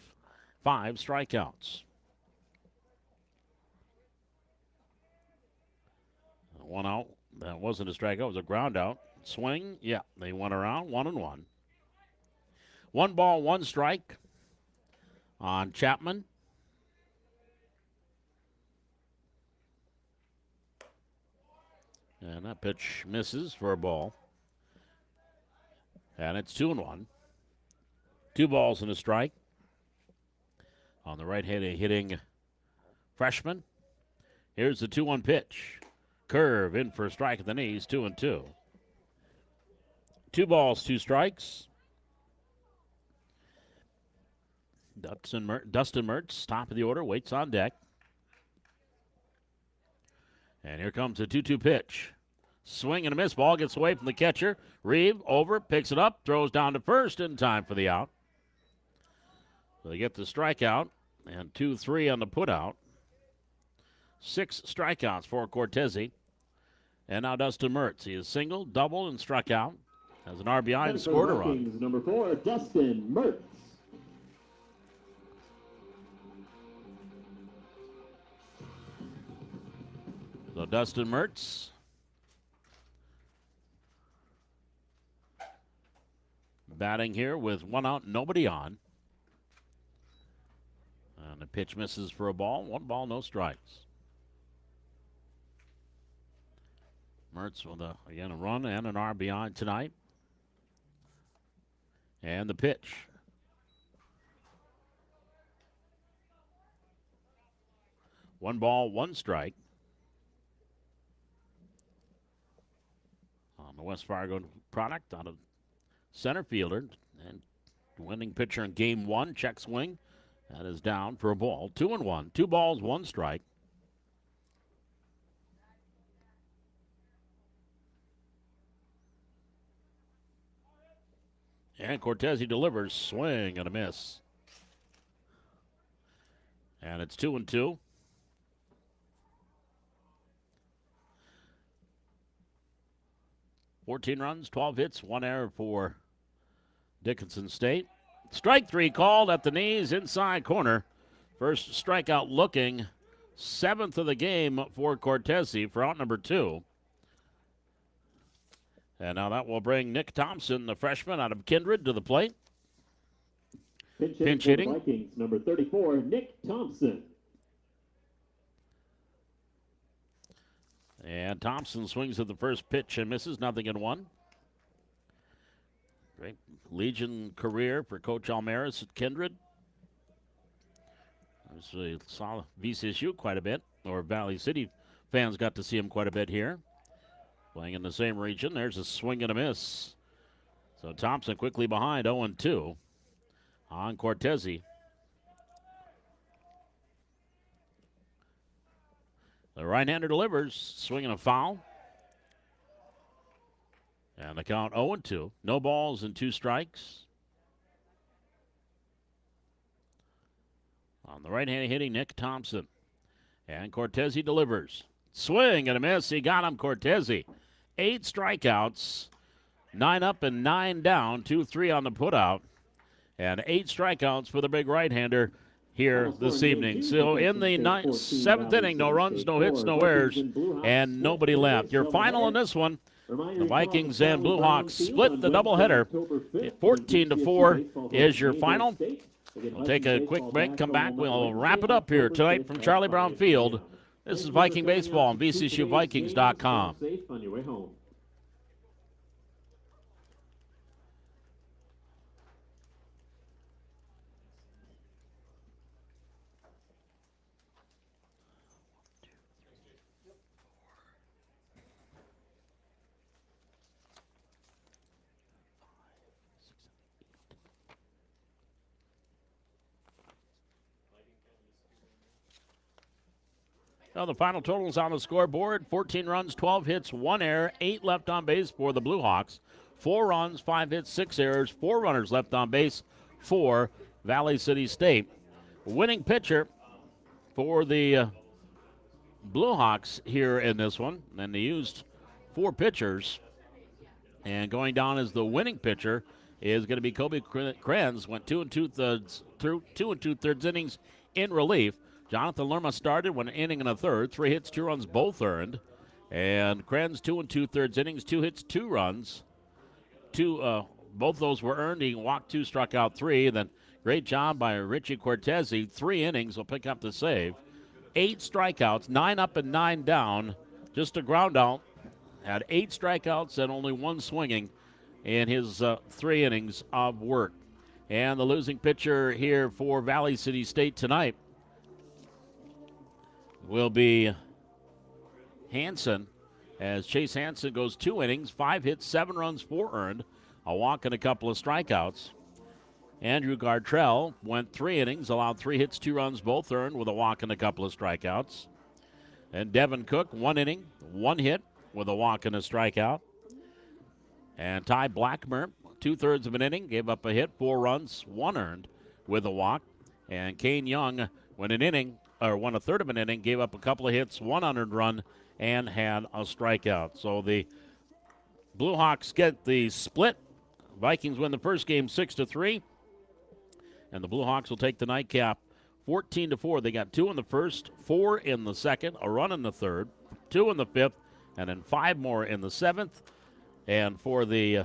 5 strikeouts. One out. That wasn't a strikeout. It was a ground out. Swing. Yeah, they went around 1-1. 1 ball, 1 strike on Chapman. And that pitch misses for a ball. And it's 2-1. 2 balls and a strike on the right-handed hitting freshman. Here's the 2-1 pitch. Curve in for a strike at the knees, 2-2. 2 balls, 2 strikes. Dustin Mertz, top of the order, waits on deck. And here comes a 2-2 pitch. Swing and a miss. Ball gets away from the catcher. Reeve over, picks it up, throws down to first in time for the out. So they get the strikeout and 2-3 on the putout. 6 strikeouts for Cortese. And now Dustin Mertz. He is single, double, and struck out. Has an RBI and scored a run. Number 4, Dustin Mertz. So Dustin Mertz batting here with 1 out, nobody on. And the pitch misses for a ball. 1 ball, no strikes. Mertz with, again, a run and an RBI tonight. And the pitch. One ball, 1 strike. On the West Fargo product, out of center fielder and winning pitcher in game 1, check swing. That is down for a ball. 2-1. 2 balls, 1 strike. And Cortese delivers. Swing and a miss. And it's 2-2. $14 runs, 12 hits, 1 error for Dickinson State. Strike 3 called at the knees, inside corner. First strikeout looking. 7th of the game for Cortese for out number 2. And now that will bring Nick Thompson, the freshman out of Kindred, to the plate. Pinch hitting. Vikings, number 34, Nick Thompson. And Thompson swings at the first pitch and misses, 0-1. Great Legion career for Coach Almaris at Kindred. Obviously saw VCSU quite a bit, or Valley City fans got to see him quite a bit here. Playing in the same region. There's a swing and a miss. So Thompson quickly behind, 0-2 on Cortese. The right-hander delivers, swinging a foul. And the count 0-2. No balls and 2 strikes. On the right-hand hitting, Nick Thompson. And Cortese delivers. Swing and a miss. He got him, Cortese. 8 strikeouts. 9 up and 9 down. 2-3 on the putout. And 8 strikeouts for the big right-hander here this evening. So in the 7th inning, no runs, no hits, no errors, and nobody left. Your final in this one, the Vikings and Blue Hawks split the doubleheader. 14-4 is your final. We'll take a quick break, come back. We'll wrap it up here tonight from Charlie Brown Field. This is Viking Baseball on VCSUVikings.com. Safe on your way home. Well, the final totals on the scoreboard: 14 runs, 12 hits, 1 error, 8 left on base for the Blue Hawks. 4 runs, 5 hits, 6 errors, 4 runners left on base for Valley City State. Winning pitcher for the Blue Hawks here in this one. And they used 4 pitchers. And going down as the winning pitcher is going to be Kobe Krenz. Went 2 2/3 innings in relief. Jonathan Lerma started, 1 inning and a third, 3 hits, 2 runs, both earned. And Krenz 2 2/3 innings, 2 hits, 2 runs. Both those were earned. He walked 2, struck out 3. Then great job by Richie Cortese. 3 innings will pick up the save. 8 strikeouts, 9 up and 9 down. Just a ground out. Had 8 strikeouts and only 1 swinging in his 3 innings of work. And the losing pitcher here for Valley City State tonight will be Hanson, as Chase Hanson goes 2 innings, 5 hits, 7 runs, 4 earned, a walk and a couple of strikeouts. Andrew Gartrell went 3 innings, allowed 3 hits, 2 runs, both earned, with a walk and a couple of strikeouts. And Devin Cook, 1 inning, 1 hit, with a walk and a strikeout. And Ty Blackmer, 2/3 of an inning, gave up a hit, 4 runs, 1 earned, with a walk. And Kane Young went 1/3 of an inning, gave up a couple of hits, 1 unearned run, and had a strikeout. So the Blue Hawks get the split. Vikings win the first game 6-3. And the Blue Hawks will take the nightcap 14-4. They got 2 in the first, 4 in the second, a run in the third, 2 in the fifth, and then 5 more in the seventh. And for the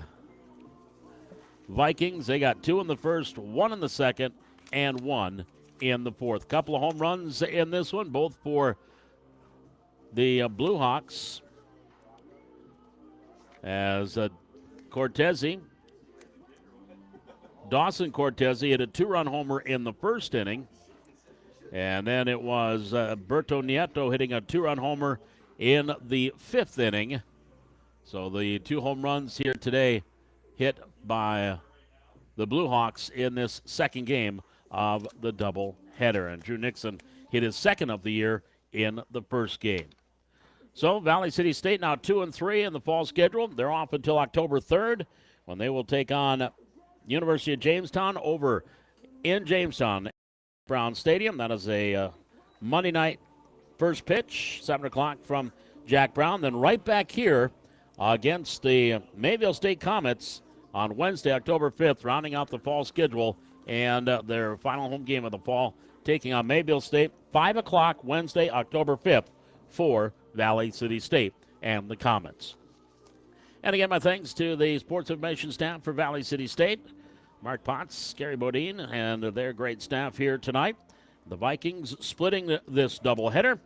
Vikings, they got 2 in the first, 1 in the second, and 1 in the fourth. Couple of home runs in this one, both for the Blue Hawks, as Dawson Cortese hit a 2-run homer in the first inning. And then it was Berto Nieto hitting a 2-run homer in the 5th inning. So the 2 home runs here today hit by the Blue Hawks in this second game of the doubleheader. And Drew Nixon hit his 2nd of the year in the first game. So Valley City State now 2-3 in the fall schedule. They're off until October 3rd, when they will take on University of Jamestown over in Jamestown, Brown Stadium. That is a Monday night first pitch, 7 o'clock from Jack Brown. Then right back here against the Mayville State Comets on Wednesday, October 5th, rounding out the fall schedule and their final home game of the fall, taking on Mayville State, 5 o'clock Wednesday, October 5th for Valley City State and the Comets. And again, my thanks to the sports information staff for Valley City State, Mark Potts, Gary Bodine, and their great staff here tonight. The Vikings splitting this doubleheader.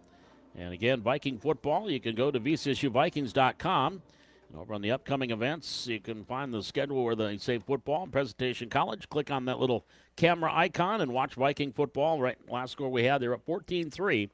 And again, Viking football, you can go to VCSUVikings.com. And over on the upcoming events, you can find the schedule where they say football and Presentation College. Click on that little camera icon and watch Viking football. Right, last score we had, they're at 14-3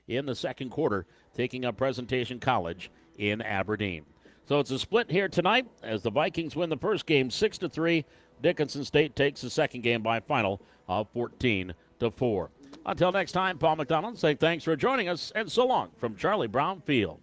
in the second quarter, taking up Presentation College in Aberdeen. So it's a split here tonight as the Vikings win the first game 6-3. Dickinson State takes the second game by a final of 14-4. Until next time, Paul McDonald saying thanks for joining us, and so long from Charlie Brown Field.